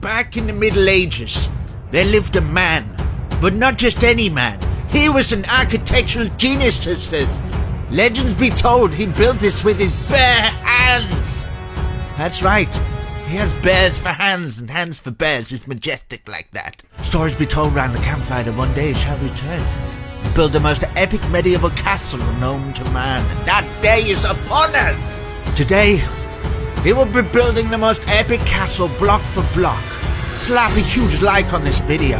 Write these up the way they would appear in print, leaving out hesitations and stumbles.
back in the Middle Ages, there lived a man, but not just any man. He was an architectural genius, sisters. Legends be told he built this with his bare hands. That's right. He has bears for hands and hands for bears. He's majestic like that. Stories be told round the campfire that one day he shall return and build the most epic medieval castle known to man. And that day is upon us. Today, he will be building the most epic castle block for block. Slap a huge like on this video.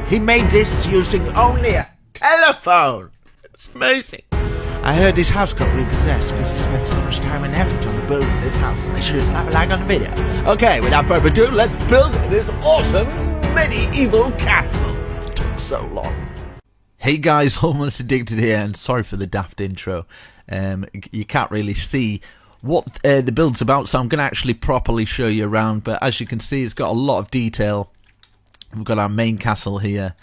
He made this using only a telephone. It's amazing. I heard this house got repossessed because he spent so much time and effort on the building of this house. Make sure to slap a like on the video. Okay, without further ado, let's build this awesome medieval castle. It took so long. Hey guys, Almost Addicted here, and sorry for the daft intro. You can't really see what the build's about, so I'm going to actually properly show you around. But as you can see, it's got a lot of detail. We've got our main castle here.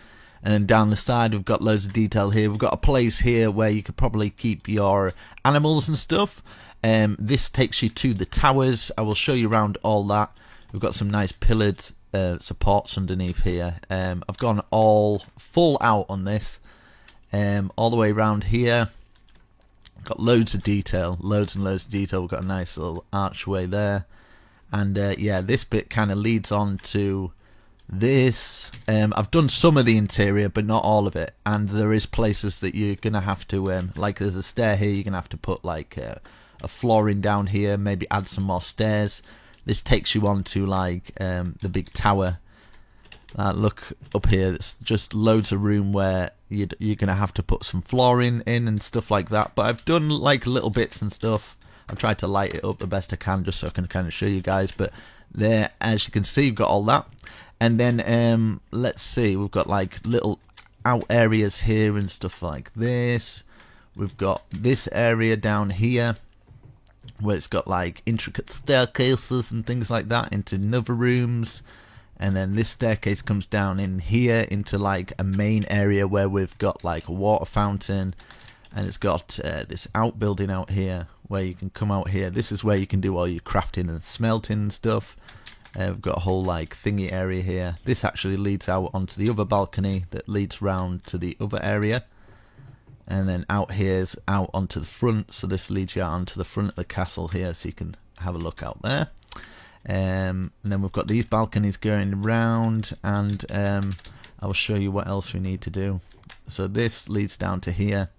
And then down the side we've got loads of detail here. We've got a place here where you could probably keep your animals and stuff. This takes you to the towers. I will show you around all that. We've got some nice pillared supports underneath here. I've gone all full out on this. All the way around here. Got loads of detail. Loads and loads of detail. We've got a nice little archway there. And yeah, this bit kind of leads on to this. I've done some of the interior but not all of it, and there is places that you're gonna have to like there's a stair here, you're gonna have to put like a flooring down here, maybe add some more stairs. This takes you on to like the big tower. Look up here, it's just loads of room where you're gonna have to put some flooring in and stuff like that, but I've done like little bits and stuff. I've tried to light it up the best I can just so I can kind of show you guys, but there, as you can see, you've got all that. And then let's see, we've got like little out areas here and stuff like this. We've got this area down here where it's got like intricate staircases and things like that into another rooms. And then this staircase comes down in here into like a main area where we've got like a water fountain. And it's got this outbuilding out here where you can come out here. This is where you can do all your crafting and smelting and stuff. We've got a whole like thingy area here. This actually leads out onto the other balcony that leads round to the other area. And then out here's out onto the front. So this leads you out onto the front of the castle here, so you can have a look out there. And then we've got these balconies going around, and I will show you what else we need to do. So this leads down to here.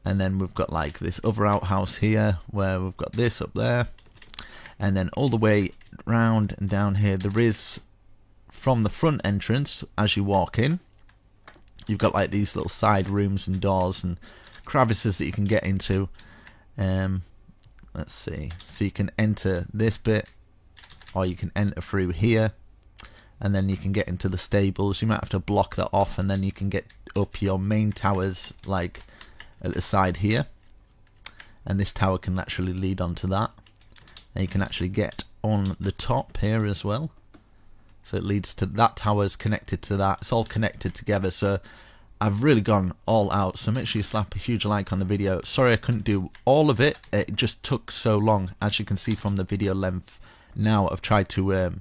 And then we've got like this other outhouse here where we've got this up there. And then all the way round and down here, there is, from the front entrance, as you walk in, you've got like these little side rooms and doors and crevices that you can get into. Let's see, so you can enter this bit, or you can enter through here, and then you can get into the stables. You might have to block that off, and then you can get up your main towers like at the side here, and this tower can actually lead onto that. And you can actually get on the top here as well. So it leads to that tower's connected to that. It's all connected together. So I've really gone all out. So make sure you slap a huge like on the video. Sorry I couldn't do all of it. It just took so long. As you can see from the video length now, I've tried to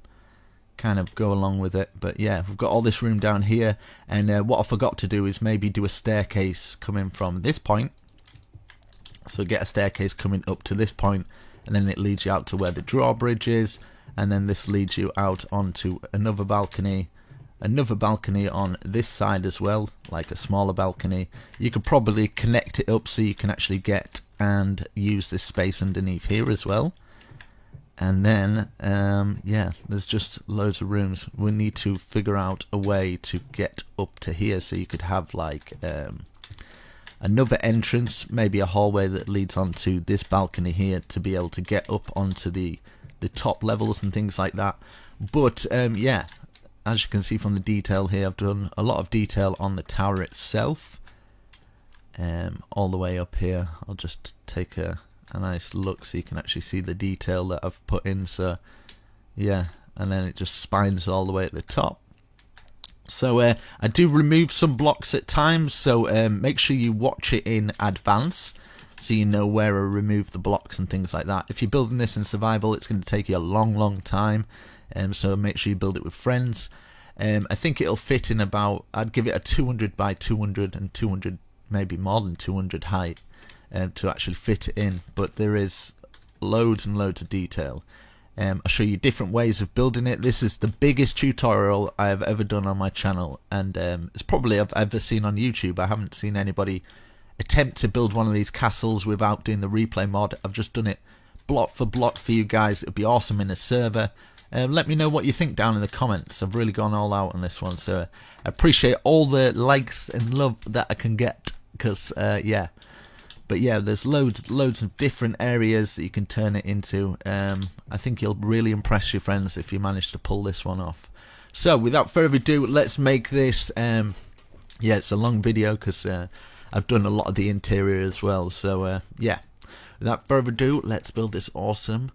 kind of go along with it. But yeah, we've got all this room down here. And what I forgot to do is maybe do a staircase coming from this point. So get a staircase coming up to this point. And then it leads you out to where the drawbridge is, and then this leads you out onto another balcony on this side as well, like a smaller balcony. You could probably connect it up so you can actually get and use this space underneath here as well. And then yeah, there's just loads of rooms. We need to figure out a way to get up to here, so you could have like another entrance, maybe a hallway that leads onto this balcony here to be able to get up onto the top levels and things like that. But yeah, as you can see from the detail here, I've done a lot of detail on the tower itself. All the way up here, I'll just take a nice look so you can actually see the detail that I've put in. So yeah, and then it just spines all the way at the top. So I do remove some blocks at times, so make sure you watch it in advance so you know where I remove the blocks and things like that. If you're building this in survival, it's going to take you a long time. So make sure you build it with friends. I think it'll fit in about, I'd give it a 200 by 200 and 200, maybe more than 200 height to actually fit it in. But there is loads and loads of detail. I'll show you different ways of building it. This is the biggest tutorial I have ever done on my channel, and it's probably I've ever seen on YouTube. I haven't seen anybody attempt to build one of these castles without doing the replay mod. I've just done it block for block for you guys. It'd be awesome in a server. Let me know what you think down in the comments. I've really gone all out on this one, so I appreciate all the likes and love that I can get, because yeah. But yeah, there's loads of different areas that you can turn it into. I think you'll really impress your friends if you manage to pull this one off. So without further ado, let's make this. Yeah, it's a long video because I've done a lot of the interior as well. So yeah, without further ado, let's build this awesome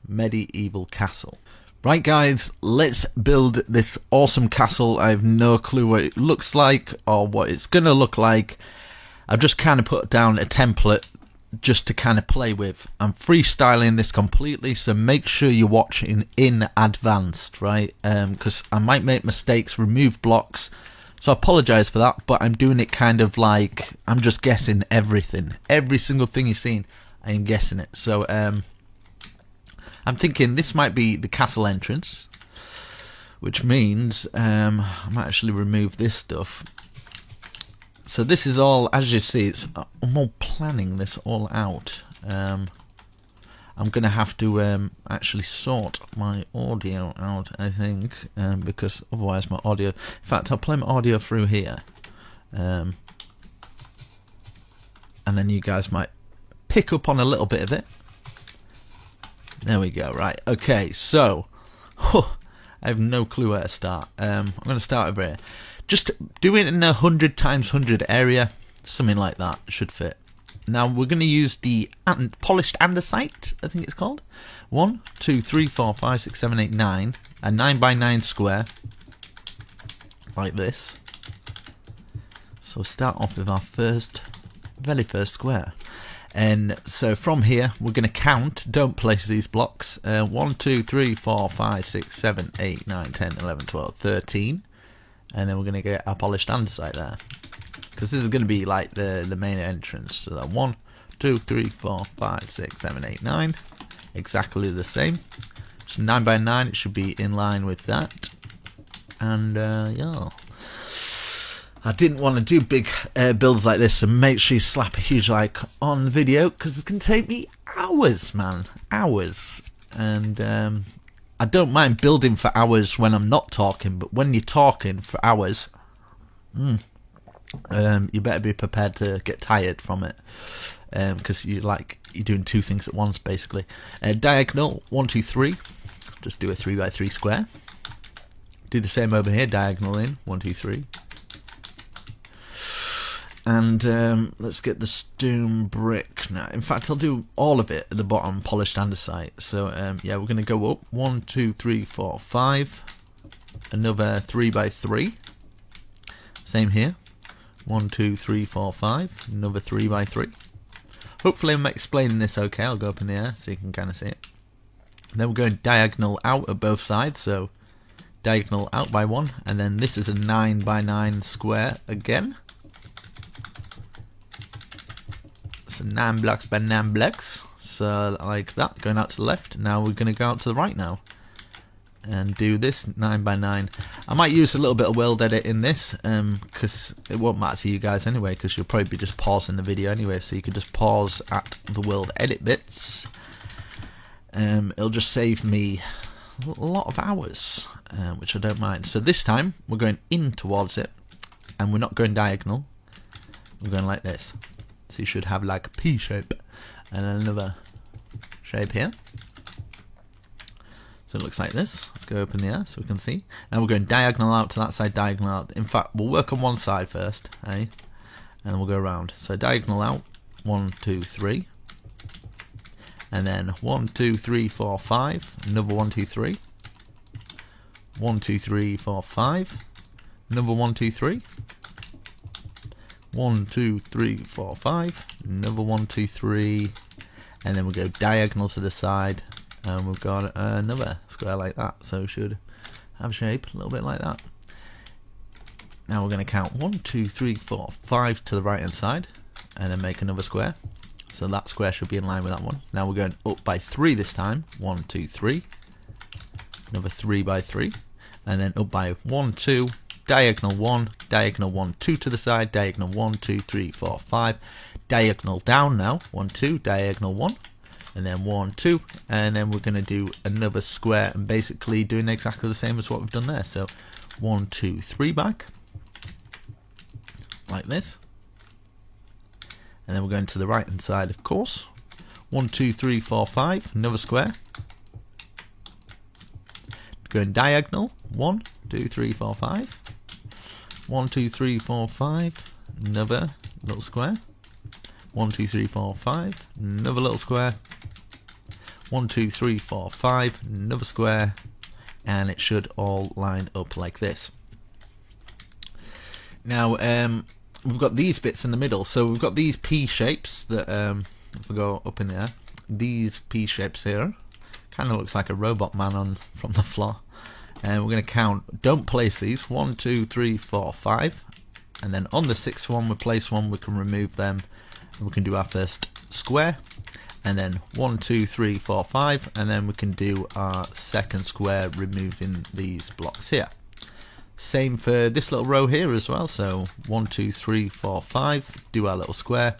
medieval castle. Right guys, let's build this awesome castle. I have no clue what it looks like or what it's gonna look like. I've just kind of put down a template just to kind of play with. I'm freestyling this completely, so make sure you're watching in advanced, right? Because I might make mistakes, remove blocks, so I apologize for that, but I'm doing it kind of like I'm just guessing everything. Every single thing you've seen, I am guessing it. So I'm thinking this might be the castle entrance, which means I might actually remove this stuff. So this is all, as you see, I'm all planning this all out. I'm going to have to actually sort my audio out, I think, because otherwise my audio... In fact, I'll play my audio through here. And then you guys might pick up on a little bit of it. There we go, right. Okay, so... I have no clue where to start. I'm going to start over here. Just do it in a 100 times 100 area, something like that should fit. Now we're going to use the polished andesite, I think it's called. 1, 2, 3, 4, 5, 6, 7, 8, 9. A 9 by 9 square, like this. So we'll start off with our very first square. And so from here, we're going to count, don't place these blocks. 1, 2, 3, 4, 5, 6, 7, 8, 9, 10, 11, 12, 13. And then we're going to get our polished andesite there, because this is going to be like the main entrance. So that 1, 2, 3, 4, 5, 6, 7, 8, 9, exactly the same. So 9 by 9, it should be in line with that. And yeah, I didn't want to do big builds like this, so make sure you slap a huge like on the video, because it's going to take me hours, man, hours. And I don't mind building for hours when I'm not talking, but when you're talking for hours, you better be prepared to get tired from it, because you're doing two things at once basically. Diagonal 1, 2, 3. Just do a 3 by 3 square. Do the same over here. Diagonal in 1, 2, 3. And let's get the stone brick now. In fact, I'll do all of it at the bottom, polished andesite. So yeah, we're going to go up 1, 2, 3, 4, 5. Another 3 by 3. Same here. 1, 2, 3, 4, 5. Another 3 by 3. Hopefully I'm explaining this okay. I'll go up in the air so you can kind of see it. Then we're going diagonal out at both sides. So diagonal out by 1. And then this is a 9 by 9 square again. So 9 blocks by 9 blocks, so like that, going out to the left. Now we're going to go out to the right now and do this 9 by 9. I might use a little bit of world edit in this, because it won't matter to you guys anyway, because you'll probably be just pausing the video anyway, so you can just pause at the world edit bits. It'll just save me a lot of hours, which I don't mind. So this time we're going in towards it, and we're not going diagonal, we're going like this. So you should have like a P shape and another shape here. So it looks like this. Let's go up in the air so we can see. Now we're going diagonal out to that side, diagonal out. In fact, we'll work on one side first, eh? And then we'll go around. So diagonal out, 1, 2, 3. And then 1, 2, 3, 4, 5. Another 1, 2, 3. 1, 2, 3, 4, 5. Another 1, 2, 3. 1, 2, 3, 4, 5. Another 1, 2, 3. And then we'll go diagonal to the side. and we've got another square like that, so we should have a shape a little bit like that. Now we're going to count 1, 2, 3, 4, 5 to the right hand side, and then make another square. So that square should be in line with that one. Now we're going up by 3 this time. 1, 2, 3. Another 3 by 3, and then up by 1, 2. Diagonal 1, diagonal 1, 2 to the side, diagonal 1, 2, 3, 4, 5. Diagonal down now. 1, 2, diagonal 1. And then 1, 2, and then we're going to do another square, and basically doing exactly the same as what we've done there. So 1, 2, 3 back, like this, and then we're going to the right hand side, of course. 1, 2, 3, 4, 5, another square. Going diagonal, 1, 2, 3, 4, 5. 1, 2, 3, 4, 5, another little square. 1, 2, 3, 4, 5, another little square. 1, 2, 3, 4, 5, another square, and it should all line up like this. Now we've got these bits in the middle, so we've got these P shapes that if we go up in there, these P shapes here, kind of looks like a robot man from the floor. And we're going to count, don't place these, 1, 2, 3, 4, 5, and then on the 6th one we place one, we can remove them, and we can do our first square. And then 1, 2, 3, 4, 5, and then we can do our second square, removing these blocks here. Same for this little row here as well. So 1, 2, 3, 4, 5, do our little square.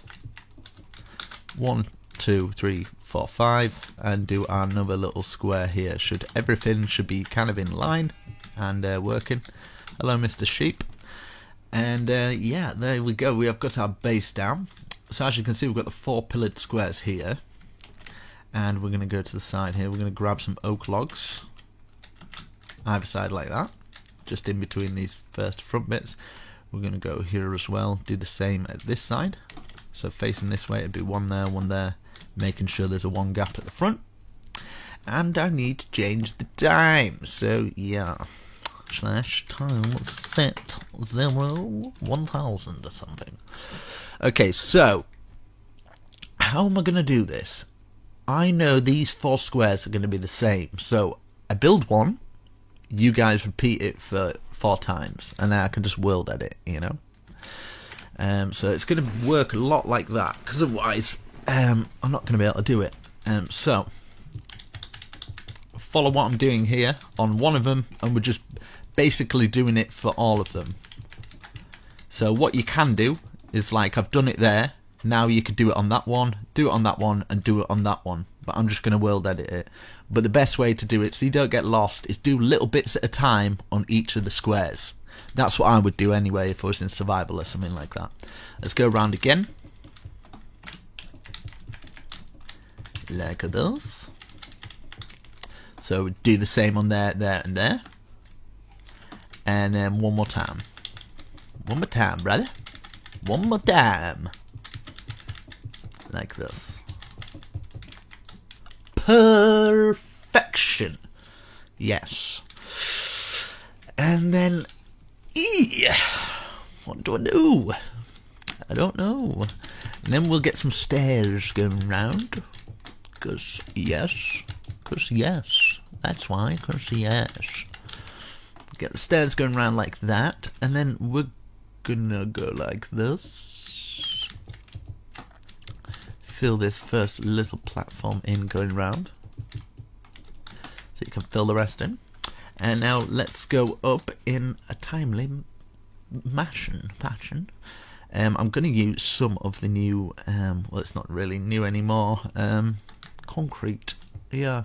1, 2, 3, 4, 5, and do our another little square here. Everything should be kind of in line and working. Hello, Mr. Sheep. And yeah, there we go. We have got our base down. So as you can see, we've got the 4 pillared squares here. And we're going to go to the side here. We're going to grab some oak logs, either side like that, just in between these first front bits. We're going to go here as well, do the same at this side. So facing this way, it'd be one there, making sure there's a 1 gap at the front. And I need to change the time. So yeah, /time set 0 1000 or something. Okay, so how am I going to do this? I know these 4 squares are going to be the same, so I build one, you guys repeat it for 4 times, and then I can just world edit, you know. So it's going to work a lot like that, because otherwise I'm not going to be able to do it. So follow what I'm doing here on one of them, and we're just basically doing it for all of them. So what you can do is, like, I've done it there. Now you could do it on that one, do it on that one, and do it on that one. But I'm just going to world edit it. But the best way to do it, so you don't get lost, is do little bits at a time on each of the squares. That's what I would do anyway if I was in survival or something like that. Let's go around again. Like this. So do the same on there, there, and there. And then one more time. One more time, brother. One more time. Like this. Perfection. Yes. And then what do I do? I don't know. And then we'll get some stairs going round. Cause yes. That's why. Cause yes. Get the stairs going round like that. And then we're gonna go like this. Fill this first little platform in going round, so you can fill the rest in. And now let's go up in a timely fashion. I'm going to use some of the new, well, it's not really new anymore, concrete. Yeah.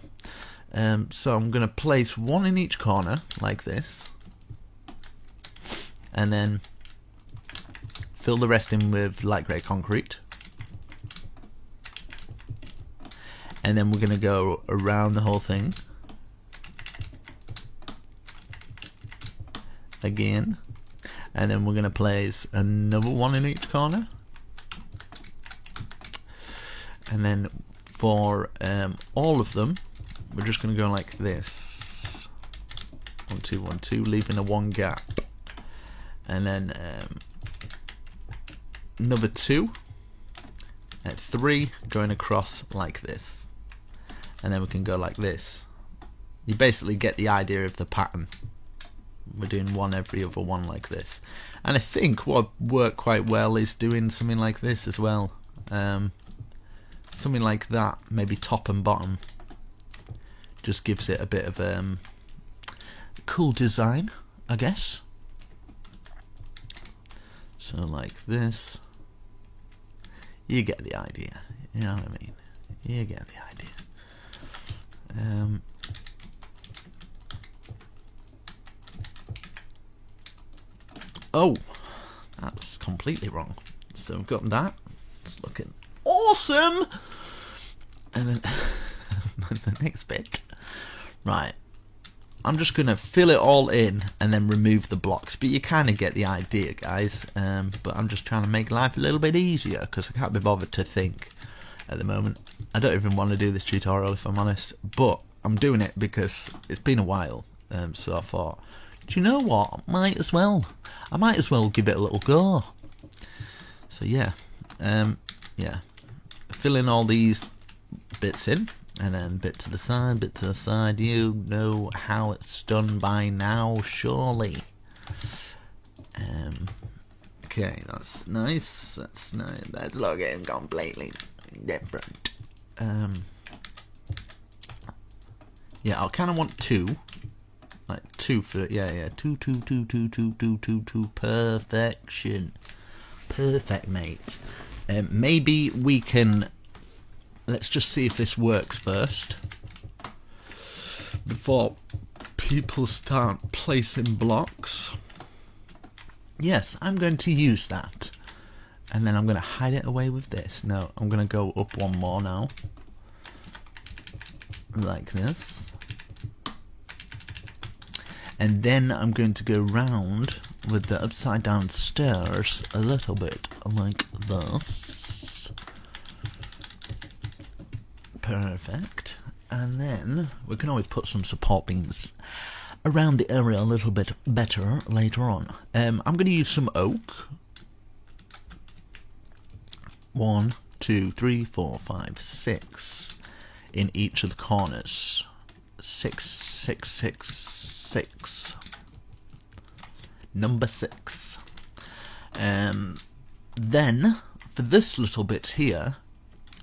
So I'm going to place one in each corner like this, and then fill the rest in with light grey concrete. And then we're going to go around the whole thing again. And then we're going to place another one in each corner. And then for all of them, we're just going to go like this. 1, 2, 1, 2, leaving a 1 gap. And then another 2 at 3 going across like this. and then we can go like this. You basically get the idea of the pattern. We're doing one every other one like this. And I think what worked quite well is doing something like this as well. Something like that, maybe top and bottom. Just gives it a bit of cool design, I guess. So like this. You get the idea. You know what I mean? You get the idea. Oh, that was completely wrong. So we've got that. It's looking awesome. And then the next bit. Right. I'm just going to fill it all in and then remove the blocks. But you kind of get the idea, guys. But I'm just trying to make life a little bit easier because I can't be bothered to think at the moment. I don't even want to do this tutorial, if I'm honest. But I'm doing it because it's been a while. So I thought, do you know what? I might as well give it a little go. So yeah. Yeah. Fill in all these bits in. And then bit to the side, bit to the side. You know how it's done by now, surely. Okay, that's nice. That's nice. That's looking completely different. Yeah, I kind of want two. Like two for two. Perfection. Perfect, mate. Maybe we can. Let's just see if this works first before people start placing blocks. Yes, I'm going to use that. And then I'm going to hide it away with this. No, I'm going to go up one more now. Like this. And then I'm going to go round with the upside down stairs a little bit like this. Perfect. And then we can always put some support beams around the area a little bit better later on. I'm going to use some oak. 1, 2, 3, 4, 5, 6 in each of the corners. 6, 6, 6, 6. Number 6. Then for this little bit here,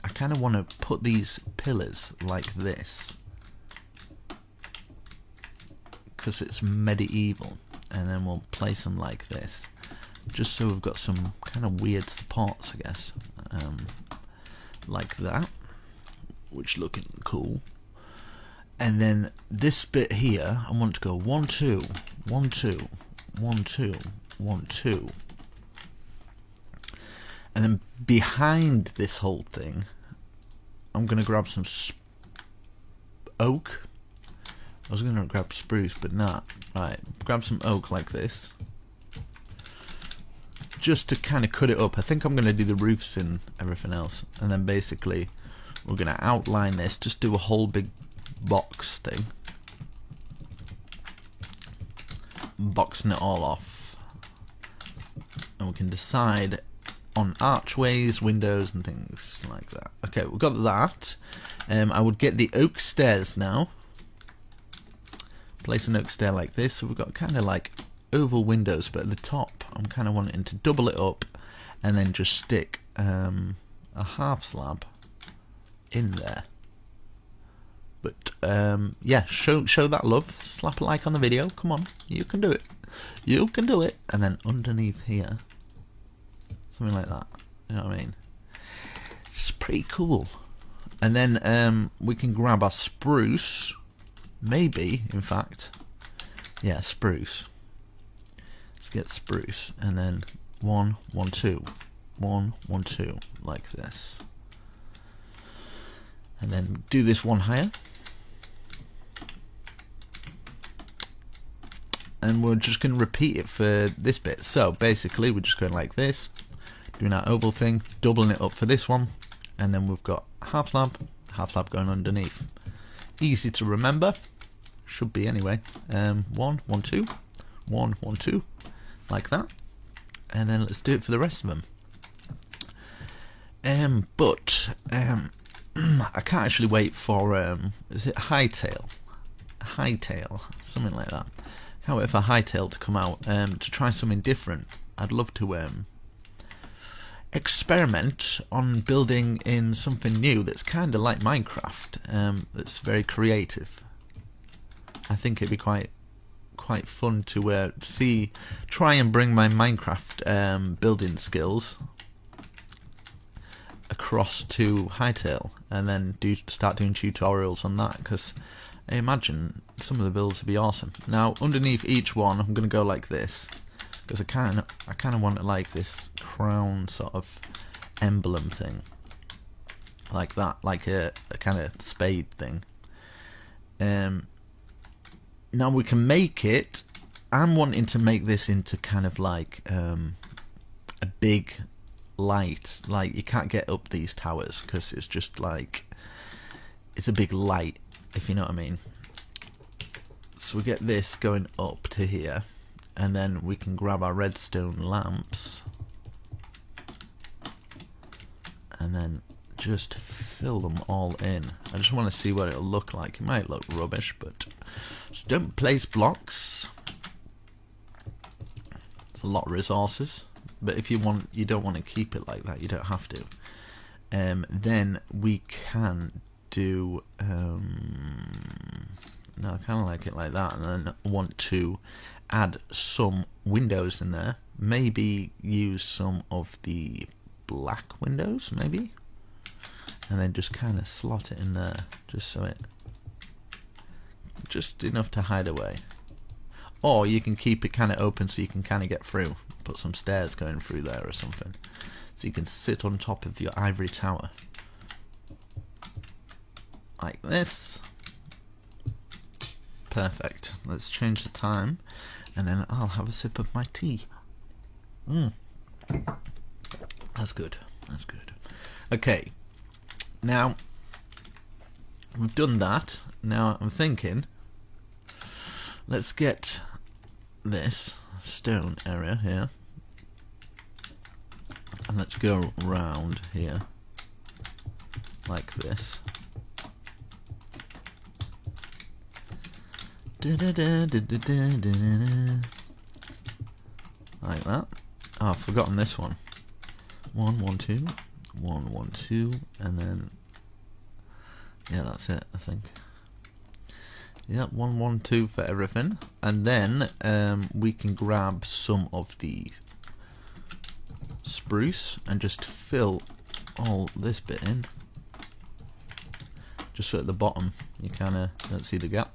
I kind of want to put these pillars like this because it's medieval, and then we'll place them like this just so we've got some kind of weird supports, I guess, like that, which looking cool. And then this bit here, I want to go 1, 2, 1, 2, 1, 2, 1, 2. And then behind this whole thing, I'm going to grab some oak. I was going to grab spruce, but not. Right, grab some oak like this. Just to kind of cut it up. I think I'm going to do the roofs and everything else. And then basically, we're going to outline this. Just do a whole big box thing. Boxing it all off. And we can decide on archways, windows and things like that. Okay, we've got that. I would get the oak stairs now. Place an oak stair like this. So we've got kind of like oval windows, but at the top I'm kind of wanting to double it up and then just stick a half slab in there. But yeah, show that love. Slap a like on the video. Come on, you can do it. You can do it. And then underneath here, something like that. You know what I mean? It's pretty cool. And then we can grab our spruce. Maybe, in fact. Yeah, spruce. Let's get spruce. And then 1, 1, 2. 1, 1, 2. Like this. And then do this one higher. And we're just going to repeat it for this bit. So basically we're just going like this. Doing our oval thing, doubling it up for this one, and then we've got half slab going underneath. Easy to remember, should be anyway. 1, 1, 2, 1, 1, 2, like that, and then let's do it for the rest of them. I can't actually wait for is it Hightail, something like that. Can't wait for Hightail to come out to try something different. I'd love to experiment on building in something new that's kind of like Minecraft. That's very creative. I think it'd be quite fun to try and bring my Minecraft building skills across to Hightail, and then start doing tutorials on that, because I imagine some of the builds would be awesome. Now underneath each one I'm going to go like this, because I kind of want it like this crown sort of emblem thing, like that, like a kind of spade thing. Now we can make it. I'm wanting to make this into kind of like a big light. Like, you can't get up these towers because it's just like, it's a big light, if you know what I mean. So we get this going up to here, and then we can grab our redstone lamps and then just fill them all in. I just want to see what it'll look like. It might look rubbish, but just don't place blocks. It's a lot of resources, but if you don't want to keep it like that, you don't have to. Then we can do no, I kind of like it like that, and then I want to add some windows in there. Maybe use some of the black windows, maybe, and then just kind of slot it in there, just so just enough to hide away. Or you can keep it kind of open so you can kind of get through. Put some stairs going through there or something, so you can sit on top of your ivory tower like this. Perfect. Let's change the time, and then I'll have a sip of my tea. That's good. That's good. Okay, now we've done that. Now I'm thinking, let's get this stone area here, and let's go round here like this. Like that. Oh, I've forgotten this one. 1 1 2 1 1 2, and then yeah, that's it, I think. Yeah, 1 1 2 for everything, and then we can grab some of the spruce and just fill all this bit in, just so at the bottom you kind of don't see the gap.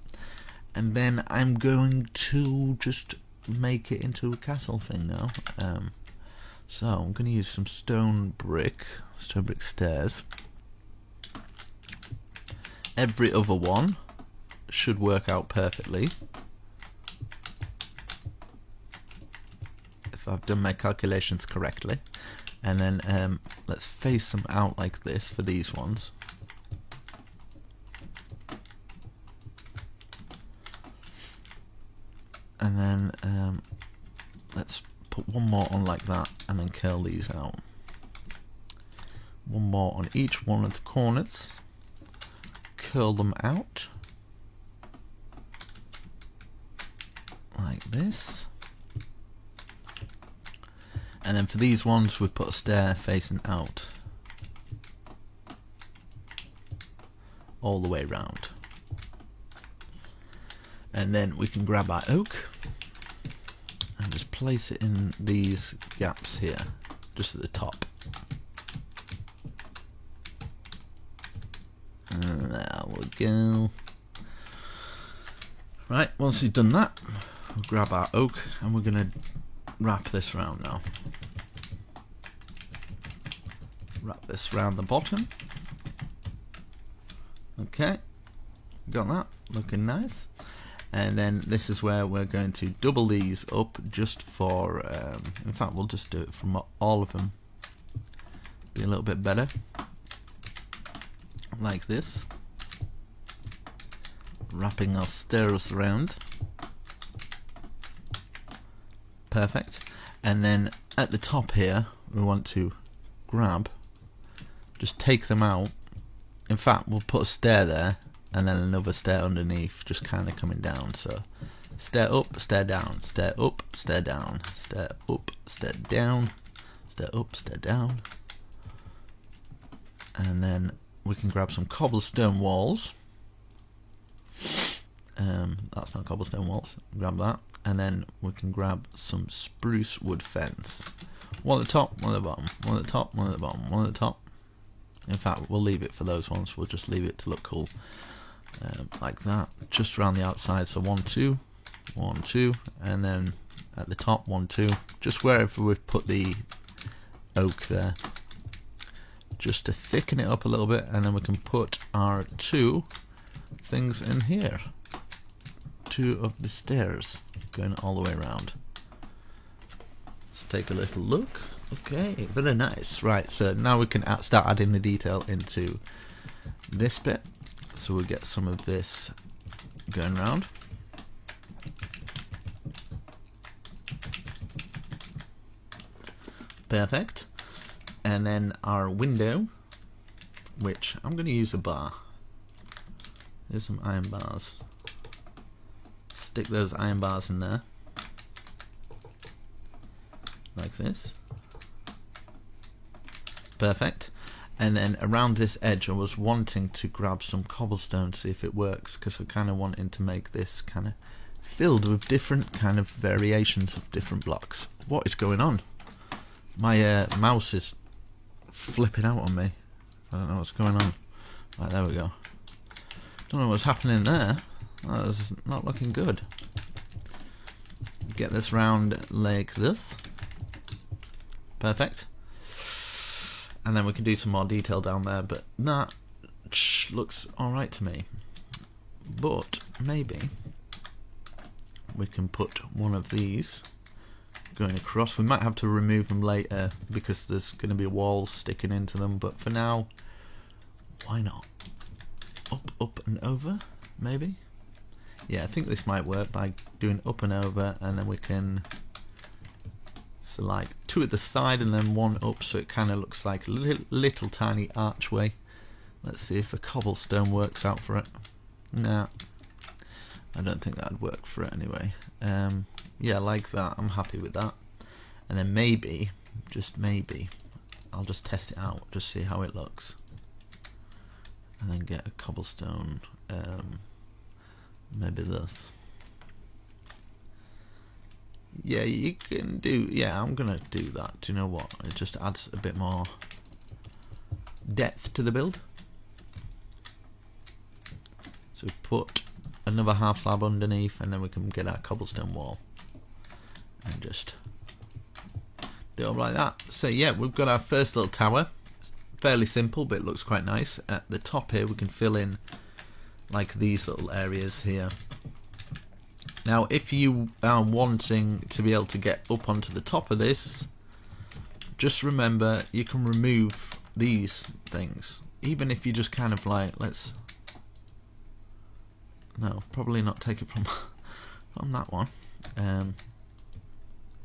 And then I'm going to just make it into a castle thing now. So I'm going to use some stone brick stairs. Every other one should work out perfectly, if I've done my calculations correctly. And then let's face them out like this for these ones. And then let's put one more on like that, and then curl these out. One more on each one of the corners. Curl them out like this. And then for these ones, we put a stair facing out all the way around. And then we can grab our oak and just place it in these gaps here, just at the top. And there we go. Right, once we've done that, we'll grab our oak and we're going to wrap this round now. Wrap this round the bottom. Okay, got that, looking nice. And then this is where we're going to double these up just for, in fact we'll just do it from all of them, be a little bit better, like this, wrapping our stairs around. Perfect. And then at the top here we want to grab, just take them out in fact, we'll put a stair there, and then another stair underneath, just kind of coming down. So stair up, stair down, stair up, stair down, stair up, stair down, stair up, stair down. And then we can grab some cobblestone walls. That's not cobblestone walls. Grab that. And then we can grab some spruce wood fence. One at the top, one at the bottom. One at the top, one at the bottom. One at the top. In fact, we'll leave it for those ones. We'll just leave it to look cool. Like that. Just around the outside. So 1, 2. 1, 2. And then at the top, 1, 2. Just wherever we've put the oak there. Just to thicken it up a little bit. And then we can put our 2 things in here. 2 of the stairs going all the way around. Let's take a little look. Okay, very nice. Right, so now we can start adding the detail into this bit. So we'll get some of this going around. Perfect. And then our window, which I'm going to use a bar. There's some iron bars. Stick those iron bars in there. Like this. Perfect. And then around this edge I was wanting to grab some cobblestone to see if it works, because I'm kind of wanting to make this kind of filled with different kind of variations of different blocks. What is going on? My mouse is flipping out on me. I don't know what's going on. Right, there we go. Don't know what's happening there. That was not looking good. Get this round like this. Perfect. And then we can do some more detail down there, but that looks alright to me. But maybe we can put one of these going across. We might have to remove them later because there's going to be walls sticking into them, but for now, why not? Up, up and over, maybe? Yeah, I think this might work by doing up and over, and then we can, so like 2 at the side and then 1 up, so it kind of looks like a little tiny archway. Let's see if the cobblestone works out for it. Nah, I don't think that'd work for it anyway. Yeah, like that. I'm happy with that. And then maybe, just maybe, I'll just test it out, just see how it looks. And then get a cobblestone, maybe this. Yeah, you can do, yeah, I'm gonna do that. Do you know what? It just adds a bit more depth to the build. So we put another half slab underneath, and then we can get our cobblestone wall. And just do it like that. So yeah, we've got our first little tower. It's fairly simple, but it looks quite nice. At the top here, we can fill in like these little areas here. Now, if you are wanting to be able to get up onto the top of this, just remember you can remove these things. Even if you just kind of like, let's, no, probably not take it from that one.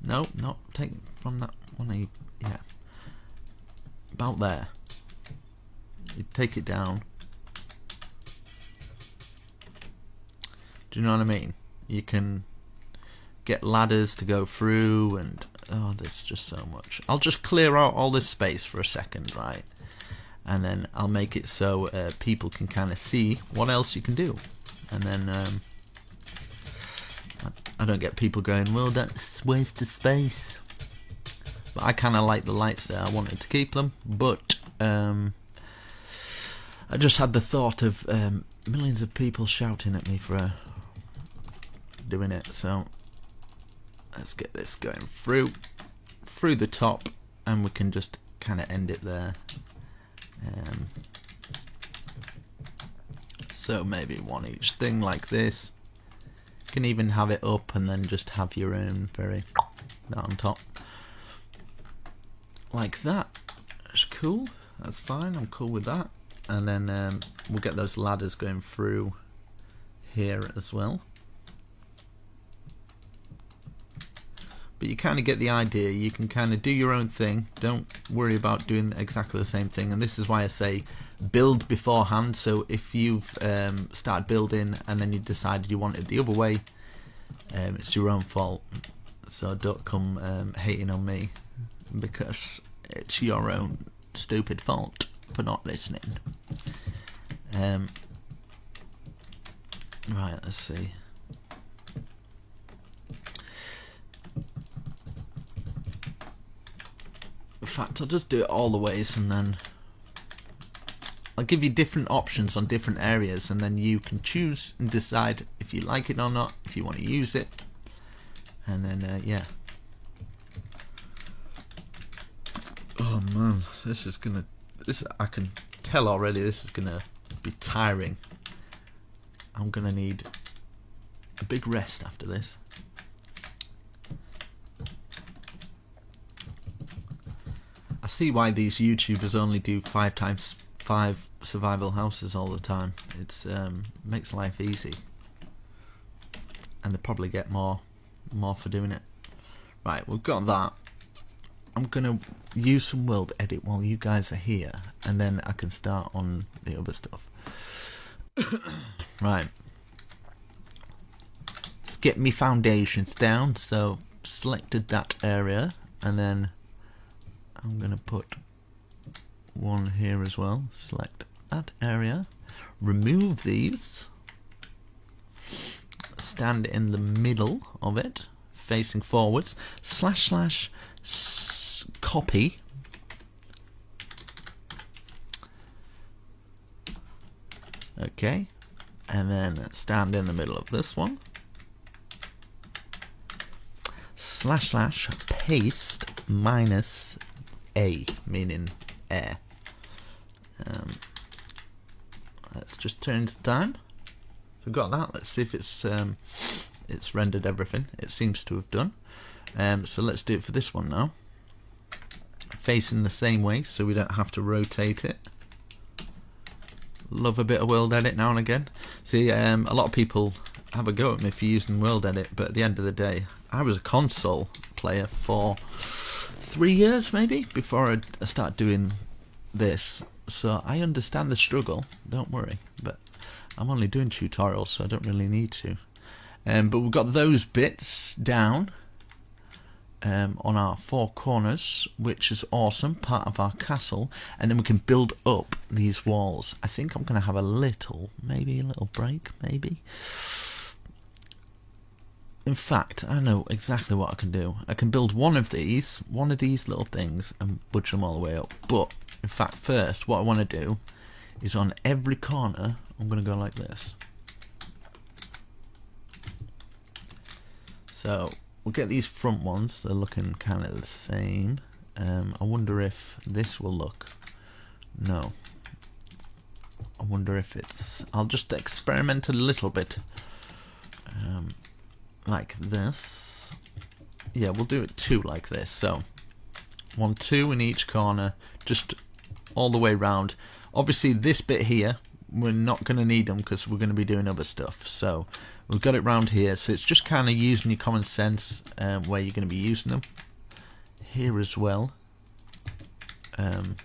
No, not take it from that one. Yeah, about there. You take it down. Do you know what I mean? You can get ladders to go through, and oh, there's just so much. I'll just clear out all this space for a second, right? And then I'll make it so people can kind of see what else you can do. And then I don't get people going, well, that's waste of space. But I kind of like the lights there. I wanted to keep them, but I just had the thought of millions of people shouting at me for doing it. So let's get this going through the top, and we can just kind of end it there. So maybe one each thing like this. You can even have it up and then just have your own that on top. Like that. That's cool. That's fine. I'm cool with that. And then we'll get those ladders going through here as well. But you kind of get the idea. You can kind of do your own thing. Don't worry about doing exactly the same thing. And this is why I say build beforehand. So if you've started building and then you decided you want it the other way, it's your own fault. So don't come hating on me, because it's your own stupid fault for not listening. Right, let's see. In fact, I'll just do it all the ways, and then I'll give you different options on different areas, and then you can choose and decide if you like it or not, if you want to use it. And then yeah. Oh man, I can tell already this is gonna be tiring. I'm gonna need a big rest after this. I see why these YouTubers only do 5x5 survival houses all the time. It's makes life easy, and they probably get more for doing it. Right, we've got that. I'm gonna use some world edit while you guys are here, and then I can start on the other stuff. Right, let's get me foundations down. So selected that area, and then I'm gonna put one here as well. Select that area, remove these, stand in the middle of it, facing forwards, / copy, okay, and then stand in the middle of this one, / paste -a, meaning air. Let's just turn to time. So got that. Let's see if it's rendered everything. It seems to have done. So let's do it for this one now. Facing the same way, so we don't have to rotate it. Love a bit of world edit now and again. See, a lot of people have a go at me for using world edit, but at the end of the day, I was a console player for 3 years maybe before I started doing this, so I understand the struggle, don't worry, but I'm only doing tutorials, so I don't really need to. But we've got those bits down on our 4 corners, which is awesome, part of our castle, and then we can build up these walls. I think I'm going to have maybe a little break, maybe. In fact, I know exactly what I can do. I can build one of these little things, and budge them all the way up. But, in fact, first, what I want to do is on every corner, I'm going to go like this. So, we'll get these front ones. They're looking kind of the same. I wonder if this will look... No. I wonder if it's... I'll just experiment a little bit. Like this. Yeah, we'll do it 2 like this. So 1, 2 in each corner, just all the way round. Obviously this bit here, we're not going to need them because we're going to be doing other stuff. So we've got it round here. So it's just kind of using your common sense where you're going to be using them. Here as well. 1,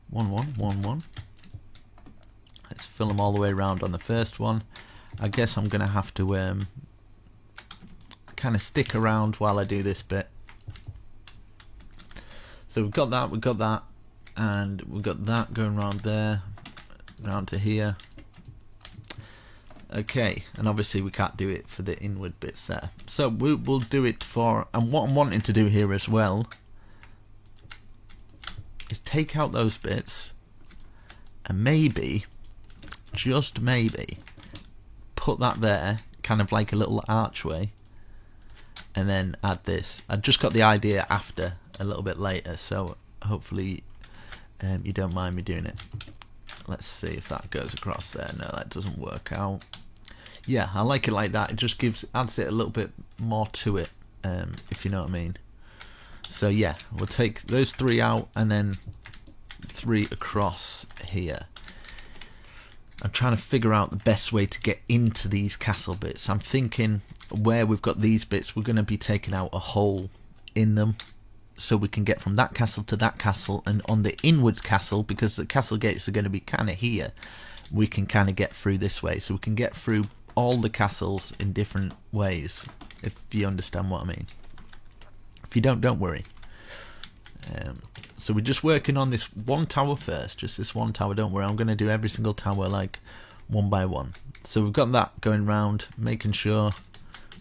1, 1, 1. Let's fill them all the way around on the first one. I guess I'm going to have to kind of stick around while I do this bit. So we've got that, and we've got that going around there, round to here. Okay, and obviously we can't do it for the inward bits there. So we'll do it for, and what I'm wanting to do here as well is take out those bits and maybe, just maybe, put that there, kind of like a little archway, and then add this. I just got the idea after, a little bit later, so hopefully you don't mind me doing it. Let's see if that goes across there. No, that doesn't work out. Yeah, I like it like that. It just adds it a little bit more to it, if you know what I mean. So yeah, we'll take those 3 out and then 3 across here. I'm trying to figure out the best way to get into these castle bits. I'm thinking where we've got these bits, we're going to be taking out a hole in them. so we can get from that castle to that castle, and on the inwards castle, because the castle gates are going to be kind of here, we can kind of get through this way, so we can get through all the castles in different ways, if you understand what I mean. If you don't worry. So we're just working on this one tower first, just this one tower. Don't worry, I'm going to do every single tower like one by one. So we've got that going round, making sure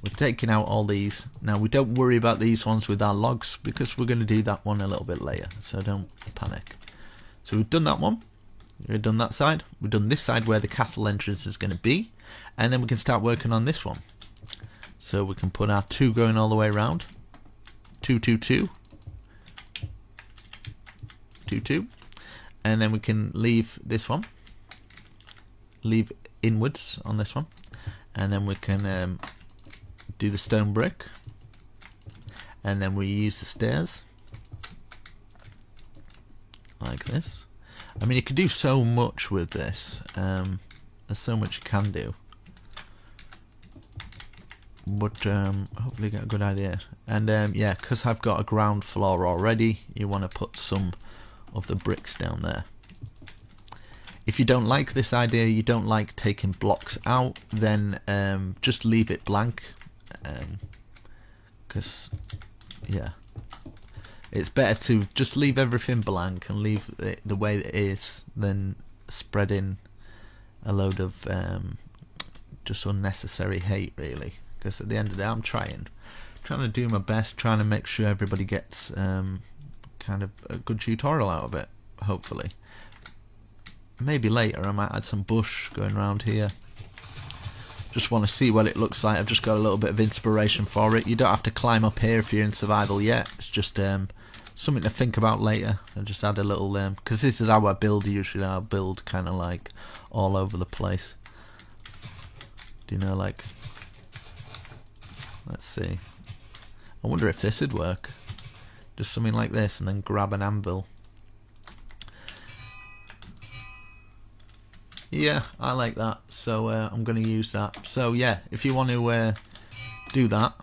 we're taking out all these. Now we don't worry about these ones with our logs, because we're going to do that one a little bit later, so don't panic. So we've done that one, we've done that side, we've done this side where the castle entrance is going to be, and then we can start working on this one. So we can put our 2 going all the way around, 2 2 2 2 2, and then we can leave this one, leave inwards on this one, and then we can do the stone brick, and then we use the stairs like this. I mean, you can do so much with this. There's so much you can do, but hopefully you get a good idea. And yeah, because I've got a ground floor already, you want to put some of the bricks down there. If you don't like this idea, you don't like taking blocks out, then just leave it blank, because yeah, it's better to just leave everything blank and leave it the way it is than spreading a load of just unnecessary hate, really. Because at the end of the day, I'm trying to do my best, trying to make sure everybody gets kind of a good tutorial out of it, hopefully. Maybe later I might add some bush going around here. Just want to see what it looks like. I've just got a little bit of inspiration for it. You don't have to climb up here if you're in survival yet. It's just something to think about later. I'll just add a little, because this is how I build usually. I'll build kind of like all over the place. Do you know, like, let's see. I wonder if this would work. Just something like this, and then grab an anvil. Yeah, I like that, so I'm going to use that. So yeah, if you want to do that,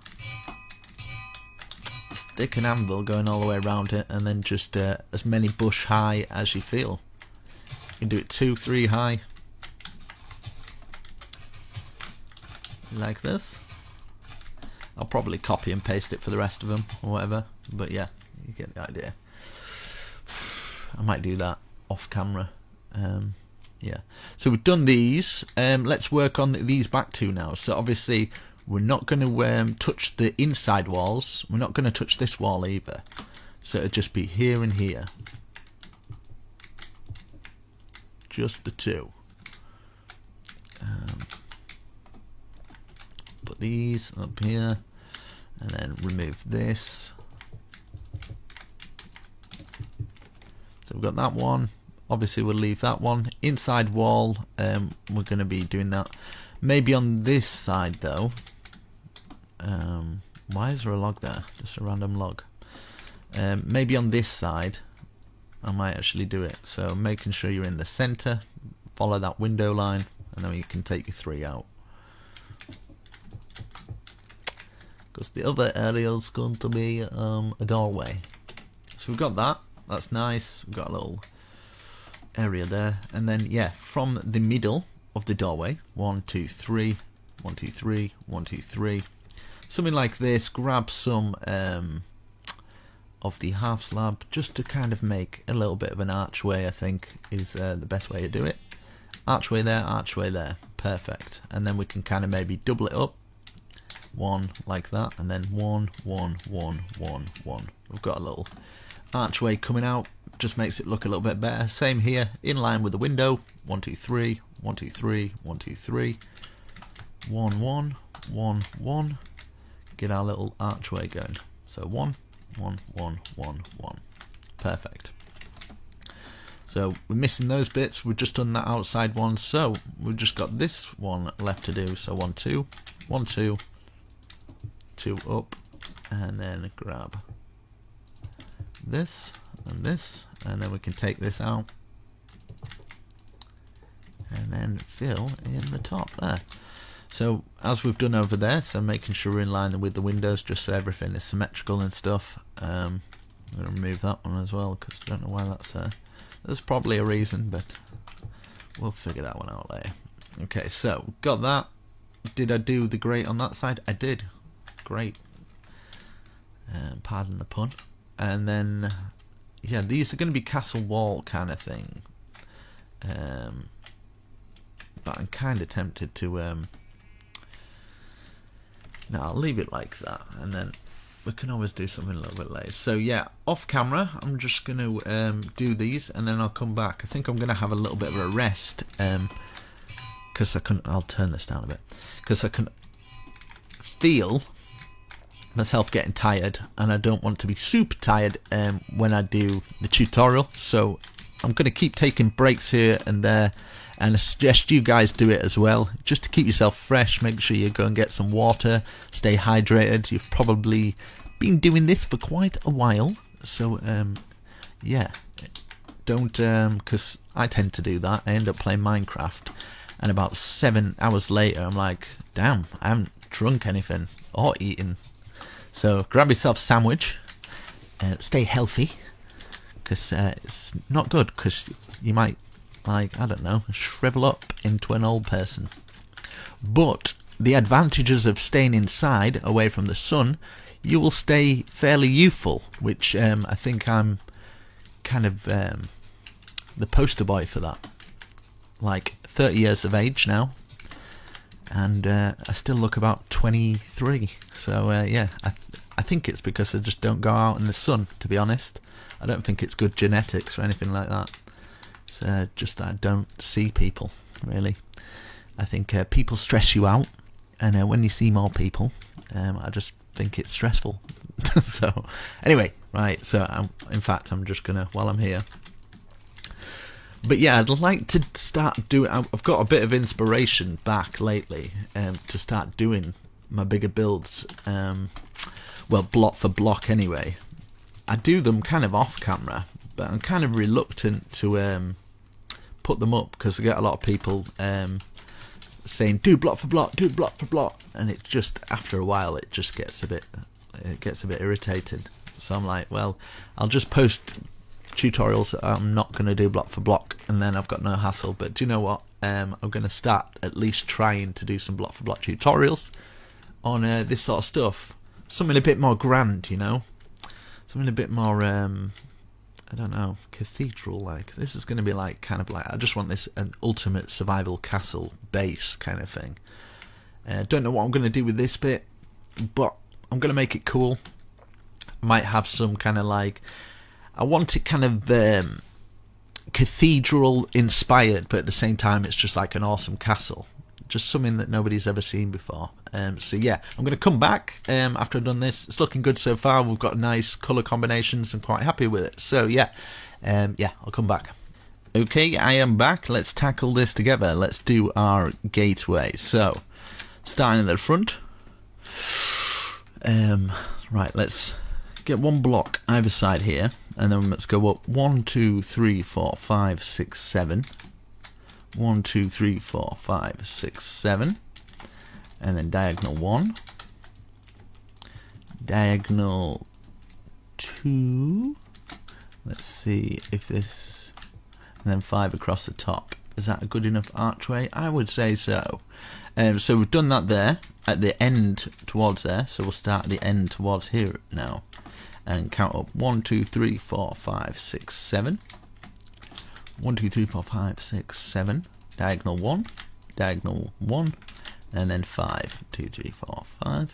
stick an anvil going all the way around it, and then just as many bush high as you feel. You can do it 2, 3 high, like this. I'll probably copy and paste it for the rest of them or whatever, but yeah, you get the idea. I might do that off camera. Yeah, so we've done these. Let's work on these back 2 now. So obviously we're not going to touch the inside walls. We're not going to touch this wall either. So it'll just be here and here. Just the 2. Put these up here, and then remove this. So we've got that one. Obviously we'll leave that one. Inside wall, we're going to be doing that. Maybe on this side though. Why is there a log there? Just a random log. Maybe on this side I might actually do it. So making sure you're in the center. Follow that window line, and then you can take your 3 out. Because the other area is going to be a doorway. So we've got that. That's nice. We've got a little area there, and then yeah, from the middle of the doorway, 1 2 3 1 2 3 1 2 3, something like this. Grab some of the half slab, just to kind of make a little bit of an archway. I think is the best way to do it. Archway there, perfect. And then we can kind of maybe double it up, 1 like that, and then 1 1 1 1 1. We've got a little archway coming out. Just makes it look a little bit better. Same here, in line with the window. 1 2 3 1 2 3 1 2 3 1 1 1 1. Get our little archway going. So 1 1 1 1 1. Perfect. So we're missing those bits. We've just done that outside one. So we've just got this one left to do. So 1 2 1 2 2 up, and then grab this and this, and then we can take this out and then fill in the top there. So as we've done over there, so making sure we're in line with the windows, just so everything is symmetrical and stuff. I'm going to remove that one as well, because I don't know why that's there. There's probably a reason, but we'll figure that one out later. Okay, so got that. Did I do the grate on that side? I did. Great. Pardon the pun. And then, yeah, these are going to be castle wall kind of thing. But I'm kind of tempted to... no, I'll leave it like that, and then we can always do something a little bit later. So yeah, off camera, I'm just going to do these, and then I'll come back. I think I'm going to have a little bit of a rest, because I'll turn this down a bit, because I can feel myself getting tired, and I don't want to be super tired when I do the tutorial. So I'm going to keep taking breaks here and there, and I suggest you guys do it as well, just to keep yourself fresh. Make sure you go and get some water, stay hydrated. You've probably been doing this for quite a while, so yeah, don't, because I tend to do that. I end up playing Minecraft, and about 7 hours later I'm like, damn, I haven't drunk anything or eaten. So grab yourself a sandwich, stay healthy, because it's not good, because you might, like, I don't know, shrivel up into an old person. But the advantages of staying inside, away from the sun, you will stay fairly youthful, which I think I'm kind of the poster boy for that. Like, 30 years of age now, and I still look about 23. So yeah, I think it's because I just don't go out in the sun, to be honest. I don't think it's good genetics or anything like that. It's just that I don't see people, really. I think people stress you out, and when you see more people, I just think it's stressful. So anyway, right, so in fact I'm just gonna, while I'm here, but yeah, I'd like to start doing, I've got a bit of inspiration back lately to start doing my bigger builds, well, block for block anyway. I do them kind of off camera, but I'm kind of reluctant to put them up, because I get a lot of people saying do block for block, do block for block, and it just, after a while, it just gets a bit irritated. So I'm like, well, I'll just post tutorials that I'm not going to do block for block, and then I've got no hassle. But do you know what? I'm going to start at least trying to do some block for block tutorials on this sort of stuff. Something a bit more grand, you know, something a bit more I don't know, cathedral like. This is going to be like, kind of like, I just want this an ultimate survival castle base kind of thing. Don't know what I'm going to do with this bit, but I'm going to make it cool. I might have some kind of like, I want it kind of cathedral inspired, but at the same time it's just like an awesome castle, just something that nobody's ever seen before. So yeah, I'm going to come back after I've done this. It's looking good so far. We've got nice colour combinations. I'm quite happy with it. So yeah, yeah, I'll come back. Okay, I am back. Let's tackle this together. Let's do our gateway. So, starting at the front. Right, let's get one block either side here, and then let's go up 1, 2, 3, 4, 5, 6, 7. 1, 2, 3, 4, 5, 6, 7. And then diagonal 1, diagonal 2, let's see if this, and then 5 across the top. Is that a good enough archway? I would say so. So we've done that there, at the end towards there, so we'll start at the end towards here now, and count up 1, 2, 3, 4, 5, 6, 7. 1, 2, 3, 4, 5, 6, 7. Diagonal 1, diagonal 1, and then 5, 2, 3, 4, 5,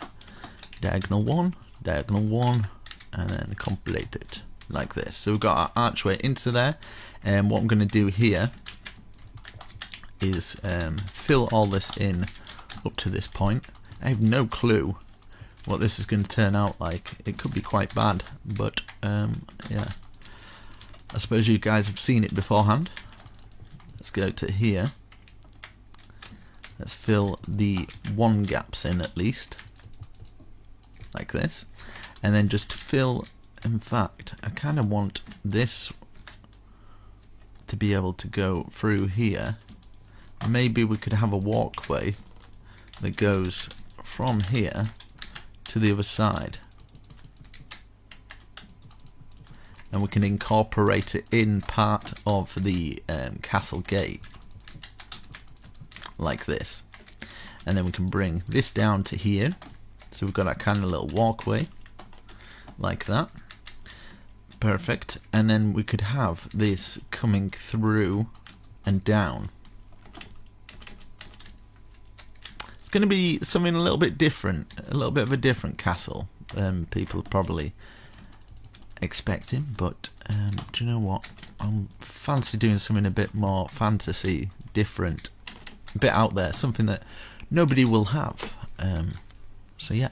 diagonal 1, diagonal 1, and then complete it like this. So we've got our archway into there, and what I'm going to do here is fill all this in up to this point. I have no clue what this is going to turn out like. It could be quite bad, but yeah, I suppose you guys have seen it beforehand. Let's go to here. Let's fill the 1 gaps in at least, like this, and then just fill, in fact, I kind of want this to be able to go through here. Maybe we could have a walkway that goes from here to the other side, and we can incorporate it in part of the castle gate, like this. And then we can bring this down to here, so we've got our kind of little walkway, like that. Perfect. And then we could have this coming through and down. It's going to be something a little bit different, a little bit of a different castle. People are probably expecting, but do you know what? I'm fancy doing something a bit more fantasy, different, a bit out there, something that nobody will have. So yeah,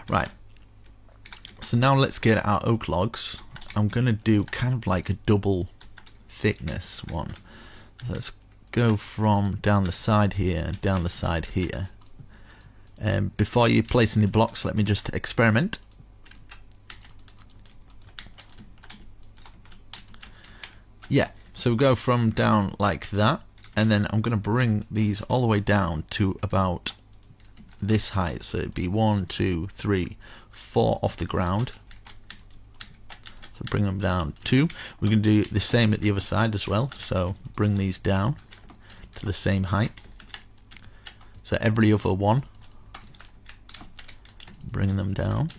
right. So now let's get our oak logs. I'm gonna do kind of like a double thickness one. So let's go from down the side here, down the side here. Before you place any blocks, let me just experiment. Yeah, so we'll go from down like that, and then I'm going to bring these all the way down to about this height. So it'd be 1, 2, 3, 4 off the ground. So bring them down 2. We're going to do the same at the other side as well. So bring these down to the same height. So every other one, bring them down.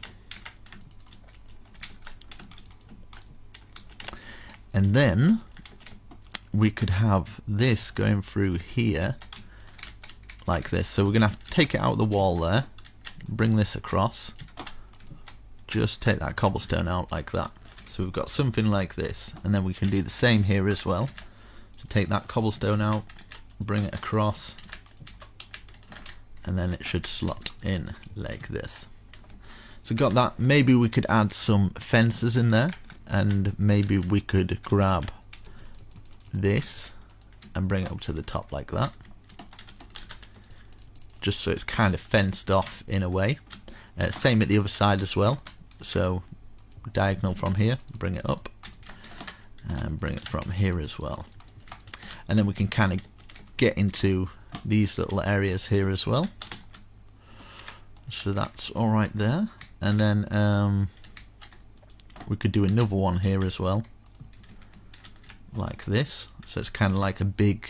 And then we could have this going through here like this. So we're going to have to take it out of the wall there, bring this across, just take that cobblestone out like that. So we've got something like this, and then we can do the same here as well. So take that cobblestone out, bring it across, and then it should slot in like this. So got that. Maybe we could add some fences in there, and maybe we could grab this and bring it up to the top like that, just so it's kind of fenced off in a way. Same at the other side as well. So diagonal from here, bring it up, and bring it from here as well. And then we can kind of get into these little areas here as well. So that's all right there. And then we could do another one here as well, like this. So it's kind of like a big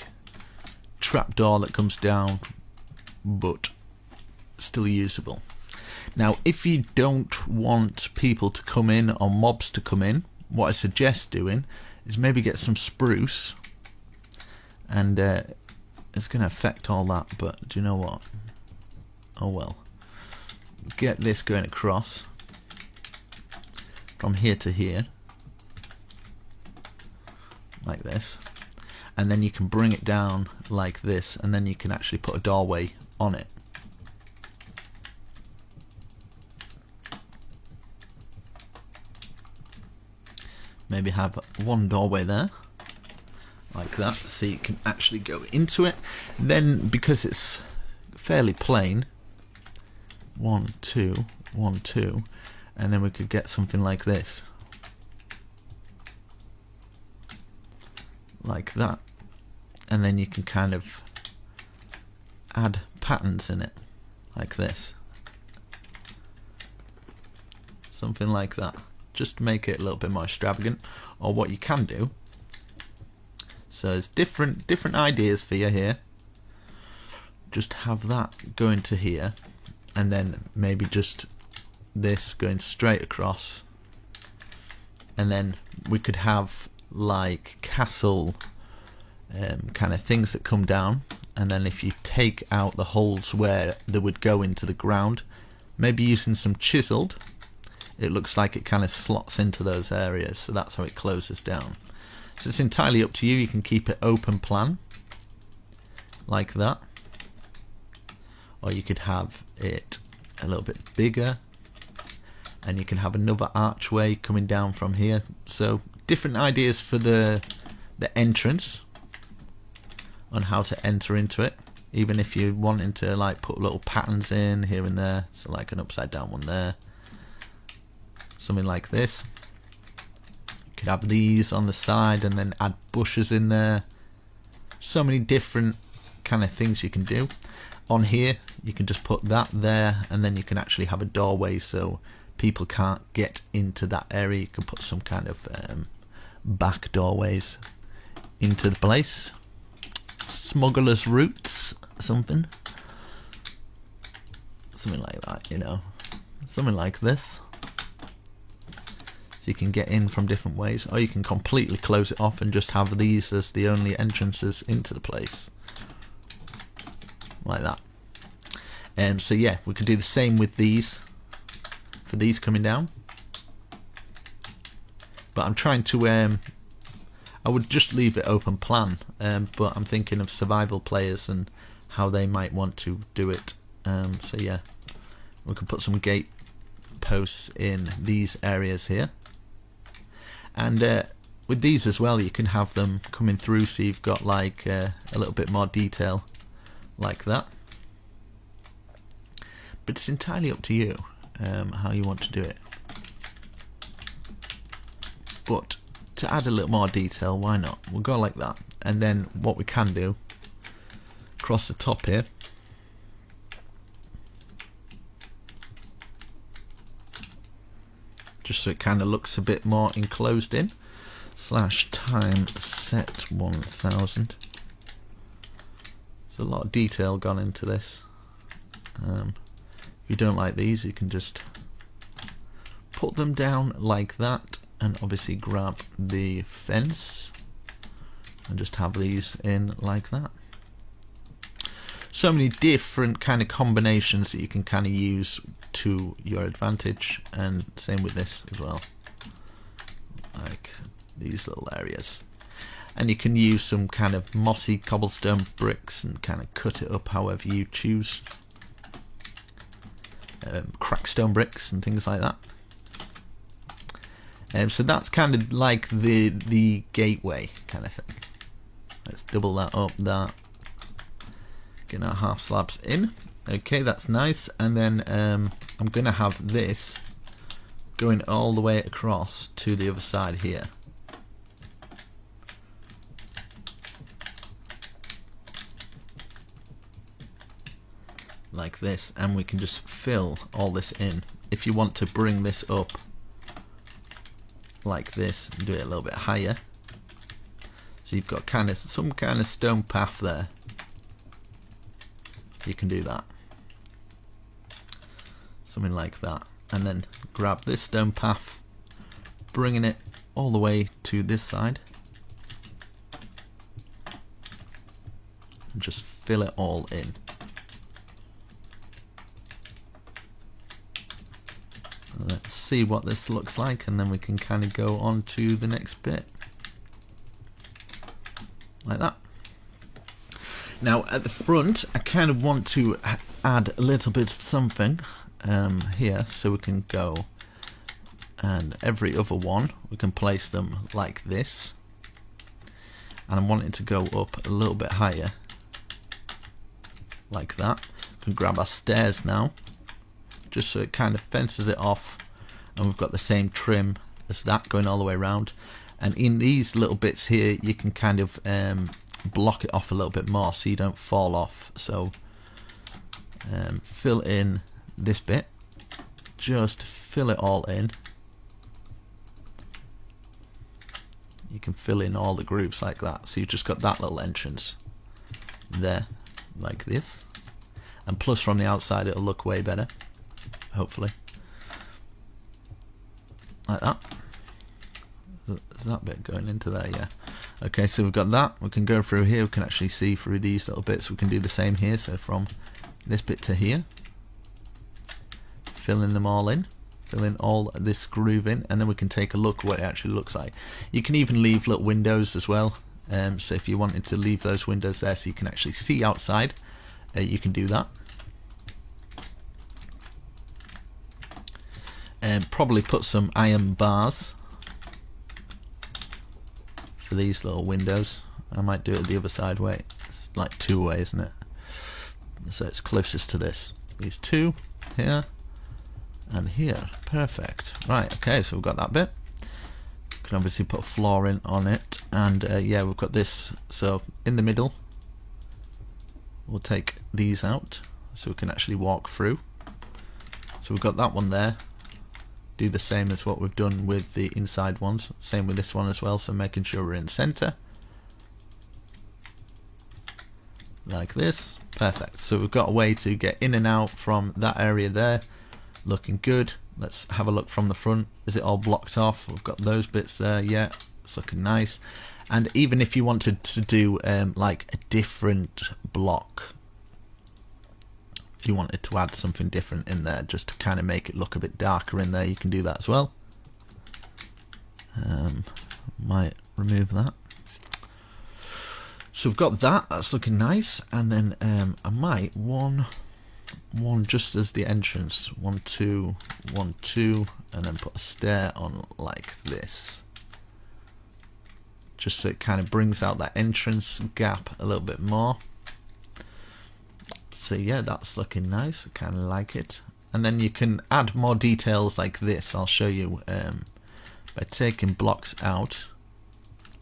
trapdoor that comes down, but still usable. Now, if you don't want people to come in or mobs to come in, what I suggest doing is maybe get some spruce, and it's going to affect all that, but do you know what? Oh well. Get this going across from here to here, like this, and then you can bring it down like this, and then you can actually put a doorway on it. Maybe have one doorway there, like that, so you can actually go into it. Then, because it's fairly plain, 1, 2, 1, 2, and then we could get something like this, like that, and then you can kind of add patterns in it, like this, something like that, just to make it a little bit more extravagant. Or what you can do, so there's different ideas for you here. Just have that going to here, and then maybe just this going straight across, and then we could have like castle kind of things that come down, and then if you take out the holes where they would go into the ground, maybe using some chiseled, it looks like it kind of slots into those areas, so that's how it closes down. So it's entirely up to you. You can keep it open plan like that, or you could have it a little bit bigger, and you can have another archway coming down from here. So different ideas for the entrance on how to enter into it, even if you're wanting to like put little patterns in here and there, so like an upside down one there, something like this. You could have these on the side and then add bushes in there. So many different kind of things you can do. On here you can just put that there, and then you can actually have a doorway so people can't get into that area, you can put some kind of back doorways into the place. Smuggler's routes, something like that, you know, something like this. So you can get in from different ways, or you can completely close it off and just have these as the only entrances into the place, like that. So yeah, we could do the same with these, for these coming down. But I'm trying to, I would just leave it open plan, but I'm thinking of survival players and how they might want to do it. So yeah, we can put some gate posts in these areas here. And with these as well, you can have them coming through, so you've got like a little bit more detail like that. But it's entirely up to you how you want to do it. But to add a little more detail, why not? We'll go like that. And then what we can do, across the top here, just so it kind of looks a bit more enclosed in, /time set 1000. There's a lot of detail gone into this. If you don't like these, you can just put them down like that, and obviously grab the fence and just have these in like that. So many different kind of combinations that you can kind of use to your advantage, and same with this as well, like these little areas. And you can use some kind of mossy cobblestone bricks and kind of cut it up however you choose. Crackstone bricks and things like that. So that's kind of like the gateway kind of thing. Let's double that up, that. Get our half slabs in. Okay, that's nice. And then I'm going to have this going all the way across to the other side here. Like this, and we can just fill all this in. If you want to bring this up like this and do it a little bit higher, so you've got kind of some kind of stone path there, you can do that, something like that. And then grab this stone path, bringing it all the way to this side, and just fill it all in. Let's see what this looks like, and then we can kind of go on to the next bit like that. Now at the front, I kind of want to add a little bit of something here, so we can go, and every other one we can place them like this, and I want it to go up a little bit higher like that. We can grab our stairs now, just so it kind of fences it off, and we've got the same trim as that going all the way around. And in these little bits here, you can kind of block it off a little bit more so you don't fall off. So fill in this bit, just fill it all in. You can fill in all the grooves like that, so you've just got that little entrance there like this, and plus from the outside it'll look way better, hopefully, like that. Is that bit going into there? Yeah. Okay, so we've got that. We can go through here, we can actually see through these little bits. We can do the same here, so from this bit to here, filling them all in, fill in all this groove in, and then we can take a look what it actually looks like. You can even leave little windows as well, so if you wanted to leave those windows there so you can actually see outside, you can do that. And probably put some iron bars for these little windows. I might do it the other side way. It's like two way, isn't it? So it's closest to this. These two here and here. Perfect. Right, okay, so we've got that bit. Can obviously put a floor in on it, and yeah, we've got this. So in the middle, we'll take these out so we can actually walk through. So we've got that one there. do the same as what we've done with the inside ones. Same with this one as well, so making sure we're in the center. Like this. Perfect. So we've got a way to get in and out from that area there. Looking good. Let's have a look from the front. Is it all blocked off? We've got those bits there. Yeah, it's looking nice. And even if you wanted to do like a different block, if you wanted to add something different in there just to kind of make it look a bit darker in there, you can do that as well. Might remove that. So we've got that, that's looking nice, and then I might one just as the entrance, 1 2 1 2, and then put a stair on like this, just so it kind of brings out that entrance gap a little bit more. So yeah, that's looking nice. I kind of like it. And then you can add more details like this. I'll show you by taking blocks out,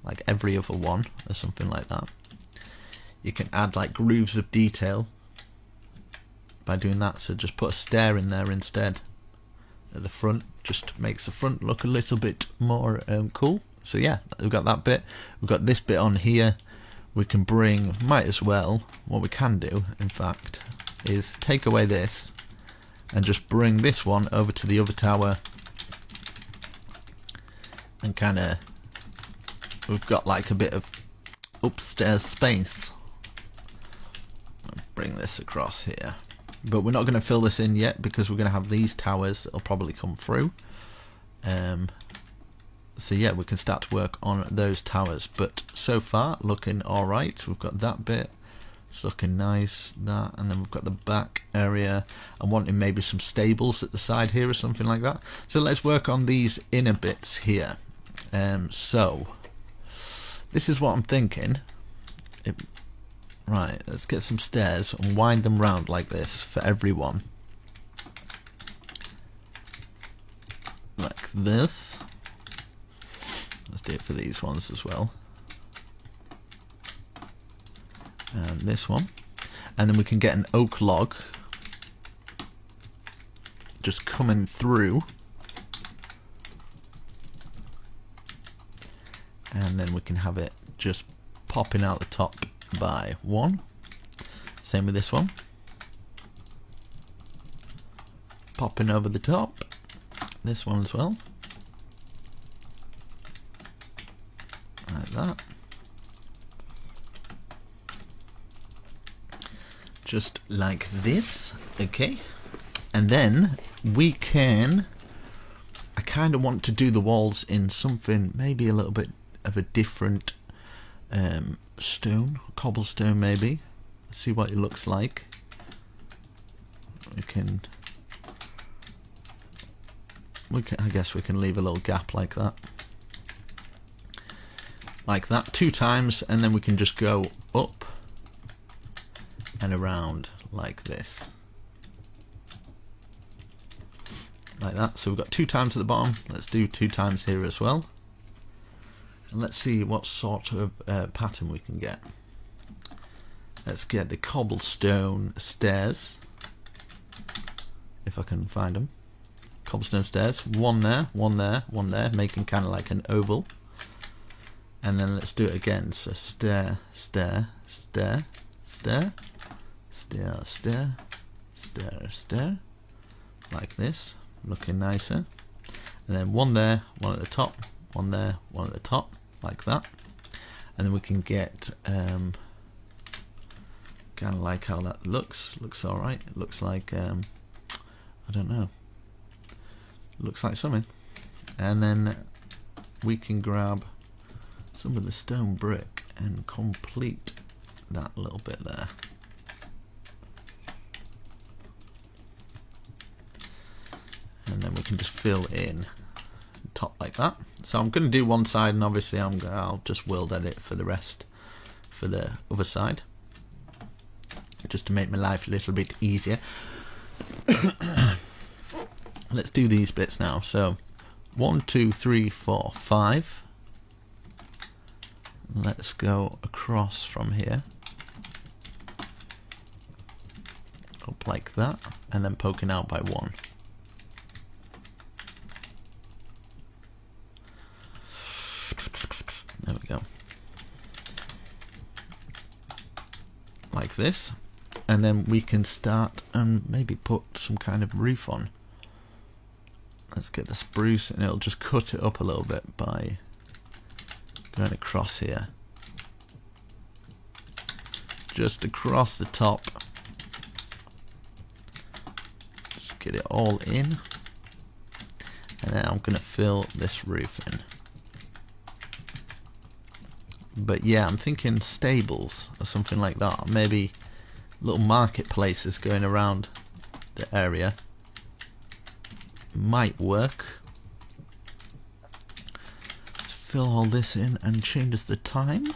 like every other one or something like that. You can add like grooves of detail by doing that. So just put a stair in there instead at the front. Just makes the front look a little bit more cool. So yeah, we've got that bit. We've got this bit on here. We can bring, might as well, what we can do in fact is take away this and just bring this one over to the other tower, and kind of, we've got like a bit of upstairs space. I'll bring this across here, but we're not going to fill this in yet because we're going to have these towers that'll probably come through. So yeah, we can start to work on those towers, but so far looking alright. We've got that bit, it's looking nice, that, and then we've got the back area. I'm wanting maybe some stables at the side here or something like that. So let's work on these inner bits here. So this is what I'm thinking. Right, let's get some stairs and wind them round like this for everyone. Like this. Let's do it for these ones as well. And this one. And then we can get an oak log just coming through. And then we can have it just popping out the top by one. Same with this one. Popping over the top. This one as well. Like that. Just like this. Okay. And then we can, I kind of want to do the walls in something maybe a little bit of a different stone, cobblestone maybe. See what it looks like. We can, I guess we can leave a little gap like that. Like that 2 times, and then we can just go up and around like this. Like that. So we've got 2 times at the bottom. Let's do 2 times here as well. And let's see what sort of pattern we can get. Let's get the cobblestone stairs, if I can find them. Cobblestone stairs. 1 there, 1 there, 1 there, making kind of like an oval. And then let's do it again. So stair, stair, stair, stair, stair, stair, stair, stair, like this, looking nicer. And then 1 there, 1 at the top, 1 there, 1 at the top, like that. And then we can get kind of like how that looks. Looks all right. It looks like I don't know. Looks like something. And then we can grab some of the stone brick and complete that little bit there. And then we can just fill in the top like that. So I'm going to do one side, and obviously I'll just world edit for the rest for the other side, just to make my life a little bit easier. Let's do these bits now. So 1 2 3 4 5. Let's go across from here, up like that, and then poking out by 1. this, and then we can start and maybe put some kind of roof on. Let's get the spruce, and it'll just cut it up a little bit by going across here, just across the top. Just get it all in, and then I'm gonna fill this roof in. But yeah, I'm thinking stables or something like that, maybe little marketplaces going around the area might work. Let's fill all this in and changes the time,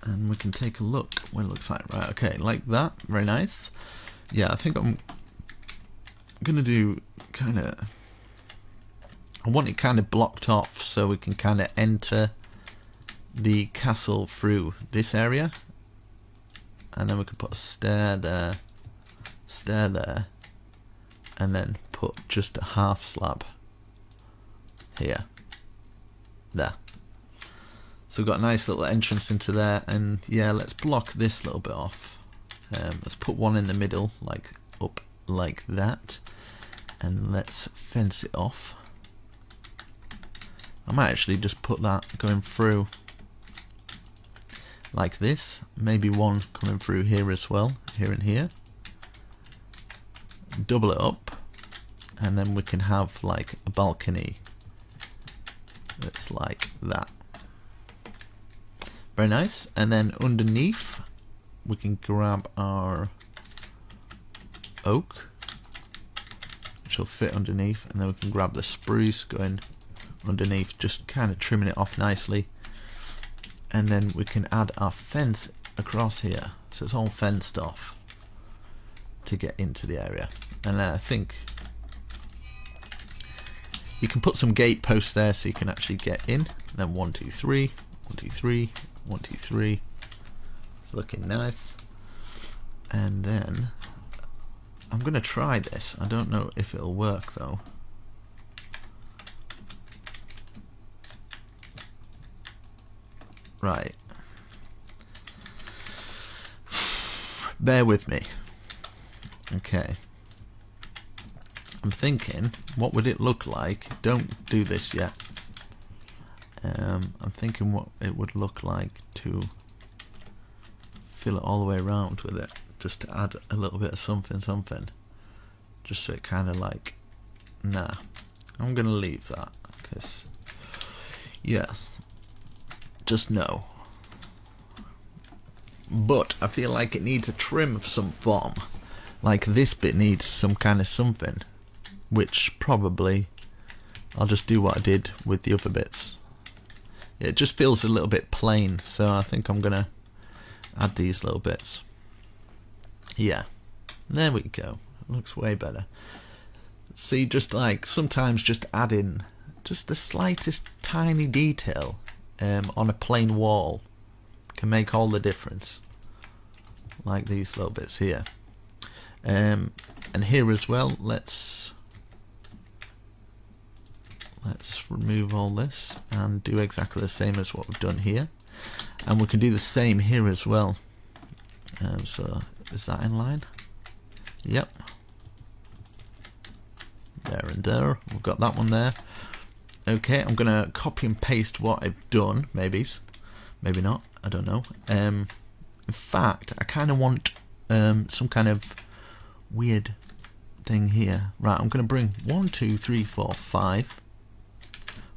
and we can take a look what it looks like. Right, okay, like that, very nice. Yeah, I think I'm gonna do kind of, I want it kind of blocked off so we can kind of enter the castle through this area, and then we can put a stair there, and then put just a half slab here, there. So we've got a nice little entrance into there, and yeah, let's block this little bit off. Let's put one in the middle, like up like that, and let's fence it off. I might actually just put that going through like this, maybe one coming through here as well, here and here. Double it up, and then we can have like a balcony that's like that. Very nice. And then underneath we can grab our oak, which will fit underneath, and then we can grab the spruce going underneath, just kind of trimming it off nicely, and then we can add our fence across here, so it's all fenced off to get into the area. And I think you can put some gate posts there so you can actually get in. And then 1 2 3 1 2 3 1 2 3, looking nice. And then I'm gonna try this. I don't know if it'll work though. Right. Bear with me. Okay. I'm thinking, what would it look like? Don't do this yet. I'm thinking what it would look like to fill it all the way around with it. Just to add a little bit of something. Just so it kind of like... Nah. I'm going to leave that. Because... Yeah. Just no. But I feel like it needs a trim of some form. Like this bit needs some kind of something, which probably I'll just do what I did with the other bits. It just feels a little bit plain, so I think I'm gonna add these little bits. Yeah, there we go. It looks way better. See, just like sometimes just adding just the slightest tiny detail on a plain wall can make all the difference. Like these little bits here. And here as well, let's remove all this and do exactly the same as what we've done here, and we can do the same here as well. So is that in line? Yep. There and there, we've got that one there. Okay, I'm gonna copy and paste what I've done. Maybe not, I don't know. In fact, I kind of want some kind of weird thing here. Right, I'm going to bring 1 2 3 4 5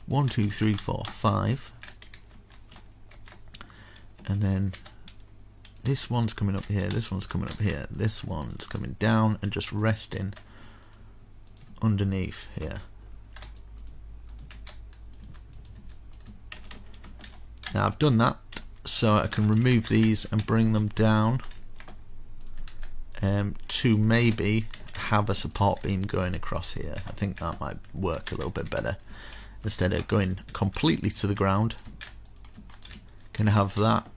1 2 3 4 5, and then this one's coming up here, this one's coming up here, this one's coming down and just resting underneath here. Now I've done that so I can remove these and bring them down to maybe have a support beam going across here. I think that might work a little bit better. Instead of going completely to the ground, can have that,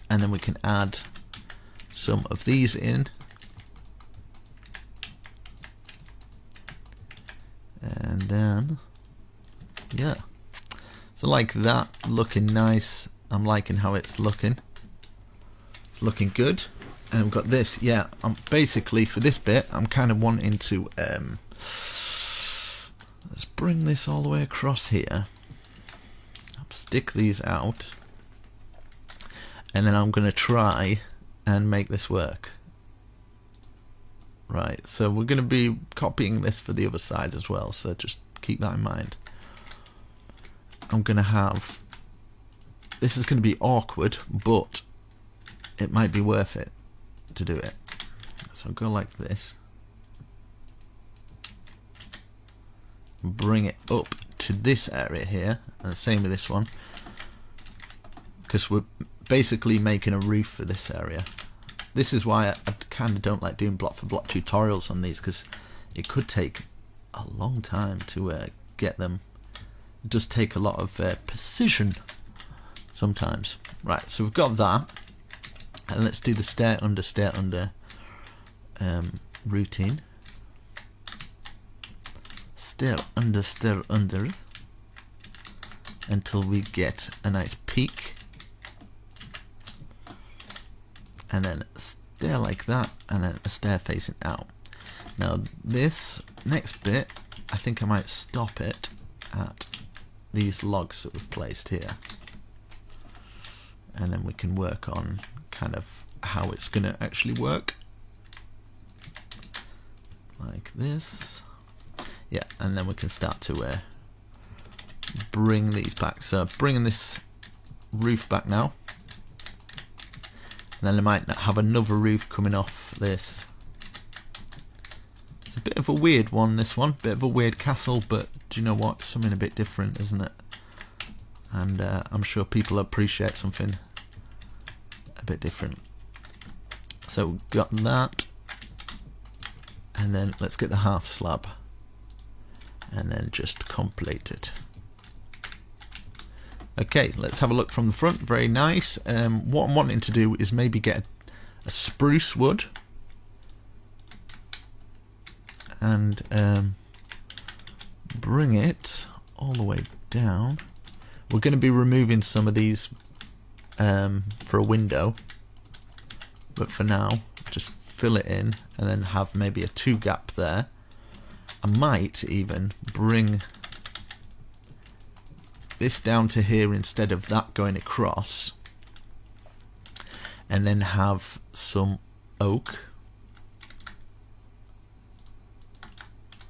and then we can add some of these in, and then yeah, so like that, looking nice. I'm liking how it's looking. looking good. And we've got this. Yeah, I'm basically for this bit I'm kind of wanting to let's bring this all the way across here, stick these out, and then I'm going to try and make this work. Right, so we're going to be copying this for the other side as well, so just keep that in mind. I'm going to have, this is going to be awkward, but it might be worth it to do it. So I'll go like this, bring it up to this area here, and the same with this one, because we're basically making a roof for this area. This is why I kind of don't like doing block for block tutorials on these, because it could take a long time to get them. It does take a lot of precision sometimes. Right, so we've got that, and let's do the stair under routine. Stair under until we get a nice peak, and then a stair like that, and then a stair facing out. Now this next bit, I think I might stop it at these logs that we've placed here, and then we can work on kind of how it's going to actually work, like this. Yeah, and then we can start to bring these back. So bringing this roof back now. And then I might have another roof coming off this. It's a bit of a weird one, this one. Bit of a weird castle, but do you know what? Something a bit different, isn't it? And I'm sure people appreciate something a bit different. So we've got that. And then let's get the half slab. And then just complete it. Okay, let's have a look from the front. Very nice. What I'm wanting to do is maybe get a spruce wood and bring it all the way down. We're going to be removing some of these for a window, but for now just fill it in and then have maybe a 2 gap there. I might even bring this down to here instead of that going across, and then have some oak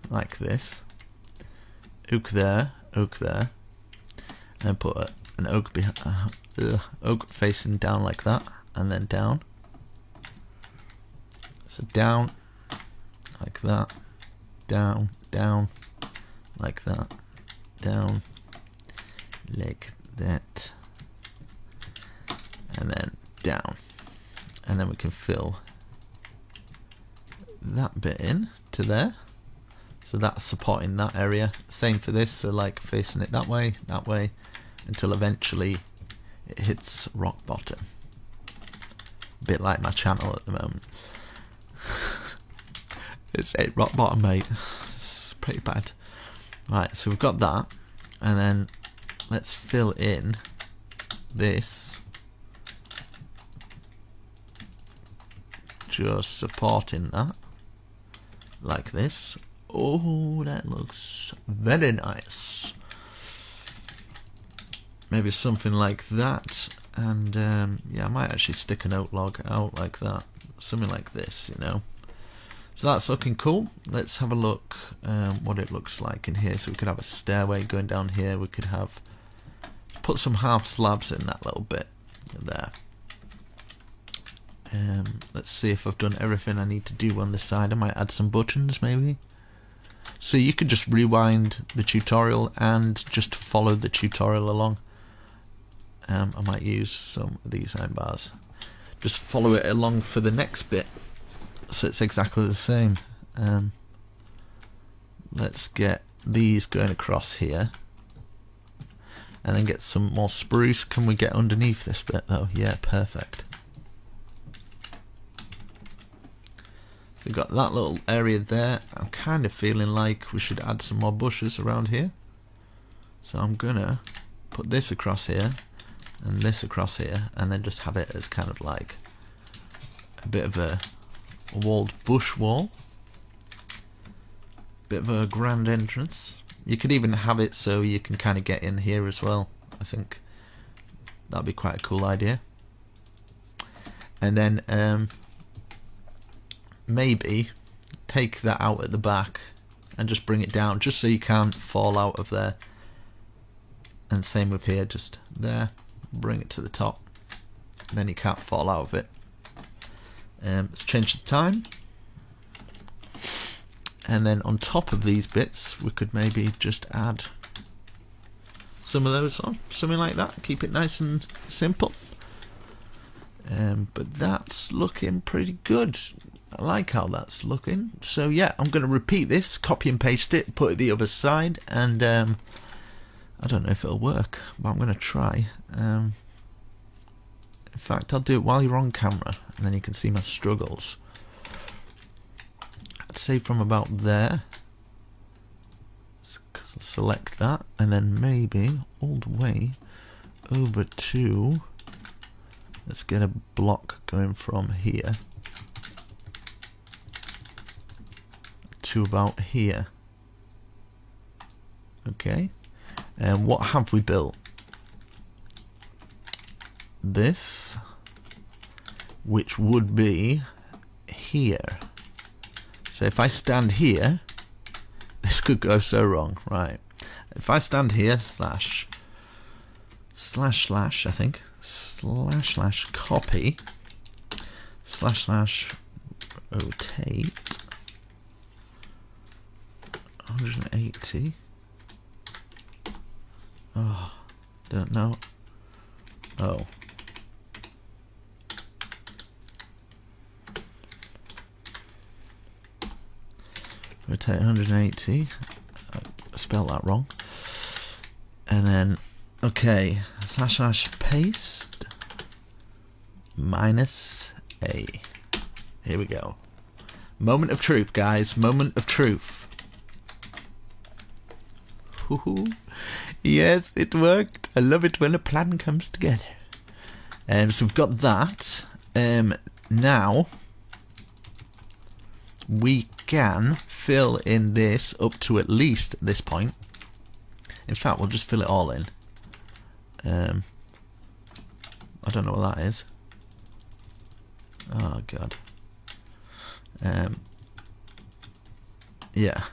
like this, oak there, and put an oak behind, oak facing down like that, and then down. So down like that, down like that, down like that, and then down, and then we can fill that bit in to there, so that's supporting that area. Same for this, so like facing it that way, until eventually it hits rock bottom, a bit like my channel at the moment. It's hit rock bottom, mate. It's pretty bad. Right, so we've got that, and then let's fill in this, just supporting that like this. Oh, that looks very nice. Maybe something like that, and yeah, I might actually stick an oak log out like that, something like this, you know. So that's looking cool. Let's have a look what it looks like in here. So we could have a stairway going down here. We could have put some half slabs in that little bit there. Let's see if I've done everything I need to do on this side. I might add some buttons maybe. So you could just rewind the tutorial and just follow the tutorial along. I might use some of these iron bars. Just follow it along for the next bit, so it's exactly the same. Let's get these going across here, and then get some more spruce. Can we get underneath this bit though? Yeah, perfect. So we've got that little area there. I'm kind of feeling like we should add some more bushes around here. So I'm gonna put this across here, and this across here, and then just have it as kind of like a bit of a walled bush wall. Bit of a grand entrance. You could even have it so you can kind of get in here as well. I think that'd be quite a cool idea. And then maybe take that out at the back and just bring it down, just so you can't fall out of there. And same with here, just there, bring it to the top, and then you can't fall out of it. Let's change the time. And then on top of these bits, we could maybe just add some of those on, something like that. Keep it nice and simple. But that's looking pretty good. I like how that's looking. So yeah, I'm going to repeat this, copy and paste it, put it the other side, and I don't know if it'll work, but I'm going to try. In fact, I'll do it while you're on camera, and then you can see my struggles. I'd say from about there. Select that, and then maybe all the way over to, let's get a block going from here to about here. Okay, and what have we built? This, which would be here. So if I stand here, this could go so wrong, right? If I stand here, slash, I think, slash copy, slash rotate 180. Oh, don't know. Oh. Rotate 180. I spelled that wrong. And then, okay, slash paste -A. Here we go. Moment of truth, guys. Moment of truth. Woohoo. Yes, it worked. I love it when a plan comes together. So we've got that. Now we can fill in this up to at least this point. In fact, we'll just fill it all in. I don't know what that is. Oh god. Yeah,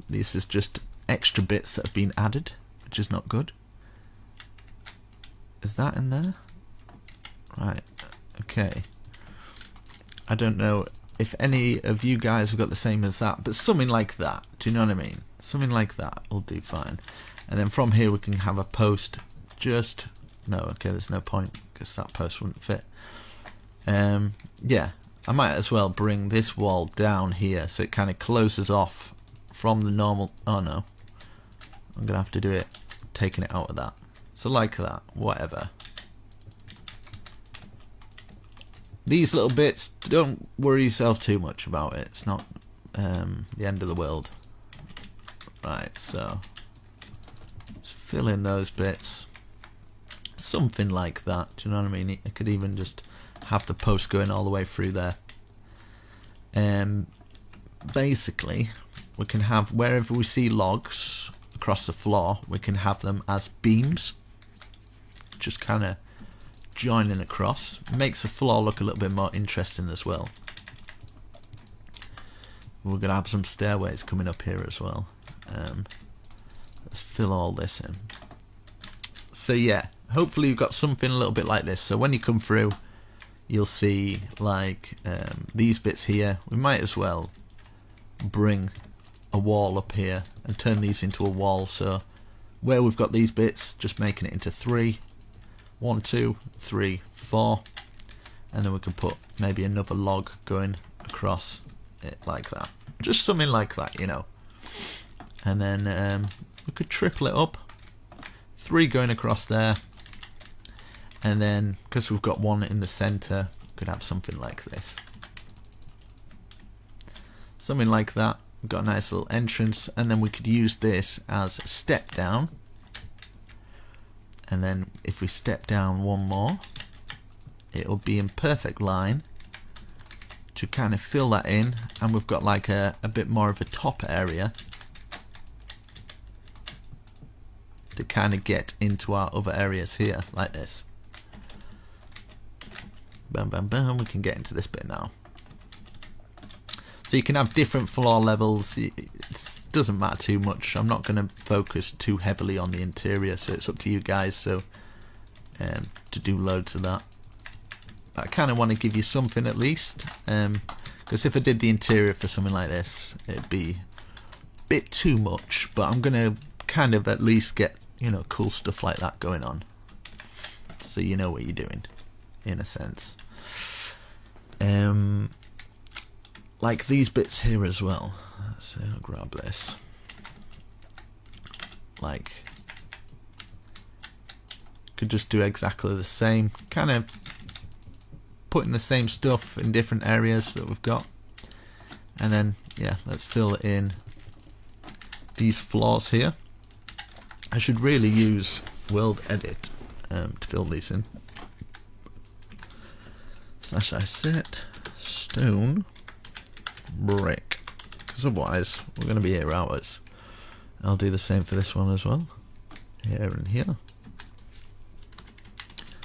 this is just extra bits that have been added, which is not good. Is that in there? Right, okay. I don't know if any of you guys have got the same as that, but something like that. Do you know what I mean? Something like that will do fine. And then from here we can have a post. Just no, okay, there's no point because that post wouldn't fit. Yeah, I might as well bring this wall down here so it kind of closes off from the normal. Oh no, I'm gonna have to do it taking it out of that. So like that, whatever. These little bits, don't worry yourself too much about it. It's not the end of the world. Right, so just fill in those bits. Something like that, do you know what I mean? I could even just have the post going all the way through there. Basically, we can have, wherever we see logs across the floor, we can have them as beams. Just kind of joining across. Makes the floor look a little bit more interesting as well. We're going to have some stairways coming up here as well. Let's fill all this in. So yeah, hopefully you've got something a little bit like this. So when you come through, you'll see like these bits here. We might as well bring a wall up here and turn these into a wall. So where we've got these bits, just making it into 3. 1, 2, 3, 4, and then we can put maybe another log going across it like that. Just something like that, you know. And then we could triple it up. 3 going across there. And then, because we've got 1 in the center, we could have something like this. Something like that. We've got a nice little entrance, and then we could use this as a step down. And then if we step down 1 more, it'll be in perfect line to kind of fill that in, and we've got like a bit more of a top area to kind of get into our other areas here, like this. Bam, bam, bam. We can get into this bit now. So you can have different floor levels. It doesn't matter too much. I'm not going to focus too heavily on the interior, so it's up to you guys. So to do loads of that. But I kind of want to give you something at least, because if I did the interior for something like this, it'd be a bit too much. But I'm going to kind of at least get, you know, cool stuff like that going on, so you know what you're doing, in a sense. Like these bits here as well. So I'll grab this. Like, could just do exactly the same, kind of putting the same stuff in different areas that we've got, and then yeah, let's fill in these floors here. I should really use World Edit to fill these in. Slash I set stone brick, because otherwise we're going to be here hours. I'll do the same for this one as well, here and here.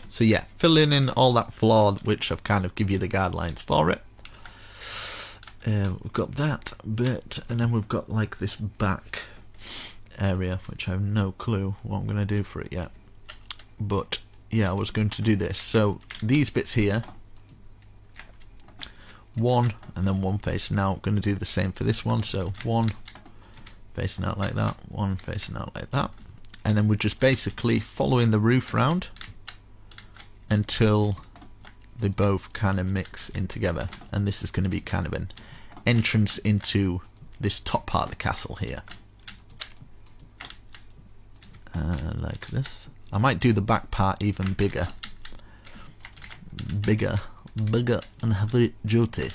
So yeah, filling in all that floor, which I've kind of give you the guidelines for it. We've got that bit, and then we've got like this back area, which I have no clue what I'm going to do for it yet. But yeah, I was going to do this. So these bits here, one and then one facing out. I'm going to do the same for this one. So one facing out like that, one facing out like that, and then we're just basically following the roof round until they both kind of mix in together. And this is going to be kind of an entrance into this top part of the castle here, like this. I might do the back part even bigger and heavy duty.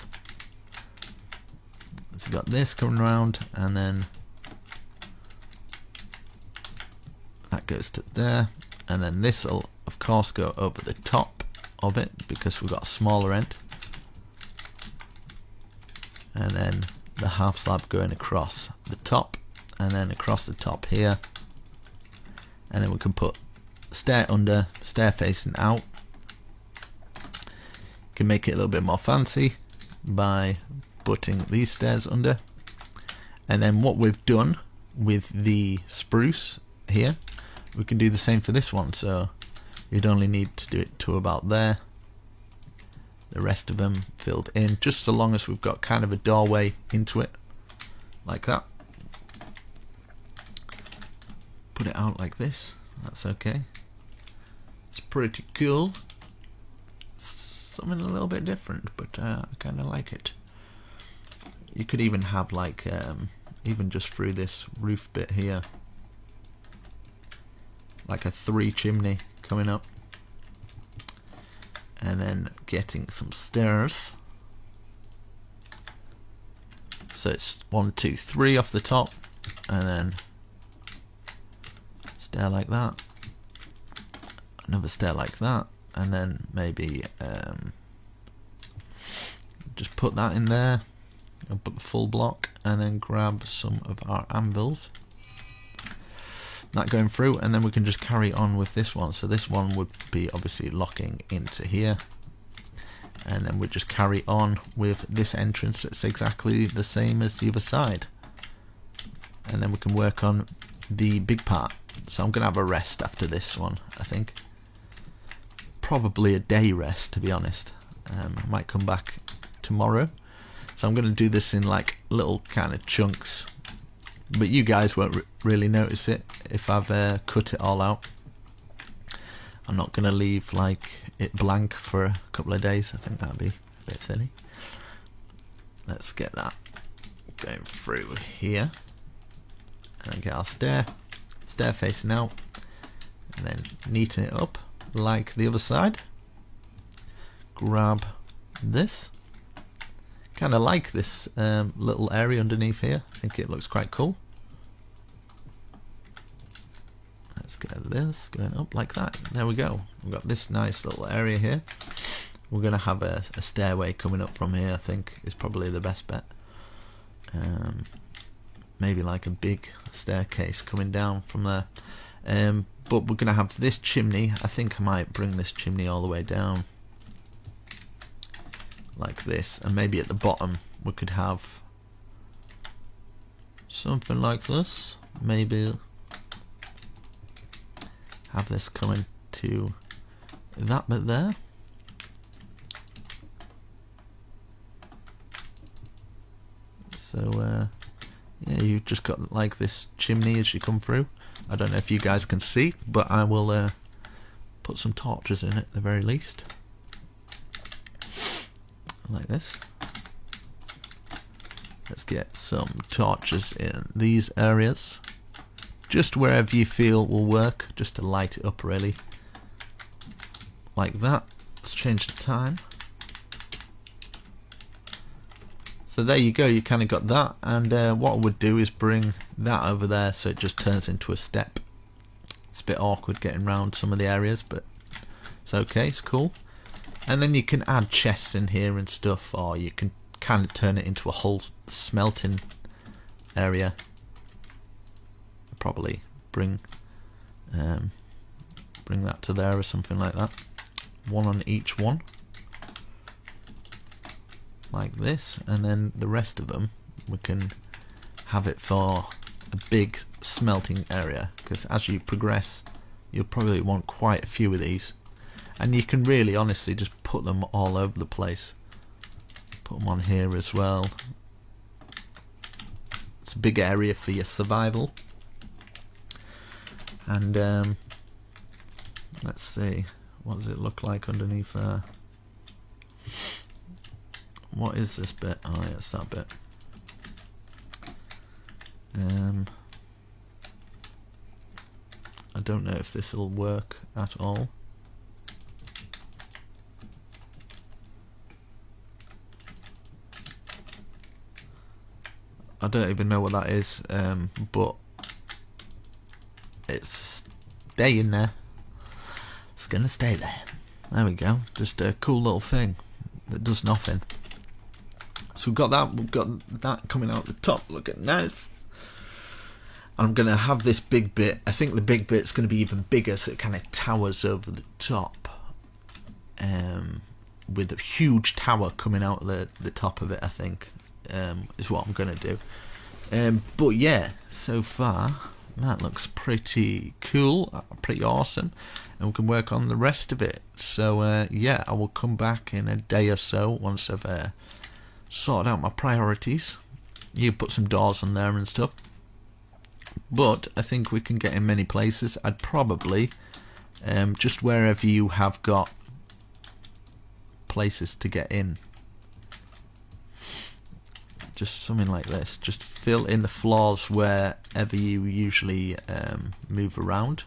So got this coming around, and then that goes to there, and then this will of course go over the top of it because we've got a smaller end, and then the half slab going across the top, and then across the top here, and then we can put stair under, stair facing out. Can make it a little bit more fancy by putting these stairs under. And then what we've done with the spruce here, we can do the same for this one. So you'd only need to do it to about there, the rest of them filled in, just so long as we've got kind of a doorway into it like that. Put it out like this, that's okay. It's pretty cool. Something a little bit different, but I kind of like it. You could even have like even just through this roof bit here, like a 3 chimney coming up, and then getting some stairs. So it's 1, 2, 3 off the top, and then stair like that, another stair like that, and then maybe just put that in there, a full block, and then grab some of our anvils. That going through, and then we can just carry on with this one. So this one would be obviously locking into here, and then we'd just carry on with this entrance. It's exactly the same as the other side, and then we can work on the big part. So I'm gonna have a rest after this one, I think. Probably a day rest, to be honest. I might come back tomorrow, so I'm going to do this in like little kind of chunks, but you guys won't really notice it if I've cut it all out. I'm not going to leave like it blank for a couple of days. I think that'd be a bit silly. Let's get that going through here, and then get our stair facing out, and then neaten it up like the other side. Grab this. Kind of like this little area underneath here. I think it looks quite cool. Let's get this going up like that. There we go. We've got this nice little area here. we're going to have a stairway coming up from here. I think is probably the best bet. Maybe like a big staircase coming down from there. But we're going to have this chimney. I think I might bring this chimney all the way down like this, and maybe at the bottom we could have something like this. Maybe have this coming to that bit there. So yeah, you've just got like this chimney as you come through. I don't know if you guys can see, but I will put some torches in at the very least, like this. Let's get some torches in these areas, just wherever you feel will work, just to light it up really, like that. Let's change the time. So there you go, you kind of got that, and what I would do is bring that over there so it just turns into a step. It's a bit awkward getting around some of the areas, but it's okay, it's cool. And then you can add chests in here and stuff, or you can kind of turn it into a whole smelting area. Probably bring that to there or something like that. One on each one, like this, and then the rest of them we can have it for a big smelting area, because as you progress you'll probably want quite a few of these, and you can really honestly just put them all over the place. Put them on here as well. It's a big area for your survival. And let's see, what does it look like underneath there? What is this bit? Oh yeah, it's that bit. I don't know if this will work at all. I don't even know what that is, but it's staying there. It's gonna stay there. There we go. Just a cool little thing that does nothing. So we've got that coming out the top, looking nice. I'm gonna have this big bit. I think the big bit's gonna be even bigger, so it kind of towers over the top, with a huge tower coming out of the top of it. I think is what I'm gonna do. But yeah, so far that looks pretty cool, pretty awesome, and we can work on the rest of it. So yeah, I will come back in a day or so once I've sorted out my priorities. You put some doors on there and stuff, but I think we can get in many places. I'd probably just wherever you have got places to get in, just something like this. Just fill in the floors wherever you usually move around,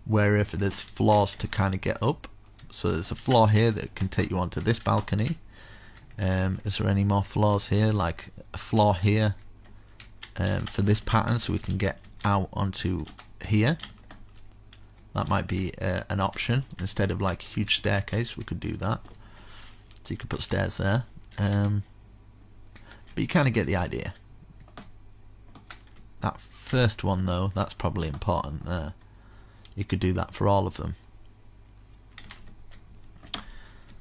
wherever there's floors to kind of get up. So there's a floor here that can take you onto this balcony. Is there any more floors here? Like a floor here for this pattern, so we can get out onto here. That might be an option. Instead of like a huge staircase, we could do that. So you could put stairs there. But you kind of get the idea. That first one though, that's probably important there. You could do that for all of them.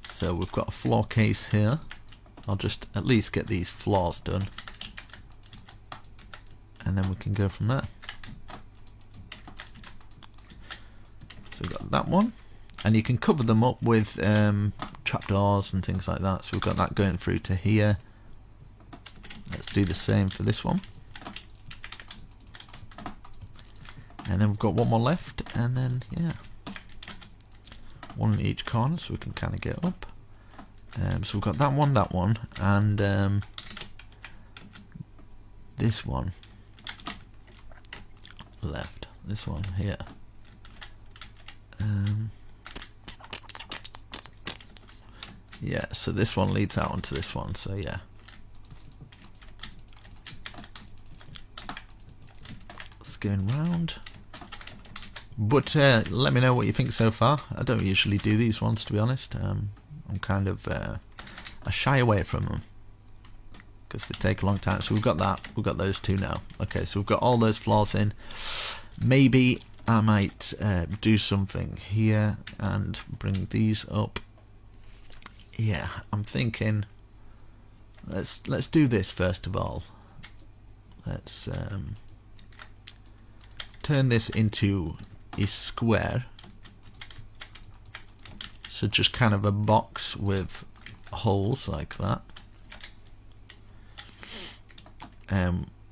So we've got a floor case here. I'll just at least get these floors done, and then we can go from there. So we've got that one, and you can cover them up with trapdoors and things like that. So we've got that going through to here. Let's do the same for this one, and then we've got one more left, and then yeah, one in each corner so we can kind of get up. So we've got that one, and this one left. This one here. Yeah, so this one leads out onto this one, so yeah. It's going round. But let me know what you think so far. I don't usually do these ones, to be honest. I'm I'm kind of I shy away from them because they take a long time. So we've got that. We've got those two now. Okay, so we've got all those floors in. Maybe I might do something here and bring these up. Yeah, I'm thinking let's do this first of all. Let's turn this into a square. So just kind of a box with holes like that.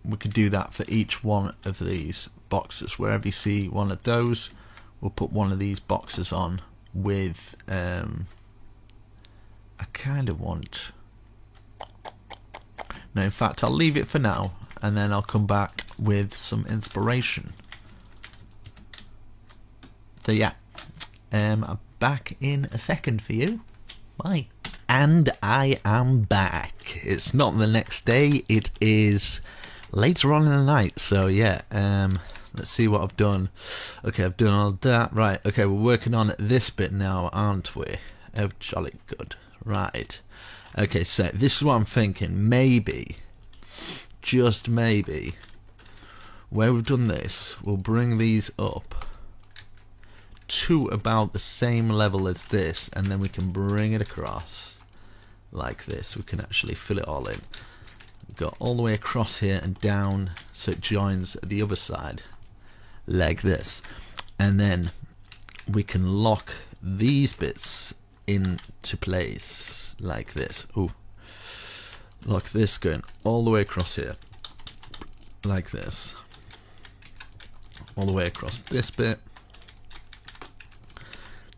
We could do that for each one of these boxes. Wherever you see one of those, we'll put one of these boxes on with I kind of want, no, in fact I'll leave it for now and then I'll come back with some inspiration. So yeah, I'm back in a second for you. Bye. And I am back. It's not the next day, it is later on in the night. So yeah, let's see what I've done. Okay, I've done all that. Right, okay, we're working on this bit now, aren't we? Oh, jolly good. Right. Okay, so this is what I'm thinking. Maybe, just maybe, where we've done this, we'll bring these up to about the same level as this, and then we can bring it across like this. We can actually fill it all in. Go all the way across here and down so it joins the other side like this, and then we can lock these bits into place like this. Ooh, lock this going all the way across here like this, all the way across this bit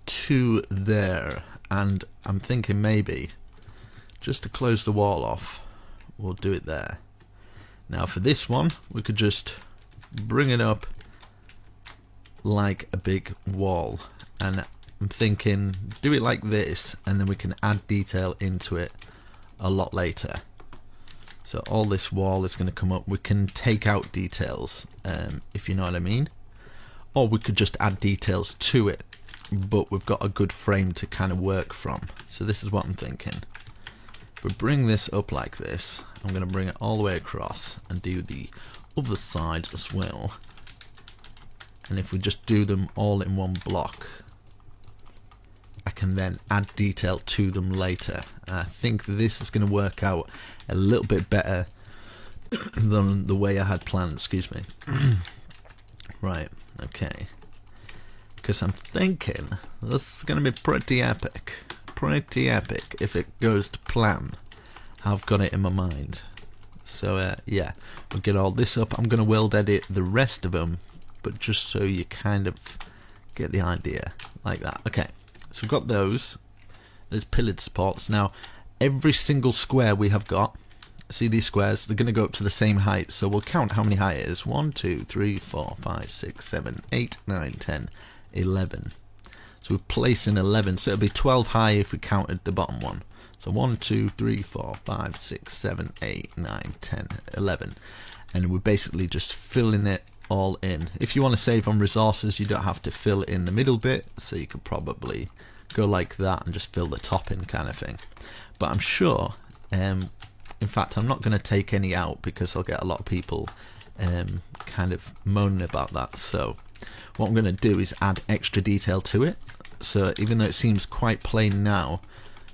to there. And I'm thinking maybe just to close the wall off, we'll do it there. Now for this one, we could just bring it up like a big wall, and I'm thinking do it like this, and then we can add detail into it a lot later. So all this wall is going to come up. We can take out details, if you know what I mean, or we could just add details to it, but we've got a good frame to kind of work from. So this is what I'm thinking. If we bring this up like this, I'm going to bring it all the way across and do the other side as well. And if we just do them all in one block, I can then add detail to them later. I think this is going to work out a little bit better than the way I had planned, excuse me. Right, okay. Because I'm thinking this is going to be pretty epic if it goes to plan. I've got it in my mind. So yeah, we'll get all this up. I'm going to world edit the rest of them, but just so you kind of get the idea like that. Okay, so we've got those. There's pillared supports. Now every single square we have got, see these squares, they're going to go up to the same height. So we'll count how many height it is. 1, 2, 3, 4, 5, 6, 7, 8, 9, 10, 11. So we're placing 11, so it'll be 12 high if we counted the bottom one. So 1, 2, 3, 4, 5, 6, 7, 8, 9, 10, 11. And we're basically just filling it all in. If you want to save on resources, you don't have to fill in the middle bit, so you could probably go like that and just fill the top in kind of thing. But I'm sure, in fact I'm not going to take any out because I'll get a lot of people kind of moaning about that. So what I'm going to do is add extra detail to it. So even though it seems quite plain now,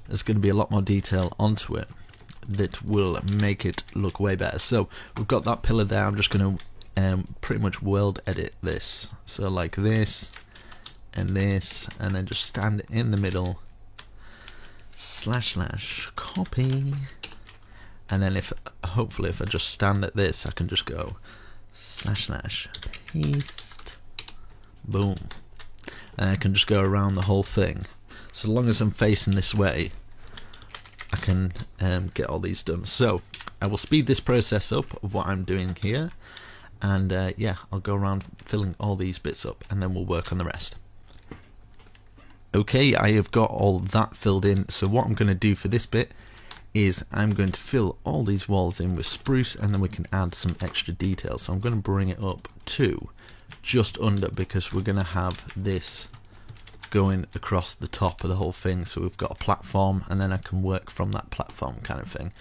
there's going to be a lot more detail onto it that will make it look way better. So we've got that pillar there. I'm just going to pretty much world edit this. So like this and this, and then just stand in the middle, / copy, and then if hopefully if I just stand at this, I can just go / paste, boom, and I can just go around the whole thing. So long as I'm facing this way, I can get all these done. So I will speed this process up of what I'm doing here, and yeah, I'll go around filling all these bits up, and then we'll work on the rest. Okay, I have got all that filled in. So what I'm going to do for this bit is I'm going to fill all these walls in with spruce, and then we can add some extra detail. So I'm going to bring it up to just under, because we're going to have this going across the top of the whole thing, so we've got a platform, and then I can work from that platform kind of thing.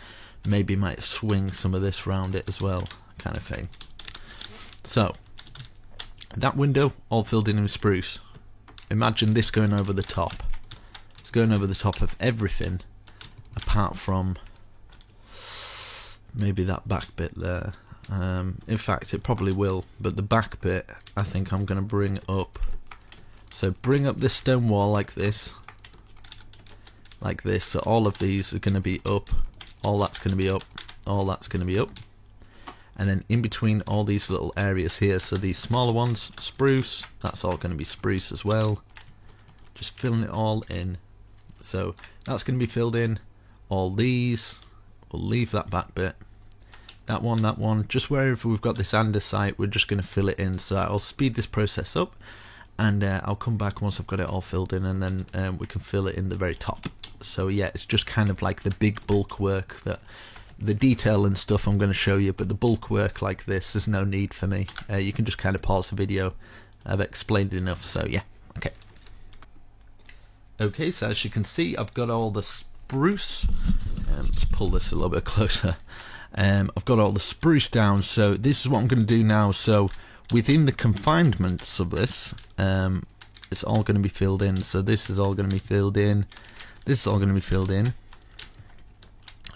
Maybe might swing some of this round it as well, kind of thing. So that window all filled in with spruce. Imagine this going over the top. It's going over the top of everything apart from maybe that back bit there. In fact, it probably will, but the back bit I think I'm going to bring up. So bring up this stone wall like this, so all of these are going to be up, all that's going to be up, all that's going to be up, and then in between all these little areas here, so these smaller ones, spruce, that's all going to be spruce as well, just filling it all in. So that's going to be filled in. All these, we'll leave that back bit, that one, just wherever we've got this andesite, we're just going to fill it in. So I'll speed this process up, and I'll come back once I've got it all filled in, and then we can fill it in the very top. So yeah, it's just kind of like the big bulk work, that the detail and stuff I'm going to show you, but the bulk work like this, there's no need for me. You can just kind of pause the video. I've explained enough, so yeah, okay. Okay, so as you can see, I've got all the spruce. Let's pull this a little bit closer. I've got all the spruce down, so this is what I'm going to do now. So within the confinements of this, it's all going to be filled in. So this is all going to be filled in. This is all going to be filled in.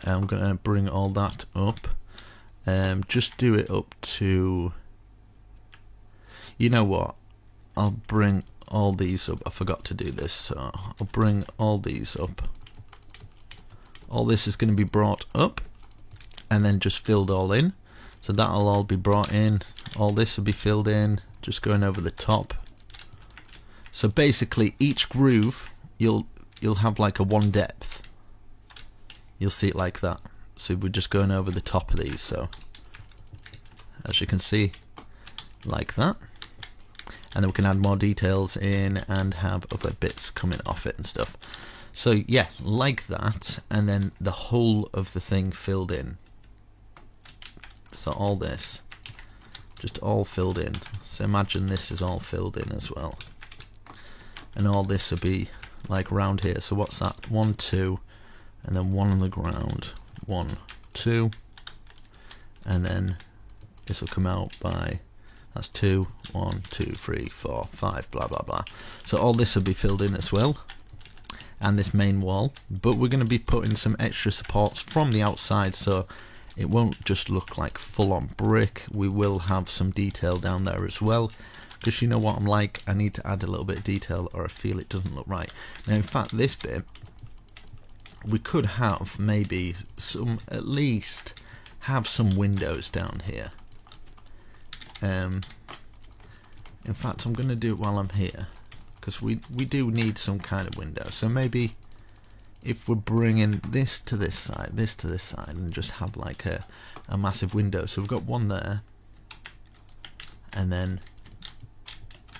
I'm going to bring all that up. Just do it up to... You know what? I'll bring all these up. I forgot to do this, so I'll bring all these up. All this is going to be brought up and then just filled all in. So that'll all be brought in. All this will be filled in, just going over the top. So basically each groove you'll have like a one depth. You'll see it like that. So we're just going over the top of these, so as you can see, like that. And then we can add more details in and have other bits coming off it and stuff. So yeah, like that, and then the whole of the thing filled in. So all this, just all filled in. So imagine this is all filled in as well. And all this will be like round here. So what's that? 1, 2, and then 1 on the ground. 1, 2, and then this will come out by, that's 2, 1, 2, 3, 4, 5, blah blah blah. So all this will be filled in as well, and this main wall, but we're going to be putting some extra supports from the outside, so it won't just look like full-on brick. We will have some detail down there as well, because you know what I'm like, I need to add a little bit of detail or I feel it doesn't look right. Now in fact this bit, we could have maybe some, at least have some windows down here. In fact I'm going to do it while I'm here, because we do need some kind of window. So maybe if we're bringing this to this side, and just have like a massive window. So we've got one there, and then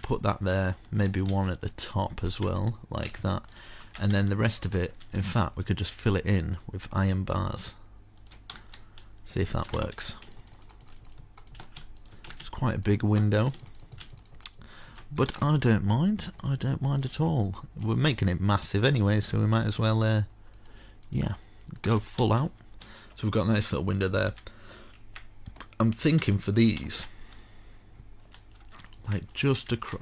put that there, maybe one at the top as well, like that. And then the rest of it, in fact, we could just fill it in with iron bars. See if that works. It's quite a big window, but I don't mind. I don't mind at all. We're making it massive anyway, so we might as well, yeah, go full out. So we've got a nice little window there. I'm thinking for these, like just across.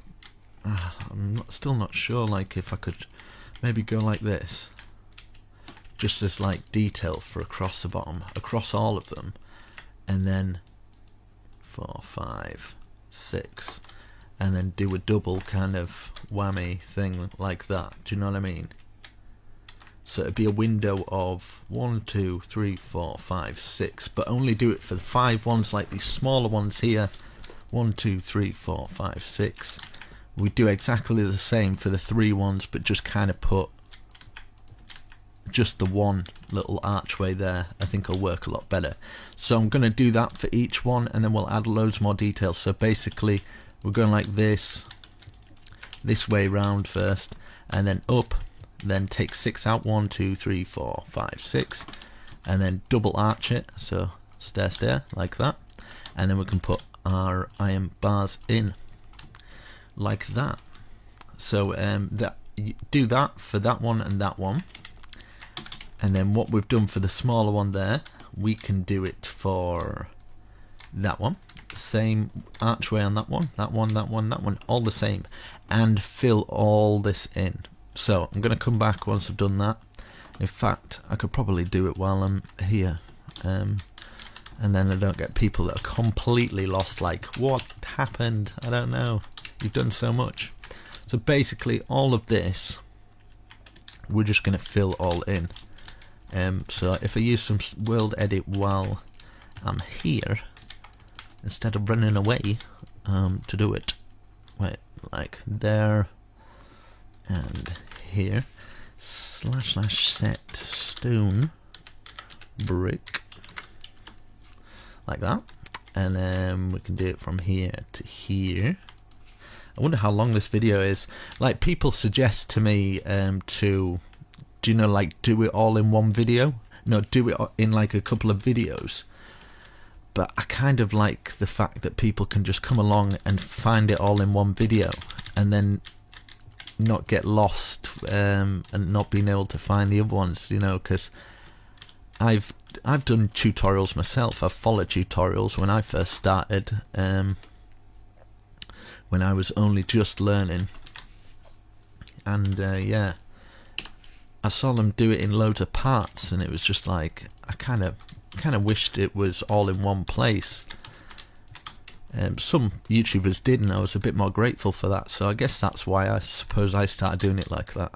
Still not sure. Like if I could maybe go like this, just as like detail for across the bottom, across all of them, and then 4, 5, 6. And then do a double kind of whammy thing like that. Do you know what I mean? So it'd be a window of 1, 2, 3, 4, 5, 6, but only do it for the 5 ones, like these smaller ones here. 1, 2, 3, 4, 5, 6. We do exactly the same for the 3 ones, but just kind of put just the one little archway there. I think it'll work a lot better. So I'm going to do that for each one, and then we'll add loads more details. So basically we're going like this way round first, and then up, then take 6 out, 1, 2, 3, 4, 5, 6, and then double arch it, so stair like that, and then we can put our iron bars in like that. So that do that for that one and that one, and then what we've done for the smaller one there, we can do it for that one. Same archway on that one, that one, that one, that one, all the same, and fill all this in. So I'm going to come back once I've done that. In fact, I could probably do it while I'm here, and then I don't get people that are completely lost, like, what happened? I don't know. You've done so much. So basically all of this we're just going to fill all in. So if I use some world edit while I'm here, instead of running away to do it, wait, like there and here, / set stone brick, like that, and then we can do it from here to here. I wonder how long this video is. Like, people suggest to me to, do you know, like, do it all in one video? No, do it in like a couple of videos. But I kind of like the fact that people can just come along and find it all in one video, and then not get lost and not being able to find the other ones, you know, because I've done tutorials myself. I've followed tutorials when I first started, when I was only just learning, and yeah, I saw them do it in loads of parts, and it was just like, I kind of wished it was all in one place. Some YouTubers did, and I was a bit more grateful for that, so I guess that's why I suppose I started doing it like that.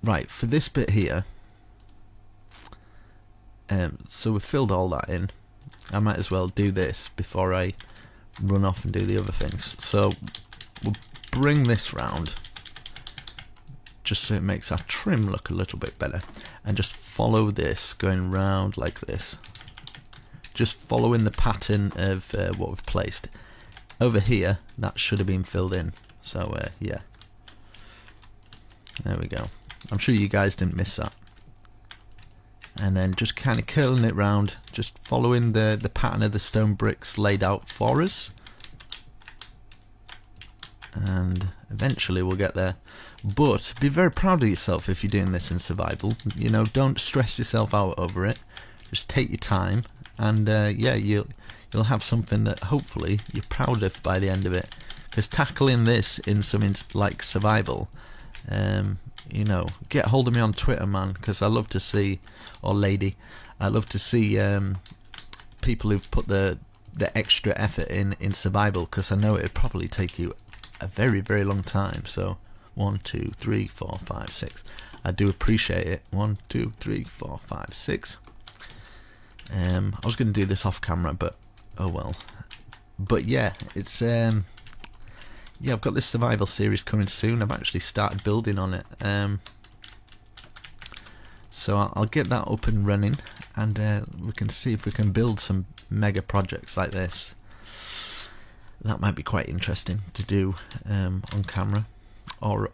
Right, for this bit here, so we've filled all that in. I might as well do this before I run off and do the other things. So we'll bring this round just so it makes our trim look a little bit better, and just follow this going round like this, just following the pattern of what we've placed over here. That should have been filled in, so yeah, there we go. I'm sure you guys didn't miss that. And then just kind of curling it round, just following the pattern of the stone bricks laid out for us, and eventually we'll get there. But be very proud of yourself if you're doing this in survival. You know, don't stress yourself out over it. Just take your time, and yeah, you'll have something that hopefully you're proud of by the end of it. Because tackling this in something like survival, you know, get hold of me on Twitter, man, because I love to see, or lady, I love to see people who've put the extra effort in survival, because I know it'd probably take you a very, very long time. So 1, 2, 3, 4, 5, 6. I do appreciate it. 1, 2, 3, 4, 5, 6. I was going to do this off camera, but oh well. But yeah, it's yeah, I've got this survival series coming soon. I've actually started building on it, so I'll get that up and running, and we can see if we can build some mega projects like this. That might be quite interesting to do on camera, or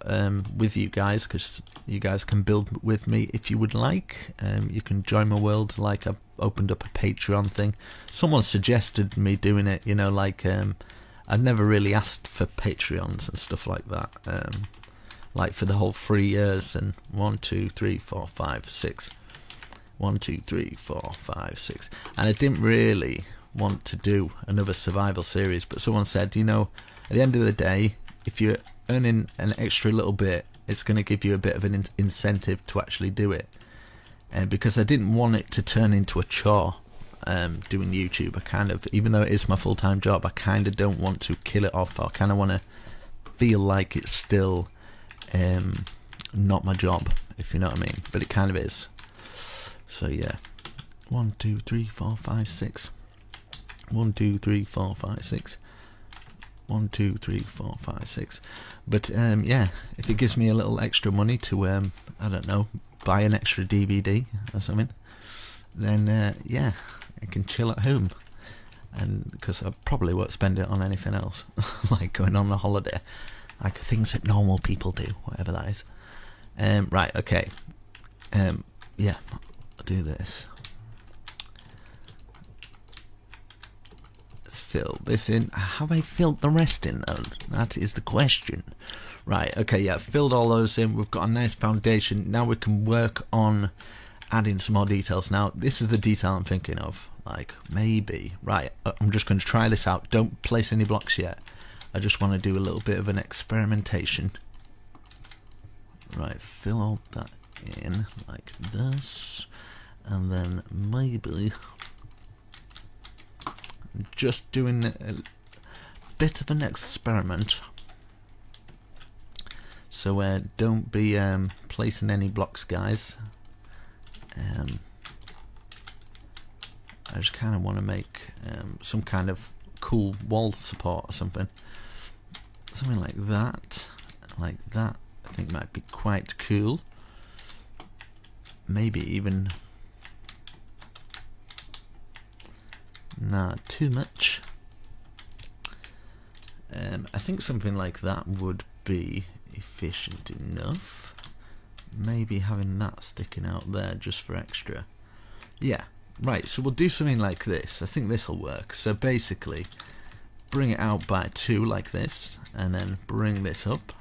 with you guys, because you guys can build with me if you would like. You can join my world, like I've opened up a Patreon thing. Someone suggested me doing it, you know, like I've never really asked for Patreons and stuff like that, like for the whole 3 years, and 1, 2, 3, 4, 5, 6, 1, 2, 3, 4, 5, 6, and I didn't really want to do another survival series, but someone said, you know, at the end of the day, if you're earning an extra little bit, it's going to give you a bit of an incentive to actually do it, and because I didn't want it to turn into a chore. Doing YouTube, I kind of, even though it is my full-time job, I kind of don't want to kill it off. I kind of want to feel like it's still not my job, if you know what I mean, but it kind of is. So yeah, 1, 2, 3, 4, 5, 6, 1, 2, 3, 4, 5, 6, 1, 2, 3, 4, 5, 6. But yeah, if it gives me a little extra money to I don't know, buy an extra DVD or something, then yeah, I can chill at home, and because I probably won't spend it on anything else, like going on a holiday, like things that normal people do, whatever that is. Right, okay, yeah, I'll do this. Let's fill this in. Have I filled the rest in though? That is the question. Right, okay, yeah, filled all those in. We've got a nice foundation. Now we can work on adding some more details. Now, this is the detail I'm thinking of. Like, maybe. Right, I'm just going to try this out. Don't place any blocks yet. I just want to do a little bit of an experimentation. Right, fill all that in like this. And then maybe just doing a bit of an experiment. So don't be placing any blocks, guys. I just kind of want to make some kind of cool wall support or something. Something like that. Like that, I think might be quite cool. Maybe even not too much. I think something like that would be efficient enough. Maybe having that sticking out there just for extra. Yeah, right, so we'll do something like this. I think this will work. So basically, bring it out by 2 like this, and then bring this up.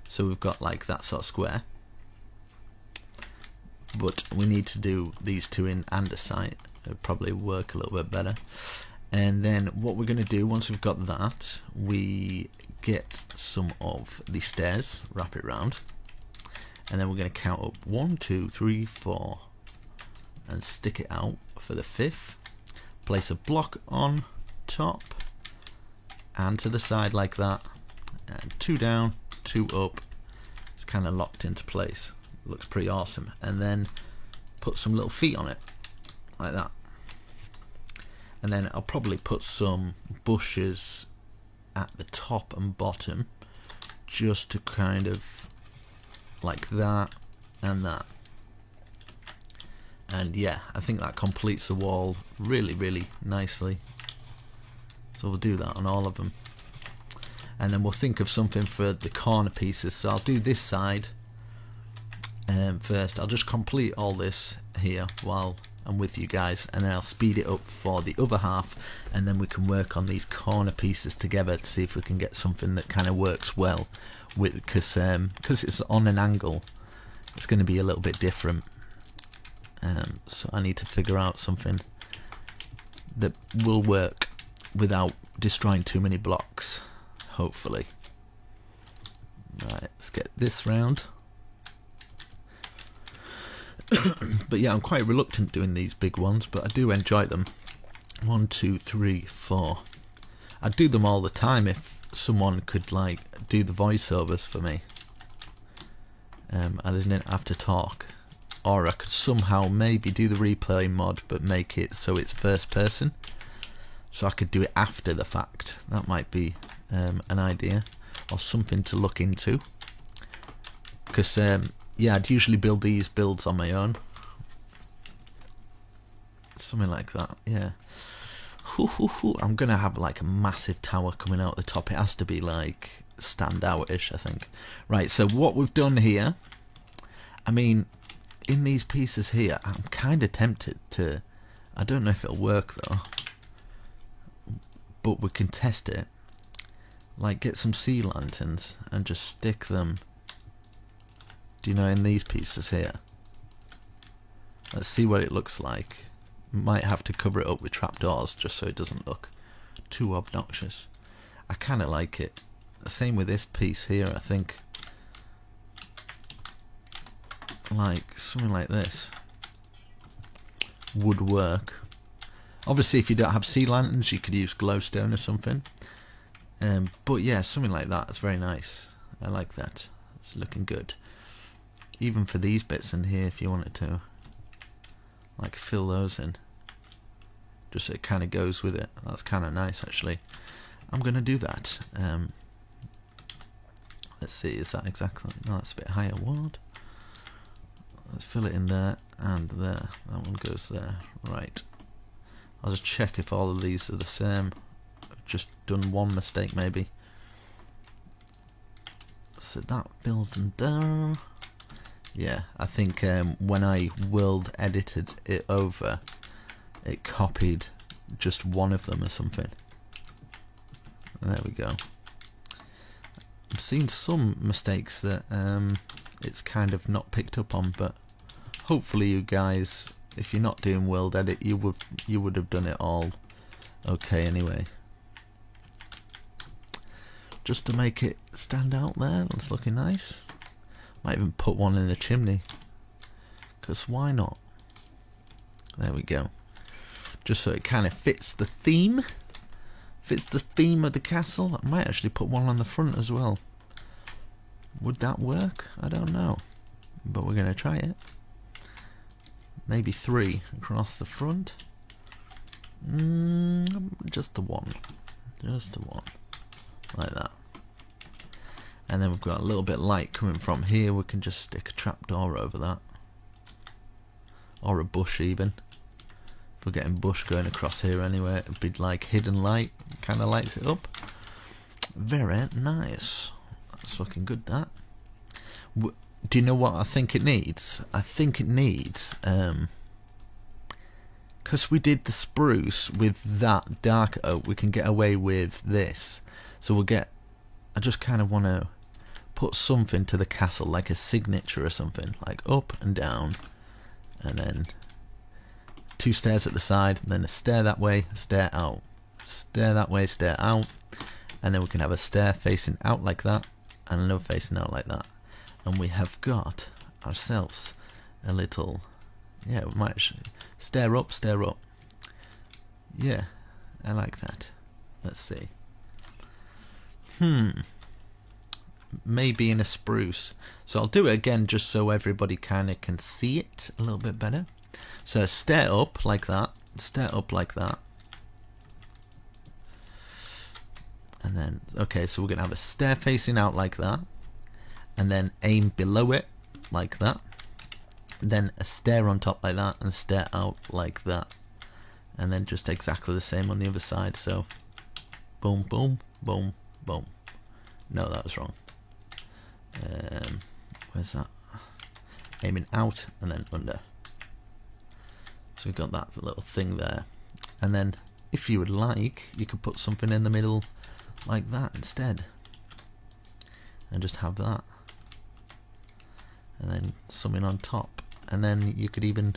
So we've got like that sort of square. But we need to do these 2 in andesite. It'll probably work a little bit better. And then what we're going to do, once we've got that, we get some of the stairs, wrap it round, and then we're going to count up 1, 2, 3, 4, and stick it out for the 5th. Place a block on top and to the side like that, and 2 down, 2 up. It's kind of locked into place. Looks pretty awesome. And then put some little feet on it like that. And then I'll probably put some bushes at the top and bottom, just to kind of like that and that. And yeah, I think that completes the wall really, really nicely. So we'll do that on all of them. And then we'll think of something for the corner pieces. So I'll do this side first. I'll just complete all this here while I'm with you guys, and then I'll speed it up for the other half, and then we can work on these corner pieces together to see if we can get something that kind of works well with, because it's on an angle, it's going to be a little bit different. So I need to figure out something that will work without destroying too many blocks, hopefully. Right, let's get this round. But yeah, I'm quite reluctant doing these big ones, but I do enjoy them. 1, 2, 3, 4. I'd do them all the time if someone could like do the voiceovers for me. I didn't have to talk, or I could somehow maybe do the replay mod but make it so it's first person, so I could do it after the fact. That might be an idea or something to look into, because yeah, I'd usually build these builds on my own. Something like that, yeah. I'm gonna have like a massive tower coming out the top. It has to be like stand out-ish, I think. Right, so what we've done here, I mean, in these pieces here, I'm kind of tempted to, I don't know if it'll work though, but we can test it. Like get some sea lanterns and just stick them, do you know, in these pieces here. Let's see what it looks like. Might have to cover it up with trapdoors just so it doesn't look too obnoxious. I kind of like it. Same with this piece here, I think. Like something like this would work. Obviously if you don't have sea lanterns you could use glowstone or something. But yeah, something like that is very nice. I like that. It's looking good. Even for these bits in here, if you wanted to like fill those in, just so it kind of goes with it. That's kind of nice actually. I'm gonna do that. Let's see, is that exactly, no, that's a bit higher. What? Let's fill it in there and there. That one goes there. Right, I'll just check if all of these are the same. I've just done one mistake maybe. So that fills in there. Yeah, I think when I world edited it over, it copied just one of them or something. There we go. I've seen some mistakes that it's kind of not picked up on, but hopefully you guys, if you're not doing world edit, you would have done it all okay anyway. Just to make it stand out there, that's looking nice. Might even put one in the chimney, because why not? There we go. Just so it kind of fits the theme. Fits the theme of the castle. I might actually put one on the front as well. Would that work? I don't know. But we're going to try it. Maybe 3 across the front. Just the one. Just the one. Like that. And then we've got a little bit of light coming from here. We can just stick a trapdoor over that. Or a bush even. If we're getting bush going across here anyway, it'd be like hidden light. Kind of lights it up. Very nice. That's looking good, that. Do you know what I think it needs? I think it needs, because we did the spruce with that dark oak, we can get away with this. So we'll get, I just kind of want to put something to the castle, like a signature or something, like up and down, and then 2 stairs at the side, and then a stair that way, a stair out, stair that way, stair out, and then we can have a stair facing out like that, and another facing out like that, and we have got ourselves a little, yeah, we might actually stair up, yeah, I like that. Let's see. Maybe in a spruce. So I'll do it again just so everybody kind of can see it a little bit better. So stair up like that, stair up like that, and then, okay, so we're going to have a stair facing out like that, and then aim below it like that, then a stair on top like that, and a stair out like that, and then just exactly the same on the other side. So boom, boom, boom, boom. No, that was wrong. Where's that? Aiming out and then under. So we've got that little thing there, and then if you would like, you could put something in the middle like that instead, and just have that, and then something on top, and then you could even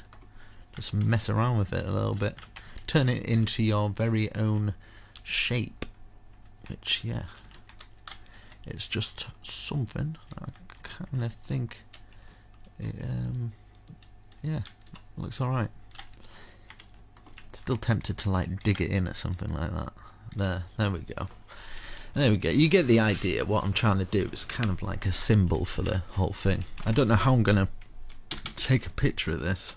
just mess around with it a little bit, turn it into your very own shape, which, yeah, it's just something. I kind of think it, yeah, looks alright. Still tempted to like dig it in or something like that. There we go. There we go. You get the idea. What I'm trying to do is kind of like a symbol for the whole thing. I don't know how I'm going to take a picture of this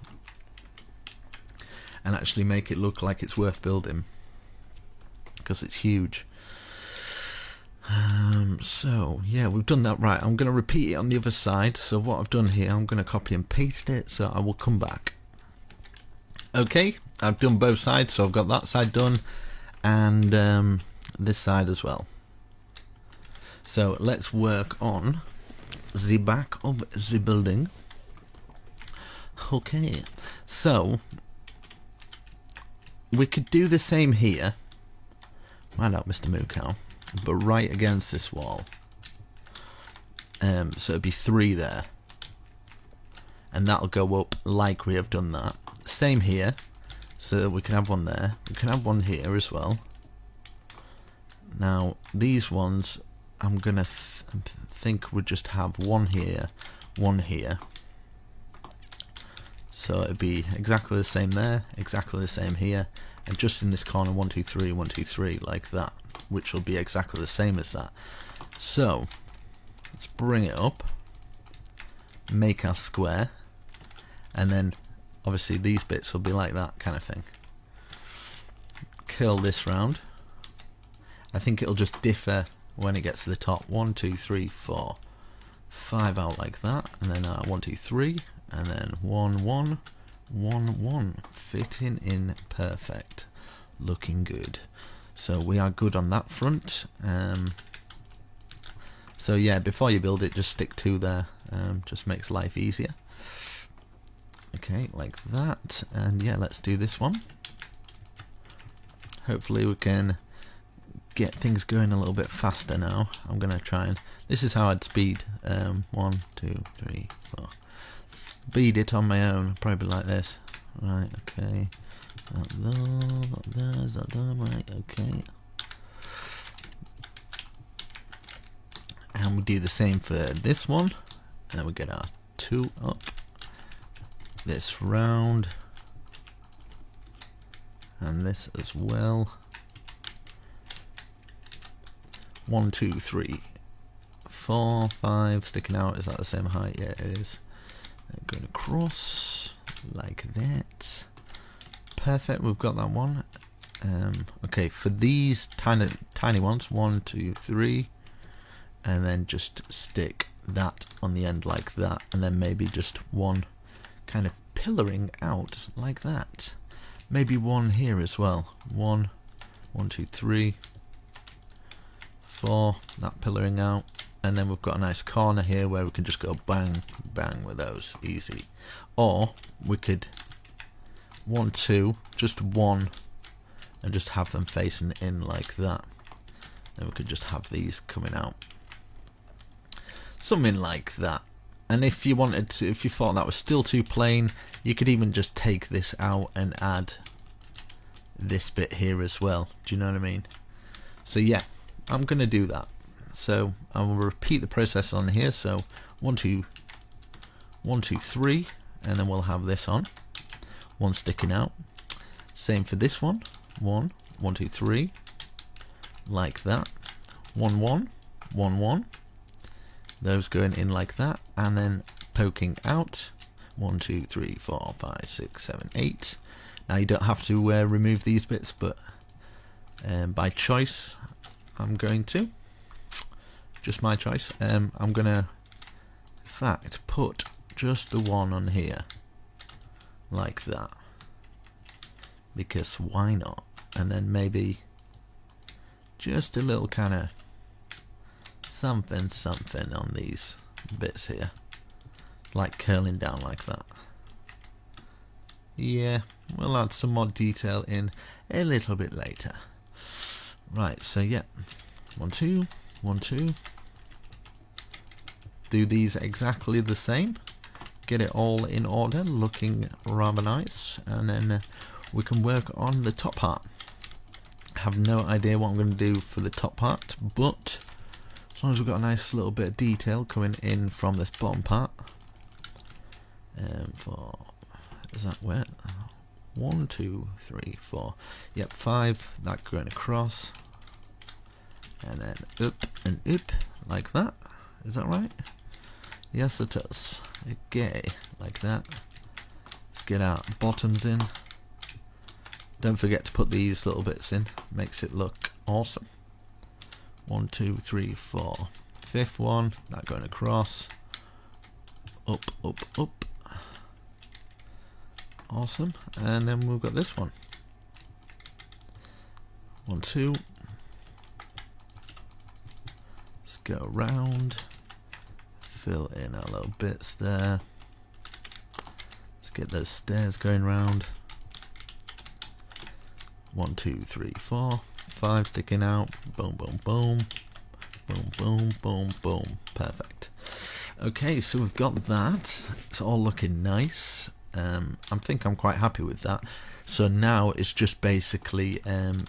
and actually make it look like it's worth building, because it's huge. So yeah, we've done that right. I'm going to repeat it on the other side. So what I've done here, I'm going to copy and paste it, so I will come back. Okay, I've done both sides, so I've got that side done, and this side as well. So let's work on the back of the building. Okay, so we could do the same here. Mind out, Mr. Moo Cow. But right against this wall. So it'd be 3 there, and that'll go up like we have done that. Same here, so we can have one there. We can have one here as well. Now these ones, I'm gonna think we'll just have one here, one here. So it'd be exactly the same there, exactly the same here, and just in this corner 1 2 3 1 2 3 like that, which will be exactly the same as that. So let's bring it up, make our square, and then obviously these bits will be like that kind of thing. Curl this round. I think it'll just differ when it gets to the top. 1 2 3 4 5 out like that, and then 1 2 3, and then 1 1 1 1, fitting in perfect, looking good. So we are good on that front. So yeah, before you build it, just stick 2 there. Just makes life easier. Okay, like that. And yeah, let's do this one. hopefully we can get things going a little bit faster now. I'm gonna try and, this is how I'd speed 1, 2, 3, 4. Speed it on my own, probably like this. Right, okay. Is that done? Right, okay. And we do the same for this one. And we get our 2 up. This round. And this as well. 1, 2, 3, 4, 5. Sticking out. Is that the same height? Yeah, it is. Going across like that. Perfect. We've got that one. Okay, for these tiny ones, 1, 2, 3, and then just stick that on the end like that, and then maybe just one kind of pillaring out like that. Maybe one here as well. 1, 2, 3, 4. That pillaring out. And then we've got a nice corner here where we can just go bang, bang with those, easy. Or we could 1, 2, just 1, and just have them facing in like that. And we could just have these coming out. Something like that. And if you wanted to, if you thought that was still too plain, you could even just take this out and add this bit here as well. Do you know what I mean? So yeah, I'm going to do that. So I will repeat the process on here. So 1, 2, 3, and then we'll have this on. One sticking out. Same for this one. 1, 2, 3, like that. 1, 1, 1, 1. Those going in like that, and then poking out. 1, 2, 3, 4, 5, 6, 7, 8. Now you don't have to remove these bits, but by choice, I'm going to. Just my choice. I'm gonna, in fact, put just the one on here, like that, because why not? And then maybe just a little kind of something on these bits here, like curling down like that. Yeah, we'll add some more detail in a little bit later. Right, so yeah, 1, 2, 1, 2. Do these exactly the same. Get it all in order, looking rather nice, and then we can work on the top part. I have no idea what I'm going to do for the top part, but as long as we've got a nice little bit of detail coming in from this bottom part. Is that wet? 1, 2, 3, 4. Yep, 5. That going across, and then up and up like that. Is that right? Yes, it is. Okay, like that. Let's get our bottoms in. Don't forget to put these little bits in. Makes it look awesome. 1, 2, 3, 4. 5th one. That going across. Up, up, up. Awesome. And then we've got this one. 1, 2. Let's go around. Fill in our little bits there. Let's get those stairs going round. 1, 2, 3, 4, 5 sticking out. Boom, boom, boom. Boom, boom, boom, boom. Perfect. Okay, so we've got that. It's all looking nice. I think I'm quite happy with that. So now it's just basically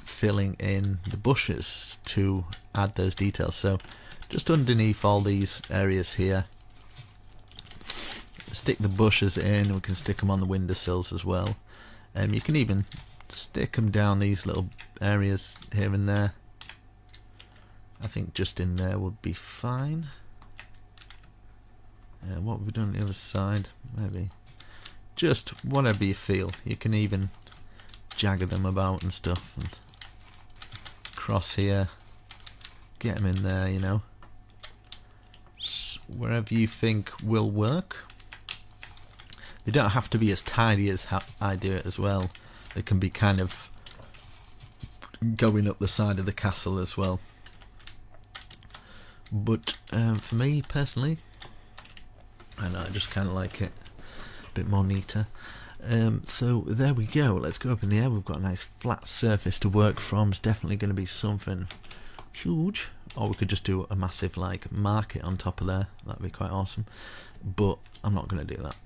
filling in the bushes to add those details. So just underneath all these areas here, stick the bushes in. We can stick them on the windowsills as well. You can even stick them down these little areas here and there. I think just in there would be fine. What have we done on the other side? Maybe just whatever you feel. You can even jagger them about and stuff, and cross here, get them in there, you know, wherever you think will work. They don't have to be as tidy as I do it as well. They can be kind of going up the side of the castle as well. But for me personally, I know, I just kind of like it a bit more neater. So there we go. Let's go up in the air. We've got a nice flat surface to work from. It's definitely going to be something huge. Or we could just do a massive like market on top of there. That'd be quite awesome. But I'm not going to do that.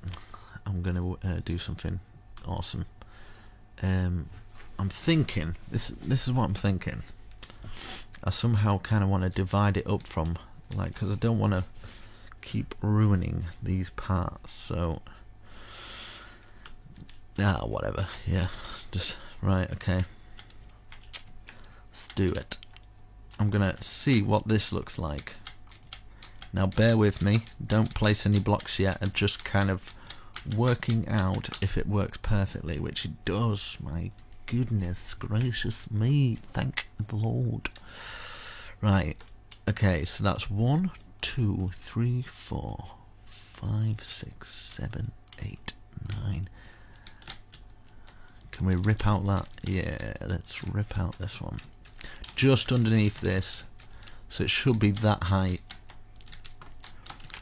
I'm going to do something awesome. I'm thinking, this is what I'm thinking. I somehow kind of want to divide it up from, like, because I don't want to keep ruining these parts. So, whatever. Yeah, just right. Okay, let's do it. I'm gonna see what this looks like. Now, bear with me. Don't place any blocks yet. I'm just kind of working out if it works perfectly, which it does. My goodness gracious me! Thank the Lord. Right. Okay. So that's 1, 2, 3, 4, 5, 6, 7, 8, 9. Can we rip out that? Yeah, let's rip out this one. Just underneath this. So it should be that height.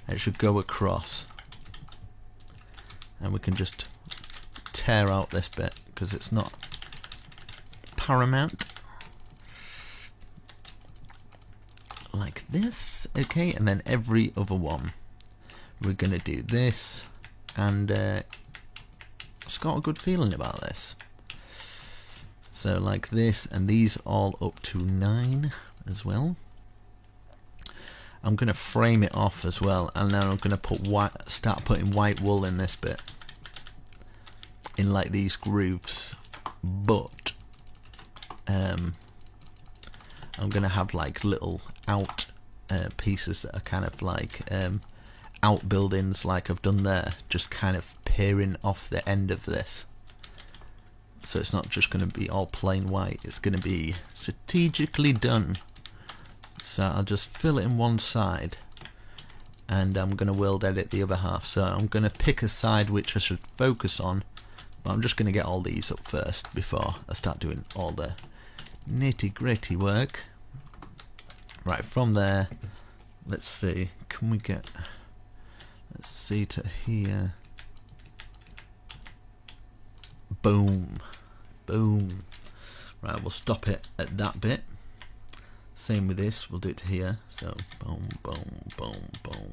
It should go across. And we can just tear out this bit because it's not paramount. Like this. Okay, and then every other one. We're going to do this. And it's got a good feeling about this. So like this, and these all up to 9 as well. I'm going to frame it off as well, and then I'm going to start putting white wool in this bit, in like these grooves. But I'm going to have like little out pieces that are kind of like outbuildings, like I've done there, just kind of peering off the end of this. So it's not just going to be all plain white, it's going to be strategically done. So I'll just fill it in one side, and I'm going to world edit the other half. So I'm going to pick a side which I should focus on, but I'm just going to get all these up first before I start doing all the nitty gritty work. Right, from there, let's see, can we get, let's see to here. Boom. Boom. Right, we'll stop it at that bit. Same with this, we'll do it to here. So, boom, boom, boom, boom,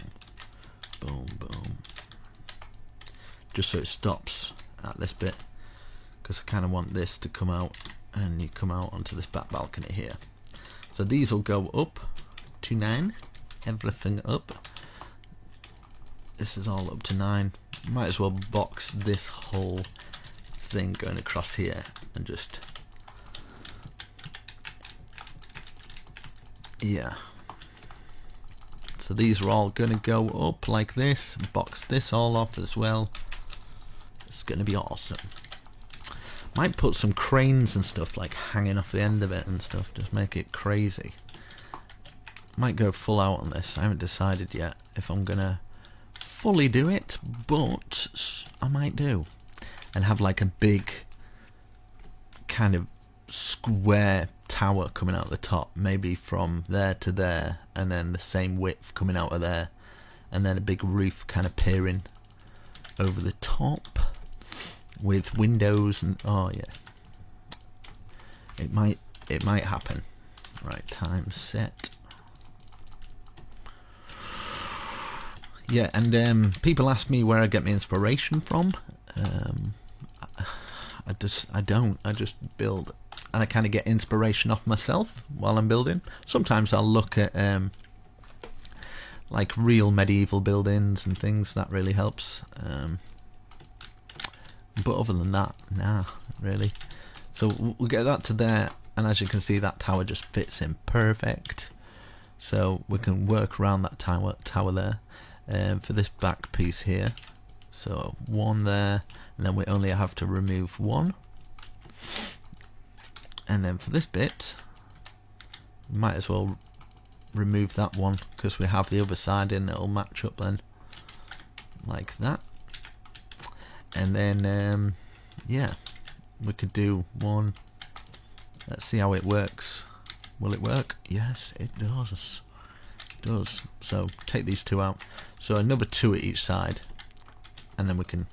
boom, boom. Just so it stops at this bit. Because I kind of want this to come out, and you come out onto this back balcony here. So these will go up to 9. Everything up. This is all up to 9. Might as well box this whole thing going across here and just, yeah. So these are all going to go up like this. Box this all off as well. It's going to be awesome. Might put some cranes and stuff like hanging off the end of it and stuff. Just make it crazy. Might go full out on this. I haven't decided yet if I'm going to fully do it, but I might do. And have like a big kind of square tower coming out of the top, maybe from there to there, and then the same width coming out of there, and then a big roof kind of peering over the top with windows. And oh yeah, it might happen. Right, time set. Yeah, and people ask me where I get my inspiration from. I just build, and I kind of get inspiration off myself while I'm building. Sometimes I'll look at like real medieval buildings and things. That really helps. But other than that, nah, really. So we'll get that to there, and as you can see, that tower just fits in perfect. So we can work around that tower there. For this back piece here, so 1 there, and then we only have to remove 1. And then for this bit, we might as well remove that one because we have the other side in. It'll match up then, like that. And then yeah, we could do 1. Let's see how it works. Will it work? Yes, it does. So take these 2 out. So another 2 at each side, and then we can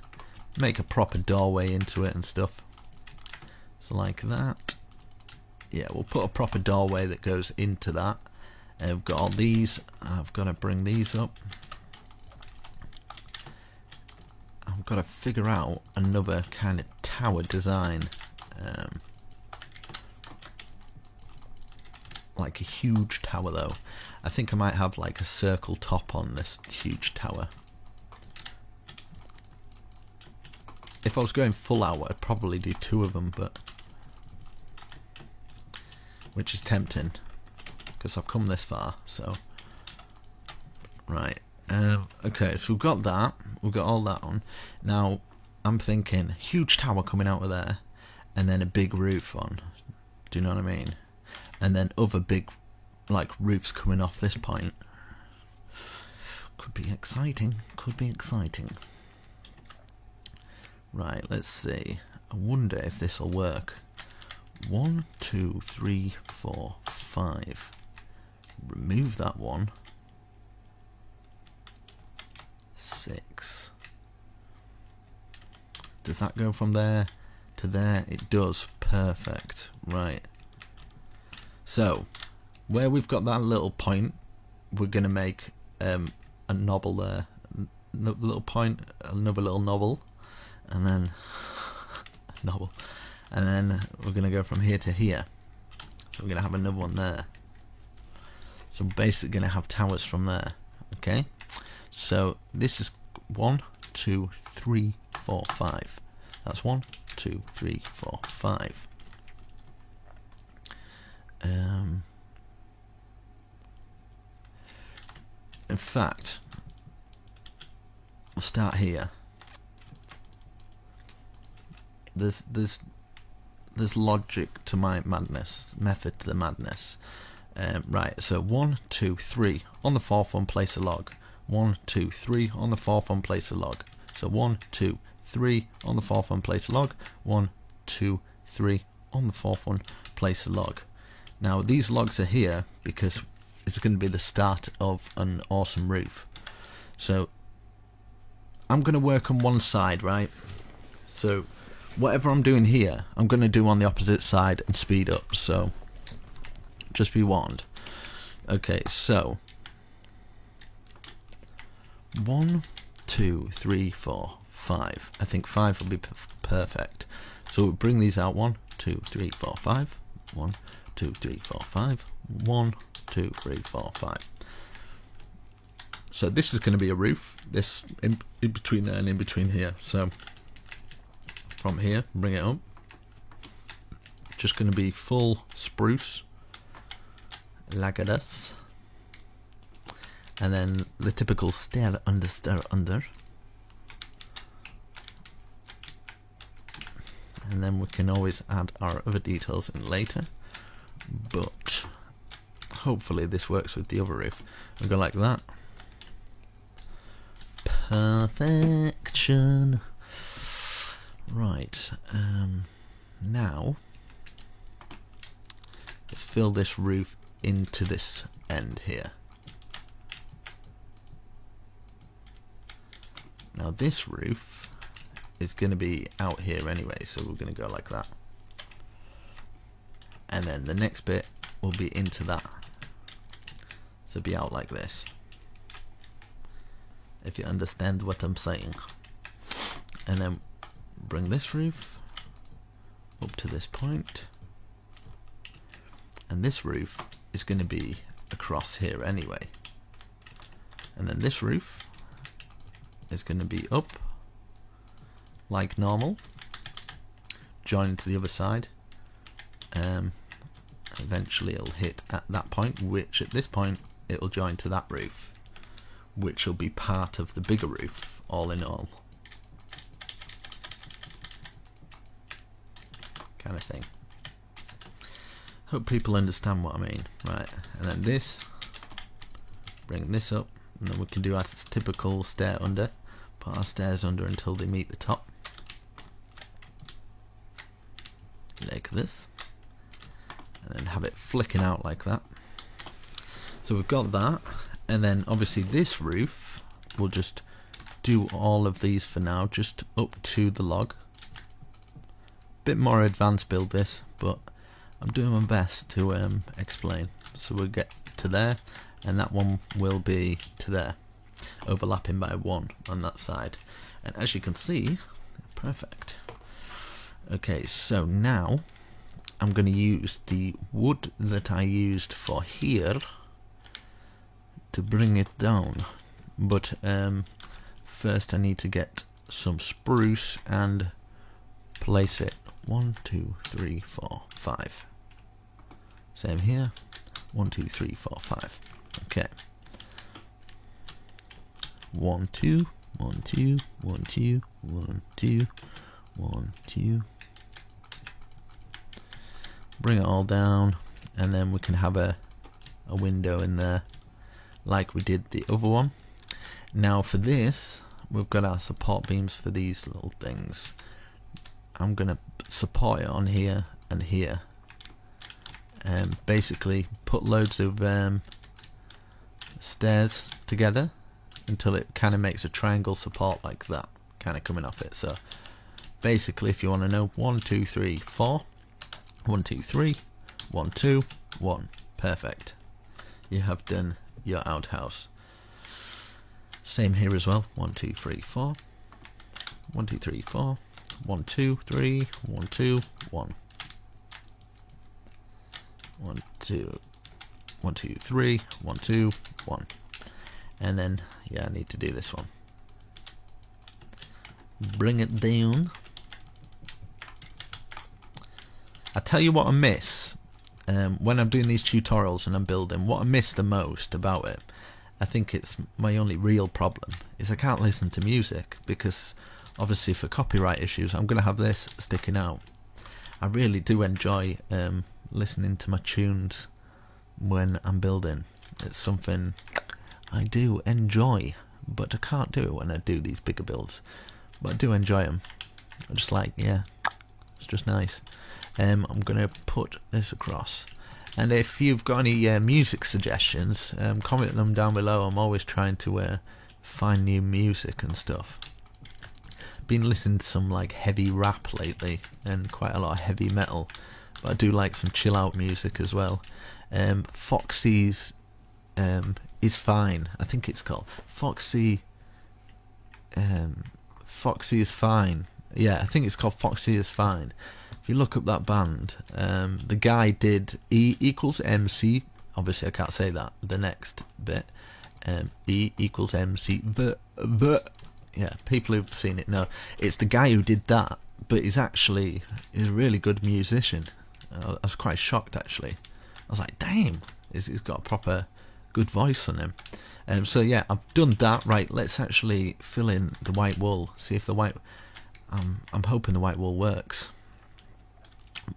make a proper doorway into it and stuff. So like that. Yeah, we'll put a proper doorway that goes into that. And we've got all these. I've got to bring these up. I've got to figure out another kind of tower design. Like a huge tower though. I think I might have like a circle top on this huge tower. If I was going full out, I'd probably do 2 of them, but which is tempting because I've come this far. So right, okay, so we've got that. We've got all that on. Now I'm thinking huge tower coming out of there, and then a big roof on. Do you know what I mean? And then other big, like, roofs coming off this point. Could be exciting. Could be exciting. Right, let's see. I wonder if this will work. 1, 2, 3, 4, 5. Remove that one. 6. Does that go from there to there? It does. Perfect. Right. So, where we've got that little point, we're going to make a knobbel there. Little point, another little knobbel, and then knobbel, and then we're going to go from here to here. So we're going to have another one there. So we're basically going to have towers from there. Okay. So this is 1, 2, 3, 4, 5. That's 1, 2, 3, 4, 5. In fact, we'll start here. There's logic to my madness, method to the madness. Right, so 1, 2, 3 on the 4th one, place a log. 1, 2, 3 on the 4th one, place a log. So 1, 2, 3 on the 4th one, place a log. 1, 2, 3 on the 4th one, place a log. Now these logs are here because it's going to be the start of an awesome roof. So I'm going to work on one side, right? So whatever I'm doing here, I'm going to do on the opposite side and speed up. So just be warned. Okay, so 1, 2, 3, 4, 5. I think 5 will be perfect. So we'll bring these out. 1, 2, 3, 4, 5. 1, 2, 3, 4, 5. 1, 2, 3, 4, 5. So this is going to be a roof. This in between there and in between here. So from here, bring it up. Just going to be full spruce, like this, and then the typical stair under, and then we can always add our other details in later. But hopefully this works with the other roof. We go like that. Perfection. Right. Now let's fill this roof into this end here. Now this roof is going to be out here anyway, so we're going to go like that. And then the next bit will be into that. So be out like this. If you understand what I'm saying. And then bring this roof up to this point. And this roof is going to be across here anyway. And then this roof is going to be up like normal, join to the other side. Eventually it'll hit at that point, which at this point it'll join to that roof, which will be part of the bigger roof, all in all. Kind of thing. Hope people understand what I mean. Right, and then this, bring this up, and then we can do our typical stair under, put our stairs under until they meet the top. Like this. And then have it flicking out like that. So we've got that, and then obviously this roof will just do all of these for now, just up to the log. Bit more advanced build this, but I'm doing my best to explain. So we'll get to there, and that one will be to there, overlapping by 1 on that side. And as you can see, perfect. Okay, so now I'm going to use the wood that I used for here to bring it down, but first I need to get some spruce and place it 1, 2, 3, 4, 5. Same here, 1, 2, 3, 4, 5. Okay, 1, 2, 1, 2, 1, 2, 1, 2, 1, 2. Bring it all down, and then we can have a window in there like we did the other one. Now for this, we've got our support beams for these little things. I'm gonna support it on here and here, and basically put loads of stairs together until it kind of makes a triangle support like that, kind of coming off it. So basically, if you want to know, 1, 2, 3, 4, 1, 2, 3, 1, 2, 1. Perfect. You have done your outhouse. Same here as well. 1, 2, 3, 4. 1, 2, 3, 4. 1, 2, 3. 1, 2, 1. 1, 2. 1, 2, 3. 1, 2, 1. And then, yeah, I need to do this one. Bring it down. I tell you what I miss when I'm doing these tutorials and I'm building. What I miss the most about it, I think it's my only real problem, is I can't listen to music, because obviously for copyright issues I'm going to have this sticking out. I really do enjoy listening to my tunes when I'm building. It's something I do enjoy, but I can't do it when I do these bigger builds. But I do enjoy them. I just like, yeah, it's just nice. I'm going to put this across. And if you've got any music suggestions, comment them down below. I'm always trying to find new music and stuff. Been listening to some like heavy rap lately, and quite a lot of heavy metal, but I do like some chill out music as well. Foxy's Is Fine, I think it's called Foxy Is Fine. Yeah, I think it's called Foxy Is Fine. If you look up that band, the guy did E equals MC. Obviously I can't say that, the next bit. E equals MC. Yeah, people who've seen it know. It's the guy who did that, but he's a really good musician. I was quite shocked actually. I was like, damn, he's got a proper good voice on him. So yeah, I've done that. Right, let's actually fill in the white wool. See if the white... I'm hoping the white wool works.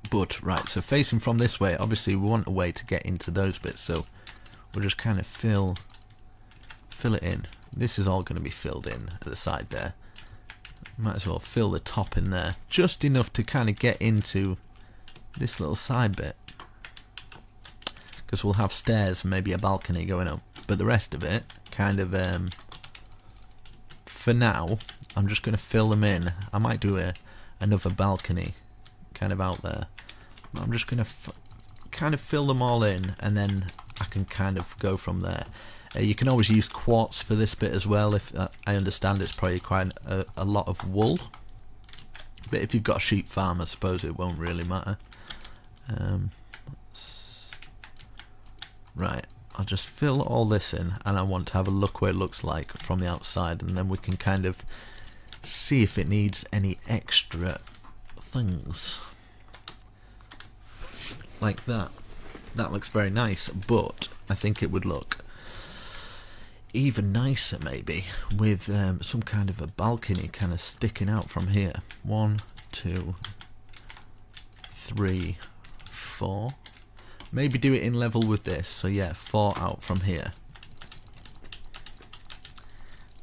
But right, so facing from this way, obviously we want a way to get into those bits, so we'll just kind of fill it in. This is all going to be filled in at the side there. Might as well fill the top in there, just enough to kind of get into this little side bit, because we'll have stairs and maybe a balcony going up, but the rest of it kind of for now I'm just going to fill them in. I might do another balcony kind of out there, but I'm just going to kind of fill them all in, and then I can kind of go from there. You can always use quartz for this bit as well. If I understand it's probably quite a lot of wool, but if you've got a sheep farm, I suppose it won't really matter. Right, I'll just fill all this in, and I want to have a look what it looks like from the outside, and then we can kind of see if it needs any extra things like that. That looks very nice, but I think it would look even nicer maybe with some kind of a balcony kind of sticking out from here. 1, 2, 3, 4. Maybe do it in level with this, so yeah, 4 out from here,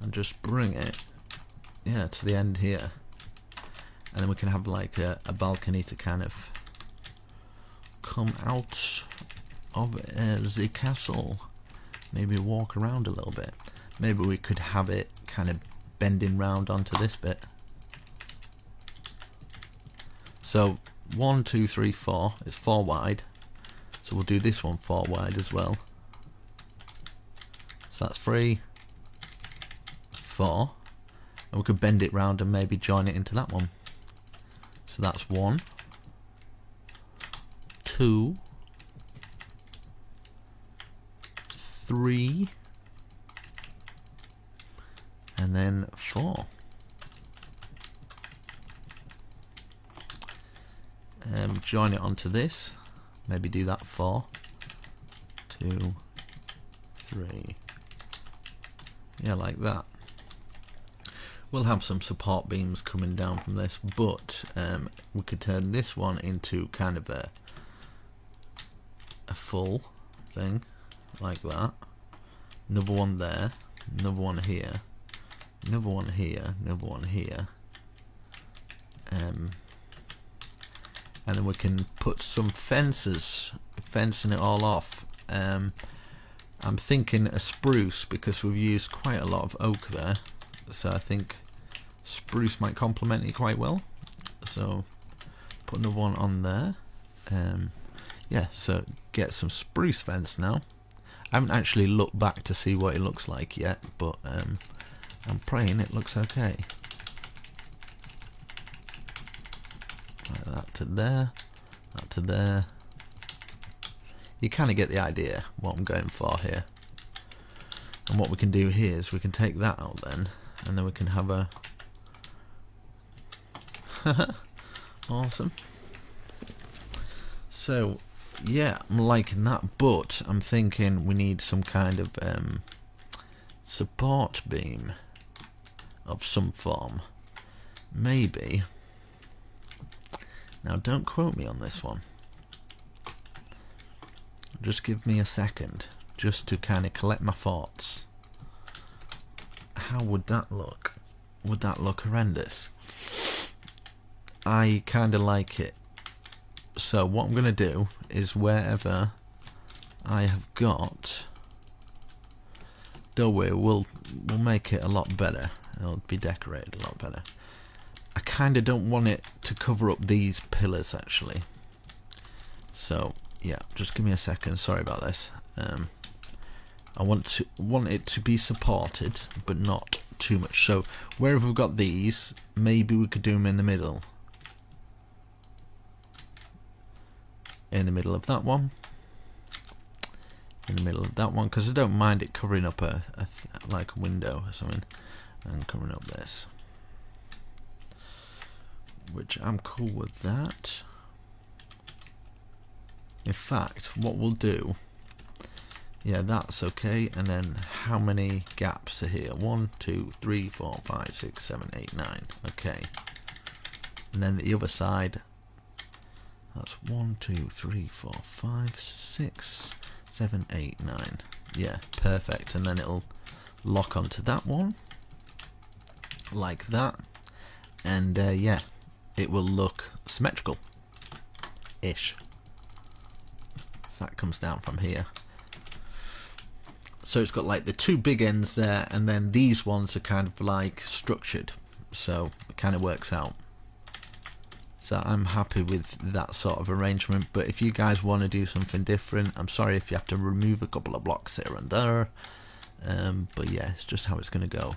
and just bring it, yeah, to the end here, and then we can have like a balcony to kind of come out of the castle. Maybe walk around a little bit. Maybe we could have it kind of bending round onto this bit. So 1, 2, 3, 4. It's 4 wide. So we'll do this one 4 wide as well. So that's 3, 4. And we could bend it round and maybe join it into that one. So that's 1, 2, 3, and then 4. Join it onto this. Maybe do that 4, 2, 3. Yeah, like that. We'll have some support beams coming down from this, but we could turn this one into kind of a full thing, like that. Another one there, another one here, another one here, another one here. And then we can put some fences, fencing it all off. I'm thinking a spruce, because we've used quite a lot of oak there, so I think spruce might complement it quite well. So put another one on there. Yeah, so get some spruce fence now. I haven't actually looked back to see what it looks like yet, but I'm praying it looks okay. Like that to there, that to there. You kind of get the idea what I'm going for here. And what we can do here is we can take that out then, and then we can have a awesome. So yeah, I'm liking that, but I'm thinking we need some kind of support beam of some form. Maybe. Now don't quote me on this one. Just give me a second, just to kind of collect my thoughts. How would that look? Would that look horrendous? I kind of like it. So what I'm going to do is wherever I have got, don't worry, we'll make it a lot better. It'll be decorated a lot better. I kind of don't want it to cover up these pillars actually. So yeah, just give me a second. Sorry about this. I want it to be supported, but not too much. So wherever we've got these, maybe we could do them in the middle. In the middle of that one. In the middle of that one, because I don't mind it covering up like a window or something, and covering up this. Which I'm cool with that. In fact, what we'll do, yeah, that's okay. And then how many gaps are here? 1, 2, 3, 4, 5, 6, 7, 8, 9. Okay. And then the other side, that's 1, 2, 3, 4, 5, 6, 7, 8, 9. Yeah, perfect. And then it'll lock onto that one, like that. And yeah, it will look symmetrical-ish. So that comes down from here. So it's got like the two big ends there, and then these ones are kind of like structured. So it kind of works out. So I'm happy with that sort of arrangement. But if you guys want to do something different, I'm sorry if you have to remove a couple of blocks here and there. But yeah, it's just how it's going to go.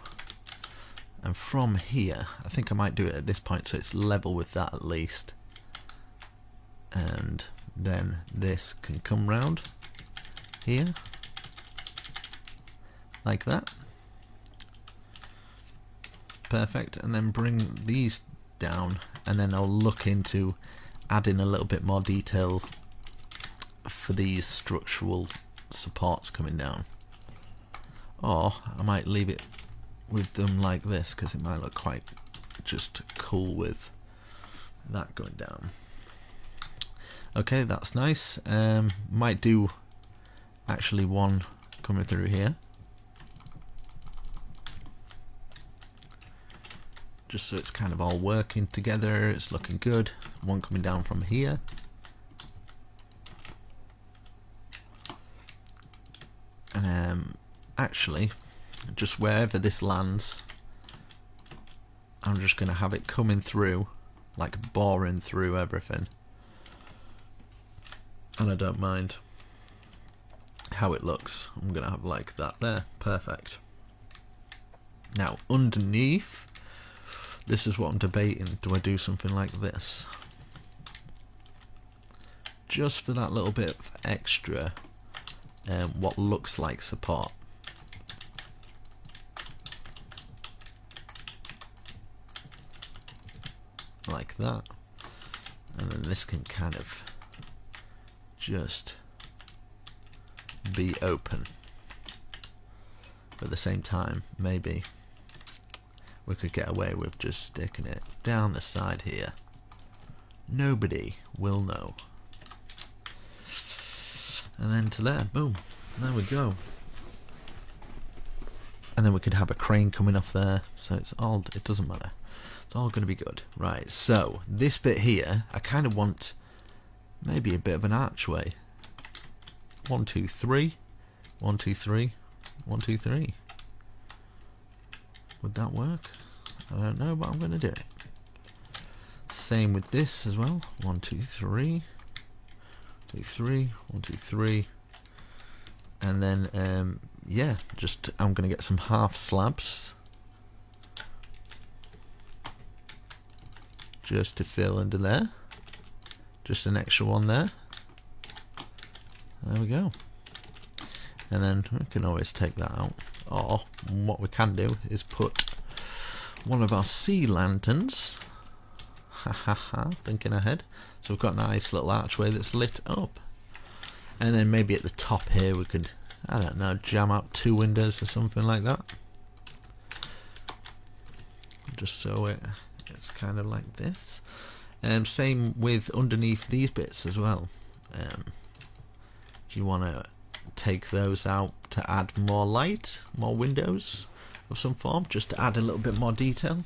And from here, I think I might do it at this point so it's level with that at least. And then this can come round here, like that. Perfect. And then bring these down, and then I'll look into adding a little bit more details for these structural supports coming down. Or I might leave it with them like this, because it might look quite just cool with that going down. Okay, that's nice. Might do actually one coming through here, just so it's kind of all working together. It's looking good. One coming down from here. And actually, just wherever this lands, I'm just going to have it coming through, like boring through everything. And I don't mind how it looks. I'm going to have like that there. Perfect. Now, underneath, this is what I'm debating. Do I do something like this? Just for that little bit of extra, what looks like support. Like that. And then this can kind of just be open. But at the same time, maybe we could get away with just sticking it down the side here. Nobody will know. And then to there, boom, there we go. And then we could have a crane coming off there, so it doesn't matter. It's all going to be good. Right, so this bit here, I kind of want maybe a bit of an archway. 1, 2, 3. 1, 2, 3. 1, 2, 3. Would that work? I don't know, but I'm going to do it. Same with this as well. 1, 2, 3. 2, 3. 1, 2, 3. And then, yeah, just I'm going to get some half slabs. Just to fill under there. Just an extra one there. There we go. And then we can always take that out. Or what we can do is put one of our sea lanterns. Ha ha ha, thinking ahead. So we've got a nice little archway that's lit up. And then maybe at the top here we could, I don't know, jam out 2 windows or something like that. Just so it's kind of like this. Same with underneath these bits as well. If you want to take those out to add more light, more windows of some form, just to add a little bit more detail.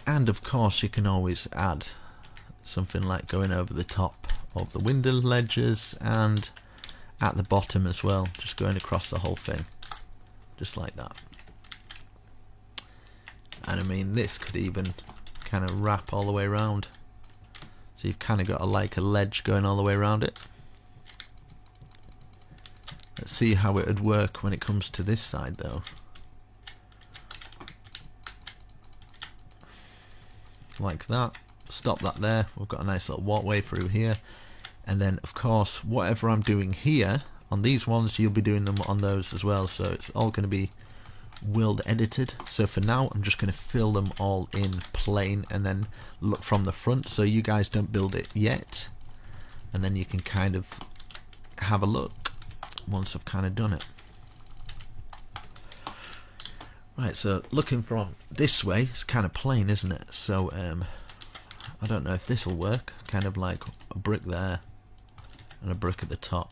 And of course you can always add something like going over the top of the window ledges and at the bottom as well, just going across the whole thing, just like that. And I mean, this could even kind of wrap all the way around, so you've kind of got like a ledge going all the way around it. Let's see how it would work when it comes to this side though. Like that. Stop that there. We've got a nice little walkway through here. And then of course whatever I'm doing here on these ones, you'll be doing them on those as well, so it's all going to be world edited. So for now I'm just going to fill them all in plain and then look from the front, so you guys don't build it yet, and then you can kind of have a look once I've kind of done it. Right, so looking from this way, it's kind of plain, isn't it? So I don't know if this will work. Kind of like a brick there and a brick at the top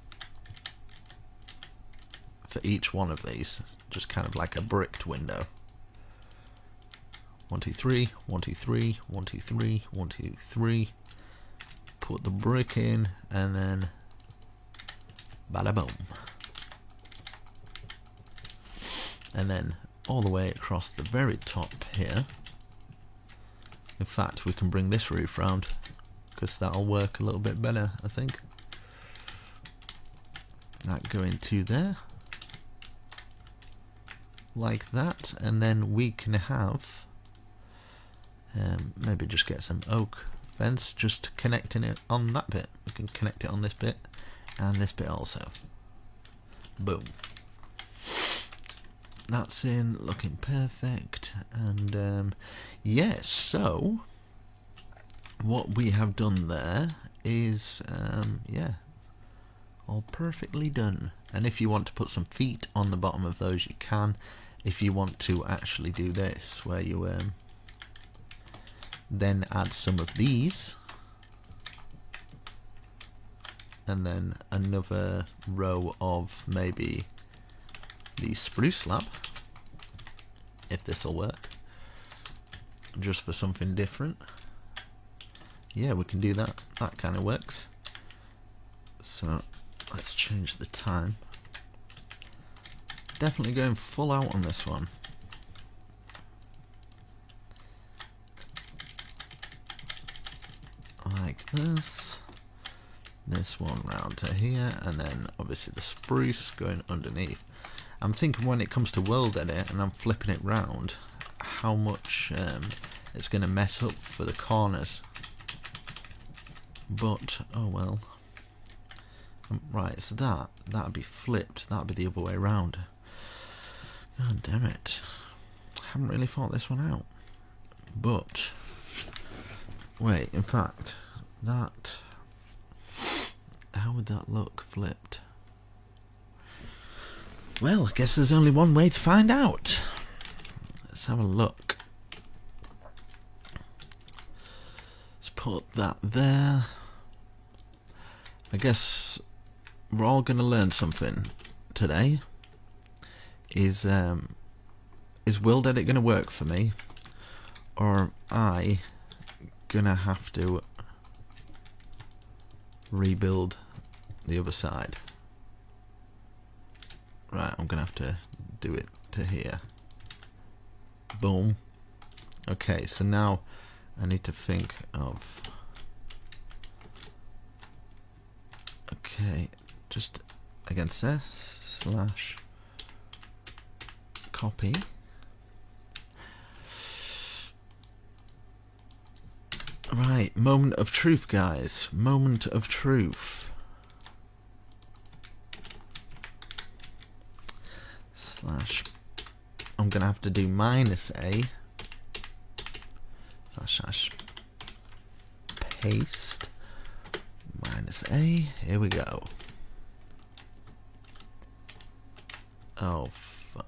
for each one of these, just kind of like a bricked window. 1, 2, 3, 1, 2, 3, 1, 2, 3, 1, 2, 3. Put the brick in and then bada boom. And then all the way across the very top here. In fact, we can bring this roof round because that'll work a little bit better, I think. That going to there, like that, and then we can have maybe just get some oak fence, just connecting it on that bit. We can connect it on this bit and this bit also. Boom. That's in, looking perfect. And yes, so what we have done there is yeah, all perfectly done. And if you want to put some feet on the bottom of those, you can. If you want to actually do this, where you then add some of these and then another row of maybe the spruce slab, if this will work, just for something different. Yeah, we can do that. That kind of works. So let's change the time. Definitely going full out on this one. this one round to here, and then obviously the spruce going underneath. I'm thinking when it comes to world edit and I'm flipping it round, how much it's going to mess up for the corners. But oh well. Right, so that'd be flipped. That'd be the other way around. God damn it! Haven't really thought this one out. But wait, in fact, that, how would that look flipped? Well, I guess there's only one way to find out. Let's have a look. Let's put that there. I guess we're all going to learn something today. Is world edit going to work for me, or am I going to have to rebuild the other side? Right, I'm going to have to do it to here. Boom. Okay, so now I need to think of... Okay, just against this, slash copy. Right, moment of truth, guys. Moment of truth. Slash, I'm gonna have to do -a slash paste -a. Here we go. Oh fuck.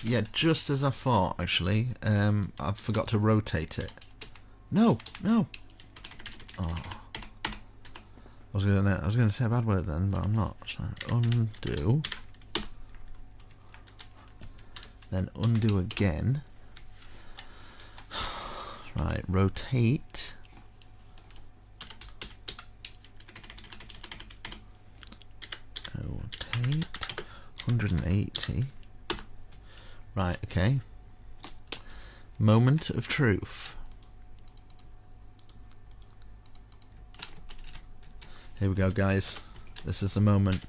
Yeah, just as I thought, actually. I forgot to rotate it. No. Oh. I was gonna say a bad word then, but I'm not. So undo. Then undo again. Right, rotate. Rotate 180. Right, okay. Moment of truth. Here we go, guys. This is the moment.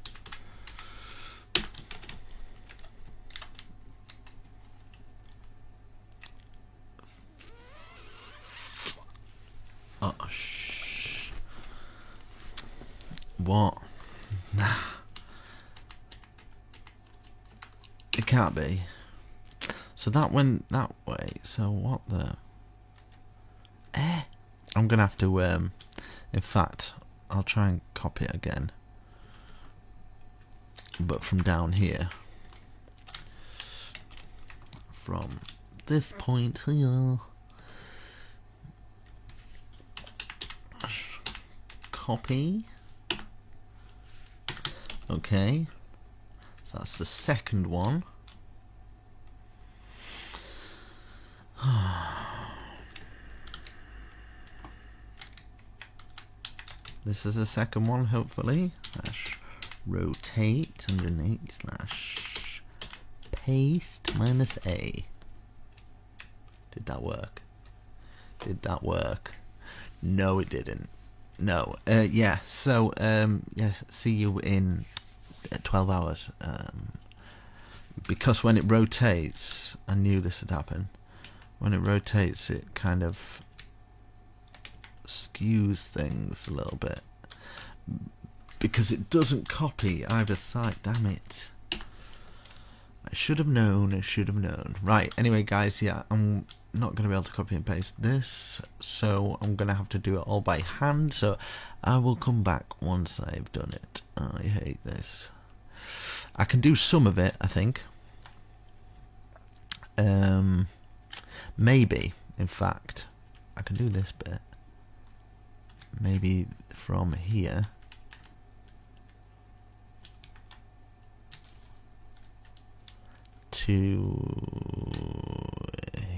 Oh, shh. What? Nah. It can't be. So that went that way. So what the... I'm gonna have to, in fact, I'll try and copy it again. But from down here. From this point here. Copy. Okay. So that's the second one. This is the second one, hopefully. Slash rotate 180 slash paste -a. Did that work? Did that work? No, it didn't. No. Yeah. So yes. See you in 12 hours. Because when it rotates, I knew this would happen. When it rotates, it kind of skews things a little bit because it doesn't copy either side. Damn it. I should have known. Right, anyway guys, yeah, I'm not going to be able to copy and paste this, so I'm going to have to do it all by hand, so I will come back once I've done it. I hate this. I can do some of it, I think. Maybe, in fact, I can do this bit. Maybe from here to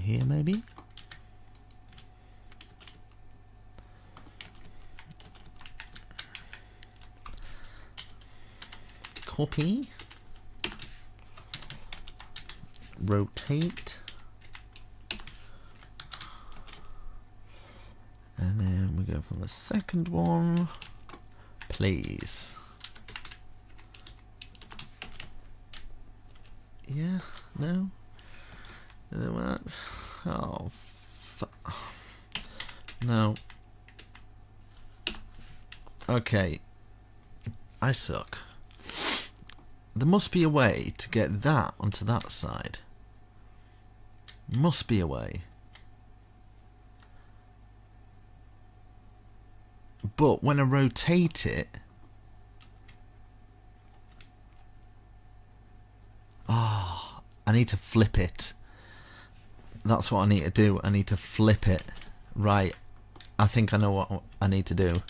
here, maybe. Copy. Rotate. second one, please. Yeah, no? What? Oh, no. Okay. I suck. There must be a way to get that onto that side. Must be a way. But when I rotate it... Oh, I need to flip it. That's what I need to do. I need to flip it. Right. I think I know what I need to do.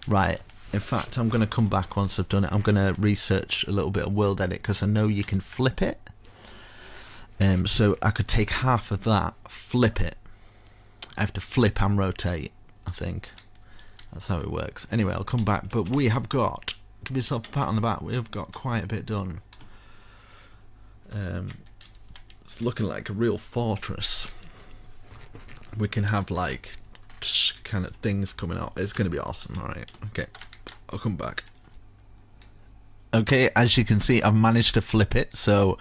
Right. In fact, I'm going to come back once I've done it. I'm going to research a little bit of World Edit because I know you can flip it. So I could take half of that, flip it. I have to flip and rotate, I think. That's how it works. Anyway, I'll come back. But we have got... Give yourself a pat on the back. We have got quite a bit done. It's looking like a real fortress. We can have like kind of things coming out. It's going to be awesome. Alright, okay. I'll come back. Okay, as you can see, I've managed to flip it. So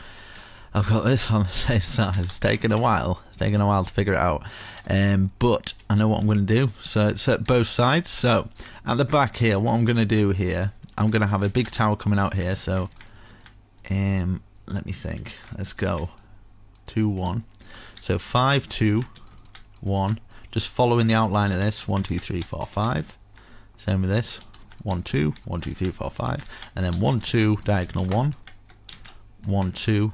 I've got this on the same side. It's taken a while. It's taken a while to figure it out. But I know what I'm going to do. So it's at both sides. So at the back here, what I'm going to do here, I'm going to have a big tower coming out here. So let me think. Let's go. 2, 1. So 5, 2, 1. Just following the outline of this. 1, 2, 3, 4, 5. Same with this. 1, 2, 1, 2, 3, 4, 5. And then 1, 2, diagonal 1. 1, 2.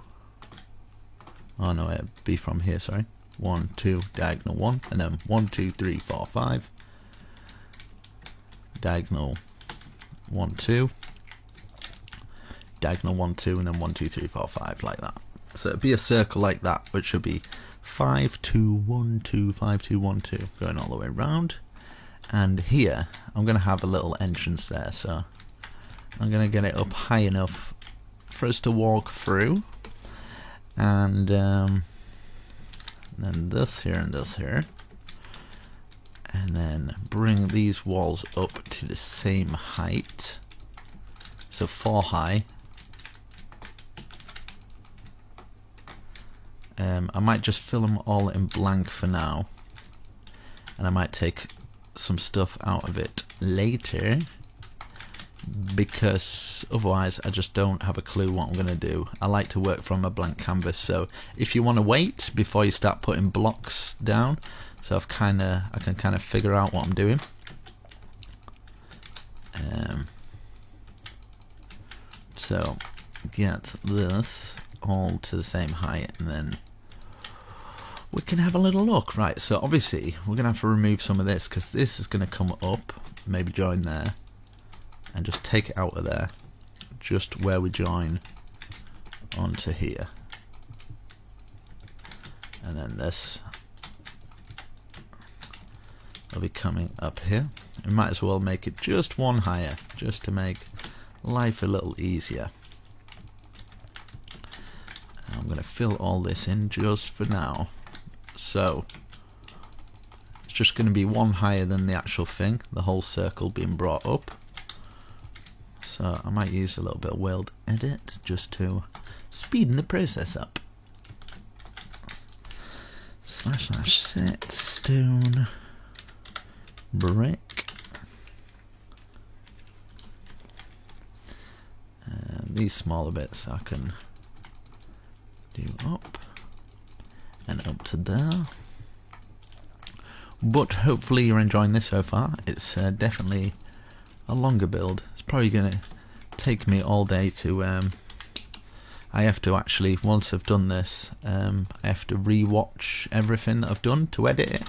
Oh no, it'd be from here, sorry. 1, 2, diagonal 1. And then 1, 2, 3, 4, 5. Diagonal 1, 2. Diagonal 1, 2, and then 1, 2, 3, 4, 5, like that. So it'd be a circle like that, which should be 5, 2, 1, 2, 5, 2, 1, 2, going all the way around. And here, I'm going to have a little entrance there, so I'm going to get it up high enough for us to walk through. And then this here and this here. And then bring these walls up to the same height. So 4 high. I might just fill them all in blank for now, and I might take some stuff out of it later, because otherwise I just don't have a clue what I'm going to do. I like to work from a blank canvas, so if you want to wait before you start putting blocks down, so I can kind of figure out what I'm doing. So get this all to the same height, and then we can have a little look. Right, so obviously we're gonna have to remove some of this, because this is gonna come up, maybe join there, and just take it out of there, just where we join onto here. And then this will be coming up here. We might as well make it just one higher, just to make life a little easier. I'm going to fill all this in just for now. So it's just going to be one higher than the actual thing, the whole circle being brought up. So I might use a little bit of World Edit just to speeden the process up. / set stone brick. And these smaller bits I can do up and up to there. But hopefully you're enjoying this so far. It's definitely a longer build. It's probably going to take me all day to I have to actually, once I've done this, I have to re-watch everything that I've done to edit it,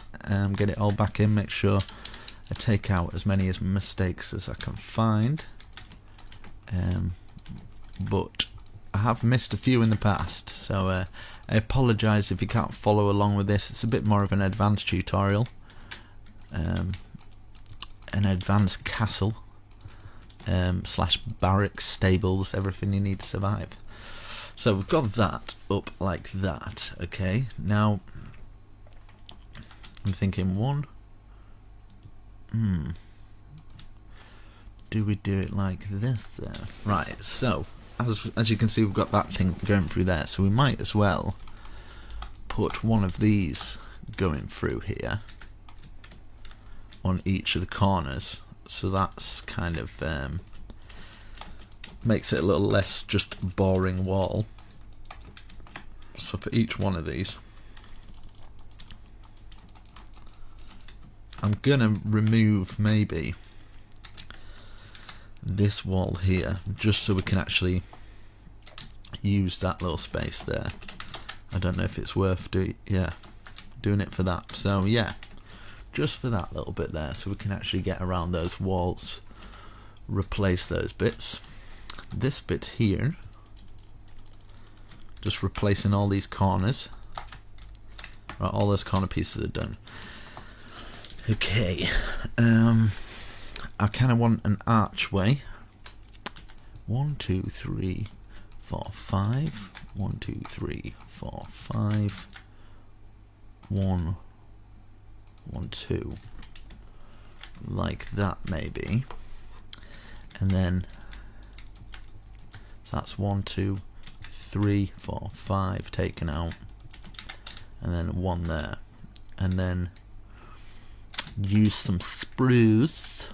get it all back in, make sure I take out as many mistakes as I can find. But I have missed a few in the past, so I apologise if you can't follow along with this. It's a bit more of an advanced tutorial, an advanced castle / barracks, stables, everything you need to survive. So we've got that up like that. Okay, now I'm thinking one. Do we do it like this then? Right, so as you can see, we've got that thing going through there, so we might as well put one of these going through here on each of the corners, so that's kind of makes it a little less just boring wall. So for each one of these, I'm gonna remove maybe this wall here, just so we can actually use that little space there. I don't know if it's worth doing it for that. So yeah, just for that little bit there, so we can actually get around those walls, replace those bits. This bit here, just replacing all these corners. Right, all those corner pieces are done. Okay, I kind of want an archway. 1, 2, 3, 4, 5. 1, 2, 3, 4, 5. 1, 1, 2. Like that maybe. And then so that's 1, 2, 3, 4, 5 taken out. And then 1 there. And then use some spruce,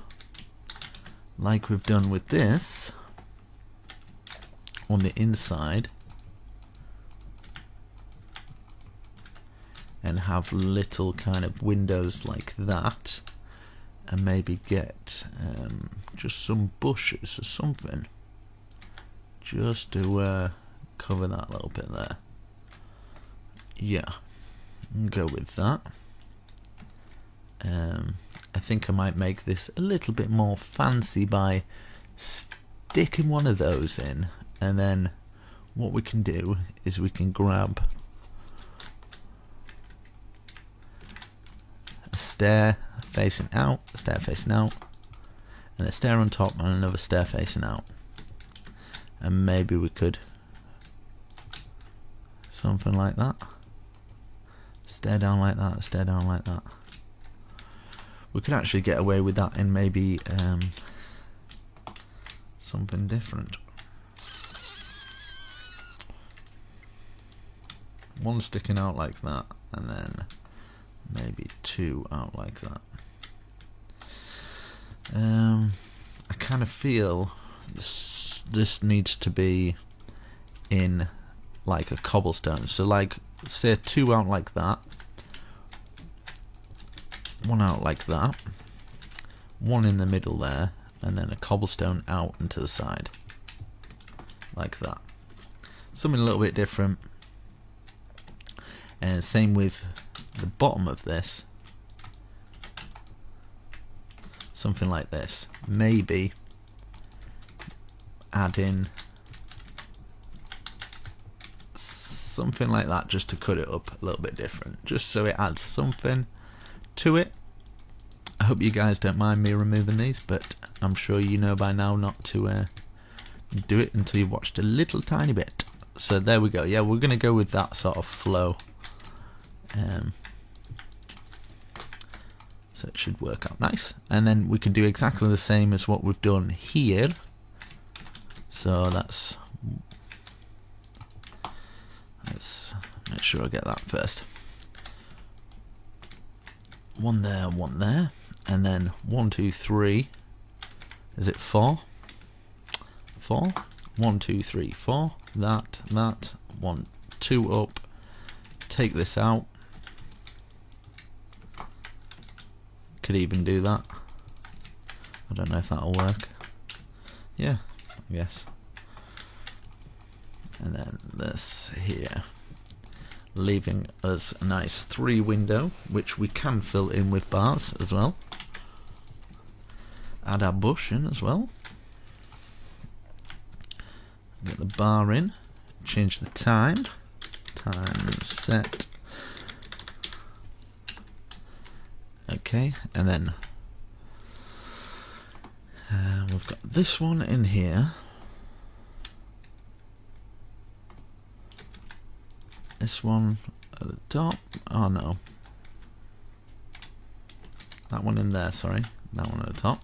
like we've done with this, on the inside, and have little kind of windows like that, and maybe get just some bushes or something, just to cover that little bit there. Yeah, go with that. I think I might make this a little bit more fancy by sticking one of those in, and then what we can do is we can grab a stair facing out, a stair facing out, and a stair on top and another stair facing out, and maybe we could something like that, stair down like that, stair down like that. We could actually get away with that in maybe something different. One sticking out like that, and then maybe 2 out like that. I kind of feel this needs to be in like a cobblestone. So like, say 2 out like that. 1 out like that, 1 in the middle there, and then a cobblestone out and to the side, like that. Something a little bit different. And same with the bottom of this, something like this. Maybe add in something like that, just to cut it up a little bit different, just so it adds something to it. I hope you guys don't mind me removing these, but I'm sure you know by now not to do it until you've watched a little tiny bit. So there we go. Yeah, we're going to go with that sort of flow. So it should work out nice. And then we can do exactly the same as what we've done here. So let's make sure I get that first. 1 there, 1 there, and then 1, 2, 3. Is it 4? 4. 1, 2, 3, 4. That. 1, 2 up. Take this out. Could even do that. I don't know if that'll work. Yeah, I guess. And then this here, leaving us a nice 3 window, which we can fill in with bars as well. Add our bush in as well. Get the bar in. Change the time. Time set. Okay, and then we've got this one in here. This one at the top. Oh no. That one in there, sorry. That one at the top.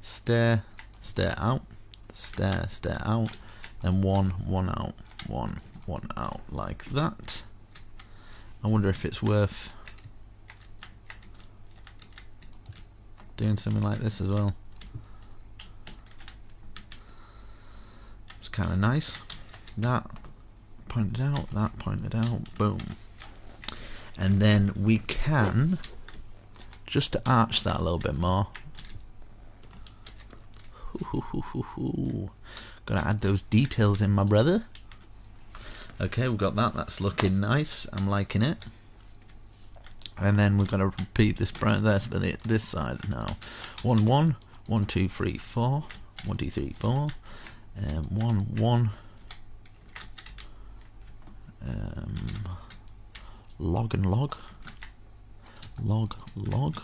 Stair, stair out, stair, stair out, and one out, one out, like that. I wonder if it's worth doing something like this as well. It's kind of nice. That pointed out, that pointed out, boom. And then we can, just to arch that a little bit more, gotta add those details in, my brother. Okay, we've got that. That's looking nice. I'm liking it. And then we're gonna repeat this there for this side now. 1 1 1 2 3 4 1 2 3 4 1 1 log and log, log log.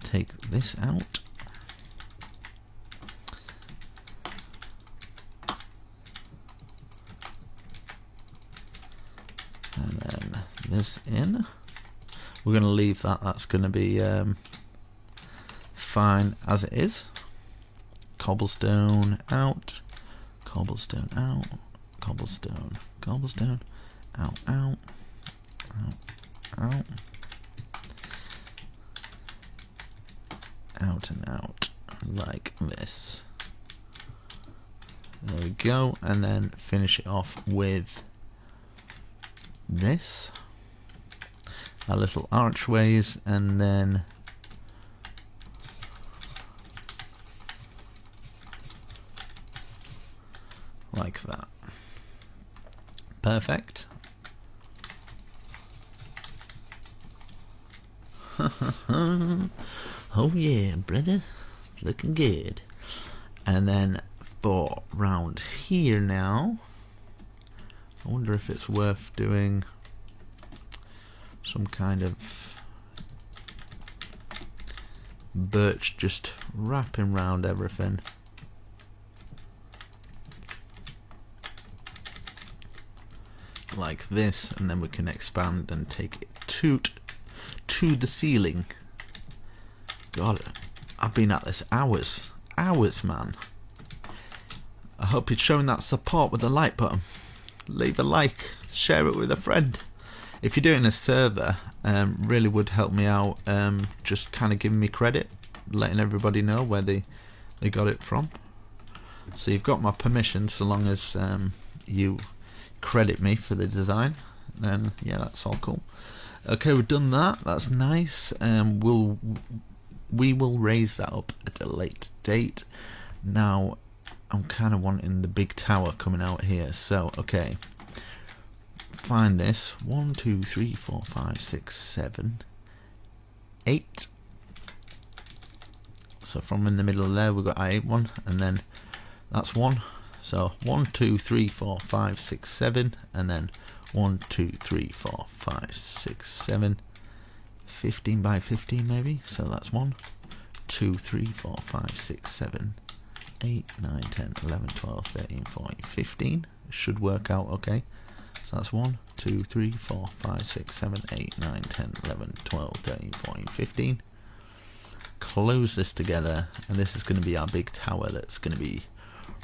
Take this out. And then this in. We're going to leave that. That's going to be fine as it is. Cobblestone out. Cobblestone out. Cobblestone. Cobblestone. Out. Out. Out. Out. Out and out. Like this. There we go. And then finish it off with this, our little archways, and then like that. Perfect. Oh yeah, brother, it's looking good. And then for round here now, I wonder if it's worth doing some kind of birch just wrapping round everything. Like this, and then we can expand and take it to the ceiling. God, I've been at this hours, man. I hope it's showing that support with the like button. Leave a like, share it with a friend. If you're doing a server, really would help me out, just kind of giving me credit, letting everybody know where they got it from. So you've got my permission, so long as you credit me for the design, then yeah, that's all cool. Okay, we've done that. That's nice. We will raise that up at a later date. Now I'm kind of wanting the big tower coming out here. So okay, find this. 1 2 3 4 5 6 7 8. So from in the middle there we've got I8 and then that's 1. So 1 2 3 4 5 6 7, and then 1 2 3 4 5 6 7, 15 by 15 maybe. So that's 1 2 3 4 5 6 7 8 9 10 11 12 13 14 15. Should work out okay. So that's 1 2 3 4 5 6 7 8 9 10 11 12 13 14 15. Close this together, and this is going to be our big tower that's going to be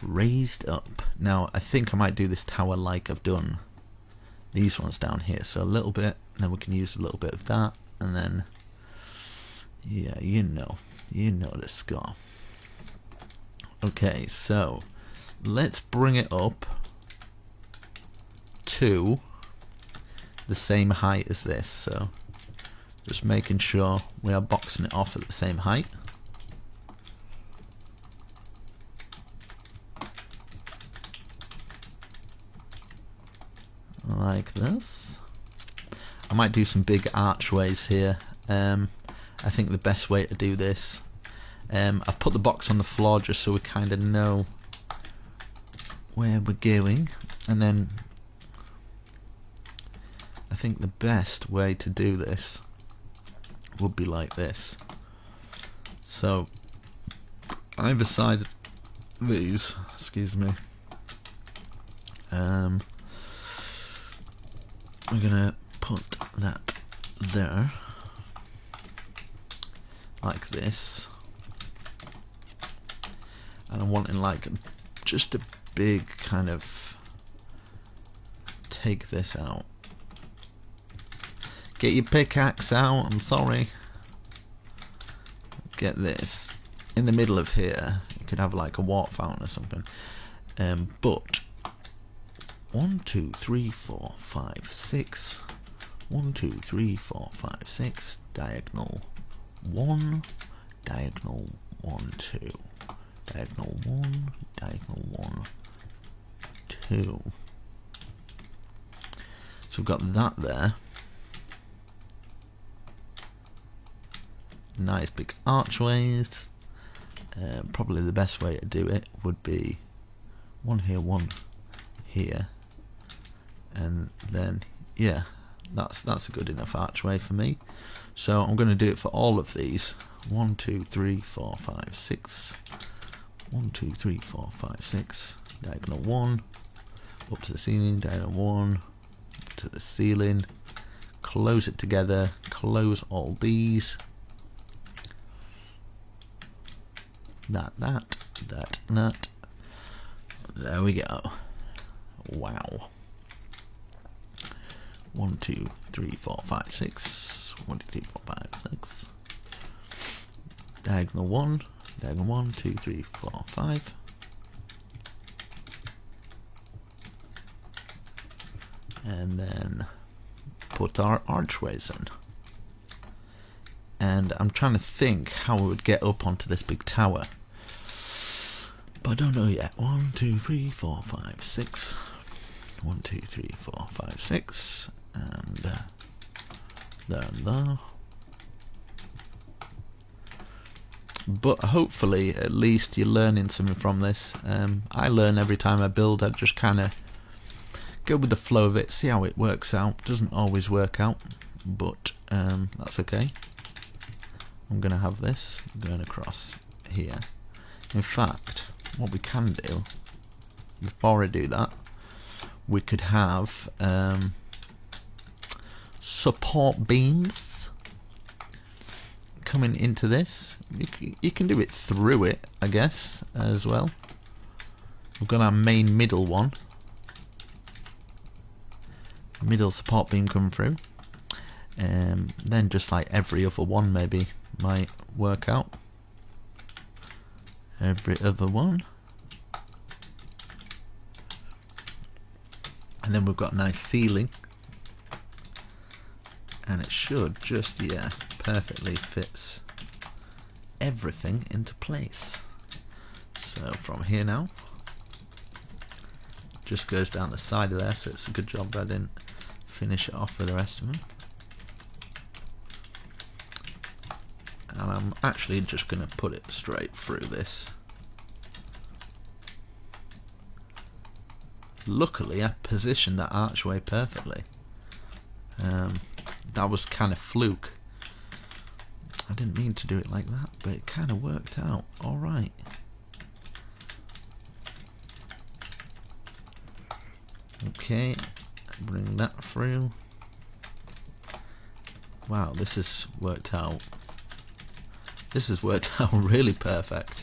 raised up. Now I think I might do this tower like I've done these ones down here, so a little bit, and then we can use a little bit of that, and then yeah, you know the score. Okay, so let's bring it up to the same height as this, so just making sure we are boxing it off at the same height. Like this. I might do some big archways here. I think the best way to do this, I've put the box on the floor just so we kind of know where we're going, and then I think the best way to do this would be like this. So either side of these, excuse me, we're gonna put that there, like this, and I'm wanting like just a big kind of, take this out. Get your pickaxe out, I'm sorry. Get this in the middle of here. You could have like a water fountain or something. But 1, 2, 3, 4, 5, 6. 1, 2, 3, 4, 5, 6. Diagonal 1, diagonal 1, 2. Diagonal 1, diagonal 1, 2. So we've got that there. Nice big archways. Probably the best way to do it would be one here, and then yeah, that's a good enough archway for me. So I'm going to do it for all of these. 1, 2, 3, 4, 5, 6. 1, 2, 3, 4, 5, 6. Diagonal 1 up to the ceiling. Diagonal 1 up to the ceiling. Close it together. Close all these. That. There we go. Wow. 1, 2, 3, 4, 5, 6. 1, 2, 3, 4, 5, 6. Diagonal 1. Diagonal 1, 2, 3, 4, 5. And then put our archways in. And I'm trying to think how we would get up onto this big tower. But I don't know yet. 1, 2, 3, 4, 5, 6. 1, 2, 3, 4, 5, 6. And there and there. But hopefully, at least you're learning something from this. I learn every time I build. I just kind of go with the flow of it, see how it works out. Doesn't always work out, but that's okay. I'm going to have this going across here. In fact, what we can do, before I do that, we could have support beams coming into this. You can do it through it, I guess, as well. We've got our main middle one. Middle support beam coming through. Then just like every other one maybe might work out. Every other one. And then we've got a nice ceiling. And it should just, yeah, perfectly fits everything into place. So from here now, just goes down the side of there, so it's a good job I didn't finish it off with the rest of them. And I'm actually just going to put it straight through this. Luckily I positioned that archway perfectly. That was kind of fluke. I didn't mean to do it like that, but it kind of worked out alright. Okay, bring that through. Wow, this has worked out. This has worked out really perfect.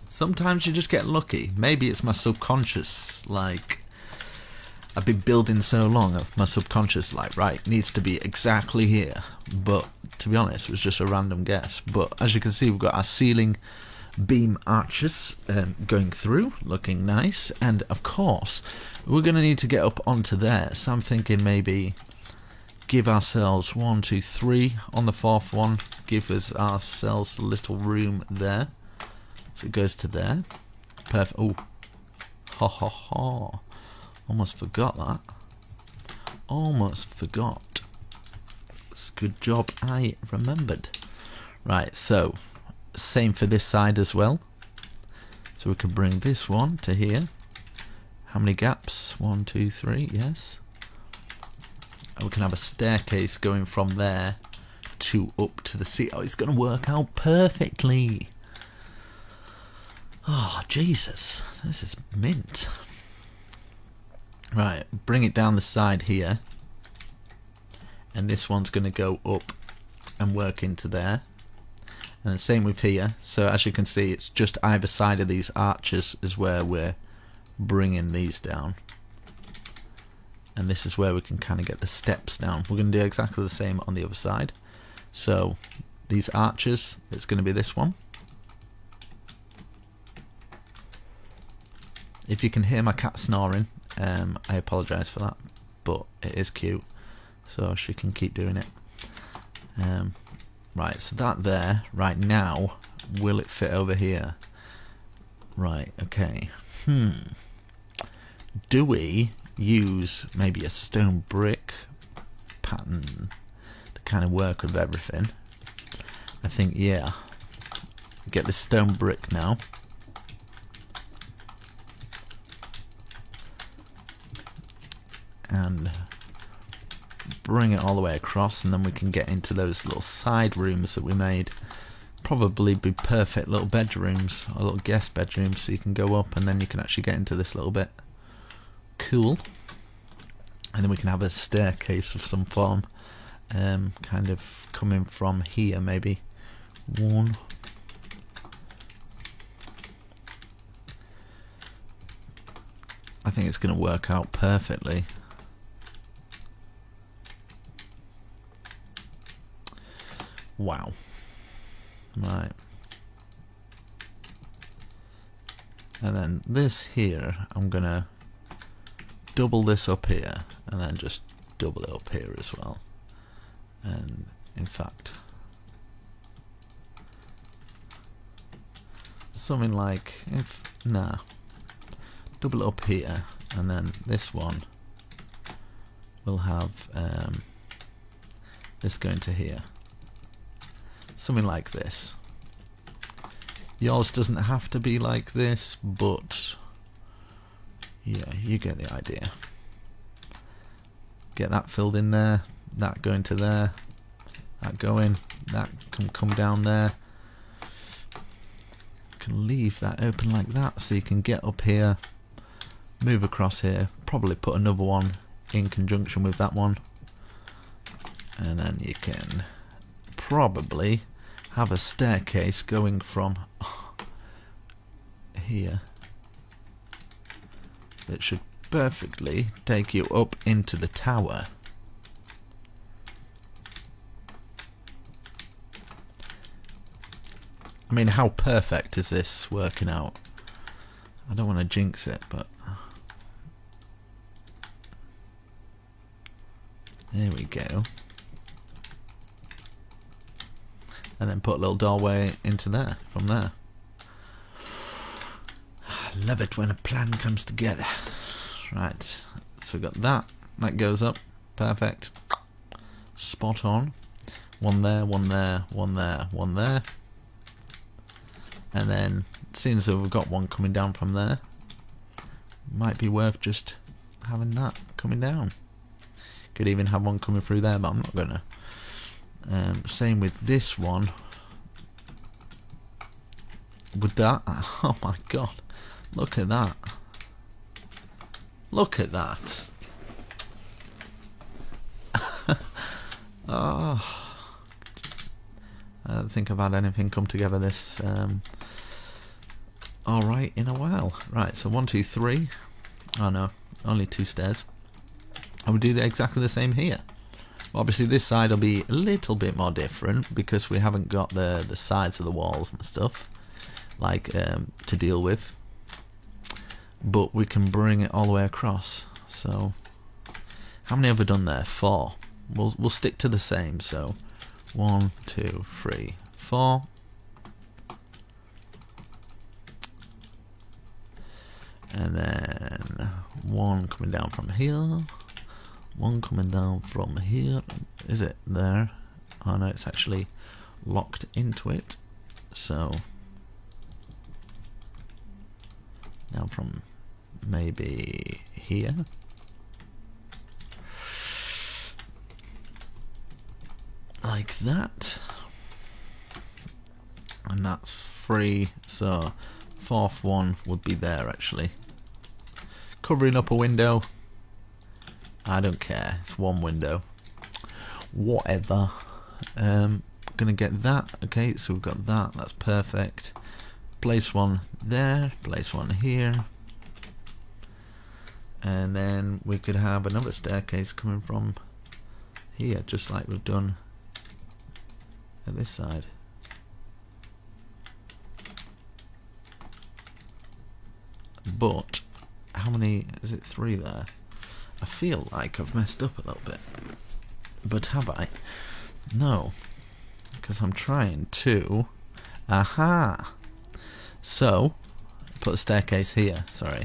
Sometimes you just get lucky. Maybe it's my subconscious, like, I've been building so long, my subconscious, like, right, needs to be exactly here. But, to be honest, it was just a random guess. But, as you can see, we've got our ceiling beam arches going through, looking nice. And, of course, we're going to need to get up onto there. So I'm thinking maybe give ourselves 1, 2, 3 on the fourth one. Give ourselves a little room there. So it goes to there. Perfect. Oh, ha ha ha. Almost forgot that. Almost forgot. It's a good job I remembered. Right, so same for this side as well. So we can bring this one to here. How many gaps? 1, 2, 3, yes. And we can have a staircase going from there to up to the sea. Oh, it's going to work out perfectly. Oh, Jesus. This is mint. Right, bring it down the side here. and this one's going to go up and work into there. And the same with here. So as you can see, it's just either side of these arches is where we're bringing these down. And this is where we can kind of get the steps down. We're going to do exactly the same on the other side. So these arches, it's going to be this one. If you can hear my cat snoring, I apologise for that, but it is cute, so she can keep doing it. Right, so that there, right now, will it fit over here? Right, okay. Do we use maybe a stone brick pattern to kind of work with everything? I think, yeah. Get this stone brick now. And bring it all the way across, and then we can get into those little side rooms that we made. Probably be perfect little bedrooms, or little guest bedrooms, so you can go up and then you can actually get into this little bit. Cool. And then we can have a staircase of some form, kind of coming from here maybe. One. I think it's going to work out perfectly. Wow. Right. And then this here, I'm gonna double this up here, and then just double it up here as well. And in fact, something like, double it up here, and then this one will have this going to here. Something like this. Yours doesn't have to be like this, but yeah, you get the idea. Get that filled in there, that going to there, that going, that can come down there. You can leave that open like that so you can get up here, move across here, probably put another one in conjunction with that one, and then you can probably have a staircase going from here that should perfectly take you up into the tower. I mean, how perfect is this working out? I don't want to jinx it, but there we go. And then put a little doorway into there, from there. I love it when a plan comes together. Right, so we got that. That goes up. Perfect. Spot on. One there, one there, one there, one there. And then, seeing as though we've got one coming down from there, might be worth just having that coming down. Could even have one coming through there, but I'm not gonna. Same with this one. With that, oh my god, look at that. Look at that. Oh, I don't think I've had anything come together this alright in a while. Right, so 1, 2, 3. Oh no, only 2 stairs. And we do exactly the same here. Obviously this side will be a little bit more different because we haven't got the sides of the walls and stuff like to deal with, but we can bring it all the way across. So how many have we done there? 4. We'll stick to the same. So 1, 2, 3, 4. And then one coming down from here. One coming down from here. Is it there? Oh no, it's actually locked into it. So now from maybe here. Like that. And that's 3. So 4th one would be there actually. Covering up a window. I don't care. It's one window. whatever. Gonna get that. Okay, so we've got that. That's perfect. Place one there. Place one here. And then we could have another staircase coming from here, just like we've done at this side. But how many is it? 3 there. I feel like I've messed up a little bit, but have I? No, because I'm trying to. Aha! So put a staircase here. Sorry.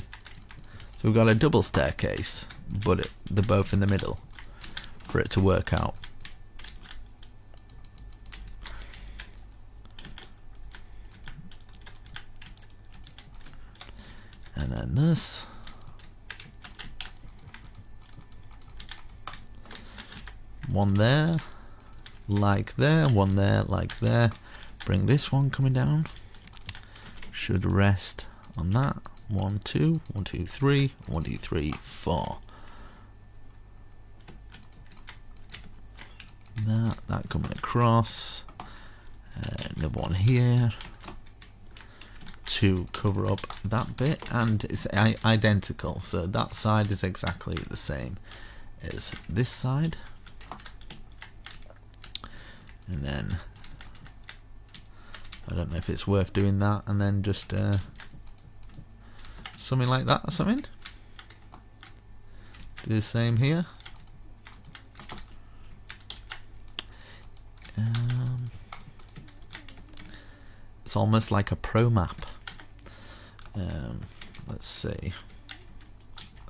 So we've got a double staircase, but they're both in the middle for it to work out. And then this. One there, like there, one there, like there. Bring this one coming down. Should rest on that. 1, 2, 1, 2, 3, 1, 2, 3, 4. That coming across. Another one here to cover up that bit, and it's identical. So that side is exactly the same as this side. And then I don't know if it's worth doing that, and then just something like that or something. Do the same here. It's almost like a pro map. Let's see.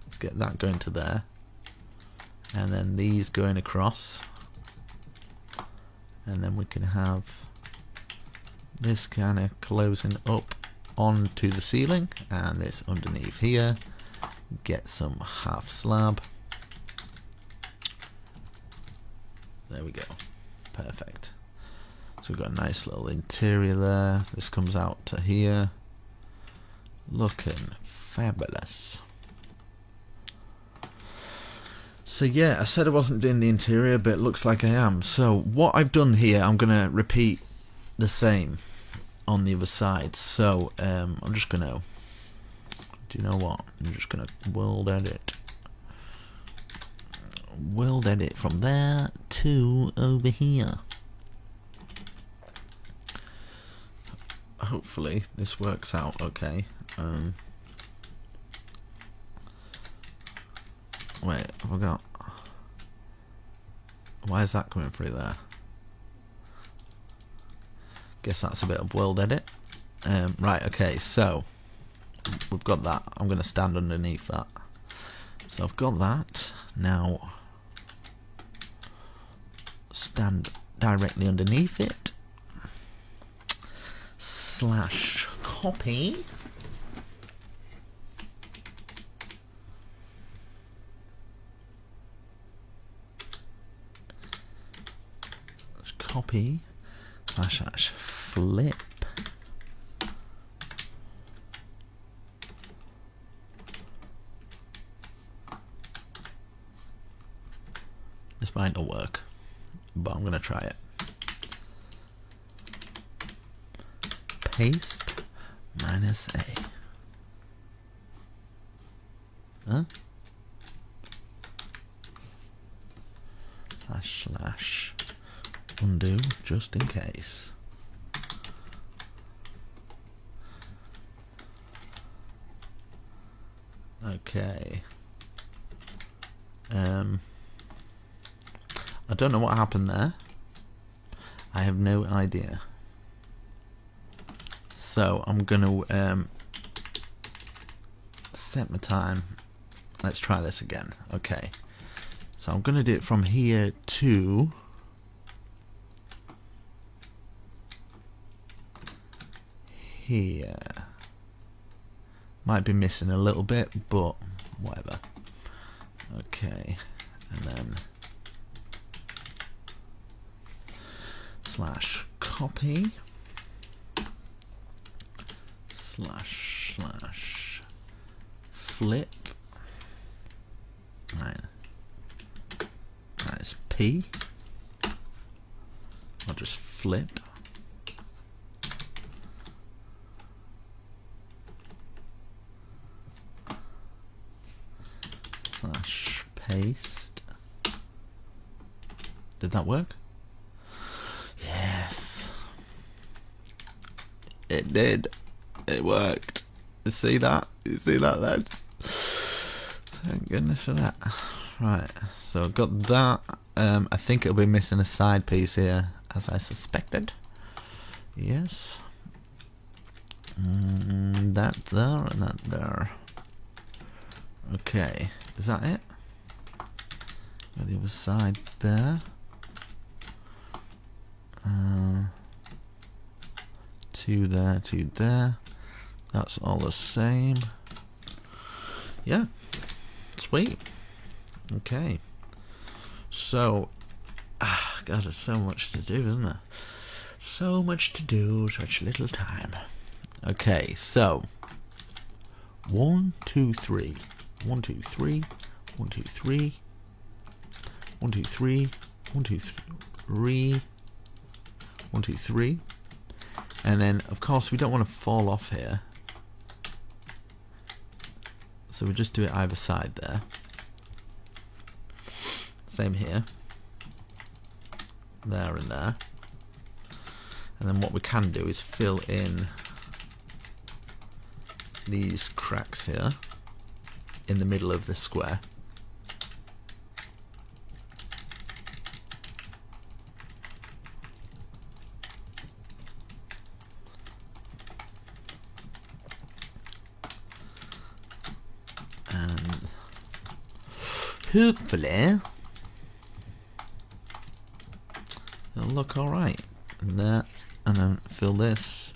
Let's get that going to there, and then these going across. And then we can have this kind of closing up onto the ceiling, and this underneath here. Get some half slab. There we go. Perfect. So we've got a nice little interior there. This comes out to here. Looking fabulous. So yeah, I said I wasn't doing the interior, but it looks like I am. So what I've done here, I'm going to repeat the same on the other side. So I'm just going to, do you know what? I'm just going to world edit. World edit from there to over here. Hopefully this works out okay. Wait, have I got... Why is that coming through there? Guess that's a bit of world edit. Right, okay, so we've got that. I'm going to stand underneath that. So I've got that. Now stand directly underneath it. Slash copy. Copy slash flip. This might not work, but I'm gonna try it. Paste -A. Huh? Slash undo just in case. Okay. I don't know what happened there. I have no idea. So I'm gonna set my time. Let's try this again. Okay. So I'm gonna do it from here to here. Might be missing a little bit, but whatever. Okay, and then slash copy slash flip. Right. That's P. I'll just flip. Slash paste. Did that work? Yes. It did. It worked. You see that? You see that, lads? Thank goodness for that. Right, so I've got that. I think it'll be missing a side piece here, as I suspected. Yes. That there and that there. Okay, is that it? Got the other side there. Two there, two there. That's all the same. Yeah. Sweet. Okay. So, God, there's so much to do, isn't there? So much to do, such little time. Okay, so 1, 2, 3. 1, 2, 3. 1, 2, 3. 1, 2, 3. 1, 2, 3. 1, 2, 3. And then, of course, we don't want to fall off here. So we'll just do it either side there. Same here. There and there. And then what we can do is fill in these cracks here in the middle of the square. And hopefully it'll look alright. And there, and then fill this.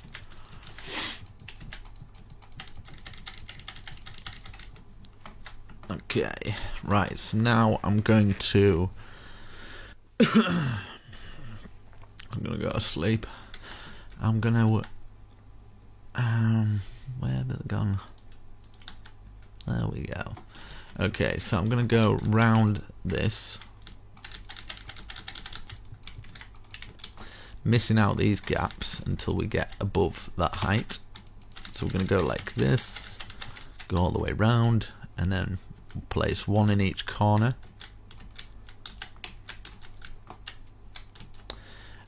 Okay, right, so now I'm going to I'm gonna go to sleep. I'm gonna where have it gone? There we go. Okay, so I'm gonna go round this, missing out these gaps until we get above that height. So we're gonna go like this, go all the way round, and then place one in each corner.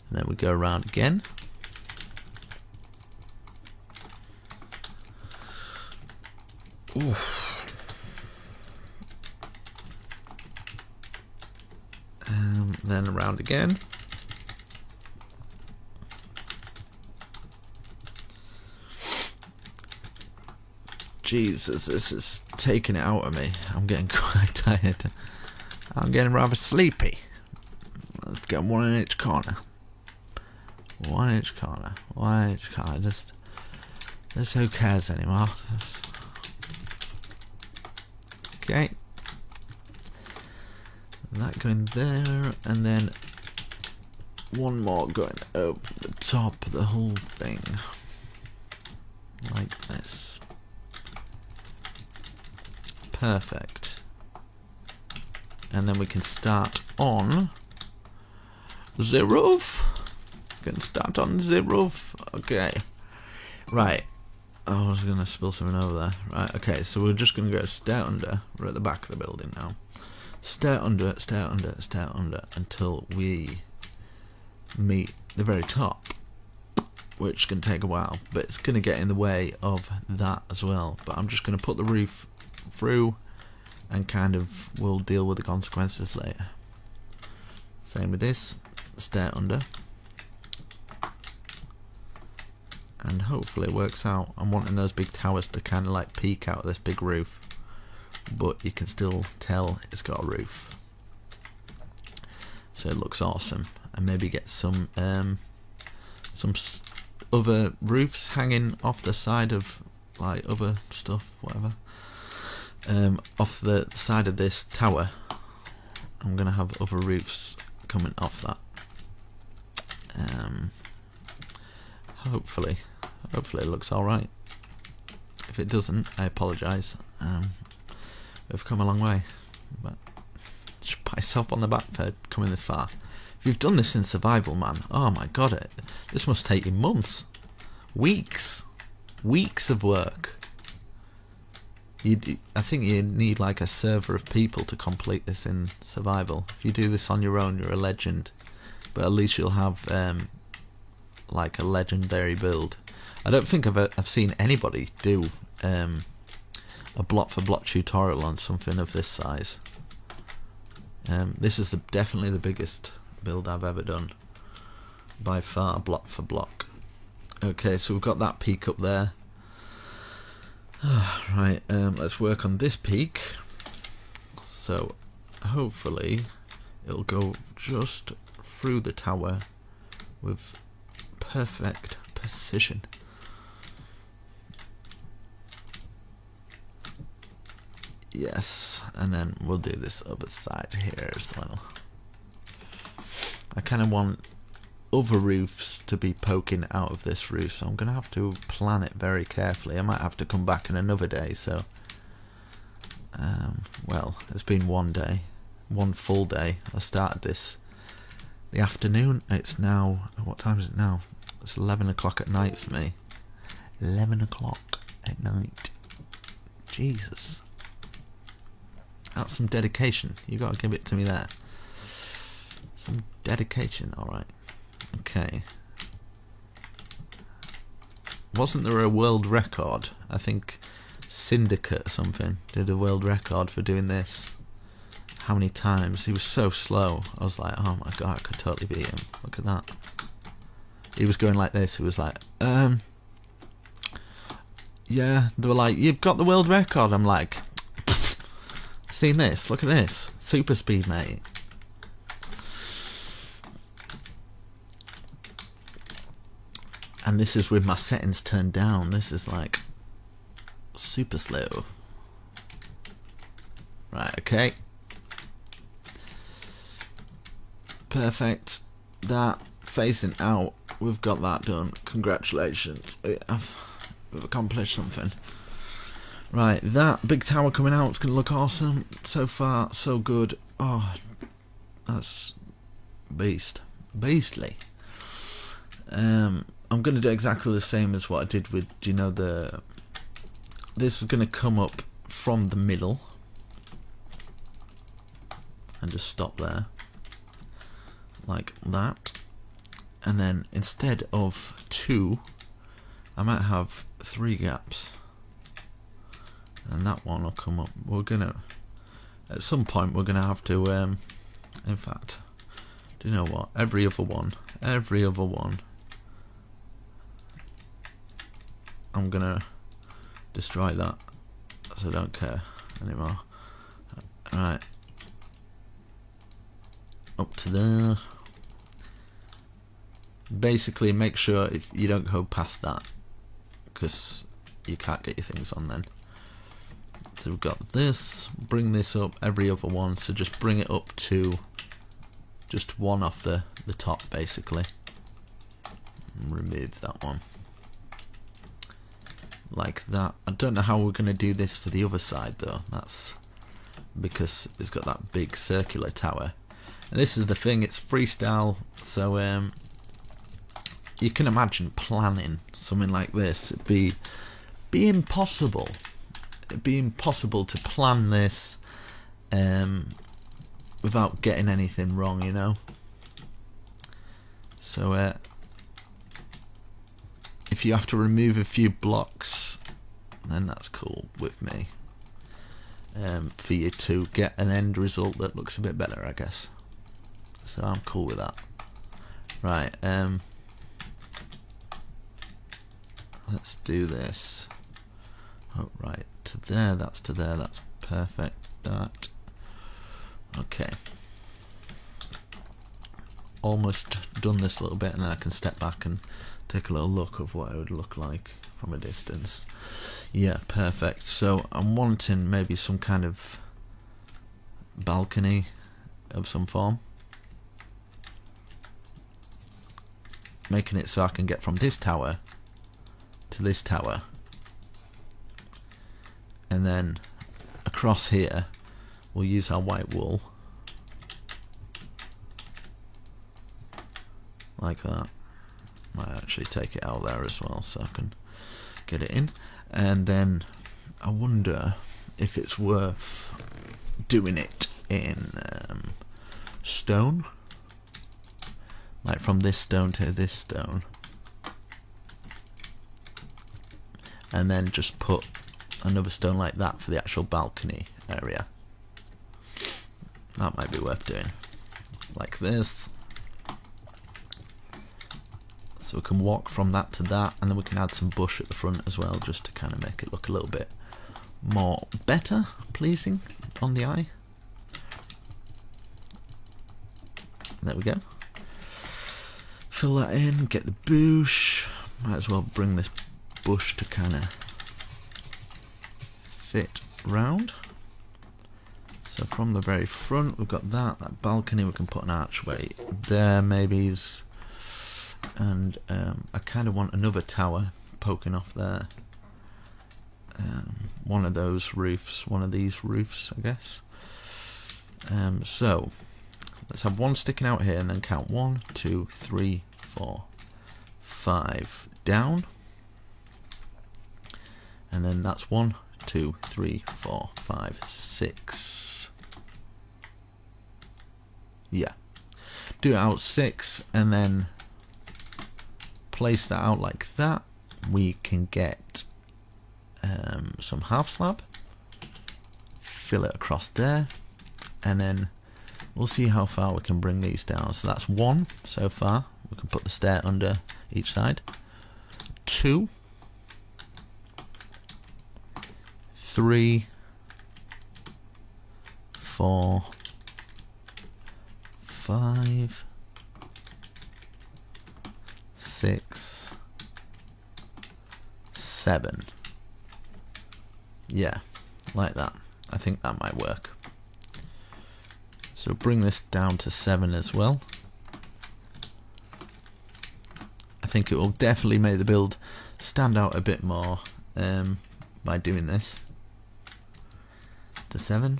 And then we go around again. Oof. Then around again. Jesus, this is taking it out of me. I'm getting quite tired. I'm getting rather sleepy. Let's get one in each corner. One in each corner. One in each corner. Just who cares anymore? Okay. That going there, and then one more going over the top of the whole thing. Like this. Perfect. And then we can start on the roof. We can start on the roof. Okay. Right. Oh, I was going to spill something over there. Right, okay, so we're just going to go stair under. We're at the back of the building now. Stair under, stair under, stair under, until we meet the very top, which can take a while, but it's going to get in the way of that as well. But I'm just going to put the roof through, and kind of we'll deal with the consequences later. Same with this, stair under, and hopefully it works out. I'm wanting those big towers to kind of like peek out of this big roof, but you can still tell it's got a roof, so it looks awesome. And maybe get some other roofs hanging off the side of like other stuff, whatever. Off the side of this tower, I'm gonna have other roofs coming off that. Hopefully it looks alright. If it doesn't, I apologise. We've come a long way, but just pat yourself on the back for coming this far. If If you've done this in survival, man, oh my god, this must take you months, weeks of work. I think you need like a server of people to complete this in survival. If you do this on your own, you're a legend, but at least you'll have like a legendary build. I don't think I've seen anybody do a block for block tutorial on something of this size. This is definitely the biggest build I've ever done by far, block for block. Okay, so we've got that peak up there. Right, let's work on this peak. So hopefully it'll go just through the tower with perfect precision. Yes, and then we'll do this other side here as well. I kind of want other roofs to be poking out of this roof, so I'm going to have to plan it very carefully. I might have to come back in another day, so well, it's been one day, one full day. I started this the afternoon. It's now, what time is it now? It's 11 o'clock at night for me. 11 o'clock at night. Jesus, that's some dedication. You got to give it to me there. Some dedication. All right. Okay. Wasn't there a world record? I think Syndicate or something did a world record for doing this. How many times? He was so slow. I was like, oh my god, I could totally beat him. Look at that. He was going like this. He was like, yeah. They were like, you've got the world record. I'm like, seen this? Look at this. Super speed, mate. And this is with my settings turned down. This is like super slow. Right, okay. Perfect. That facing out, we've got that done. Congratulations. We've accomplished something. Right, that big tower coming out is going to look awesome. So far, so good. Oh, that's beastly. I'm going to do exactly the same as what I did with, you know, this is going to come up from the middle and just stop there like that, and then instead of 2 I might have 3 gaps, and that one will come up. We're gonna, at some point we're gonna have to in fact, do you know what, every other one I'm gonna destroy that, so I don't care anymore. Right, up to there. Basically make sure if you don't go past that, because you can't get your things on then. So we've got this, bring this up every other one, so just bring it up to just one off the top basically. Remove that one. Like that. I don't know how we're going to do this for the other side though. That's because it's got that big circular tower. And this is the thing, it's freestyle, so you can imagine planning something like this. It'd be impossible. It'd be impossible to plan this without getting anything wrong, you know. So if you have to remove a few blocks, then that's cool with me. For you to get an end result that looks a bit better, I guess. So I'm cool with that. Right, let's do this. Oh, right, to there, that's perfect. That. Okay. Almost done this a little bit, and then I can step back and take a little look of what it would look like from a distance. Yeah, perfect. So I'm wanting maybe some kind of balcony of some form. Making it so I can get from this tower to this tower. And then across here we'll use our white wool like that. Might actually take it out there as well so I can get it in. And then I wonder if it's worth doing it in stone, like from this stone to this stone, and then just put another stone like that for the actual balcony area. That might be worth doing, like this. So we can walk from that to that, and then we can add some bush at the front as well, just to kind of make it look a little bit more better, pleasing on the eye. There we go. Fill that in, get the bush. Might as well bring this bush to kind of fit round. So from the very front we've got that balcony, we can put an archway there maybe, and I kind of want another tower poking off there. One of those roofs, one of these roofs I guess. So let's have one sticking out here and then count 1, 2, 3, 4, 5 down, and then that's 1, 2, 3, 4, 5, 6. Yeah, do it out 6 and then place that out like that. We can get some half slab, fill it across there, and then we'll see how far we can bring these down. So that's 1 so far. We can put the stair under each side. 2, 3, 4, 5, 6, 7. Yeah, like that. I think that might work. So bring this down to 7 as well. I think it will definitely make the build stand out a bit more by doing this to 7,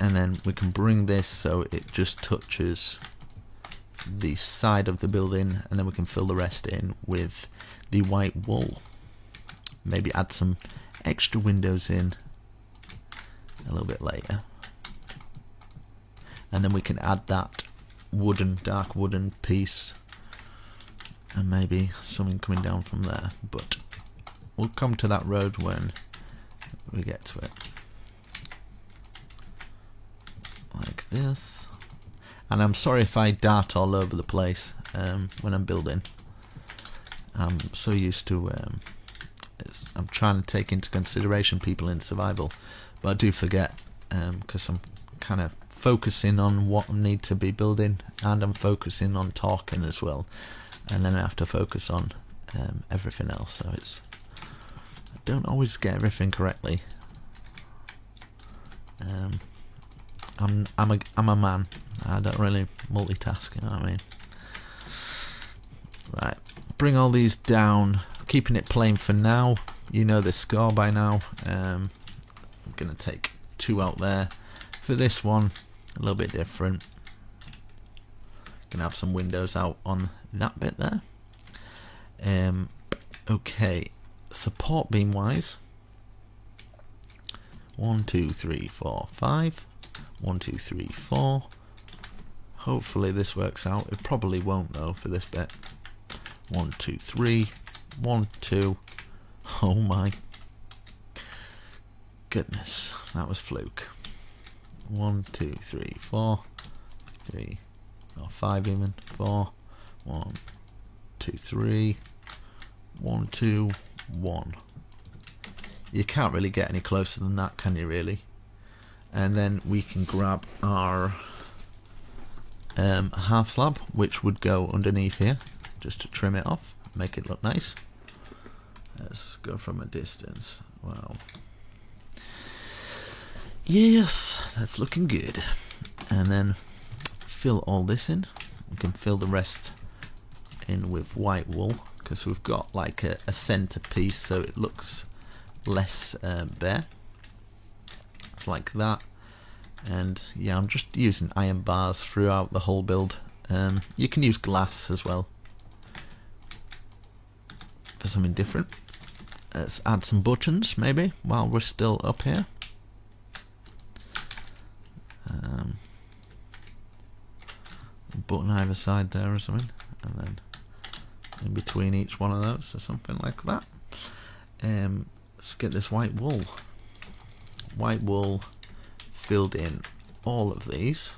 and then we can bring this so it just touches the side of the building, and then we can fill the rest in with the white wool. Maybe add some extra windows in a little bit later, and then we can add that dark wooden piece, and maybe something coming down from there, but we'll come to that road when we get to it. Like this. And I'm sorry if I dart all over the place when I'm building. I'm so used to I'm trying to take into consideration people in survival, but I do forget because I'm kind of focusing on what I need to be building, and I'm focusing on talking as well, and then I have to focus on everything else, so I don't always get everything correctly. I'm a man. I don't really multitask, you know what I mean? Right, bring all these down, keeping it plain for now. You know the score by now. I'm gonna take 2 out there. For this one, a little bit different. Gonna have some windows out on that bit there. Okay, support beam wise, 1, 2, 3, 4, 5. 1, 2, 3, 4. Hopefully this works out. It probably won't though for this bit. 1, 2, 3. 1, 2. Oh my goodness, that was fluke. 1, 2, 3, 4. 3 or 5 even. 4. 1, 2, 3. 1, 2, 1. You can't really get any closer than that, can you really? And then we can grab our half slab, which would go underneath here, just to trim it off, make it look nice. Let's go from a distance. Wow. Yes, that's looking good. And then fill all this in. We can fill the rest in with white wool, because we've got like a center piece, so it looks less bare. It's like that. And yeah, I'm just using iron bars throughout the whole build. You can use glass as well, for something different. Let's add some buttons maybe while we're still up here. Button either side there or something, and then in between each one of those or something like that. Let's get this white wool. White wool filled in all of these,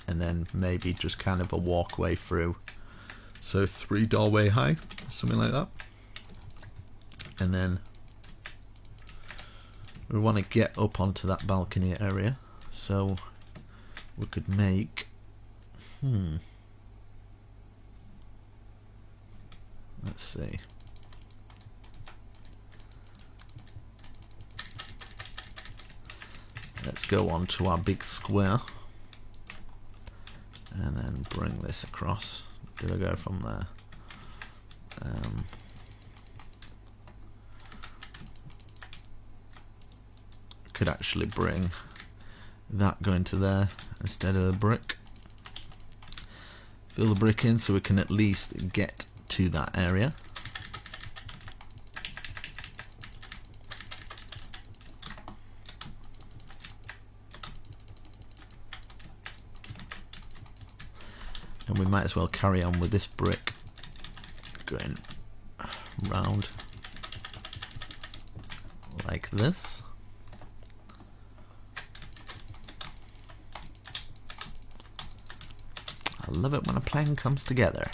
and then maybe just kind of a walkway through. So 3 doorway high, something like that. And then we want to get up onto that balcony area, so we could make let's see. Let's go on to our big square and then bring this across. Did I go from there? Could actually bring that going to there instead of the brick. Fill the brick in so we can at least get to that area. And we might as well carry on with this brick going round like this. I love it when a plan comes together.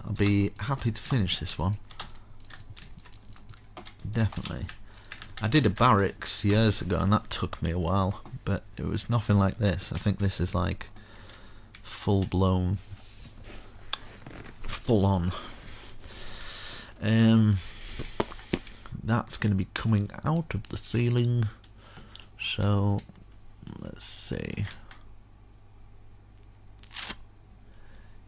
I'll be happy to finish this one. Definitely. I did a barracks years ago and that took me a while, but it was nothing like this. I think this is like full blown, full on. That's going to be coming out of the ceiling. So let's see.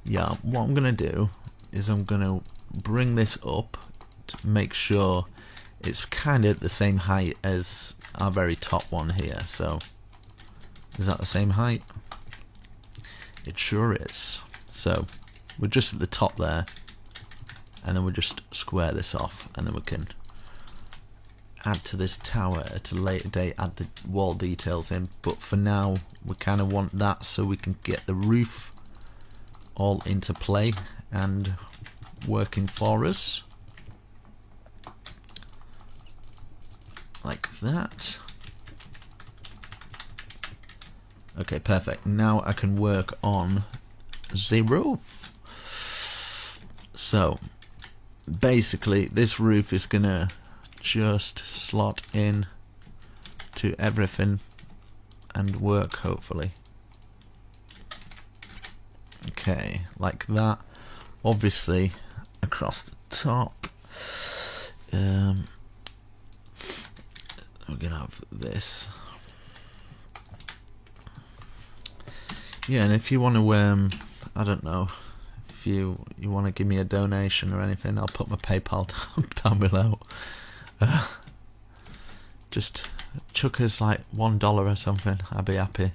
Yeah, what I'm going to do is I'm going to bring this up to make sure it's kind of the same height as our very top one here. So is that the same height? It sure is. So we're just at the top there, and then we'll just square this off, and then we can add to this tower at a later date, add the wall details in. But for now we kind of want that so we can get the roof all into play and working for us like that. Okay, perfect. Now I can work on the roof. So basically this roof is gonna just slot in to everything and work, hopefully. Okay, like that. Obviously across the top we're gonna have this. Yeah, and if you want to I don't know, if you want to give me a donation or anything, I'll put my PayPal down below. Just chuck us like $1 or something, I'd be happy.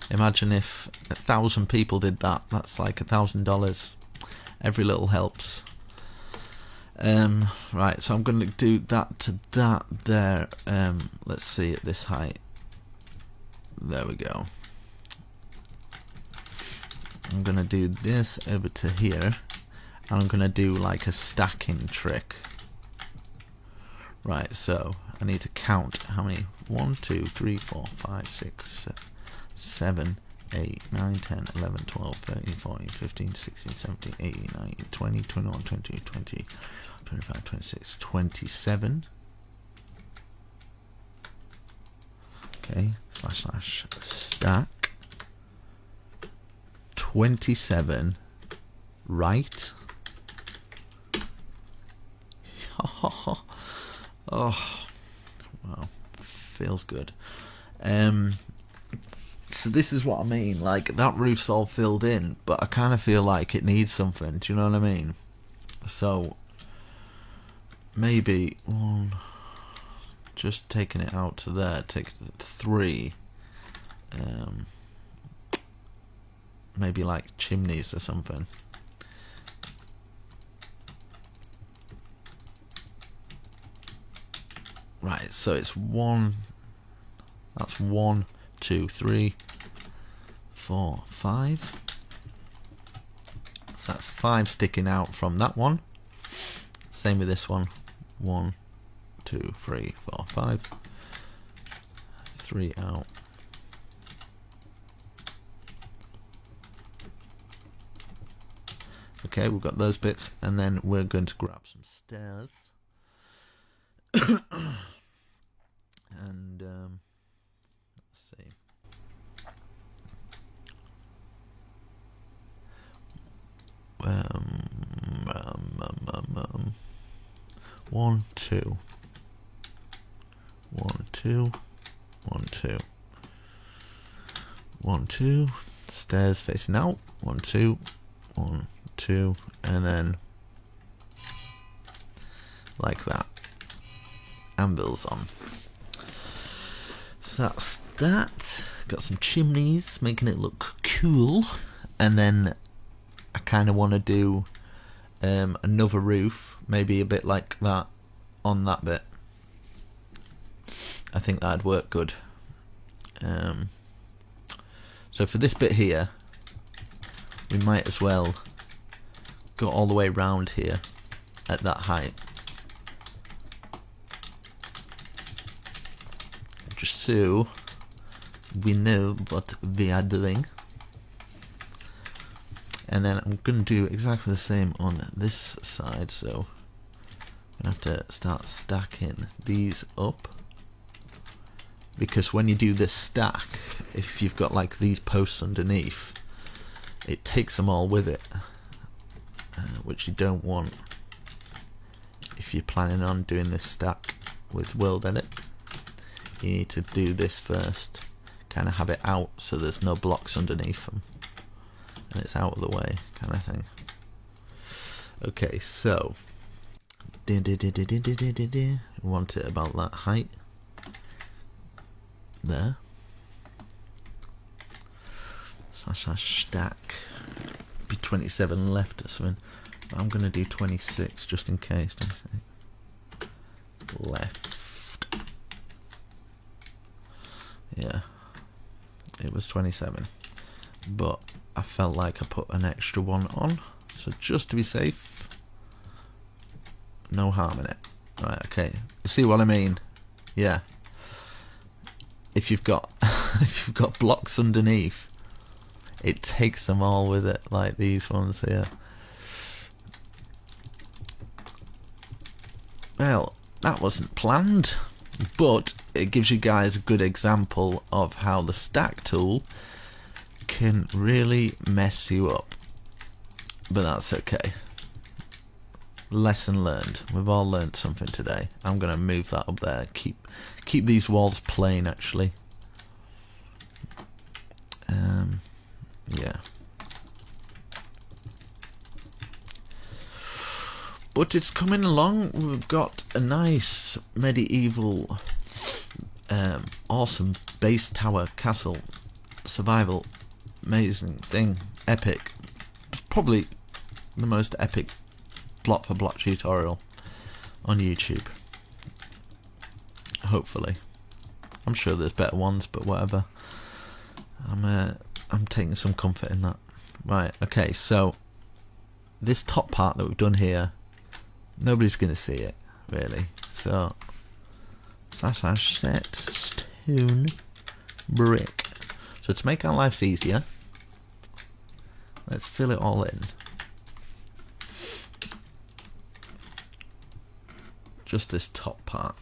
Imagine if 1,000 people did that. That's like $1,000. Every little helps. Right, so I'm going to do that to that there. Let's see, at this height. There we go. I'm going to do this over to here, and I'm going to do like a stacking trick. Right, so I need to count how many. 1, 2, 3, 4, 5, 6, 7, 8, 9, 10, 11, 12, 13, 14, 15, 16, 17, 18, 19, 20, 21, 22, 20, 25, 26, 27. Okay, / stack 27 right. Oh, wow, feels good. So this is what I mean, like that roof's all filled in, but I kind of feel like it needs something, do you know what I mean? So maybe just taking it out to there, take 3, maybe like chimneys or something. Right, so it's one. That's 1, 2, 3, 4, 5. So that's 5 sticking out from that one. Same with this one. 1, 2, 3, 4, 5. 3 out. Okay, we've got those bits, and then we're going to grab some stairs. And let's see. One, two. 1, 2. 1, 2. 1, 2. Stairs facing out. 1, 2. 1, 2. And then like that. Anvils on. So that's that. Got some chimneys, making it look cool. And then I kind of want to do another roof, maybe a bit like that on that bit. I think that'd work good. So for this bit here, we might as well go all the way round here at that height. Just so we know what we are doing. And then I'm going to do exactly the same on this side, so I'm going to have to start stacking these up. Because when you do this stack, if you've got like these posts underneath, it takes them all with it, which you don't want if you're planning on doing this stack with World Edit. You need to do this first, kind of have it out so there's no blocks underneath them and it's out of the way, kind of thing. Okay, so we want it about that height there. Slash stack. Be 27 left or something. But I'm gonna do 26 just in case. Left. Yeah, it was 27, but I felt like I put an extra one on, so just to be safe, no harm in it. Right, okay, you see what I mean? Yeah, if you've got if you've got blocks underneath, it takes them all with it, like these ones here. Well, that wasn't planned, but it gives you guys a good example of how the stack tool can really mess you up. But that's okay. Lesson learned. We've all learned something today. I'm going to move that up there. Keep these walls plain, actually. Yeah. But it's coming along. We've got a nice medieval, awesome base tower castle survival, amazing thing, epic. It's probably the most epic block for block tutorial on YouTube. Hopefully, I'm sure there's better ones, but whatever. I'm taking some comfort in that. Right. Okay. So this top part that we've done here, nobody's going to see it, really. So, slash set stone brick. So to make our lives easier, let's fill it all in. Just this top part.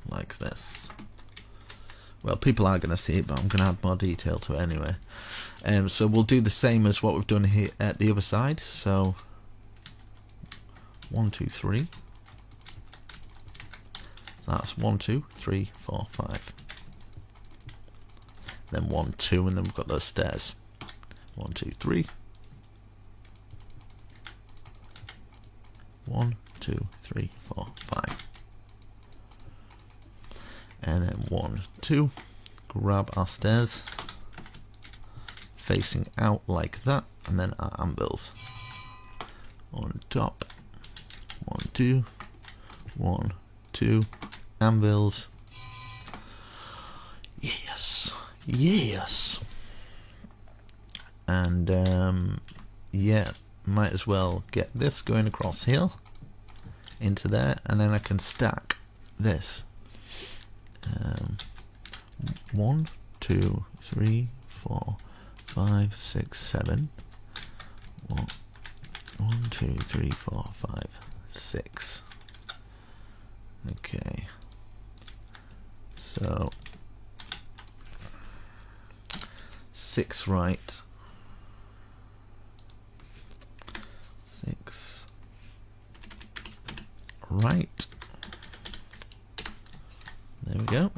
Like this. Well, people are going to see it, but I'm going to add more detail to it anyway. So we'll do the same as what we've done here at the other side. So 1, 2, 3. That's 1, 2, 3, 4, 5. Then 1, 2, and then we've got those stairs. 1, 2, 3. 1, 2, 3, 4, 5. And then 1, 2. Grab our stairs, facing out like that, and then our anvils on top. 1, 2, 1, 2 anvils. Yes, yes. And yeah, might as well get this going across here into there, and then I can stack this. 1, 2, 3, 4, 5, 6, 7. 1, 2, 3, 4, 5, 6. Okay. So 6 right. 6 right. There we go.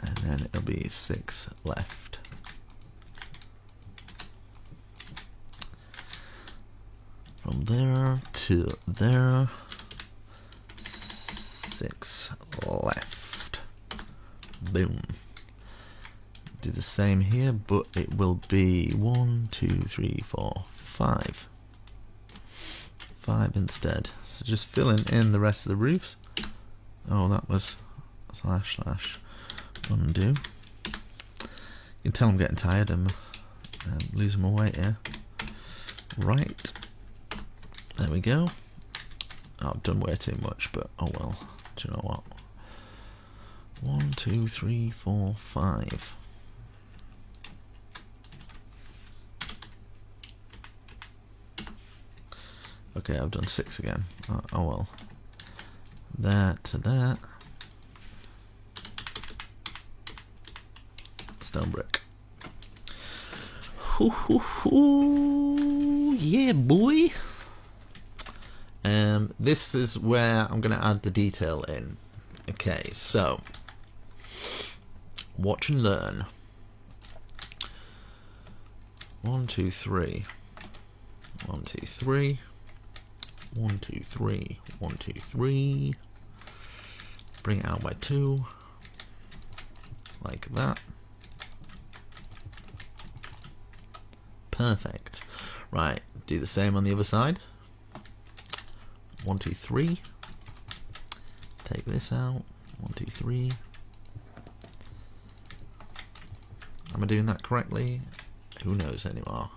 And then it'll be 6 left. From there to there, 6 left. Boom. Do the same here, but it will be 1, 2, 3, 4, 5. 5 instead. So just filling in the rest of the roofs. Oh, that was / undo. You can tell I'm getting tired. I'm losing my weight here. Right. There we go. Oh, I've done way too much, but oh well. Do you know what? 1, 2, 3, 4, 5. Okay, I've done 6 again. Oh well. That to that. Stone brick. Hoo hoo hoo! Yeah, boy. This is where I'm going to add the detail in. Okay, so watch and learn. 1, 2, 3. 1, 2, 3. 1, 2, 3. 1, 2, 3. Bring it out by 2. Like that. Perfect. Right, do the same on the other side. 1, 2, 3. Take this out. 1, 2, 3. Am I doing that correctly? Who knows anymore?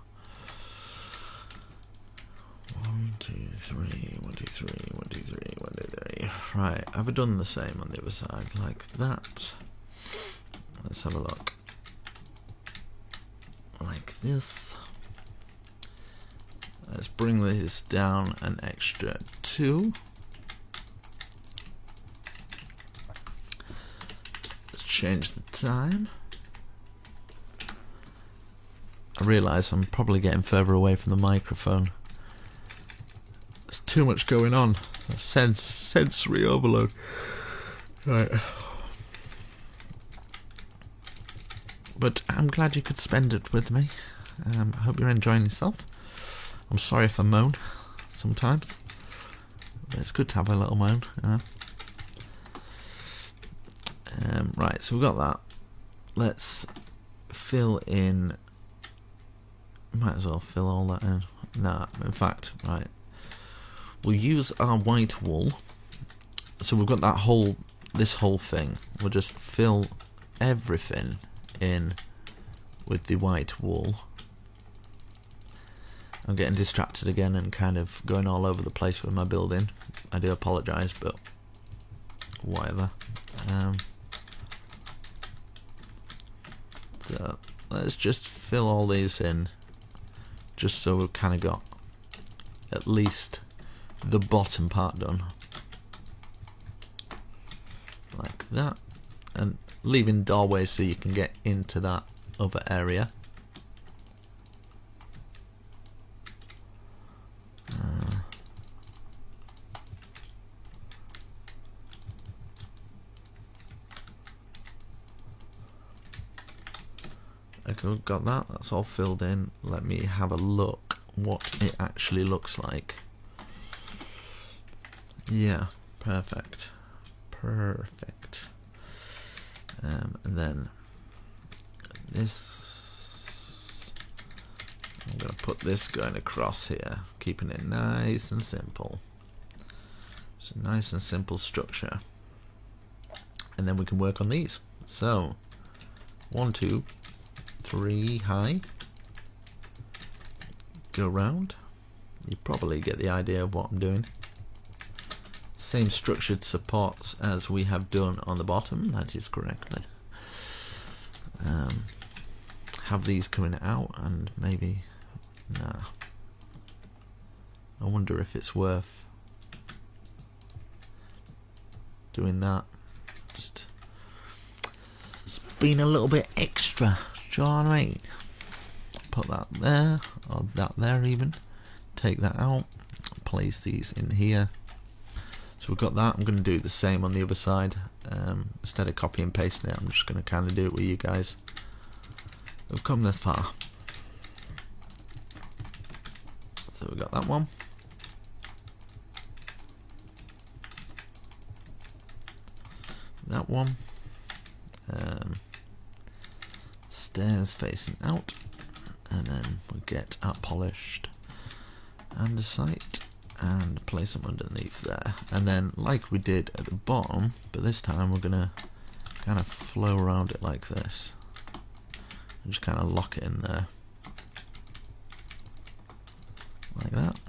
1, 2, 3. 1, 2, 3. 1, 2, 3. 1, 2, 3. Right, have I done the same on the other side? Like that. Let's have a look. Like this. Let's bring this down an extra 2. Let's change the time. I realise I'm probably getting further away from the microphone. There's too much going on. Sensory overload. Right. But I'm glad you could spend it with me. I hope you're enjoying yourself. I'm sorry if I moan sometimes, but it's good to have a little moan. Right, so we've got that. Let's fill in. Might as well fill all that in. Nah, in fact, right. We'll use our white wool. So we've got this whole thing. We'll just fill everything in with the white wool. I'm getting distracted again and kind of going all over the place with my building. I do apologise, but whatever. So let's just fill all these in, just so we've kind of got at least the bottom part done. Like that. And leaving doorways so you can get into that other area. Okay, we've got that. That's all filled in. Let me have a look what it actually looks like. Yeah, perfect. Perfect. And then this, I'm going to put this going across here, keeping it nice and simple. It's a nice and simple structure. And then we can work on these. So 1, 2, 3 high. Go round. You probably get the idea of what I'm doing. Same structured supports as we have done on the bottom, that is correctly. Have these coming out and maybe, nah. I wonder if it's worth doing that. Just being a little bit extra, do you know what I mean? Put that there, or that there even. Take that out, place these in here. So we've got that. I'm going to do the same on the other side. Instead of copy and pasting it, I'm just going to kind of do it with you guys. We've come this far. So we've got that one. That one. Stairs facing out. And then we'll get our polished andesite and place them underneath there. And then like we did at the bottom, but this time we're going to kind of flow around it like this. And just kind of lock it in there. Like that.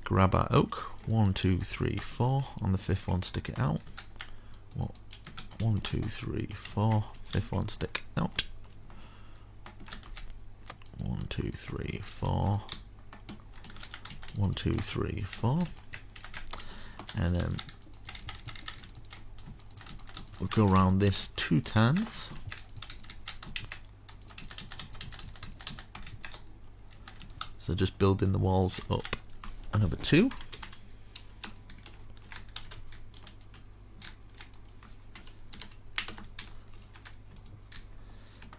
Grab our oak. 1, 2, 3, 4. On the fifth one, stick it out. 1, 2, 3, 4. Fifth one, stick out. 1, 2, 3, 4. 1, 2, 3, 4. And then we'll go around this 2 times. So just building the walls up another 2.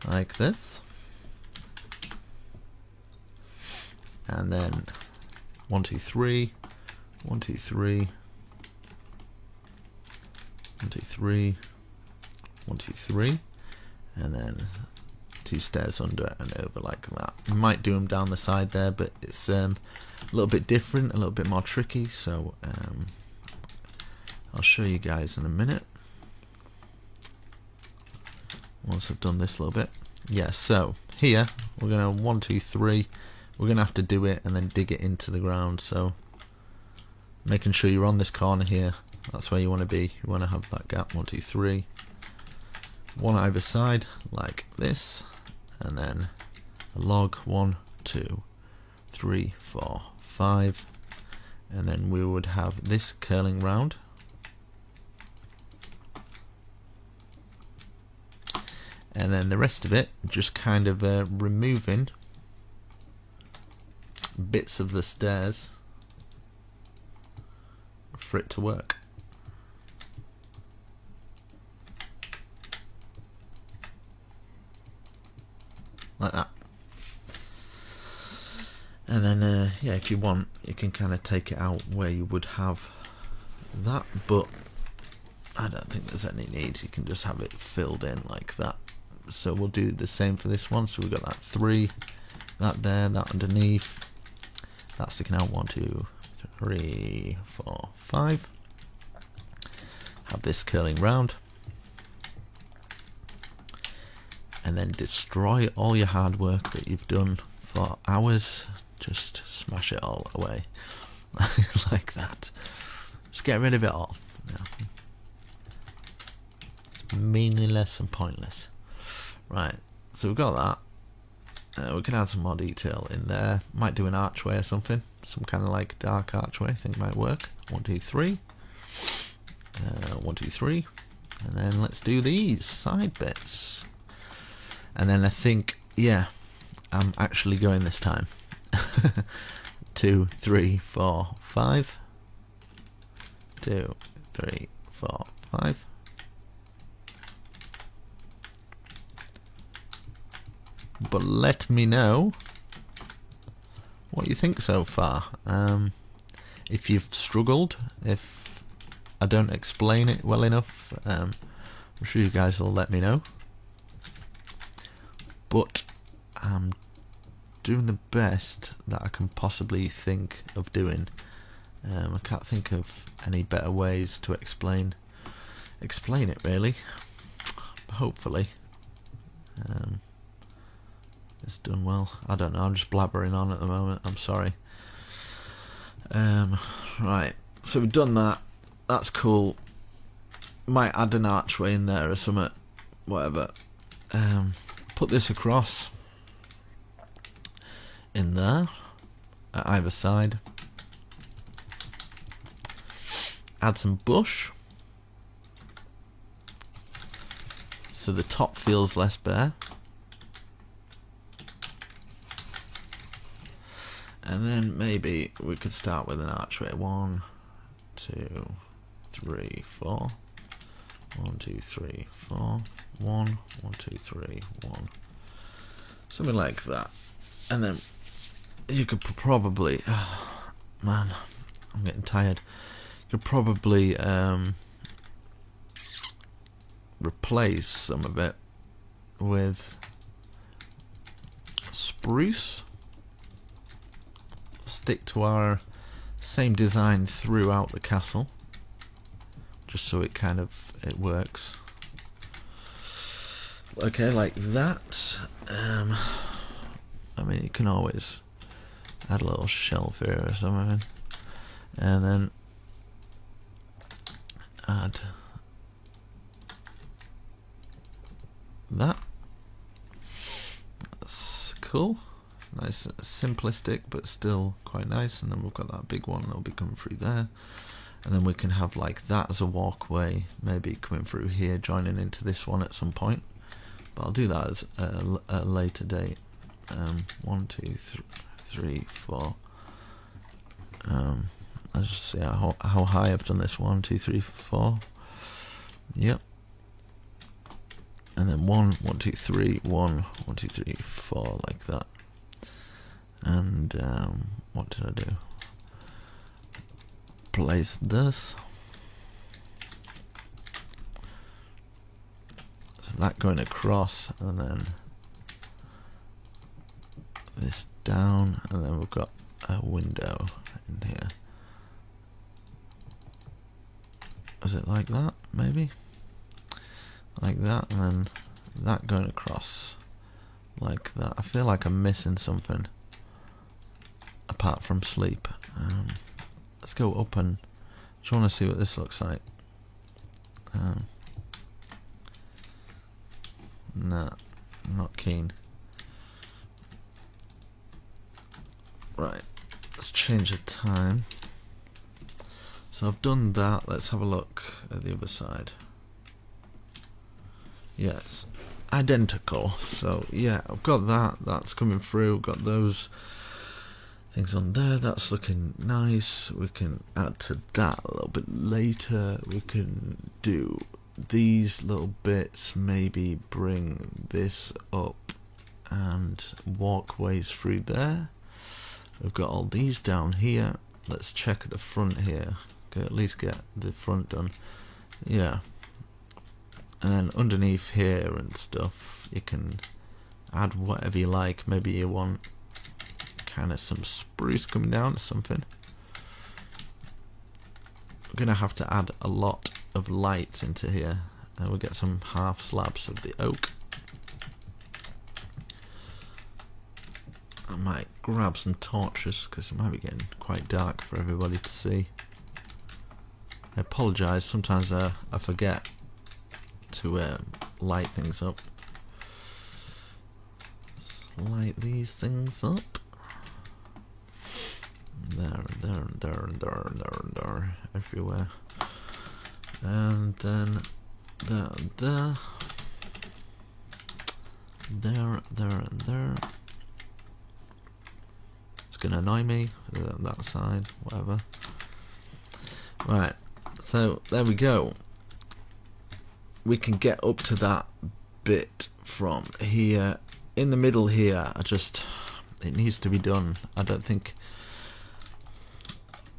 Like this. And then 1, 2, 3, 1, 2, 3, 1, 2, 3, 1, 2, 3, and then 2 stairs under and over like that. You might do them down the side there, but it's a little bit different, a little bit more tricky, so I'll show you guys in a minute once I've done this a little bit. Yeah, so here we're gonna 1, 2, 3. We're gonna have to do it and then dig it into the ground. So making sure you're on this corner here. That's where you want to be. You want to have that gap. 1, 2, 3. One either side, like this, and then a log. 1, 2, 3, 4, 5, and then we would have this curling round. And then the rest of it, just kind of removing bits of the stairs for it to work. Like that. And then, yeah, if you want, you can kind of take it out where you would have that, but I don't think there's any need. You can just have it filled in like that. So we'll do the same for this one. So we've got that 3, that there, that underneath, that sticking out. 1, 2, 3, 4, 5. Have this curling round, and then destroy all your hard work that you've done for hours. Just smash it all away like that. Just get rid of it all. Yeah. It's meaningless and pointless. Right, so we've got that. We can add some more detail in there. Might do an archway or something. Some kind of like dark archway. I think might work. 1, 2, 3. 1, 2, 3. And then let's do these side bits. And then I think, yeah, I'm actually going this time. 2, 3, 4, 5. 2, 3, 4, 5. But let me know what you think so far. If you've struggled, if I don't explain it well enough, I'm sure you guys will let me know. But I'm doing the best that I can possibly think of doing. I can't think of any better ways to explain it really. Hopefully it's done well. I don't know, I'm just blabbering on at the moment, I'm sorry. Right, so we've done that. That's cool. Might add an archway in there or something, whatever. Put this across in there at either side. Add some bush so the top feels less bare. And then maybe we could start with an archway. 1, 2, 3, 4. 1, 2, 3, 4. 1, 1, 2, 3, 1. Something like that. And then you could probably, oh, man, I'm getting tired. You could probably replace some of it with spruce. Stick to our same design throughout the castle, just so it kind of works. Okay, like that. I mean, you can always add a little shelf here or something, and then add that. That's cool. Nice, simplistic, but still quite nice. And then we've got that big one that'll be coming through there, and then we can have like that as a walkway, maybe coming through here, joining into this one at some point. But I'll do that as a later date. 1, 2, 3, 4. Let's just see how high I've done this. 1, 2, 3, 4. Yep. And then 1, 1, 2, 3, 1, 1, 2, 3, 4, like that. And what did I do? Place this. So that going across, and then this down, and then we've got a window in here. Is it like that? Maybe? Like that, and then that going across like that. I feel like I'm missing something apart from sleep. Let's go up and just want to see what this looks like. Nah, I'm not keen. Right, let's change the time. So I've done that. Let's have a look at the other side. Yes, identical. So yeah, I've got that. That's coming through. I've got those things on there. That's looking nice. We can add to that a little bit later. We can do these little bits, maybe bring this up and walkways through there. We've got all these down here. Let's check at the front here. Okay, at least get the front done. Yeah. And then underneath here and stuff, you can add whatever you like. Maybe you want kind of some spruce coming down or something. We're gonna have to add a lot of light into here, and we'll get some half slabs of the oak. I might grab some torches because it might be getting quite dark for everybody to see. I apologise, sometimes I forget to light things up. Let's light these things up. There, everywhere. And then there, there. It's gonna annoy me, that side, whatever. Right, so there we go. We can get up to that bit from here. In the middle here, it needs to be done.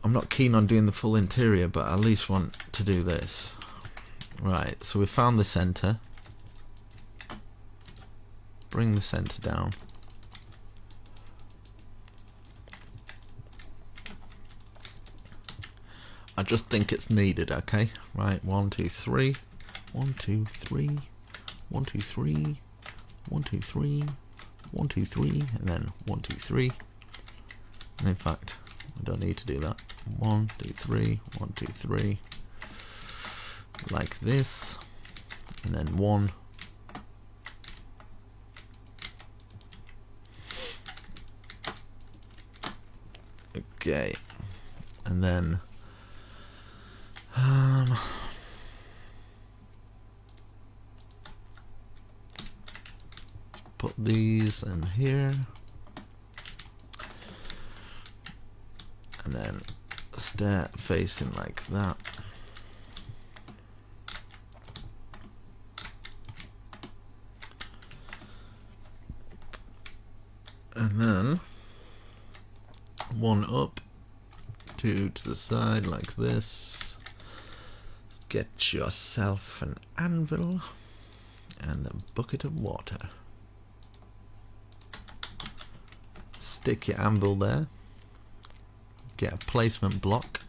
I'm not keen on doing the full interior, but I at least want to do this. Right, so we found the center. Bring the center down. I just think it's needed. Okay, right, 1 2 3, 1 2 3, 1 2 3, 1 2 3, 1 2 3, and then 1 2 3. And in fact, I don't need to do that. 1 2 3, 1 2 3, like this, and then 1. Okay, and then put these in here, and then start facing like that. And then 1 up, 2 to the side like this. Get yourself an anvil and a bucket of water. Stick your anvil there. Get a placement block.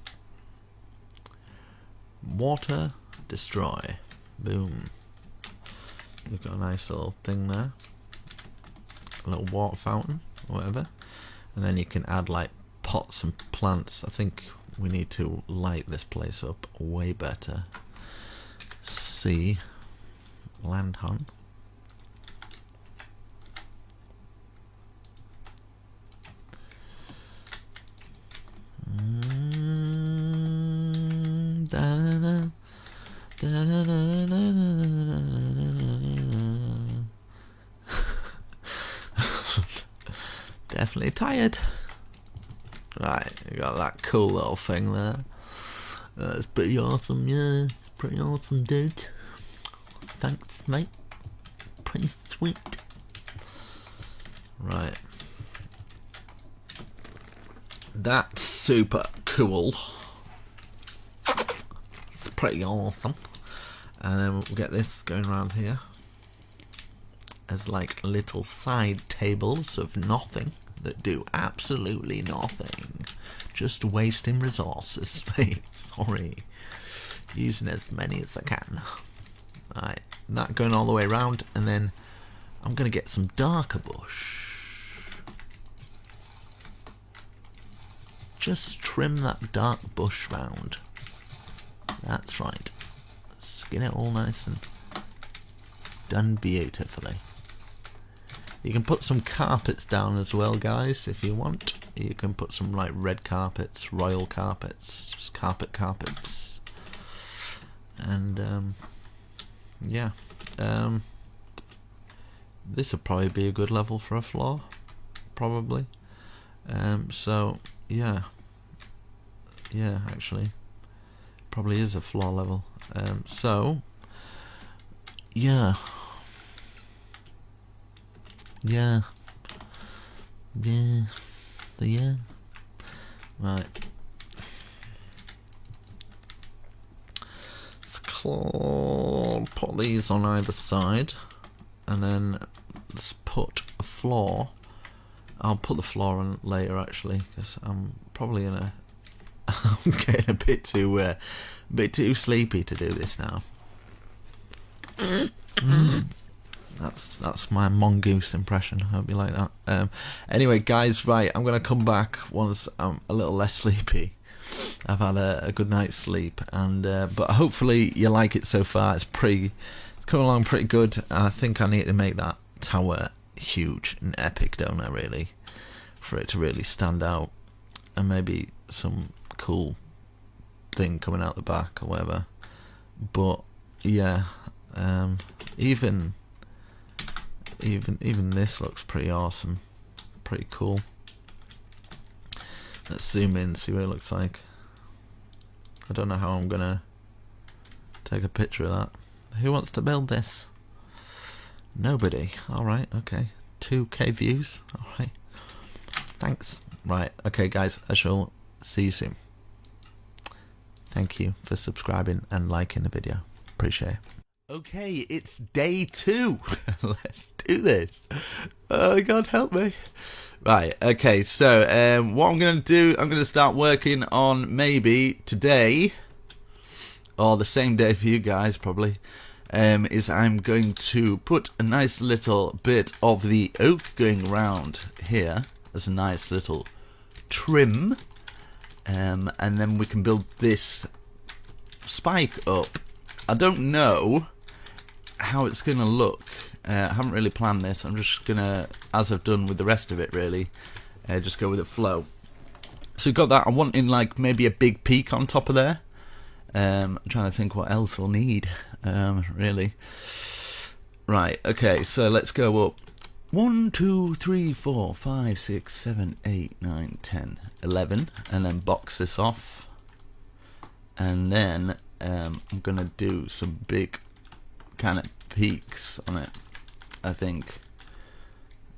Water, destroy. Boom. You've got a nice little thing there. A little water fountain or whatever. And then you can add like pots and plants. I think we need to light this place up way better. See, land hunt. Definitely tired. Right, you got that cool little thing there. That's pretty awesome, yeah. It's pretty awesome, dude. Thanks, mate. Pretty sweet. Right. That's super cool. It's pretty awesome. And then we'll get this going around here as like little side tables of nothing that do absolutely nothing. Just wasting resources, mate. Sorry. Using as many as I can. Right, that going all the way around, and then I'm gonna get some darker bush. Just trim that dark bush round. That's right. Skin it all nice and done beautifully. You can put some carpets down as well, guys, if you want. You can put some like red carpets, royal carpets, just carpets. And yeah, this would probably be a good level for a floor, probably. So yeah, actually, probably is a floor level. So yeah. Right. Let's put these on either side, and then let's put a floor. I'll put the floor on later, actually, because I'm probably gonna. I'm getting a bit too sleepy to do this now. That's my mongoose impression. I hope you like that. Anyway, guys, right, I'm gonna come back once I'm a little less sleepy. I've had a good night's sleep, and but hopefully you like it so far. It's coming along pretty good. I think I need to make that tower huge and epic, don't I? Really, for it to really stand out, and maybe some cool thing coming out the back or whatever. But yeah, even this looks pretty awesome, pretty cool. Let's zoom in, see what it looks like. I don't know how I'm gonna take a picture of that. Who wants to build this? Nobody. Alright, okay. 2K views. Alright. Thanks. Right, okay guys, I shall see you soon. Thank you for subscribing and liking the video. Appreciate it. Okay, it's day 2. Let's do this. Oh God, help me. Right, okay, so what I'm going to do, I'm going to start working on maybe today, or the same day for you guys probably, is I'm going to put a nice little bit of the oak going round here as a nice little trim, and then we can build this spike up. I don't know how it's going to look. I haven't really planned this. I'm just going to, as I've done with the rest of it really, just go with the flow. So we've got that. I'm wanting like maybe a big peak on top of there. I'm trying to think what else we'll need, really. Right, okay, so let's go up 1, 2, 3, 4, 5, 6, 7, 8, 9, 10, 11, and then box this off. And then I'm going to do some big kind of peaks on it. I think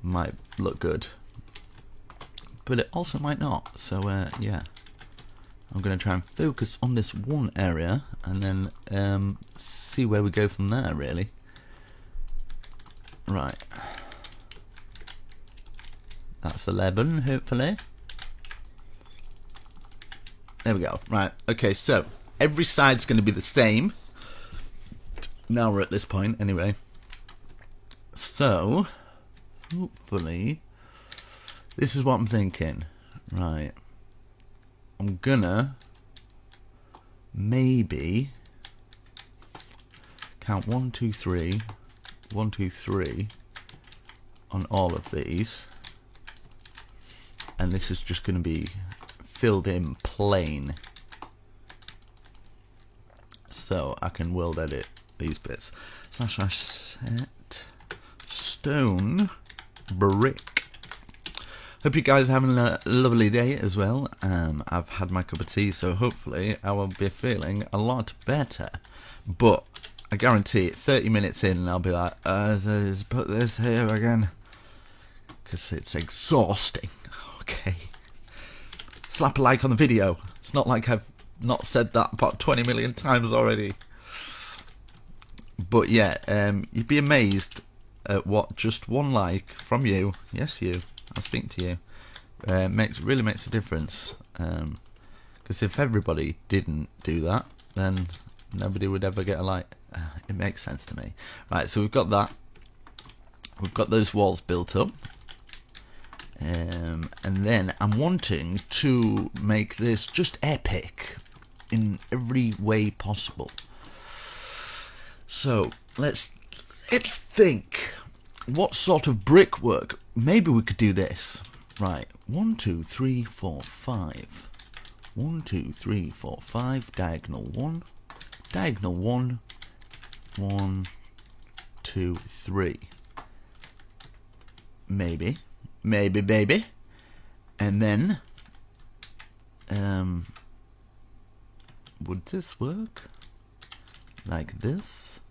might look good, but it also might not. So yeah, I'm going to try and focus on this one area and then see where we go from there really. Right, that's 11 hopefully. There we go. Right, okay, so every side's going to be the same. Now we're at this point anyway. So, hopefully, this is what I'm thinking. Right. I'm gonna maybe count 1, 2, 3, 1, 2, 3 on all of these. And this is just going to be filled in plain. So I can world edit these bits. Slash set stone brick. Hope you guys are having a lovely day as well. I've had my cup of tea, so hopefully I will be feeling a lot better. But I guarantee it, 30 minutes in and I'll be like, let's put this here again, because it's exhausting. Okay, slap a like on the video. It's not like I've not said that about 20 million times already. But yeah, you'd be amazed at what just one like from you, yes you, I'm speaking to you, really makes a difference. Because if everybody didn't do that, then nobody would ever get a like. It makes sense to me. Right, so we've got that. We've got those walls built up. And then I'm wanting to make this just epic in every way possible. So let's think, what sort of brickwork? Maybe we could do this. Right, 1, 2, 3, 4, 5. 1, 2, 3, 4, 5. Diagonal 1. Diagonal 1. 1, 2, 3. Maybe, baby. And then, would this work? Like this?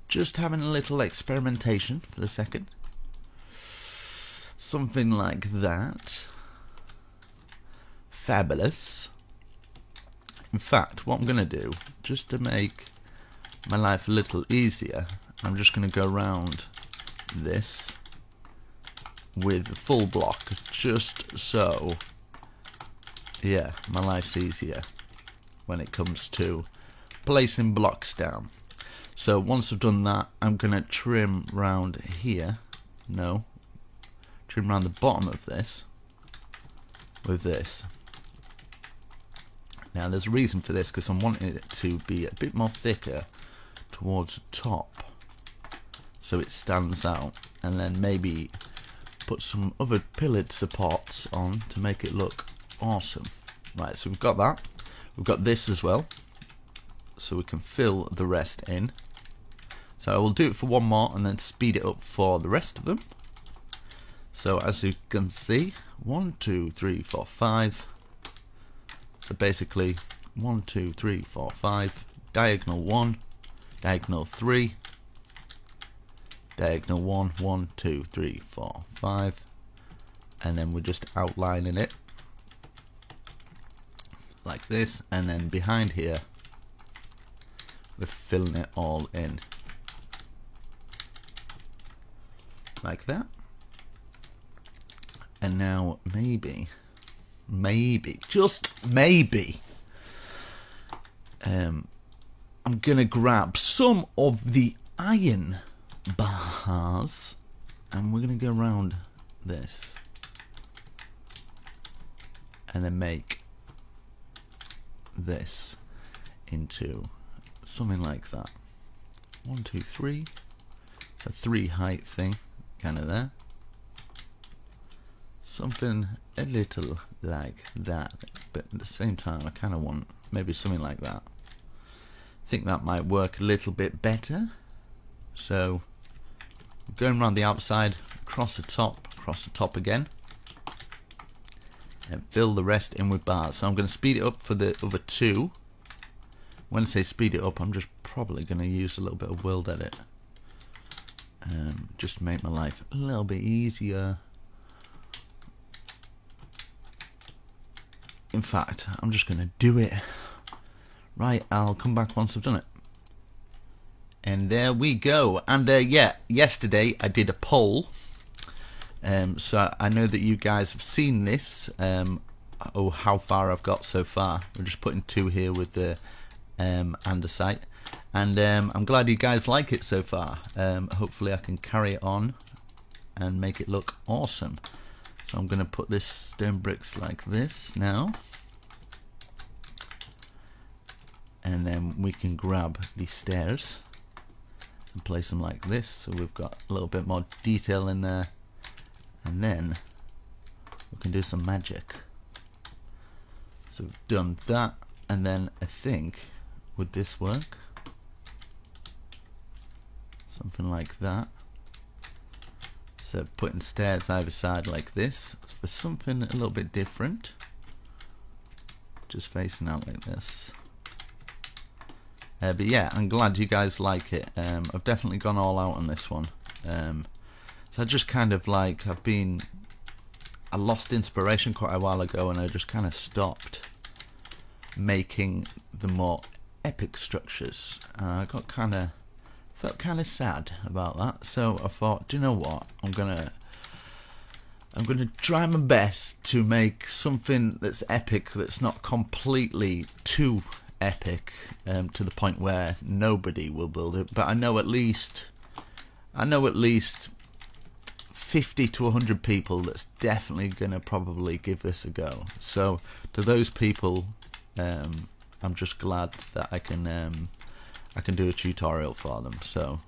Just having a little experimentation for a second. Something like that. Fabulous. In fact, what I'm going to do, just to make my life a little easier, I'm just going to go around this with the full block, just so, yeah, my life's easier when it comes to placing blocks down. So once I've done that, I'm going to trim round here. No. Trim round the bottom of this with this. Now there's a reason for this, because I'm wanting it to be a bit more thicker towards the top, so it stands out, and then maybe put some other pillared supports on to make it look awesome. Right, so we've got that. We've got this as well, so we can fill the rest in. So I will do it for one more and then speed it up for the rest of them. So as you can see, 1, 2, 3, 4, 5. So basically 1, 2, 3, 4, 5. Diagonal 1, diagonal 3, diagonal 1, 1, 2, 3, 4, 5. And then we're just outlining it like this, and then behind here we're filling it all in like that. And now maybe, just maybe, I'm gonna grab some of the iron bars and we're gonna go around this and then make this into something like that. 1, 2, 3. A 3 height thing, kind of there. Something a little like that, but at the same time I kind of want maybe something like that. I think that might work a little bit better. So going around the outside, across the top again, and fill the rest in with bars. So I'm going to speed it up for the other 2. When I say speed it up, I'm just probably going to use a little bit of World Edit, just to make my life a little bit easier. In fact, I'm just going to do it. Right, I'll come back once I've done it. And there we go. And yeah, yesterday I did a poll. So I know that you guys have seen this. How far I've got so far. We're just putting 2 here with the andesite. And I'm glad you guys like it so far. Hopefully I can carry it on and make it look awesome. So I'm going to put this stone bricks like this now. And then we can grab these stairs and place them like this. So we've got a little bit more detail in there. And then we can do some magic. So we've done that. And then I think, would this work? Something like that. So putting stairs either side like this for something a little bit different. Just facing out like this. But yeah, I'm glad you guys like it. I've definitely gone all out on this one. So I just kind of like, I lost inspiration quite a while ago and I just kind of stopped making the more epic structures. I got felt kind of sad about that, so I thought, do you know what, I'm gonna try my best to make something that's epic, that's not completely too epic, to the point where nobody will build it, but I know at least 50 to 100 people that's definitely gonna probably give this a go. So to those people, I'm just glad that I can do a tutorial for them. So,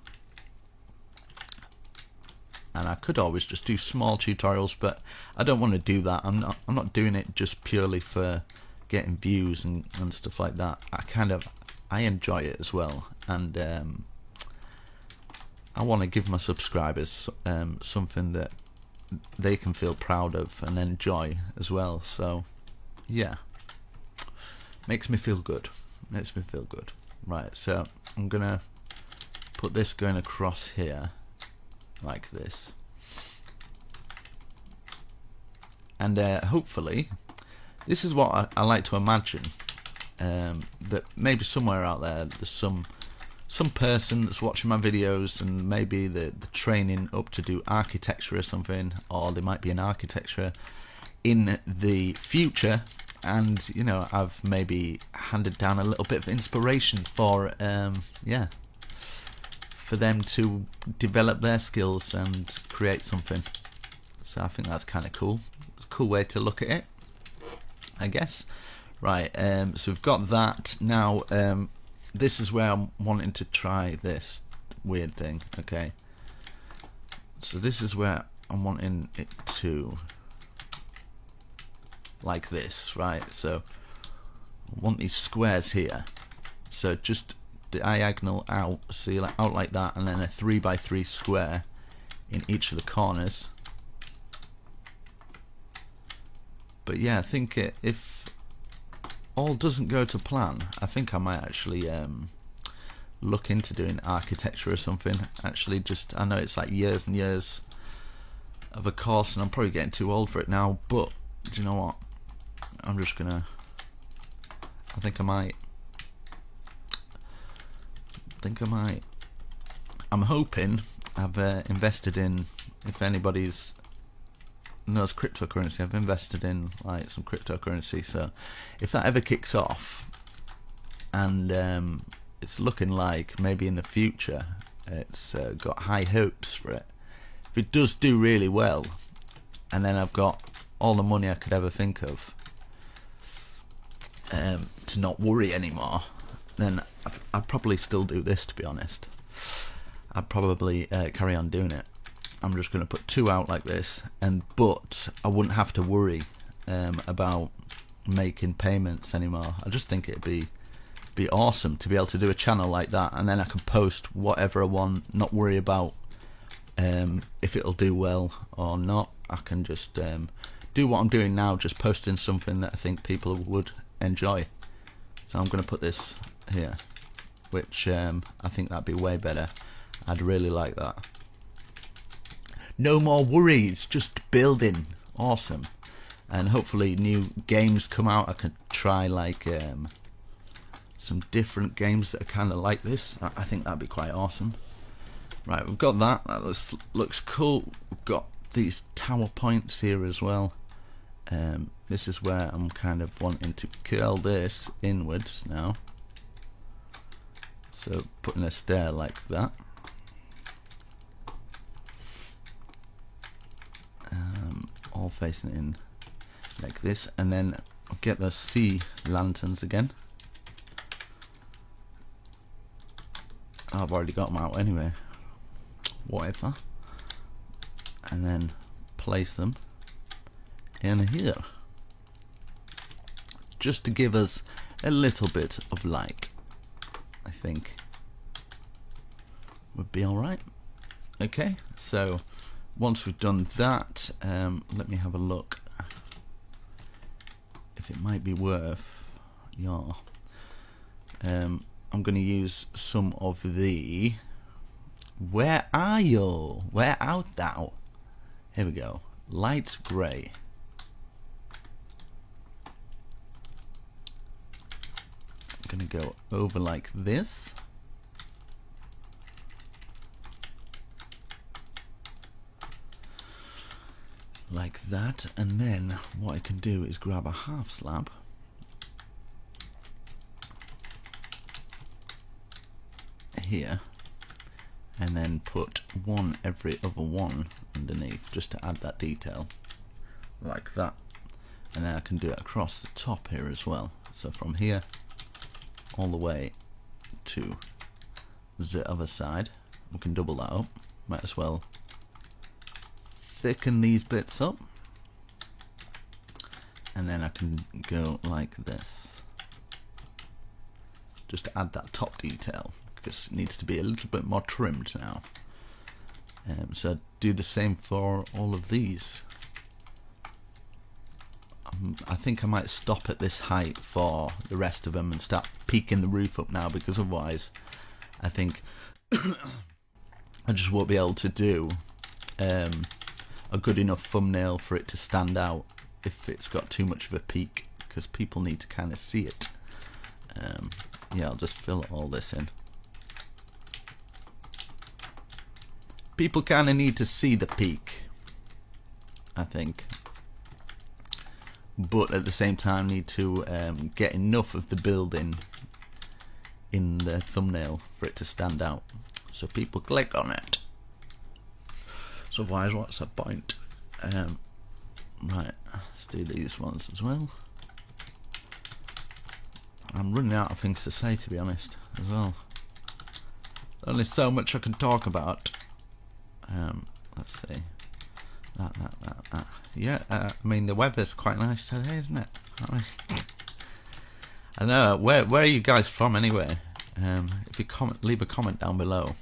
and I could always just do small tutorials, but I don't want to do that. I'm not doing it just purely for getting views and stuff like that. I enjoy it as well, and I want to give my subscribers something that they can feel proud of and enjoy as well. So yeah, makes me feel good. Right, so I'm gonna put this going across here like this, and hopefully this is what I like to imagine, that maybe somewhere out there's some person that's watching my videos and maybe the training up to do architecture or something, or there might be an architecture in the future, and you know, I've maybe handed down a little bit of inspiration for for them to develop their skills and create something. So I think that's kind of cool. It's a cool way to look at it, I guess. Right, so we've got that. Now this is where I'm wanting to try this weird thing. Okay, so this is where I'm wanting it to, like this, right? So I want these squares here, so just diagonal out, so you're out like that, and then a 3x3 square in each of the corners. But yeah, I think if all doesn't go to plan, I think I might actually look into doing architecture or something. Actually, just, I know it's like years and years of a course and I'm probably getting too old for it now, but do you know what, I'm just gonna, I think I might. I'm hoping. I've invested in, if anybody's knows cryptocurrency. I've invested in like some cryptocurrency, so if that ever kicks off, and it's looking like maybe in the future, it's got high hopes for it. If it does do really well, and then I've got all the money I could ever think of, to not worry anymore, then I'd probably still do this, to be honest. I'd probably carry on doing it. I'm just going to put 2 out like this, but I wouldn't have to worry about making payments anymore. I just think it'd be awesome to be able to do a channel like that, and then I can post whatever I want, not worry about if it'll do well or not. I can just do what I'm doing now, just posting something that I think people would enjoy. So I'm going to put this here, which I think that'd be way better. I'd really like that. No more worries, just building. Awesome. And hopefully new games come out. I can try like some different games that are kind of like this. I think that'd be quite awesome. Right, we've got that. That looks cool. We've got these tower points here as well. This is where I'm kind of wanting to curl this inwards now. So putting a stair like that. All facing in like this, and then get the sea lanterns again. I've already got them out anyway, whatever. And then place them in here, just to give us a little bit of light. I think would be alright. Okay, so once we've done that, let me have a look if it might be worth your I'm going to use some of the where are you? Where art thou? Here we go. Light grey. I'm going to go over like this. Like that, and then what I can do is grab a half slab here, and then put one every other one underneath, just to add that detail, like that. And then I can do it across the top here as well, so from here all the way to the other side. We can double that up. Might as well thicken these bits up, and then I can go like this, just to add that top detail, because it needs to be a little bit more trimmed now. So do the same for all of these. I think I might stop at this height for the rest of them and start peaking the roof up now, because otherwise I think I just won't be able to do a good enough thumbnail for it to stand out if it's got too much of a peak, because people need to kind of see it. Yeah, I'll just fill all this in. People kind of need to see the peak, I think, but at the same time need to get enough of the building in the thumbnail for it to stand out, so people click on it. So otherwise, what's the point? Right, let's do these ones as well. I'm running out of things to say, to be honest, as well. Only so much I can talk about. Let's see. That. Yeah, I mean, the weather's quite nice today, isn't it? I know. Where are you guys from, anyway? If you leave a comment down below.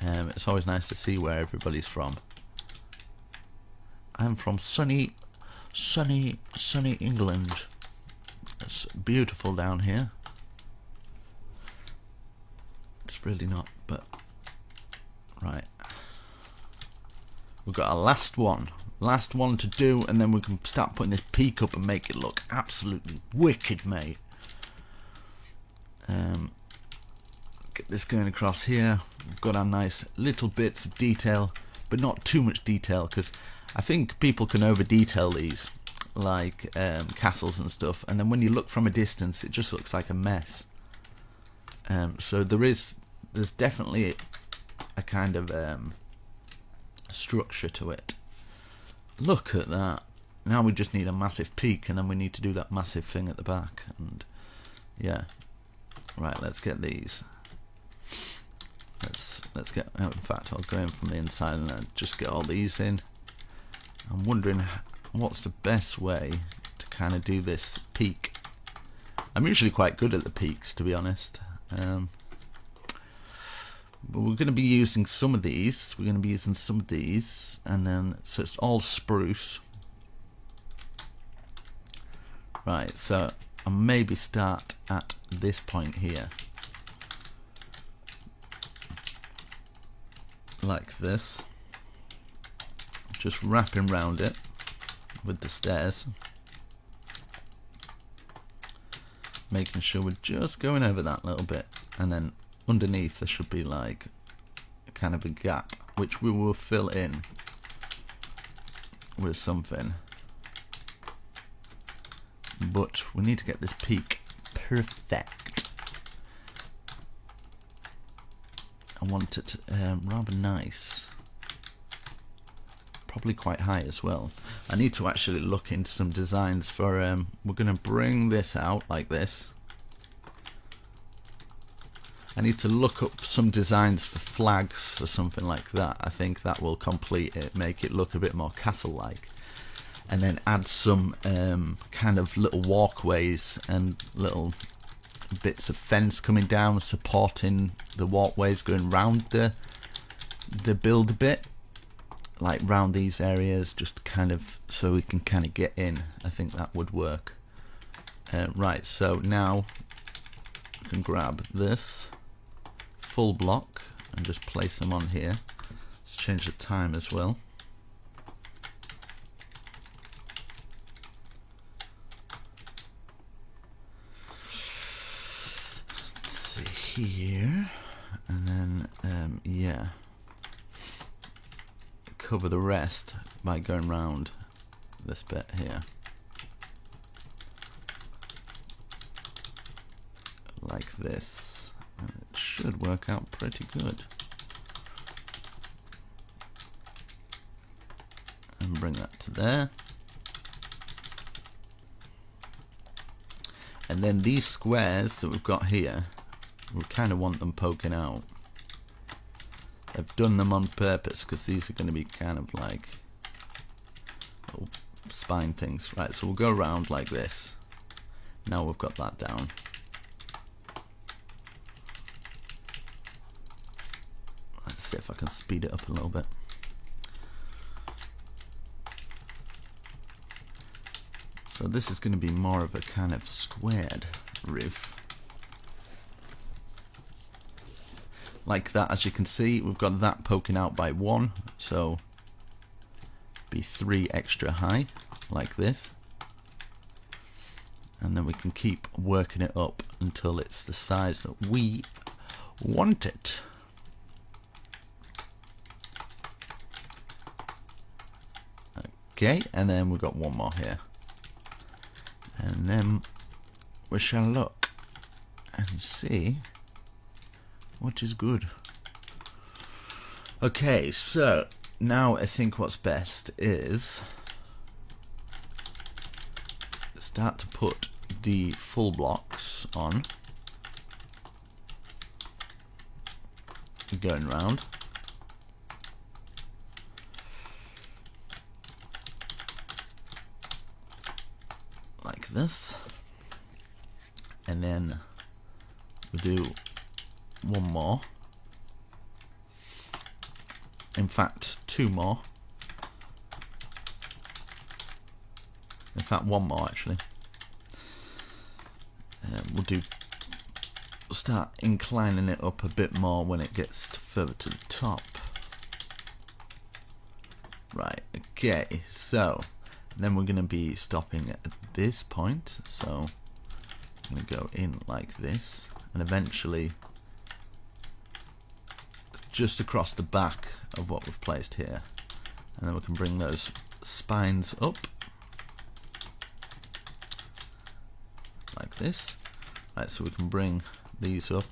It's always nice to see where everybody's from. I'm from sunny England. It's beautiful down here. It's really not, but right. We've got a last one to do, and then we can start putting this peak up and make it look absolutely wicked, mate. Get this going across here. We've got our nice little bits of detail. but not too much detail, because I think people can over detail these, like castles and stuff, and then when you look from a distance it just looks like a mess. So there's definitely a kind of structure to it. Look at that. Now we just need a massive peak, and then we need to do that massive thing at the back. And yeah, right, let's get these. Let's get, oh, in fact I'll go in from the inside and then just get all these in. I'm wondering what's the best way to kind of do this peak. I'm usually quite good at the peaks, to be honest. But we're going to be using some of these. We're going to be using some of these, and then so it's all spruce. Right, so I'll maybe start at this point here, like this, just wrapping round it with the stairs, making sure we're just going over that little bit, and then underneath there should be like a kind of a gap, which we will fill in with something. But we need to get this peak perfect. I want it rather nice, probably quite high as well. I need to actually look into some designs for we're going to bring this out like this. I need to look up some designs for flags or something like that. I think that will complete it, make it look a bit more castle-like, and then add some kind of little walkways and little bits of fence coming down supporting the walkways going round the build a bit, like round these areas, just kind of so we can kind of get in. I think that would work. Right, so now we can grab this full block and just place them on here. Let's change the time as well. Let's see here, and then yeah, cover the rest by going round this bit here like this. It should work out pretty good. And bring that to there. And then these squares that we've got here, we kind of want them poking out. I've done them on purpose because these are going to be kind of like little spine things. Right, so we'll go around like this. Now we've got that down. Let's see if I can speed it up a little bit. So this is going to be more of a kind of squared roof. Like that, as you can see, we've got that poking out by 1, so be 3 extra high, like this. And then we can keep working it up until it's the size that we want it. Okay, and then we've got one more here. And then we shall look and see what is good. Okay, so now I think what's best is start to put the full blocks on, going round. Like this, and then we do one more, in fact 2 more, in fact 1 more actually. We'll start inclining it up a bit more when it gets further to the top. Right, okay, so then we're going to be stopping at this point, so I'm going to go in like this, and eventually just across the back of what we've placed here. And then we can bring those spines up like this. Right, so we can bring these up.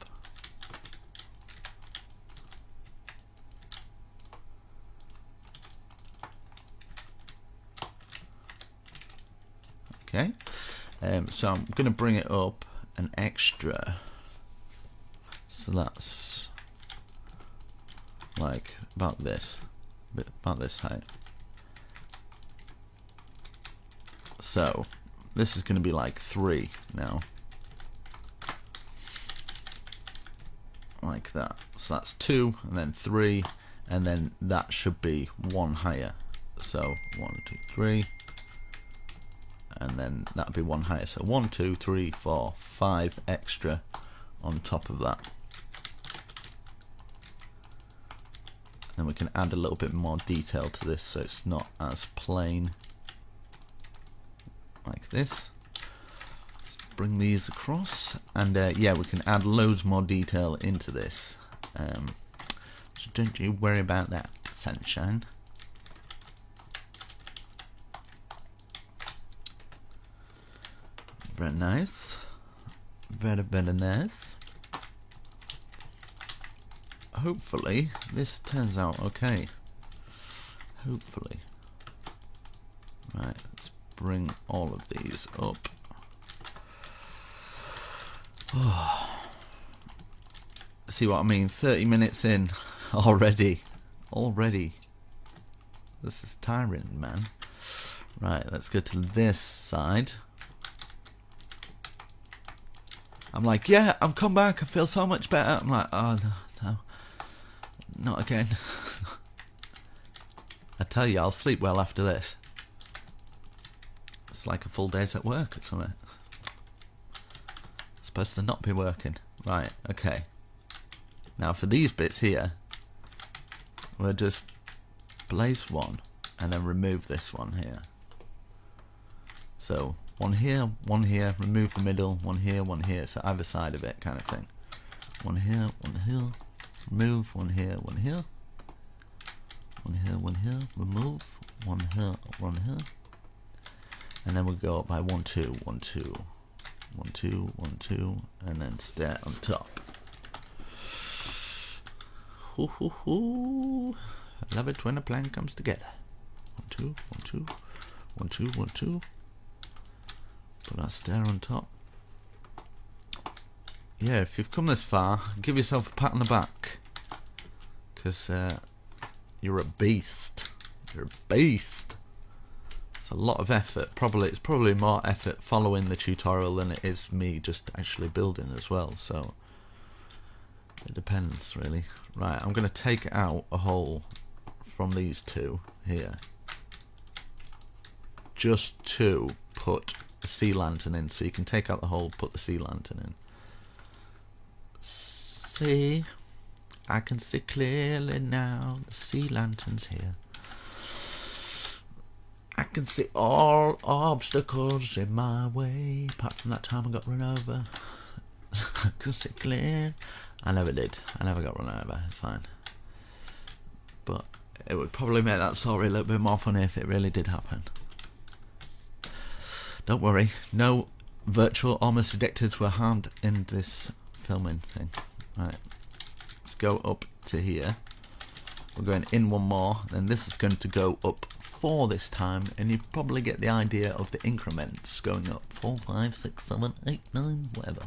Okay, so I'm going to bring it up an extra, so that's like about this height. So this is going to be like 3 now, like that. So that's 2 and then 3, and then that should be 1 higher. So 1, 2, 3. And then that'll be 1 higher. So 1, 2, 3, 4, 5 extra on top of that. And we can add a little bit more detail to this so it's not as plain. Like this. Just bring these across. And yeah, we can add loads more detail into this. So don't you worry about that, sunshine. Very nice. Very, very nice. Hopefully this turns out okay. Hopefully. Right, let's bring all of these up. Oh. See what I mean? 30 minutes in already. Already. This is tiring, man. Right, let's go to this side. I'm like, yeah, I've come back, I feel so much better. I'm like, oh no, not again. I tell you, I'll sleep well after this. It's like a full day's at work or something. Supposed to not be working. Right, okay. Now for these bits here, we'll just place one and then remove this one here. So 1 here, 1 here, remove the middle, 1 here, 1 here, so either side of it kind of thing. 1 here, 1 here, remove, 1 here, 1 here, 1 here, 1 here, remove, 1 here, 1 here, and then we'll go up by 1, 2, 1, 2, 1, 2, 1, 2, and then stay on top. Hoo hoo hoo! I love it when a plan comes together. 1, 2, 1, 2, 1, 2, 1, 2. Put our stair on top. Yeah, if you've come this far, give yourself a pat on the back, because you're a beast. You're a beast. It's a lot of effort. It's probably more effort following the tutorial than it is me just actually building as well. So it depends really. Right, I'm going to take out a hole from these two here, just to put the sea lantern in, so you can take out the hole, put the sea lantern in. See, I can see clearly now, the sea lantern's here. I can see all obstacles in my way, apart from that time I got run over. I can see clear. I never did. I never got run over, it's fine. But it would probably make that story a little bit more funny if it really did happen. Don't worry, no virtual almost addicteds were harmed in this filming thing. Right, let's go up to here. We're going in 1 more, then this is going to go up 4 this time, and you probably get the idea of the increments going up 4, 5, 6, 7, 8, 9, whatever.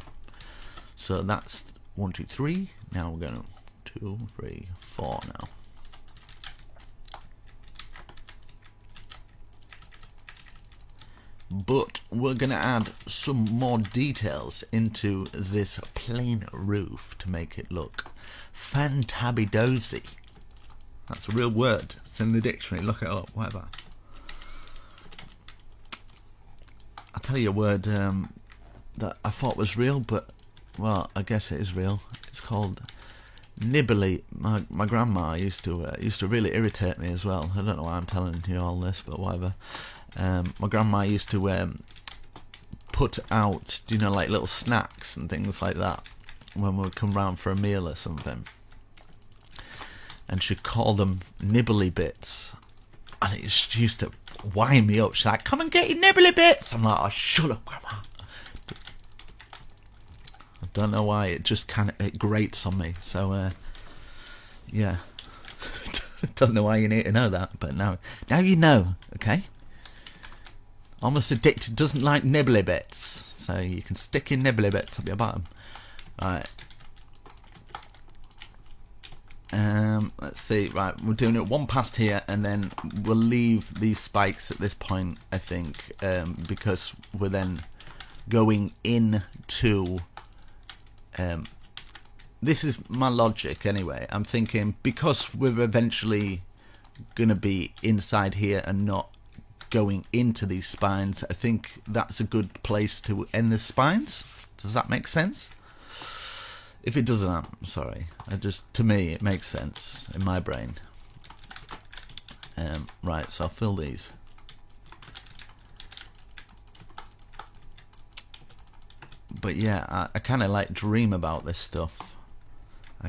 So that's 1, 2, 3. Now we're going 2, 3, 4 now. But we're going to add some more details into this plain roof to make it look fantabby-dozy. That's a real word. It's in the dictionary. Look it up, whatever. I'll tell you a word that I thought was real, but, well, I guess it is real. It's called nibbly. My grandma used to really irritate me as well. I don't know why I'm telling you all this, but whatever. My grandma used to put out, you know, like little snacks and things like that when we would come round for a meal or something. and she'd call them nibbly bits, and it just used to wind me up. She's like, "Come and get your nibbly bits." I'm like, "Oh, shut up, Grandma." I don't know why, it just it grates on me. So yeah. Don't know why you need to know that, but now you know, okay? Almost Addicted doesn't like nibbly bits, so you can stick your nibbly bits up your bottom. Right. Let's see. Right, we're doing it one past here, and then we'll leave these spikes at this point, I think, because we're then going into. This is my logic anyway. I'm thinking, because we're eventually going to be inside here and not going into these spines, I think that's a good place to end the spines. Does that make sense? If it doesn't, I'm sorry. To me, it makes sense in my brain. Right, so I'll fill these. But yeah, I kind of like dream about this stuff. A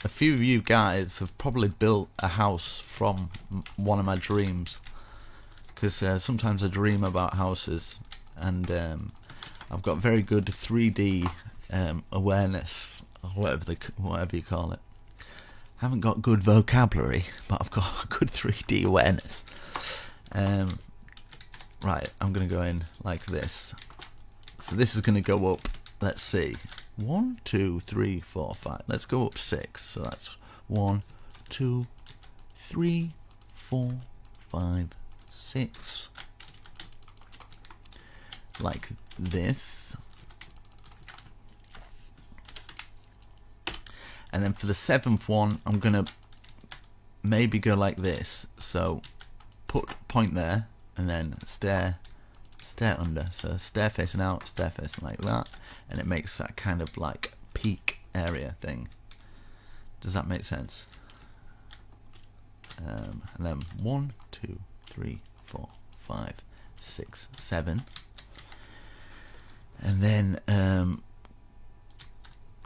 few of you guys have probably built a house from one of my dreams, because sometimes I dream about houses, and I've got very good 3D awareness, or whatever you call it. I haven't got good vocabulary, but I've got good 3D awareness. Right, I'm going to go in like this. So this is going to go up, let's see, 1, 2, 3, 4, 5. Let's go up 6. So that's 1, 2, 3, 4, 5, 6. Like this. And then for the 7th one, I'm going to maybe go like this. So point there, and then stair under. So stair facing out, stair facing like that. And it makes that kind of like peak area thing. Does that make sense? And then 1, 2, 3, 4, 5, 6, 7. And then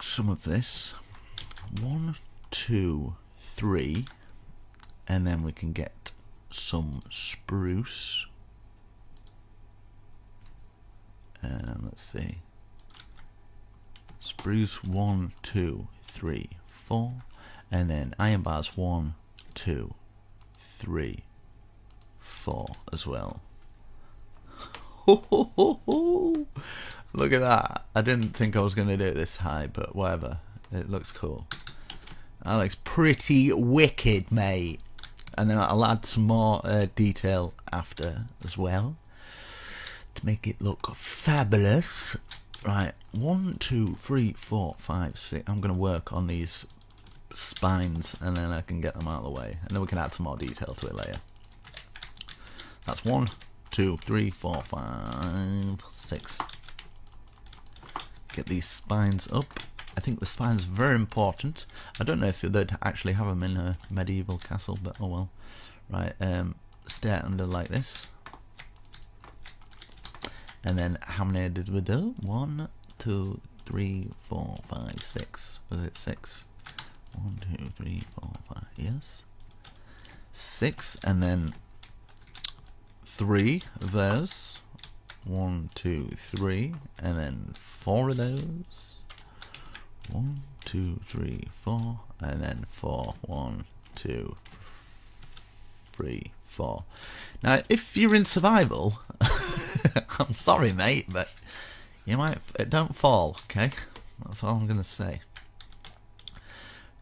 some of this. 1, 2, 3. And then we can get some spruce. Let's see. Spruce 1, 2, 3, 4, and then iron bars 1, 2, 3, 4 as well. Look at that! I didn't think I was going to do it this high, but whatever. It looks cool. That looks pretty wicked, mate. And then I'll add some more detail after as well to make it look fabulous. Right, 1, 2, 3, 4, 5, 6. I'm going to work on these spines, and then I can get them out of the way, and then we can add some more detail to it later. That's 1, 2, 3, 4, 5, 6. Get these spines up. I think the spines are very important. I don't know if they'd actually have them in a medieval castle, but oh well. Right, stair under like this. And then how many did we do? 1, 2, 3, 4, 5, 6. Was it 6? 1, 2, 3, 4, 5. Yes. 6, and then 3 of those. 1, 2, 3, and then 4 of those. 1, 2, 3, 4, and then 4. 1, 2, 3, 4. Now, if you're in survival, I'm sorry, mate, but you might don't fall. Okay, that's all I'm gonna say.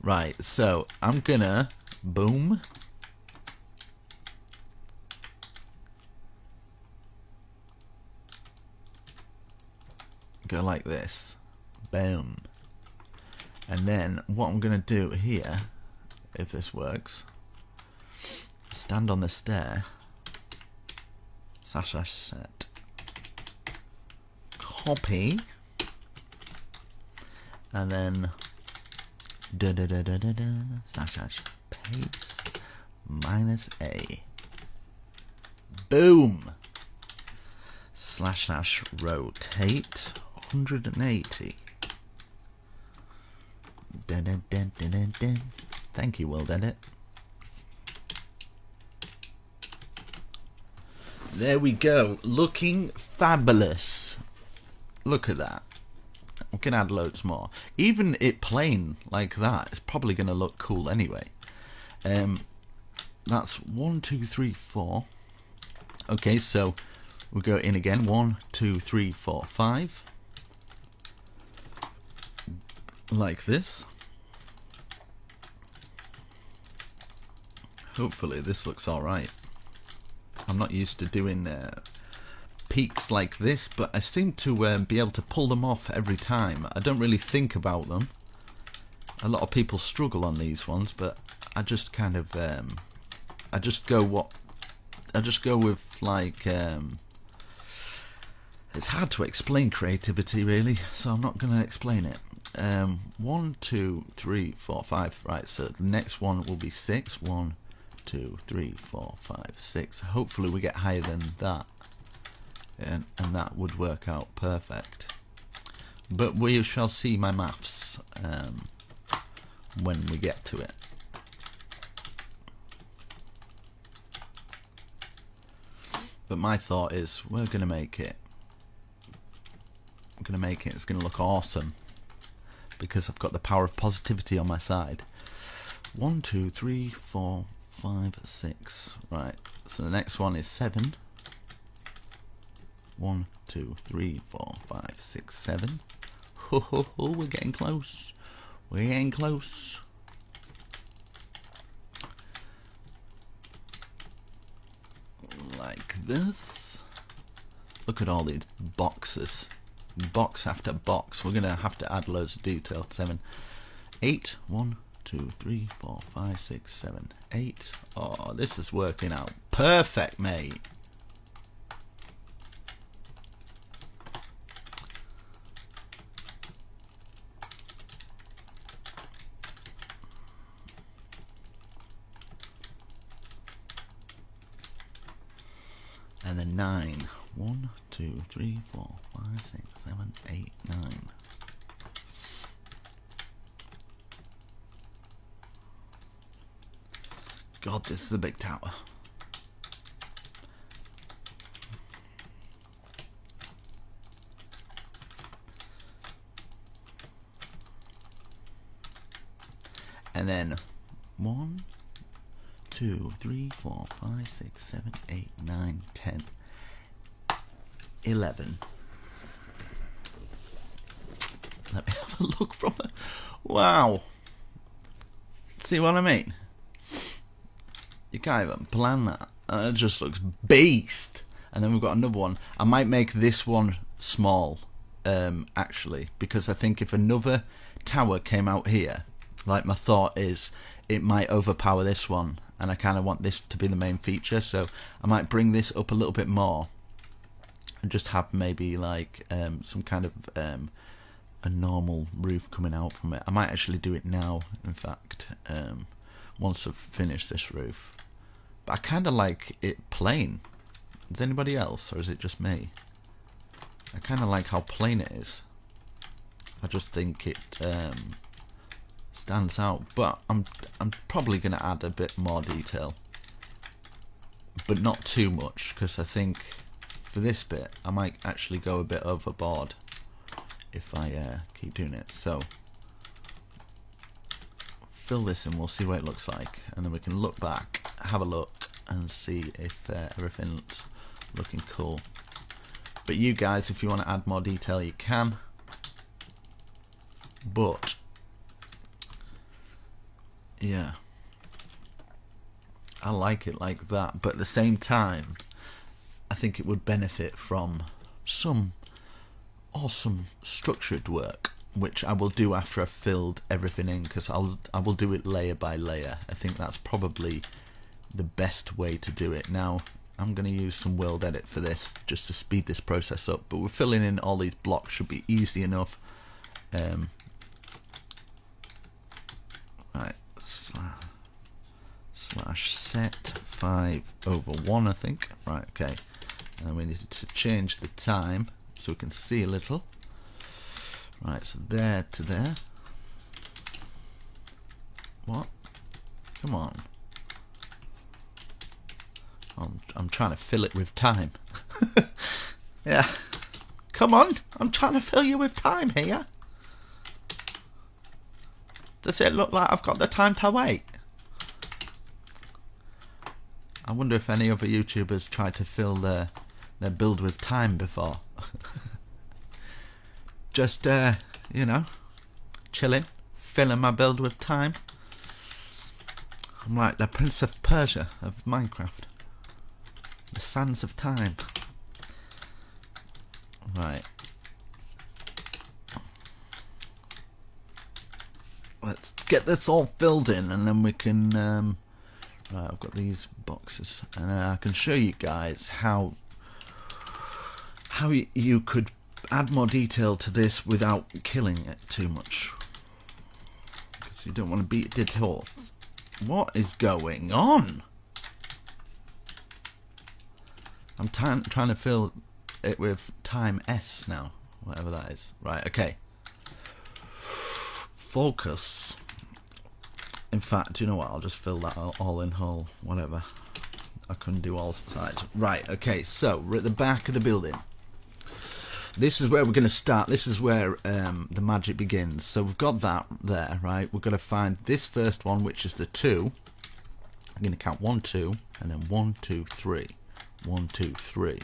Right, so I'm gonna boom. Go like this, boom. And then what I'm going to do here, if this works, stand on the stair, / set, copy, and then / paste, -a, boom, / rotate 180. Thank you, World Edit. There we go, looking fabulous. Look at that. We can add loads more. Even it plain like that is probably going to look cool anyway. That's 1, 2, 3, 4. Okay, so we'll go in again. 1, 2, 3, 4, 5. Like this. Hopefully this looks alright. I'm not used to doing peaks like this, but I seem to be able to pull them off every time. I don't really think about them. A lot of people struggle on these ones, but I just kind of I just go with like it's hard to explain creativity really, so I'm not going to explain it. 1, 2, 3, 4, 5. Right, so the next one will be 6. 1, 2, 3, 4, 5, 6. Hopefully we get higher than that, and that would work out perfect. But we shall see my maths when we get to it. But my thought is we're gonna make it. I'm gonna make it. It's gonna look awesome because I've got the power of positivity on my side. 1, 2, 3, 4, 5, 6. Right. So the next one is 7. 1, 2, 3, 4, 5, 6, 7. Ho ho ho! We're getting close. We're getting close. Like this. Look at all these boxes. Box after box. We're gonna have to add loads of detail. 7, 8. 1, 2, 3, 4, 5, 6, 7, 8. Oh, this is working out perfect, mate. And then 9. 1, 2, 3, 4, 5, 6, 7, 8, 9. God, this is a big tower. And then 1, 2, 3, 4, 5, 6, 7, 8, 9, 10, 11. Let me have a look from it. Wow. See what I mean? You can't even plan that. It just looks beast. And then we've got another one. I might make this one small, actually, because I think if another tower came out here, like my thought is, it might overpower this one, and I kind of want this to be the main feature, so I might bring this up a little bit more and just have maybe like some kind of a normal roof coming out from it. I might actually do it now, in fact, once I've finished this roof. But I kind of like it plain. Does anybody else, or is it just me? I kind of like how plain it is. I just think it stands out, but I'm probably going to add a bit more detail, but not too much, because I think for this bit I might actually go a bit overboard if I keep doing it. So fill this in, we'll see what it looks like, and then we can look back, have a look, and see if everything's looking cool. But you guys, if you want to add more detail, you can, but yeah, I like it like that. But at the same time, I think it would benefit from some awesome structured work, which I will do after I've filled everything in, because I will do it layer by layer. I think that's probably the best way to do it. Now I'm going to use some World Edit for this just to speed this process up, but we're filling in all these blocks, should be easy enough. Right, slash set 5/1, I think. Right, okay, and we need to change the time so we can see a little. Right, so there to there. What? Come on. I'm trying to fill it with time. Yeah. Come on. I'm trying to fill you with time here. Does it look like I've got the time to wait? I wonder if any other YouTubers tried to fill their build with time before. Just, you know, chilling, filling my build with time. I'm like the Prince of Persia of Minecraft. The sands of time. Right. Let's get this all filled in, and then we can... right, I've got these boxes, and I can show you guys how you could add more detail to this without killing it too much. Because you don't want to beat a dead horse. What is going on? I'm trying to fill it with time S now, whatever that is. Right, okay. Focus. In fact, you know what? I'll just fill that all in whole, whatever. I couldn't do all sides. Right, okay, so we're at the back of the building. This is where we're going to start. This is where the magic begins. So we've got that there, right? We're going to find this first one, which is the 2. I'm going to count 1, 2, and then 1, 2, 3. 1, 2, 3.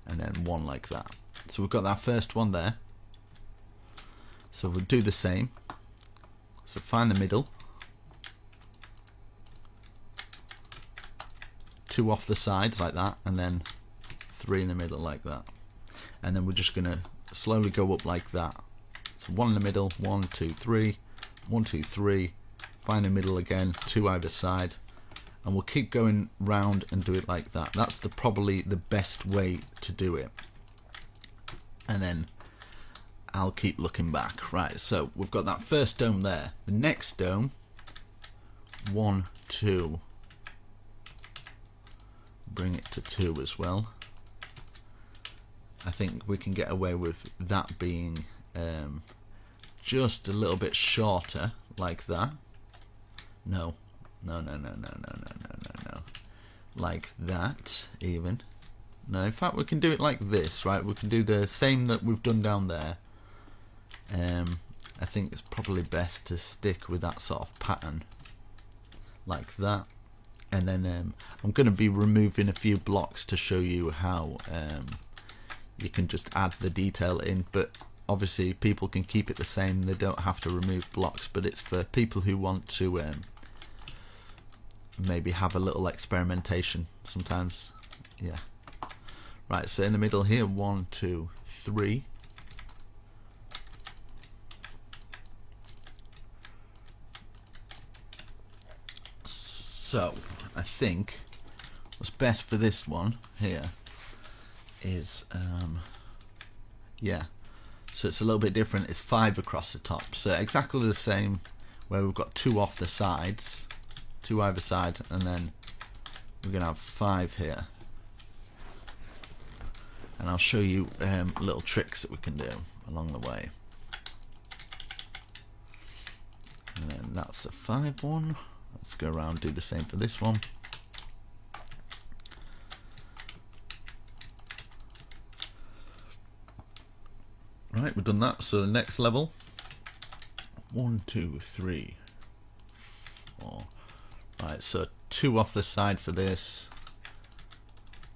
And then 1 like that. So we've got that first one there. So we'll do the same. So find the middle. 2 off the sides like that, and then 3 in the middle like that. And then we're just going to slowly go up like that. So 1 in the middle, 1, 2, 3, 1, 2, 3, find the middle again, 2 either side, and we'll keep going round and do it like that. That's probably the best way to do it. And then I'll keep looking back. Right, so we've got that first dome there. The next dome, 1, 2, bring it to 2 as well. I think we can get away with that being just a little bit shorter, like that. No. Like that, even. No, in fact, we can do it like this, right? We can do the same that we've done down there. I think it's probably best to stick with that sort of pattern, like that. And then I'm going to be removing a few blocks to show you how you can just add the detail in, but obviously people can keep it the same. They don't have to remove blocks, but it's for people who want to maybe have a little experimentation sometimes. Yeah. Right, so in the middle here, 1, 2, 3. So I think what's best for this one here is yeah, so it's a little bit different. It's 5 across the top, so exactly the same, where we've got 2 off the sides, 2 either side, and then we're gonna have 5 here. And I'll show you little tricks that we can do along the way. And then that's the 5 one. Let's go around and do the same for this one. Right, we've done that. So the next level, 1, 2, 3, 4. Right, so 2 off the side for this,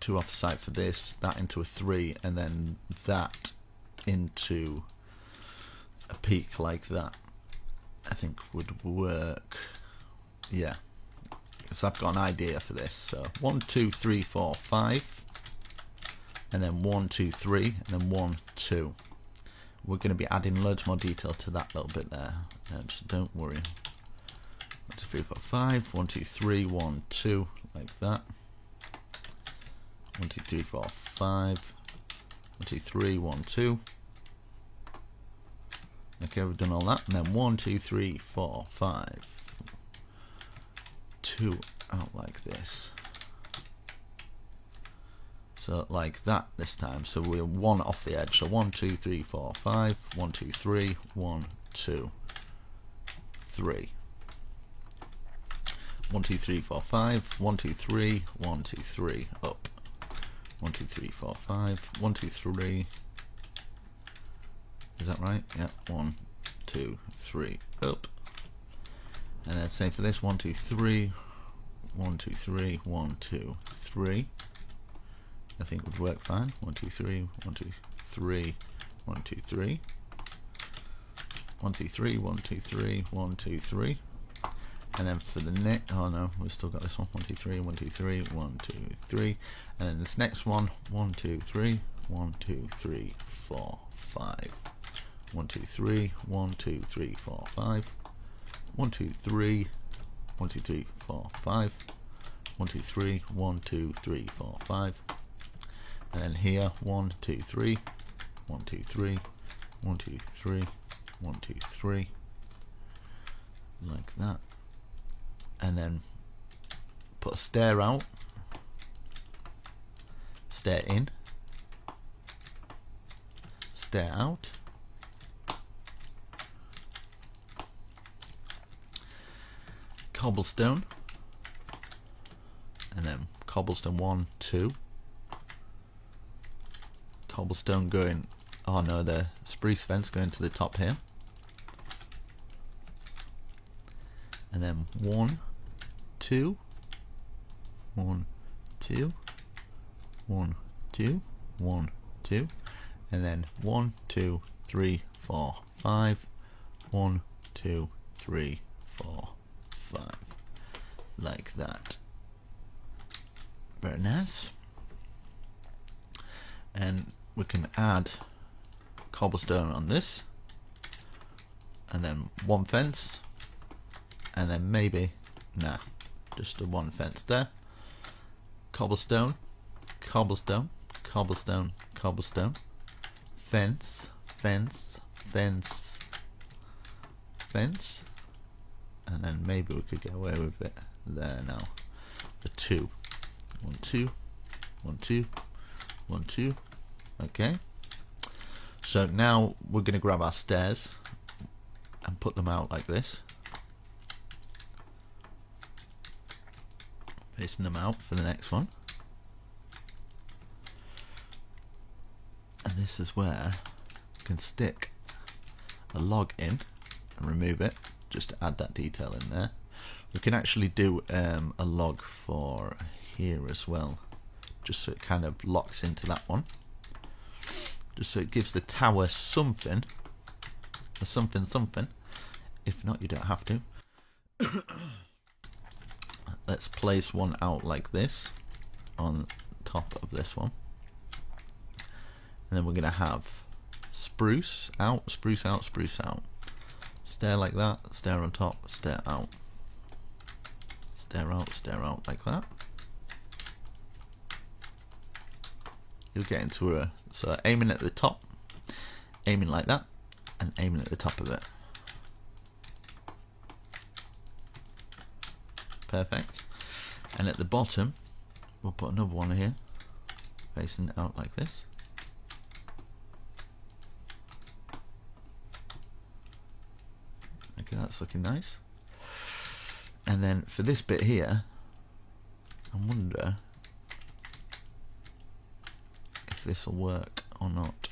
2 off the side for this, that into a 3, and then that into a peak like that. I think would work. Yeah, so I've got an idea for this. So 1, 2, 3, 4, 5, and then 1, 2, 3, and then 1, 2. We're going to be adding loads more detail to that little bit there, so don't worry. 1, 2, 3, 4, 5, 1, 2, 3, 1, 2, like that. 1, 2, 3, 4, 5, 1, 2, 3, 1, 2. Okay, we've done all that, and then 1, 2, 3, 4, 5, 2 out like this. So like that this time. So we're 1 off the edge. So 1, 2, 3, 4, 5, 1, 2, 3, 1, 2, 3. 1, 2, 3, 4, 5. 1, 2, 3. 1, 2, 3. Up. 1, 2, 3, 4, 5. 1, 2, 3. Is that right? Yeah. 1, 2, 3. Up. And then same for this. 1, 2, 3. 1, 2, 3. 1, 2, 3. I think would work fine. 1, 2, 3. 1, 2, 3. 1, 2, 3. 1, 2, 3. 1, 2, 3. 1, 2, 3. And then for the next, oh no, we've still got this one. 1, 2, 3. 1, 2, 3. 1, 2, 3. And then this next one. 1, 2, 3. 1, 2, 3, 4, 5. 1, 2, 3. 1, 2, 3, 4, 5. 1, 2, 3. 1, 2, 3, 4, 5. 1, 2, 3. 1, 2, 3, 4, 5. And then here, 1, 2, 3. 1, 2, 3. 1, 2, 3. 1, 2, 3. Like that. And then put a stair out, stair in, stair out, cobblestone, and then cobblestone 1, 2, cobblestone going, oh no, the spruce fence going to the top here, and then 1, 2, 1, 2, 1, 2, 1, 2, and then 1, 2, 3, 4, 5, 1, 2, 3, 4, 5, like that. Very nice. And we can add cobblestone on this, and then 1 fence, and then maybe, nah, just a 1 fence there. Cobblestone, cobblestone, cobblestone, cobblestone, fence, fence, fence, fence, and then maybe we could get away with it there now. The 2. 1, 2, 1, 2, 1, 2. Okay. So now we're going to grab our stairs and put them out like this. Facing them out for the next one. And this is where you can stick a log in and remove it, just to add that detail in there. We can actually do a log for here as well, just so it kind of locks into that one, just so it gives the tower something, a something. If not, you don't have to. Let's place one out like this on top of this one, and then we're going to have spruce out, spruce out, spruce out, stair like that, stair on top, stair out, stair out like that. You'll get into a, so aiming at the top, aiming like that, and aiming at the top of it. Perfect. And at the bottom we'll put another one here facing out like this. Okay, that's looking nice. And then for this bit here, I wonder if this will work or not.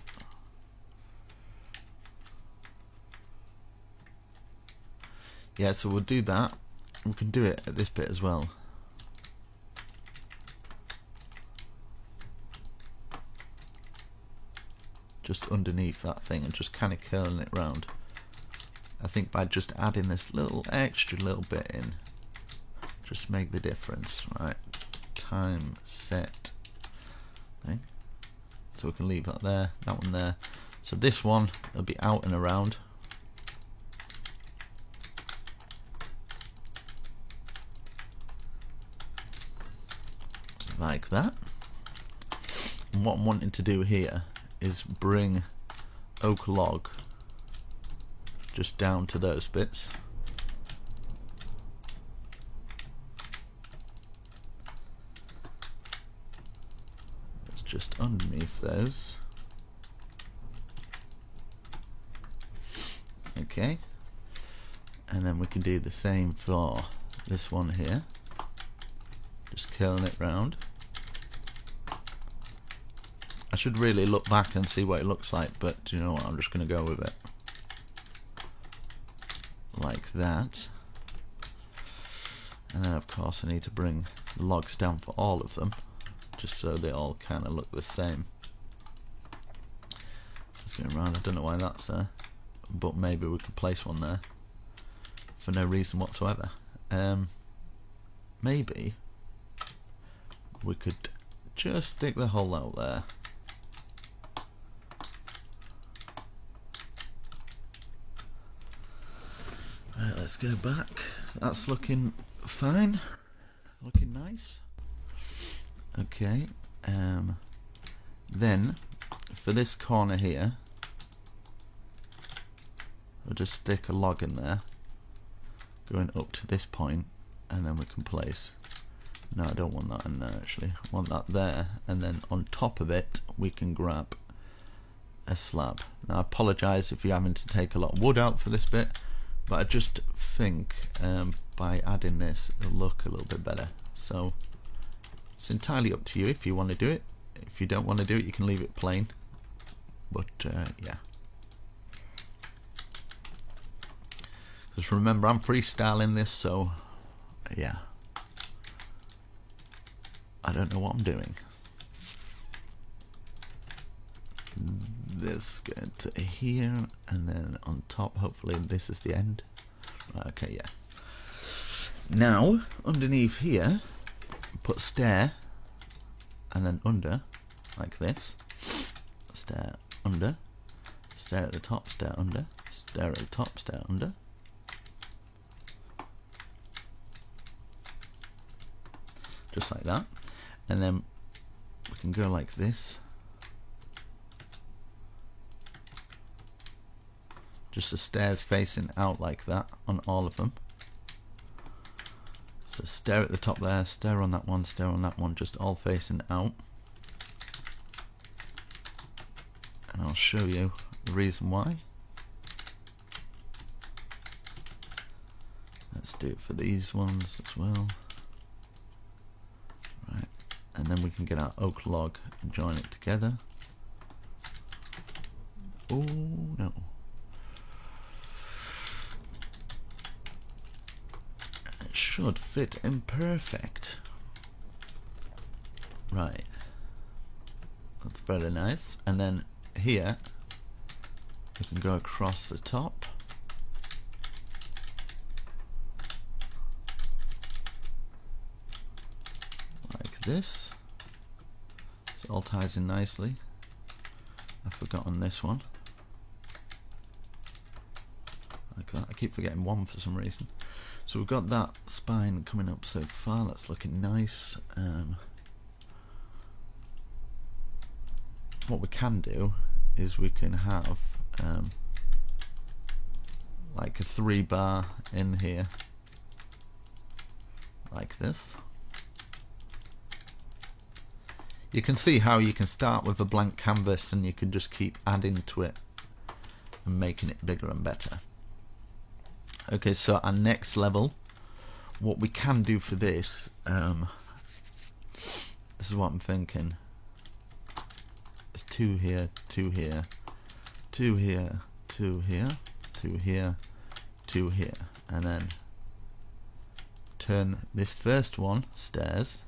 Yeah, so we'll do that. We can do it at this bit as well. Just underneath that thing and just kind of curling it round. I think by just adding this extra little bit in, just make the difference, right? Time set thing. So we can leave that there, that one there. So this one will be out and around. Like that. And what I'm wanting to do here is bring oak log just down to those bits. It's just underneath those. Okay. And then we can do the same for this one here, just curling it round. I should really look back and see what it looks like, but you know what, I'm just going to go with it like that. And then of course I need to bring the logs down for all of them, just so they all kind of look the same. Just going around, I don't know why that's there, but maybe we could place one there for no reason whatsoever. Maybe we could just stick the hole out there. Right, let's go back. That's looking fine, looking nice. Okay, then for this corner here, we'll just stick a log in there, going up to this point, and then we can place. No, I don't want that in there actually. I want that there, and then on top of it we can grab a slab. Now I apologise if you're having to take a lot of wood out for this bit, but I just think by adding this it'll look a little bit better. So it's entirely up to you if you want to do it. If you don't want to do it, you can leave it plain, but yeah. Just remember, I'm freestyling this, so yeah, I don't know what I'm doing. This go to here, and then on top, hopefully this is the end. Okay, yeah. Now underneath here, put stair, and then under, like this. Stair under, stair at the top, stair under, stair at the top, stair under. Just like that. And then we can go like this. Just the stairs facing out like that on all of them. So stair at the top there, stair on that one, stair on that one, just all facing out. And I'll show you the reason why. Let's do it for these ones as well. Right, and then we can get our oak log and join it together. Oh no. Should fit in perfect. Right, that's very nice. And then here we can go across the top like this, so it all ties in nicely. I've forgotten this one, like that. I keep forgetting one for some reason. So we've got that spine coming up so far, that's looking nice. What we can do is we can have like a 3-bar in here, like this. You can see how you can start with a blank canvas and you can just keep adding to it and making it bigger and better. Okay, so our next level, what we can do for this, this is what I'm thinking, is 2 here, 2 here, 2 here, 2 here, 2 here, 2 here, and then turn this first one, stairs,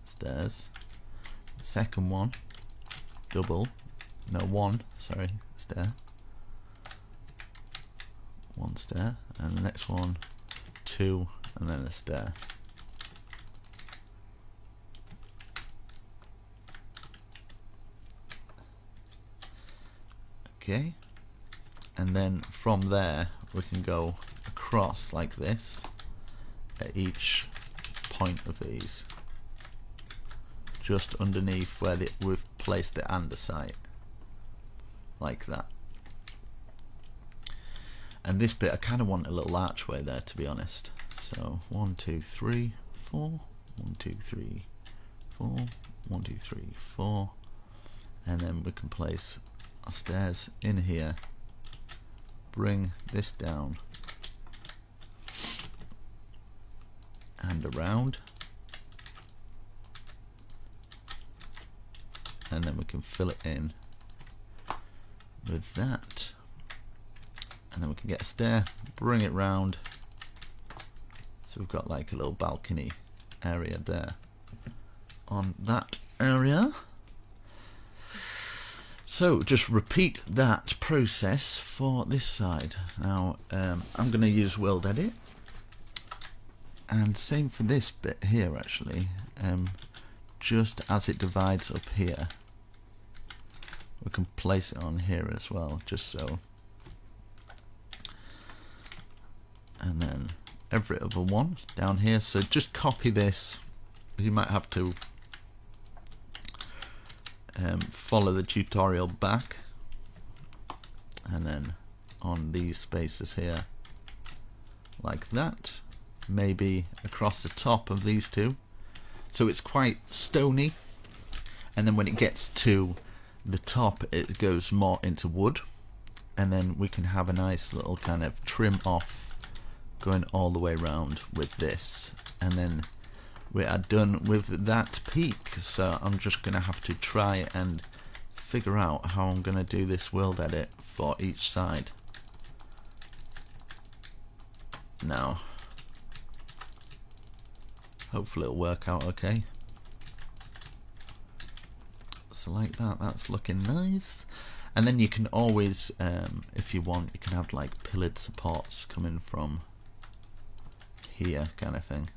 stairs, second one, double, no, one, sorry, stair, 1 stair, and the next one 2, and then a stair. Okay, and then from there we can go across like this at each point of these, just underneath where we've placed the andesite, like that. And this bit I kind of want a little archway there, to be honest. So 1 2 3 4, 1 2 3 4, 1 2 3 4, and then we can place our stairs in here, bring this down, and around, and then we can fill it in with that, and then we can get a stair, bring it round, so we've got like a little balcony area there on that area. So just repeat that process for this side. Now I'm going to use World Edit, and same for this bit here actually, just as it divides up here we can place it on here as well, just so, and then every other one down here. So just copy this. You might have to follow the tutorial back, and then on these spaces here like that, maybe across the top of these two, so it's quite stony, and then when it gets to the top it goes more into wood, and then we can have a nice little kind of trim off going all the way around with this, and then we are done with that peak. So I'm just gonna have to try and figure out how I'm gonna do this World Edit for each side now. Hopefully it'll work out okay. So like that, that's looking nice. And then you can always, if you want, you can have like pillared supports coming from here, kind of thing,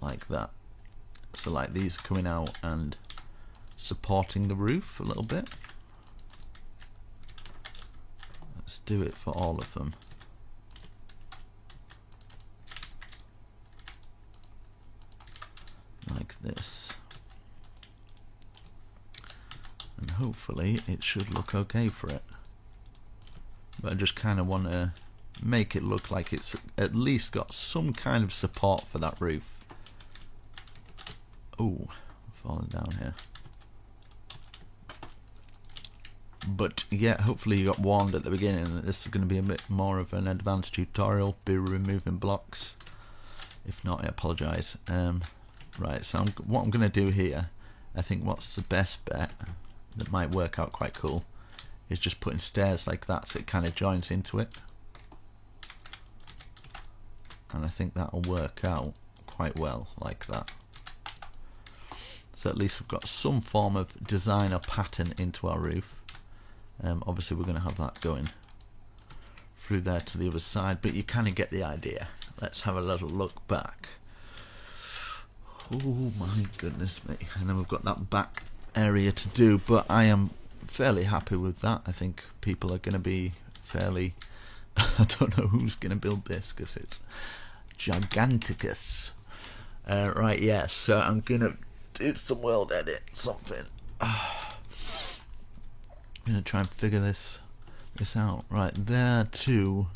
like that. So like these are coming out and supporting the roof a little bit. Let's do it for all of them. Like this. And hopefully it should look okay for it. But I just kind of want to make it look like it's at least got some kind of support for that roof. Oh, falling down here. But yeah, hopefully you got warned at the beginning that this is going to be a bit more of an advanced tutorial, be removing blocks. If not, I apologise. Right, so what I'm going to do here, I think what's the best bet that might work out quite cool is just putting stairs like that so it kind of joins into it. And I think that'll work out quite well like that. So at least we've got some form of design or pattern into our roof. Obviously we're going to have that going through there to the other side, but you kind of get the idea. Let's have a little look back. Oh my goodness me. And then we've got that back area to do, but I am fairly happy with that. I think people are going to be fairly I don't know who's going to build this because it's giganticus. Right, yeah, so I'm going to do some World Edit something. I'm going to try and figure this out. Right, there too.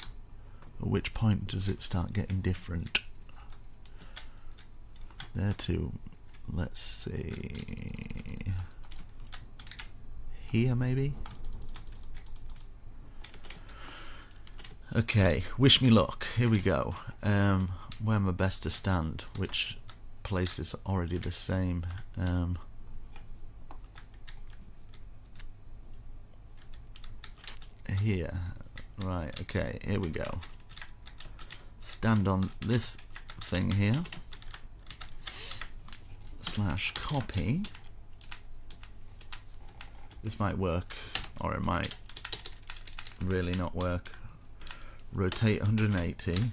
At which point does it start getting different? There too. Let's see. Here maybe? Okay, wish me luck. Here we go. Where am I best to stand? Which place is already the same? Here. Right, okay, here we go. Stand on this thing here. / copy. This might work, or it might really not work. Rotate 180.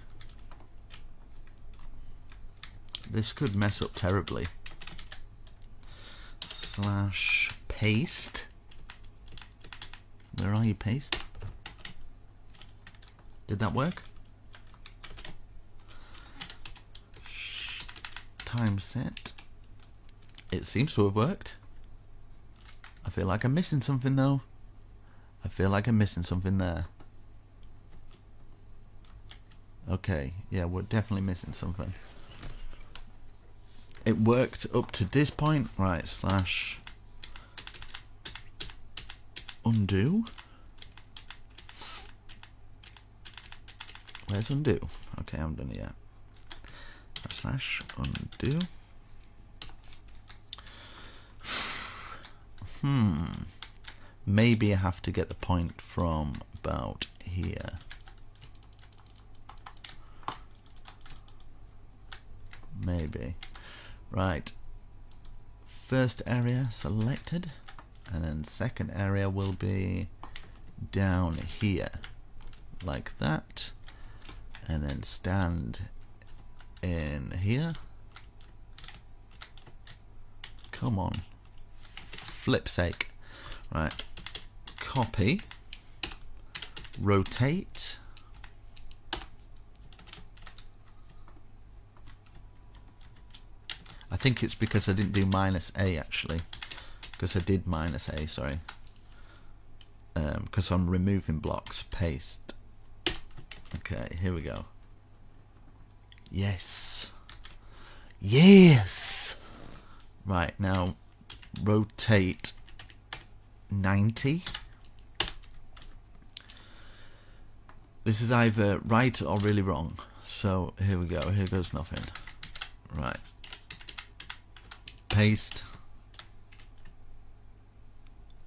This could mess up terribly. / paste. Where are you, paste? Did that work? Time set. It seems to have worked. I feel like I'm missing something though. I feel like I'm missing something there. Okay, yeah, we're definitely missing something. It worked up to this point. Right, / undo. Where's undo? Okay, I haven't done it yet. Slash undo. Maybe I have to get the point from about here. Maybe. Right. First area selected, and then second area will be down here, like that, and then stand in here. Come on. Flip's sake. Right. Copy. Rotate. I think it's because I didn't do -A actually. Because I did -A, sorry. Because I'm removing blocks. Paste. Okay, here we go. Yes. Yes! Right, now rotate 90. This is either right or really wrong. So here we go. Here goes nothing. Right. Paste.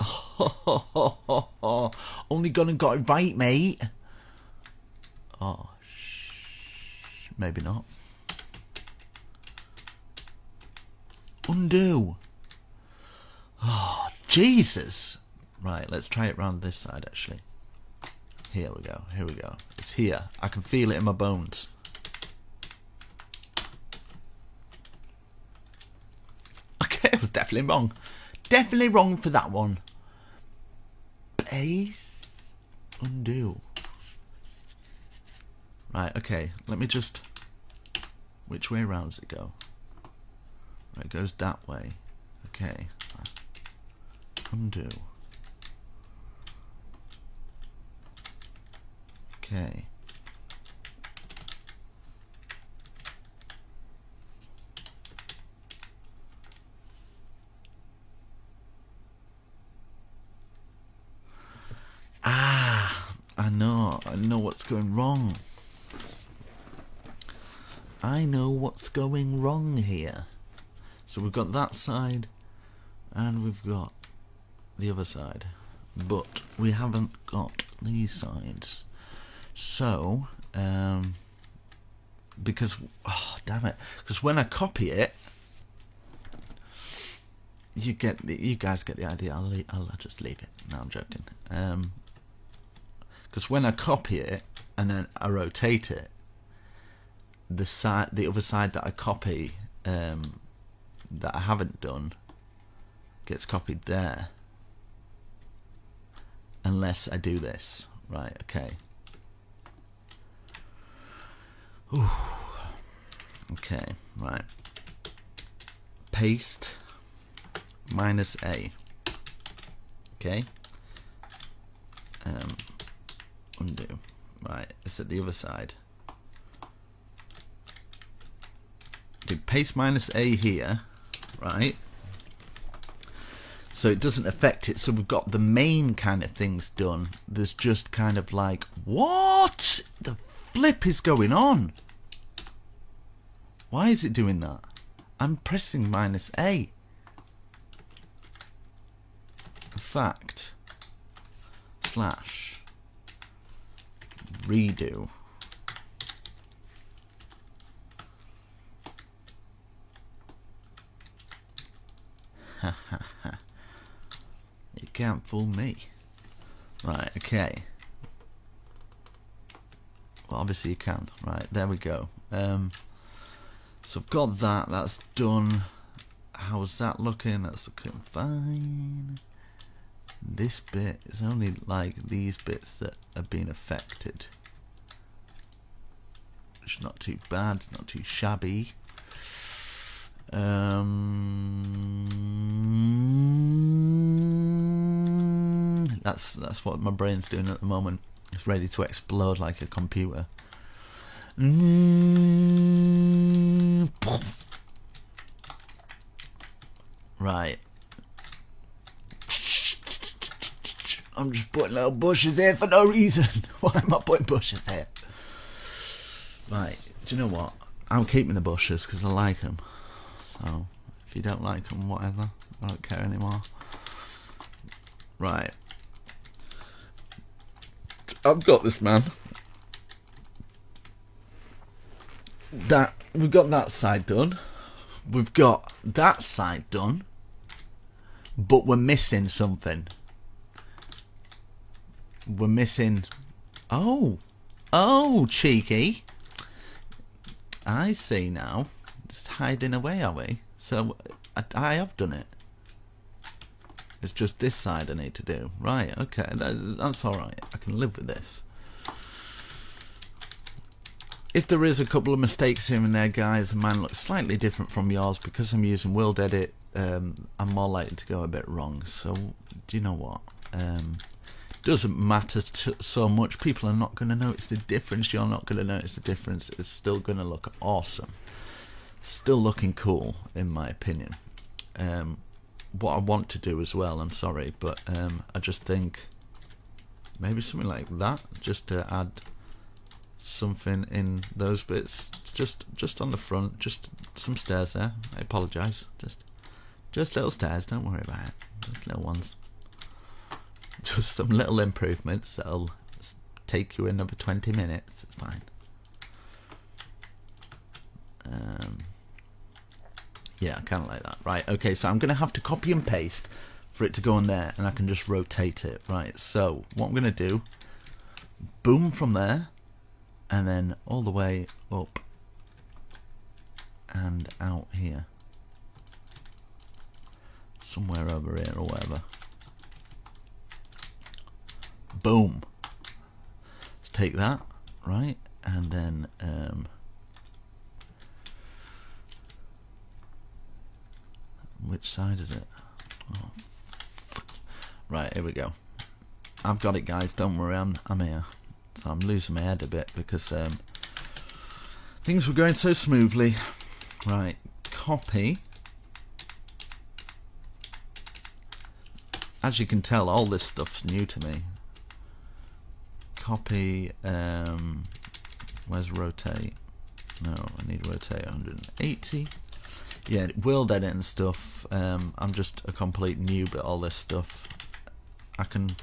Oh, only gone and got it right, mate. Oh, maybe not. Undo. Oh, Jesus. Right, let's try it round this side, actually. Here we go. Here we go. It's here. I can feel it in my bones. Okay, I was definitely wrong. Definitely wrong for that one. Paste. Undo. Right, okay. Let me just... Which way round does it go? Right, it goes that way. Okay. Undo. Okay. I know what's going wrong. I know what's going wrong here. So we've got that side and we've got the other side, but we haven't got these sides. So because, oh damn it, because when I copy it, you guys get the idea. I'll just leave it. No, I'm joking. Because when I copy it and then I rotate it, the other side that I copy, that I haven't done, gets copied there. Unless I do this. Right, okay. Ooh. Okay, right. Paste -A. Okay. Undo. Right, it's at the other side. Do paste -A here, right? So it doesn't affect it. So we've got the main kind of things done. There's just kind of like, what the flip is going on? Why is it doing that? I'm pressing -A. In fact, slash redo. Ha ha ha. You can't fool me. Right, okay. Well, obviously you can. Right, there we go. So I've got that. That's done. How's that looking? That's looking fine. This bit is only like these bits that have been affected. It's not too bad. It's not too shabby. That's what my brain's doing at the moment. It's ready to explode like a computer. Right. I'm just putting little bushes here for no reason. Why am I putting bushes here? Right, do you know what? I'm keeping the bushes because I like them. So, if you don't like them, whatever. I don't care anymore. Right. I've got this, man. We've got that side done. We've got that side done. But we're missing something. We're missing... Oh, cheeky. I see now. Just hiding away, are we? So, I have done it. It's just this side I need to do. Right, okay, that's alright. I can live with this. If there is a couple of mistakes here and there, guys, and mine looks slightly different from yours, because I'm using World Edit, I'm more likely to go a bit wrong. So, do you know what? Doesn't matter so much. People are not going to notice the difference. You're not going to notice the difference. It's still going to look awesome. Still looking cool, in my opinion. What I want to do as well, I'm sorry, but I just think maybe something like that, just to add something in those bits, just on the front, just some stairs there. I apologise, just little stairs, don't worry about it, just little ones, just some little improvements that'll take you another 20 minutes, it's fine. Yeah, I kind of like that. Right, okay, so I'm going to have to copy and paste for it to go on there, and I can just rotate it. Right, so what I'm going to do, boom from there, and then all the way up and out here. Somewhere over here or whatever. Boom. Let's take that, right, and then... which side is it? Oh. Right, here we go. I've got it, guys. Don't worry, I'm here. So I'm losing my head a bit because things were going so smoothly. Right, copy. As you can tell, all this stuff's new to me. Copy. Where's rotate? No, I need rotate 180. Yeah, World Edit and stuff. I'm just a complete noob at all this stuff. I can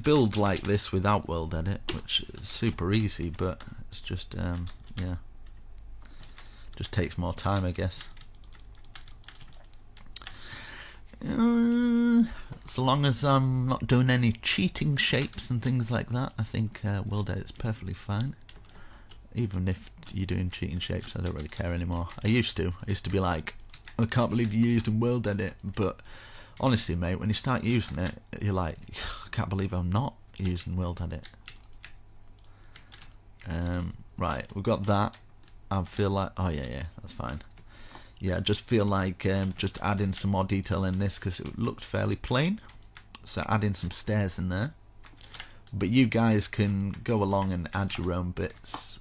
build like this without World Edit, which is super easy, but it's just yeah, just takes more time, I guess. So long as I'm not doing any cheating shapes and things like that, I think World Edit's perfectly fine. Even if you're doing cheating shapes, I don't really care anymore. I used to be like, I can't believe you used a World Edit, but honestly, mate, when you start using it, you're like, I can't believe I'm not using World Edit. Right, we've got that. I feel like, oh yeah, that's fine. Yeah, I just feel like just adding some more detail in this because it looked fairly plain. So adding some stairs in there. But you guys can go along and add your own bits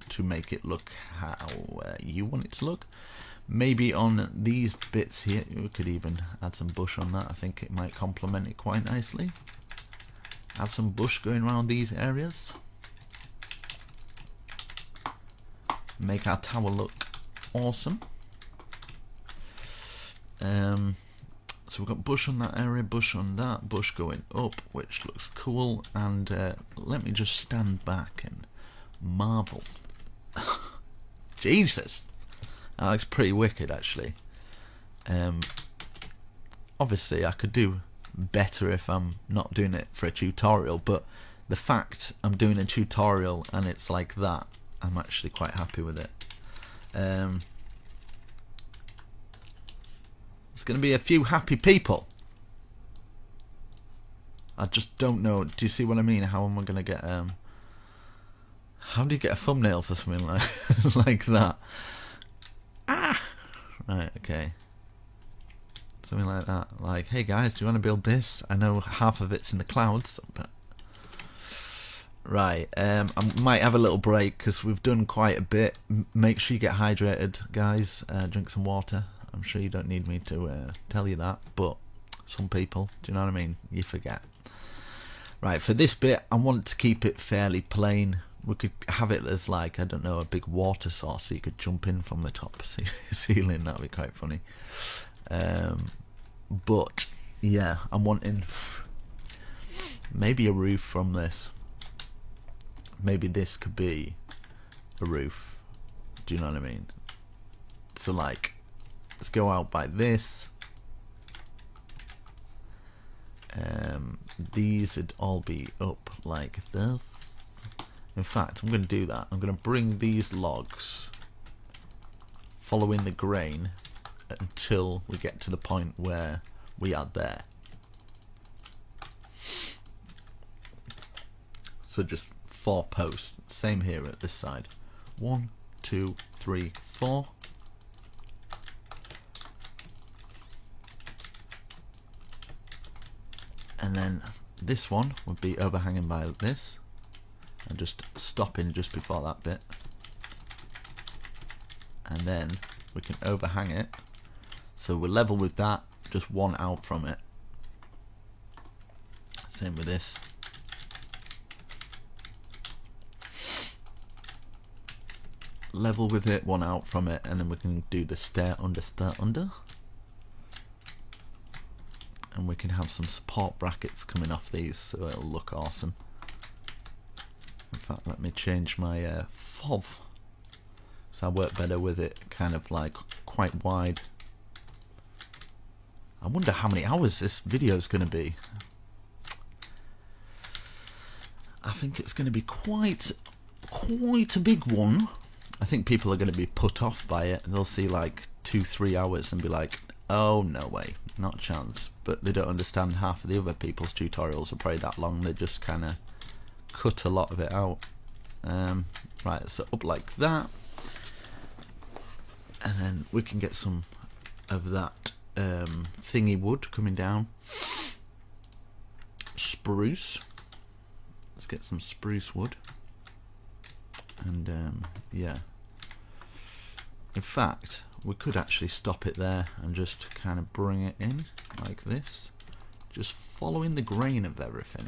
to make it look how you want it to look. Maybe on these bits here, we could even add some bush on that. I think it might complement it quite nicely. Add some bush going around these areas. Make our tower look awesome. So we've got bush on that area, bush on that, bush going up, which looks cool. And let me just stand back and marvel. Jesus, that looks pretty wicked, actually. Obviously, I could do better if I'm not doing it for a tutorial, but the fact I'm doing a tutorial and it's like that, I'm actually quite happy with it. It's going to be a few happy people. I just don't know. Do you see what I mean? How am I going to get... how do you get a thumbnail for something like like that? Ah! Right, okay. Something like that. Like, hey guys, do you want to build this? I know half of it's in the clouds, but... Right, I might have a little break because we've done quite a bit. Make sure you get hydrated, guys. Drink some water. I'm sure you don't need me to tell you that, but some people, do you know what I mean? You forget. Right, for this bit, I want to keep it fairly plain, we could have it as like, I don't know, a big water source so you could jump in from the top ceiling. That'd be quite funny. But yeah, I'm wanting maybe a roof from this. Maybe this could be a roof. Do you know what I mean? So like, let's go out by this. These would all be up like this. In fact, I'm going to do that. I'm going to bring these logs following the grain until we get to the point where we are there. So just 4 posts. Same here at this side. 1, 2, 3, 4. And then this one would be overhanging by this, and just stopping just before that bit, and then we can overhang it so we're level with that, just one out from it. Same with this. Level with it, one out from it, and then we can do the stair under. And we can have some support brackets coming off these, so it'll look awesome. In fact, let me change my FOV, so I work better with it kind of like quite wide. I wonder how many hours this video is going to be. I think it's going to be quite a big one. I think people are going to be put off by it. They'll see like 2-3 hours and be like, oh no way, not a chance. But they don't understand half of the other people's tutorials are probably that long. They just kind of cut a lot of it out. Right, so up like that, and then we can get some of that thingy wood coming down. Spruce. Let's get some spruce wood. And yeah, in fact, we could actually stop it there and just kind of bring it in like this, just following the grain of everything.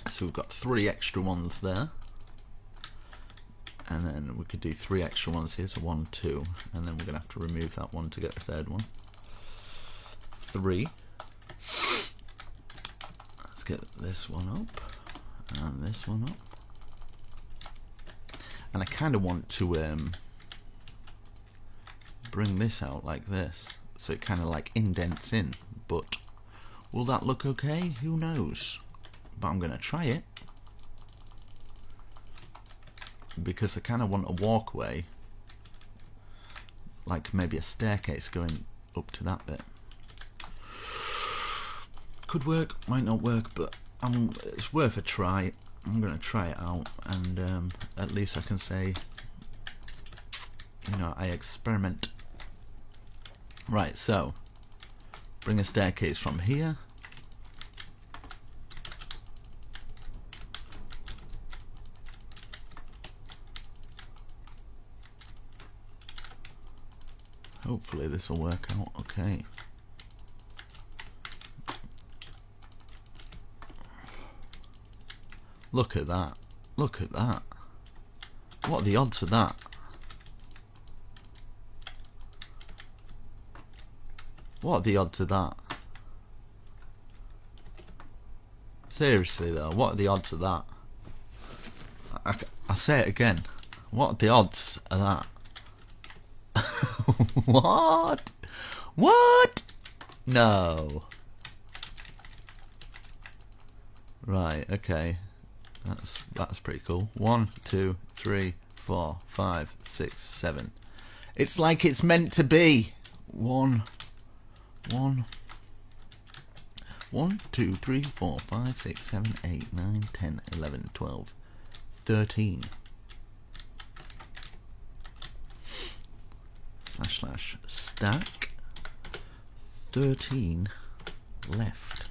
So we've got 3 extra ones there, and then we could do 3 extra ones here, so 1, 2, and then we're gonna have to remove that one to get the third one. 3. Let's get this one up and this one up, and I kind of want to bring this out like this, so it kind of like indents in, but will that look okay? Who knows? But I'm gonna try it, because I kind of want a walkway, like maybe a staircase going up to that bit. Could work, might not work, but it's worth a try. I'm gonna try it out, and at least I can say, you know, I experiment. Right, so bring a staircase from here. Hopefully this will work out okay. Look at that. Look at that. What are the odds of that? What are the odds of that? Seriously though, what are the odds of that? I say it again. What are the odds of that? What? What? No. Right, okay. That's pretty cool. 1, 2, 3, 4, 5, 6, 7. It's like it's meant to be. 1, 2, 3, 4, 5, 6, 7, 8, 9, 10, 11, 12, 13. / stack 13 left.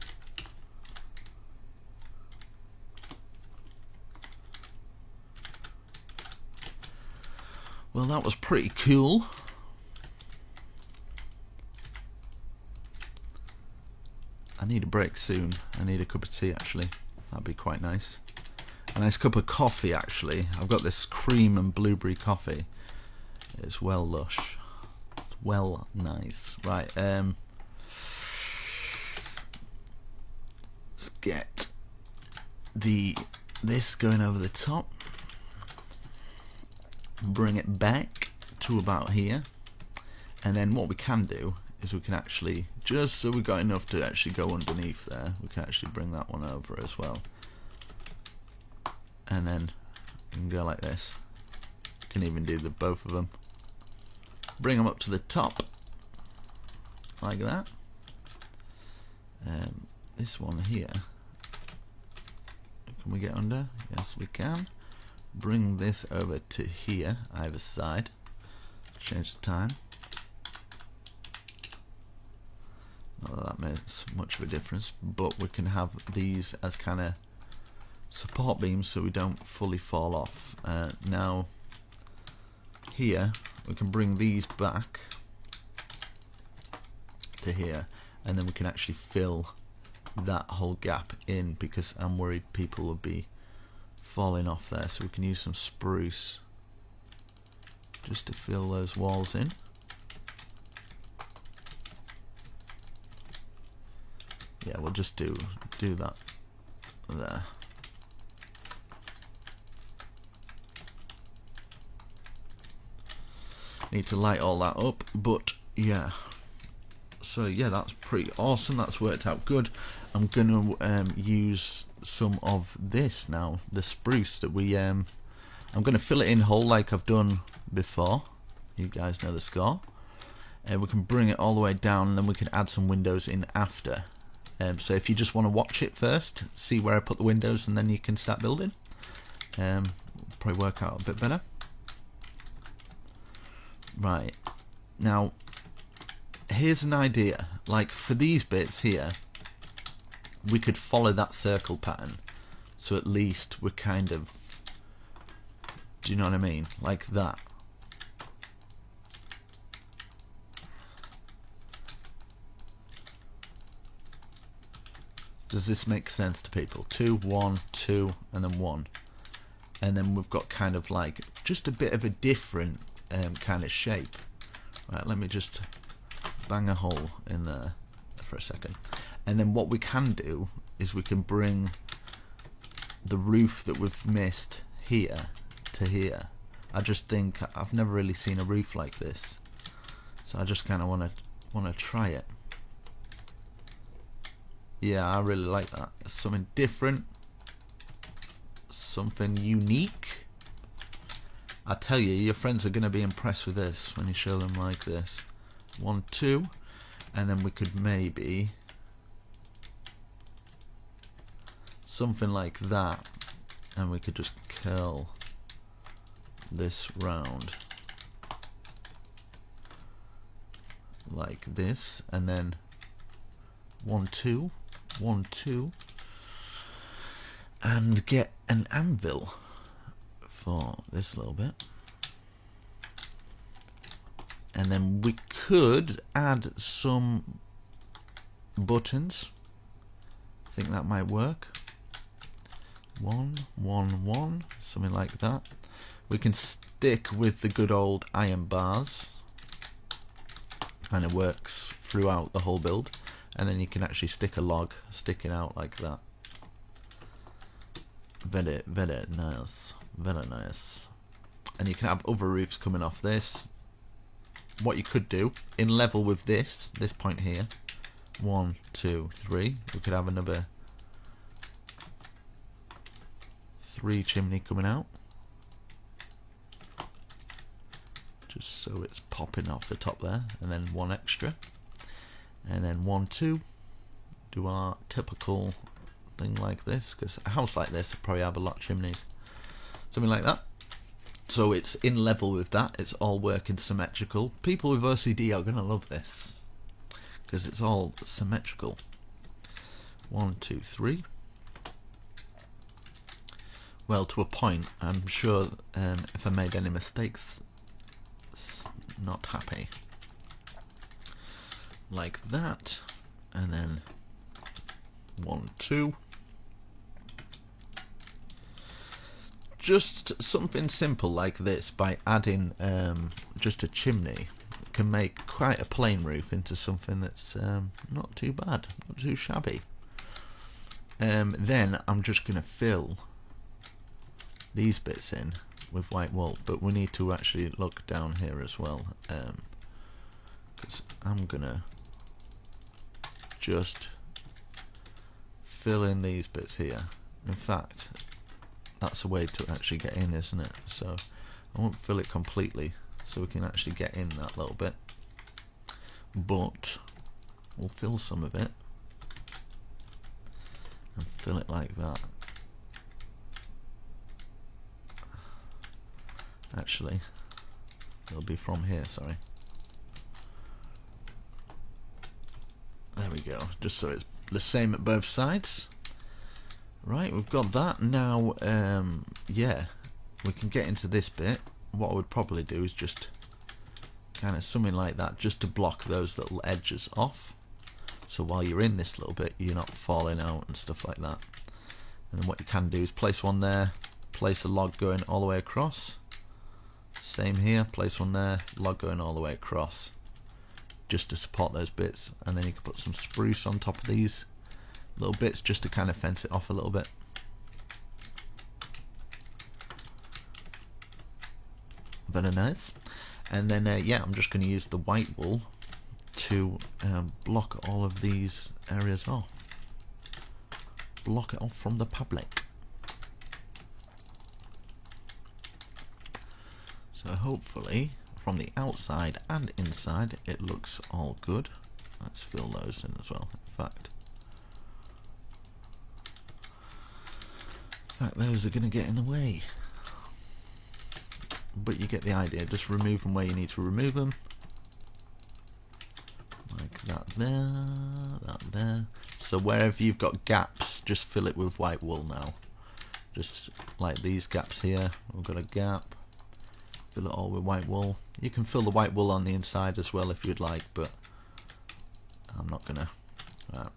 Well, that was pretty cool. need a break soon. I need a cup of tea actually. That'd be quite nice. A nice cup of coffee actually. I've got this cream and blueberry coffee. It's well lush. It's well nice. Right, let's get this going over the top. Bring it back to about here. And then what we can do is we can actually, just so we've got enough to actually go underneath there, we can actually bring that one over as well. And then you can go like this. You can even do the both of them. Bring them up to the top, like that. This one here, can we get under? Yes, we can. Bring this over to here, either side. Change the time. Not that that makes much of a difference, but we can have these as kind of support beams so we don't fully fall off. Now here we can bring these back to here, and then we can actually fill that whole gap in, because I'm worried people will be falling off there. So we can use some spruce just to fill those walls in. Yeah, we'll just do that there. Need to light all that up, but yeah. So yeah, that's pretty awesome. That's worked out good. I'm gonna use some of this now, the spruce that we I'm gonna fill it in whole like I've done before. You guys know the score. We can bring it all the way down, and then we can add some windows in after. So if you just want to watch it first, see where I put the windows, and then you can start building. Probably work out a bit better. Right, now here's an idea. Like for these bits here, we could follow that circle pattern, so at least we're kind of, do you know what I mean, like that. Does this make sense to people? 2, 1, 2, and then 1, and then we've got kind of like just a bit of a different kind of shape. Right, let me just bang a hole in there for a second, and then what we can do is we can bring the roof that we've missed here to here. I just think I've never really seen a roof like this, so I just kind of want to try it. Yeah, I really like that. Something different, something unique. I tell you, your friends are going to be impressed with this when you show them like this. 1, 2, and then we could maybe something like that, and we could just curl this round like this, and then 1, 2, 1, 2, and get an anvil for this little bit. And then we could add some buttons. I think that might work. 1, 1, 1, something like that. We can stick with the good old iron bars. Kind of works throughout the whole build. And then you can actually stick a log sticking out like that. Very, very nice. Very nice. And you can have other roofs coming off this. What you could do, in level with this point here, 1, 2, 3, we could have another 3 chimney coming out. Just so it's popping off the top there, and then 1 extra. And then 1, 2, do our typical thing like this, because a house like this will probably have a lot of chimneys. Something like that. So it's in level with that, it's all working symmetrical. People with OCD are going to love this, because it's all symmetrical. 1, 2, 3. Well, to a point. I'm sure if I made any mistakes, it's not happy. Like that, and then 1, 2. Just something simple like this, by adding just a chimney, can make quite a plain roof into something that's not too bad, not too shabby. Then I'm just going to fill these bits in with white wool, but we need to actually look down here as well, because I'm going to just fill in these bits here. In fact, that's a way to actually get in, isn't it? So I won't fill it completely, so we can actually get in that little bit, but we'll fill some of it and fill it like that. Actually, it'll be from here, sorry. There we go, just so it's the same at both sides. Right, we've got that. Now, yeah, we can get into this bit. What I would probably do is just kind of something like that, just to block those little edges off. So while you're in this little bit, you're not falling out and stuff like that. And then what you can do is place one there, place a log going all the way across. Same here, place one there, log going all the way across, just to support those bits. And then you can put some spruce on top of these little bits, just to kind of fence it off a little bit. Very nice. And then yeah, I'm just going to use the white wool to block all of these areas off. Block it off from the public. So hopefully from the outside and inside it looks all good. Let's fill those in as well. In fact, those are going to get in the way. But you get the idea. Just remove them where you need to remove them. Like that there, that there. So wherever you've got gaps, just fill it with white wool now. Just like these gaps here. We've got a gap. Fill it all with white wool. You can fill the white wool on the inside as well if you'd like, but I'm not gonna. Right.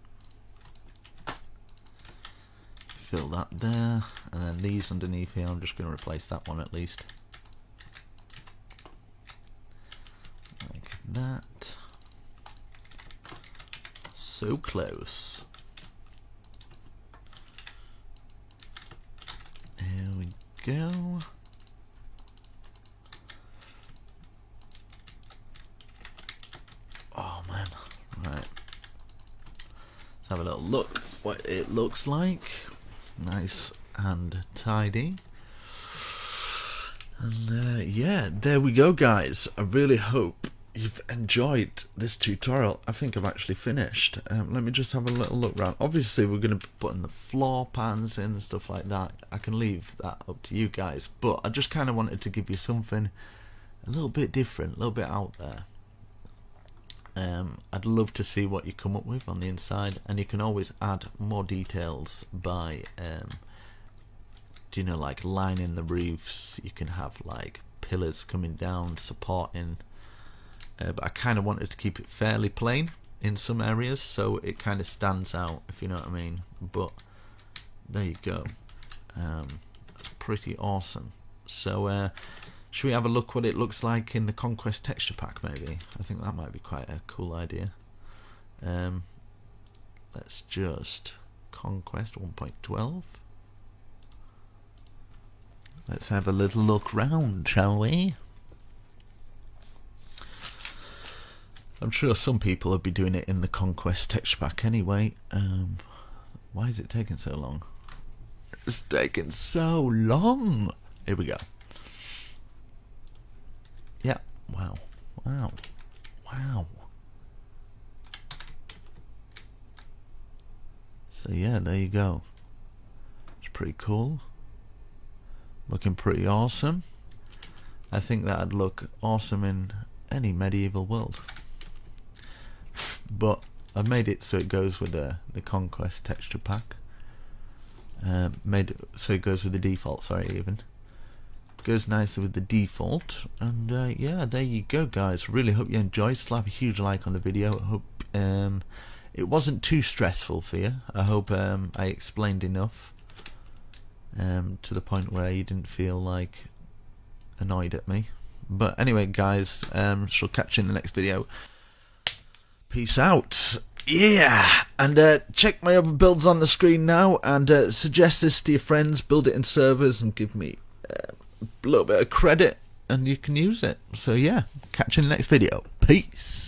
Fill that there, and then these underneath here, I'm just going to replace that one at least. Like that. So close. Here we go. Oh man, right. Let's have a little look what it looks like. Nice and tidy. And yeah, there we go guys. I really hope you've enjoyed this tutorial. I think I've actually finished. Let me just have a little look around. Obviously we're going to be putting the floor pans in and stuff like that. I can leave that up to you guys, but I just kind of wanted to give you something a little bit different, a little bit out there. I'd love to see what you come up with on the inside, and you can always add more details by you know, like lining the roofs. You can have like pillars coming down supporting, but I kind of wanted to keep it fairly plain in some areas so it kind of stands out, if you know what I mean. But there you go. That's pretty awesome. So should we have a look what it looks like in the Conquest texture pack maybe? I think that might be quite a cool idea. Let's just Conquest 1.12. Let's have a little look round, shall we? I'm sure some people will be doing it in the Conquest texture pack anyway. Why is it taking so long? It's taking so long. Here we go. Yeah, wow, wow, wow. So yeah, there you go. It's pretty cool. Looking pretty awesome. I think that'd look awesome in any medieval world. But I've made it so it goes with the Conquest texture pack. Made it so it goes with the default, sorry, even. Goes nicely with the default. And yeah, there you go guys. Really hope you enjoyed. Slap a huge like on the video. I hope it wasn't too stressful for you. I hope I explained enough to the point where you didn't feel like annoyed at me. But anyway, guys, shall catch you in the next video. Peace out. Yeah, and check my other builds on the screen now, and suggest this to your friends, build it in servers, and give me a little bit of credit, and you can use it. So yeah, catch you in the next video. Peace.